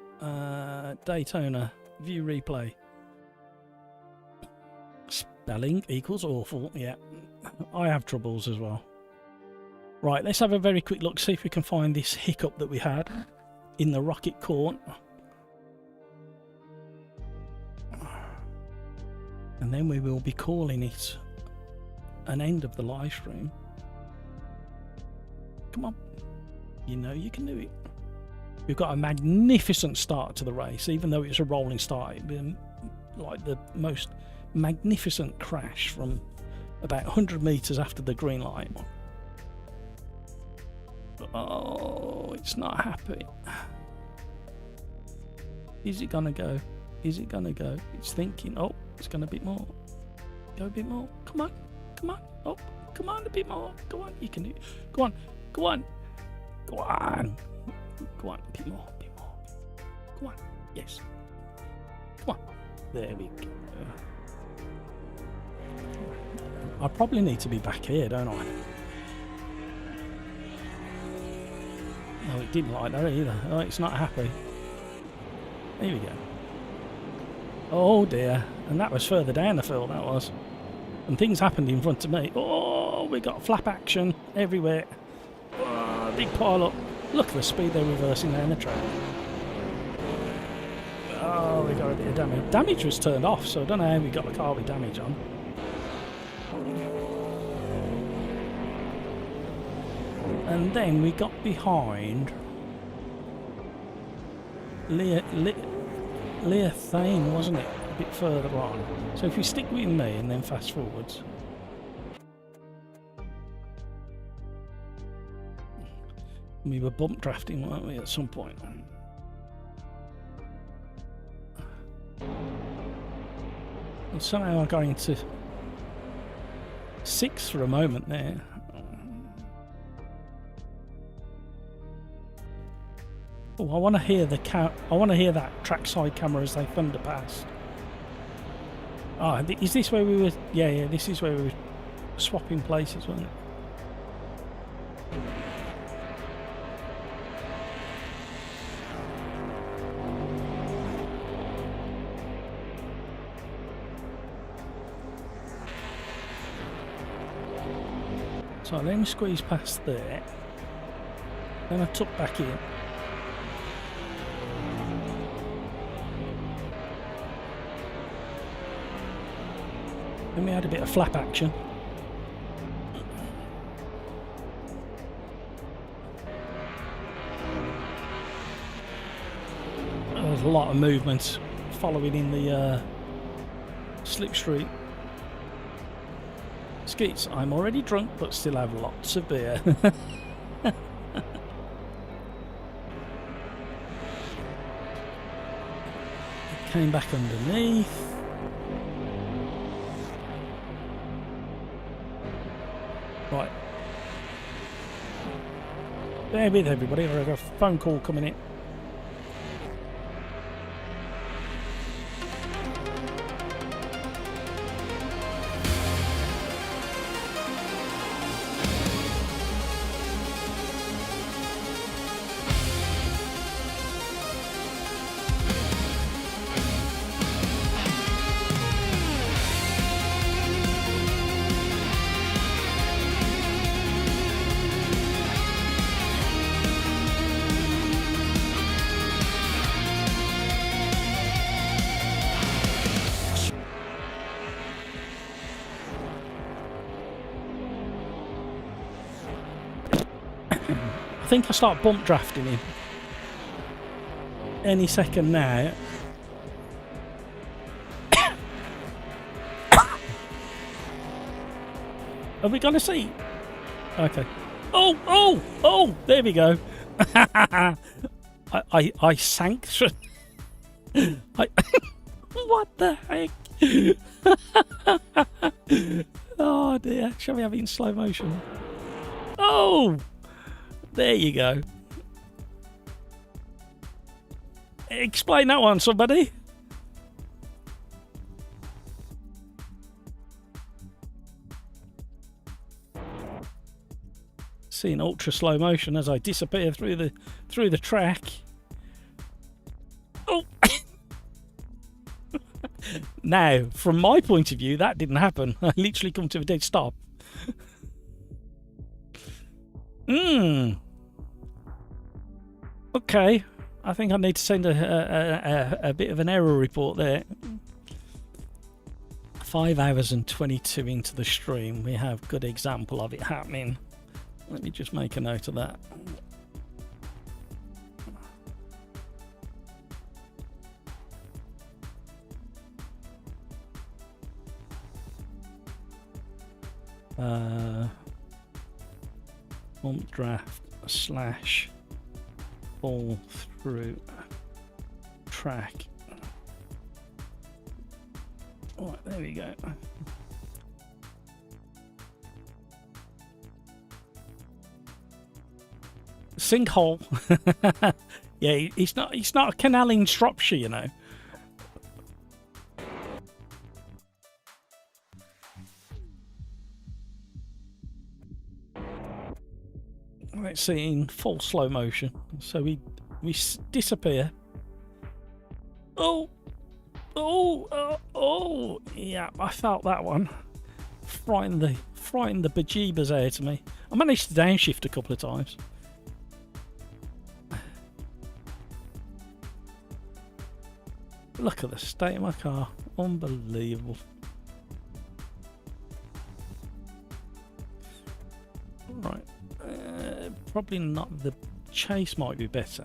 Daytona, view replay. Spelling equals awful, yeah. I have troubles as well. Right, let's have a very quick look, see if we can find this hiccup that we had in the rocket court. And then we will be calling it an end of the live stream. Come on, you know you can do it. We've got a magnificent start to the race, even though it's a rolling start. It'd been like the most magnificent crash from about 100 meters after the green light. Oh, it's not happy. Is it gonna go? Is it gonna go? It's thinking. Oh, it's gonna be more. Go a bit more. Come on, come on. Oh, come on a bit more. Go on, you can do it. Go on, go on, go on, go on. A bit more, a bit more. Come on, yes. Come on. There we go. I probably need to be back here, don't I? Oh, it didn't like that either. Oh, it's not happy. Here we go. Oh dear. And that was further down the field, that was. And things happened in front of me. Oh, we got flap action everywhere. Oh, big pile up. Look at the speed they're reversing down the track. Oh, we got a bit of damage. Damage was turned off, so I don't know how we got the car with damage on. And then we got behind Leah Thane, wasn't it? A bit further on. So if you stick with me and then fast forwards. We were bump drafting, weren't we, at some point? somehow I got into 6 for a moment there. Oh, I want to hear that trackside camera as they thunder past. Oh, is this where we were? Yeah, this is where we were swapping places, wasn't it? So I then squeezed past there, then I took back in. Then we had a bit of flap action. There was a lot of movement following in the slipstream. Skeets, I'm already drunk but still have lots of beer. Came back underneath. Right. Bear with everybody, I've got a phone call coming in. I think I start bump drafting him any second now. Are we gonna see? Okay. Oh! There we go. I sank through. What the heck? Oh dear. Shall we have it in slow motion? Oh! There you go. Explain that one, somebody. See in ultra slow motion as I disappear through the track. Oh. Now, from my point of view, that didn't happen. I literally come to a dead stop. Okay, I think I need to send a bit of an error report there. 5 hours and 22 into the stream. We have good example of it happening. Let me just make a note of that. Bump draft / fall through track. Alright, there we go. Sinkhole. Yeah, it's not a canal in Shropshire, you know. Let's see in full slow motion. So we disappear. Oh, yeah, I felt that one. Frightened the bejeebers out of me. I managed to downshift a couple of times. Look at the state of my car. Unbelievable. Right. Probably not. The chase might be better.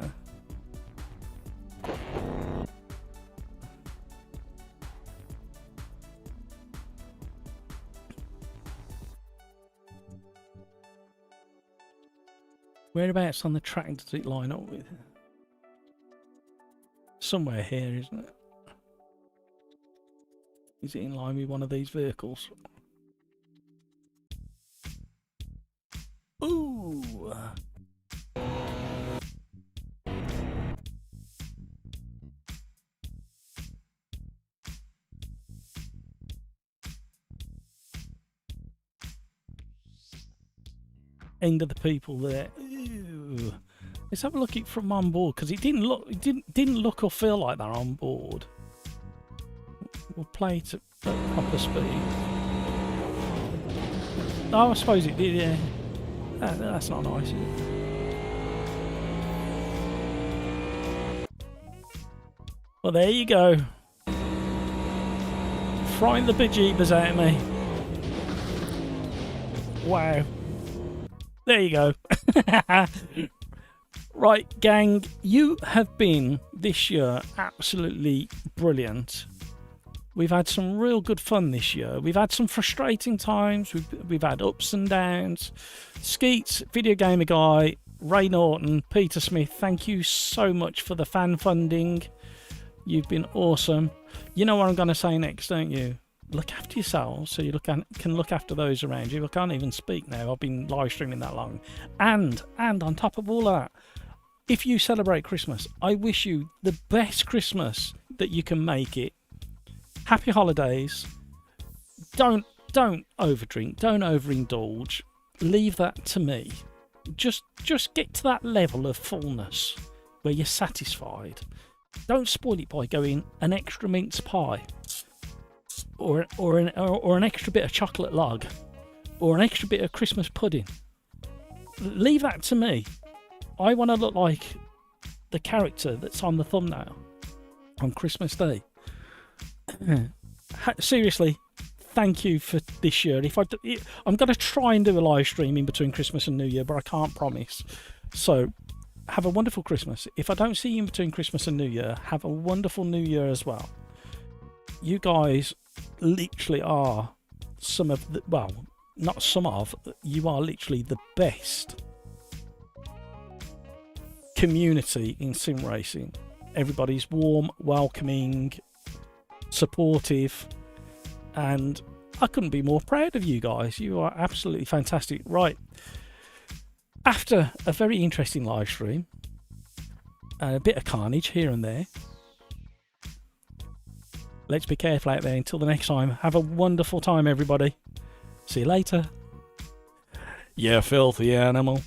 Whereabouts on the track does it line up with? Somewhere here, isn't it? Is it in line with one of these vehicles? Ooh. End of the people there. Ooh. Let's have a look at it from on board, because it didn't look or feel like that on board. We'll play it at proper speed. Oh, I suppose it did, yeah. That's not nice, is it? Well, there you go. Frying the bejeebers out of me. Wow. There you go. Right, gang, you have been this year absolutely brilliant. We've had some real good fun this year. We've had some frustrating times. We've had ups and downs. Skeets, Video Gamer Guy, Ray Norton, Peter Smith, thank you so much for the fan funding. You've been awesome. You know what I'm going to say next, don't you? Look after yourselves so you can look after those around you. I can't even speak now. I've been live streaming that long. And on top of all of that, if you celebrate Christmas, I wish you the best Christmas that you can make it. Happy holidays. Don't overdrink. Don't overindulge. Leave that to me. Just get to that level of fullness where you're satisfied. Don't spoil it by going an extra mince pie, or an extra bit of chocolate log, or an extra bit of Christmas pudding. Leave that to me. I want to look like the character that's on the thumbnail on Christmas Day. Seriously, thank you for this year. I'm going to try and do a live stream in between Christmas and New Year, but I can't promise. So have a wonderful Christmas. If I don't see you in between Christmas and New Year, have a wonderful New Year as well. You guys literally are some of the, well, not some of, you are literally the best community in sim racing. Everybody's warm, welcoming, supportive, and I couldn't be more proud of you guys. You are absolutely fantastic. Right, after a very interesting live stream and a bit of carnage here and there, let's be careful out there. Until the next time, have a wonderful time, everybody. See you later. You filthy animal.